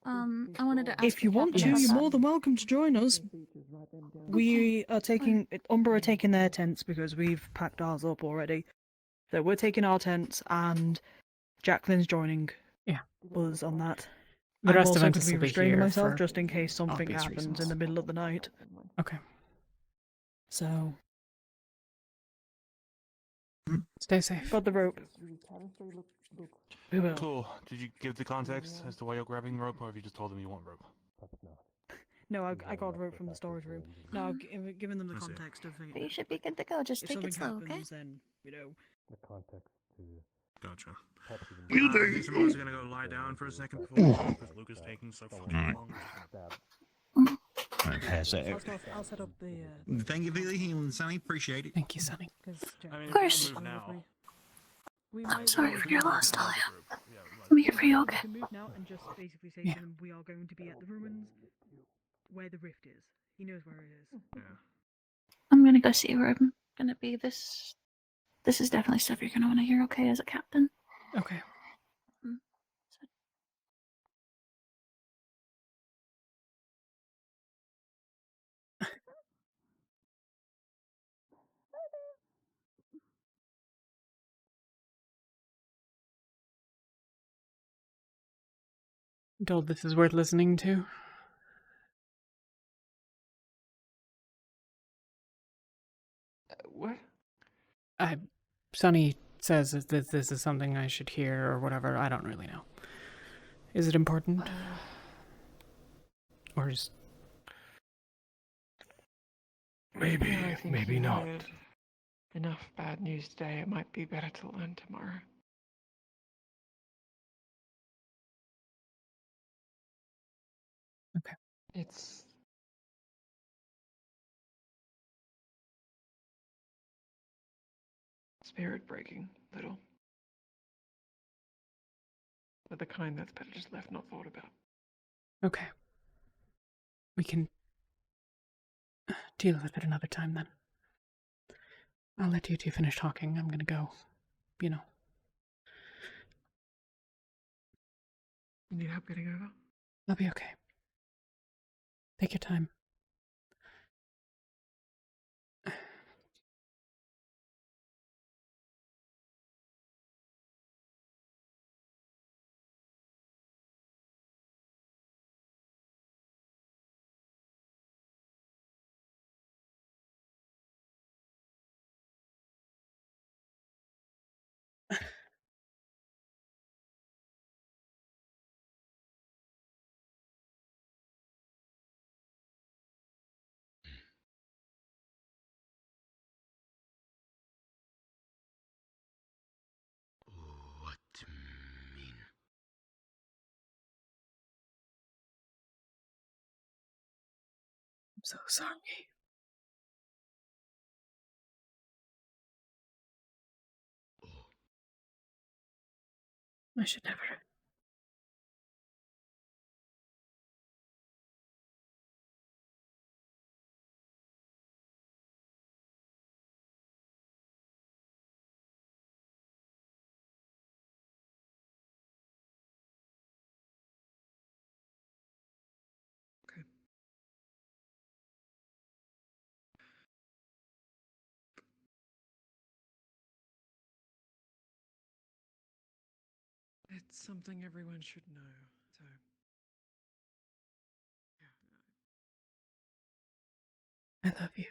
I wanted to ask
if you want to, you're more than welcome to join us. We are taking Umbra are taking their tents because we've packed ours up already. So we're taking our tents, and Jacqueline's joining us on that.
The rest of
I'm also
us
going to be
will be
restraining
here
myself
for
just in case something
obvious
happens
reasons.
in the middle of the night.
Okay.
So
stay safe.
got the rope. We will.
Cool. Did you give the context as to why you're grabbing rope, or have you just told them you want rope?
No, I got rope from the storage room. No, I've given them the context of
You should be good to go. Just
if
take it
something
slow,
happens,
okay?
then
The context to. Gotcha.
You
I suppose we're gonna go lie down for a second before because Luke is taking so fucking long.
pass out.
I'll set up the.
Thank you for the healing, Sonny. Appreciate it.
Thank you, Sonny.
Of
course. I'm sorry for your loss, Talia. I'm here for you, okay?
We can move now and just basically say to him we are going to be at the ruins where the rift is. He knows where it is.
Yeah.
I'm gonna go see where I'm gonna be. This is definitely stuff you're gonna want to hear, okay, as a captain.
Okay. I'm told this is worth listening to.
What?
Sonny says that this is something I should hear or whatever. I don't really know. Is it important? Or is...
Maybe not.
enough bad news today. It might be better to learn tomorrow.
Okay.
It's spirit breaking, little. But the kind that's better just left not thought about.
Okay. We can deal with it another time then. I'll let you two finish talking. I'm gonna go, you know.
You need help getting over?
I'll be okay. Take your time.
What mean?
I'm so sorry. I should never.
It's something everyone should know, so.
I love you.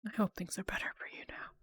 I hope things are better for you now.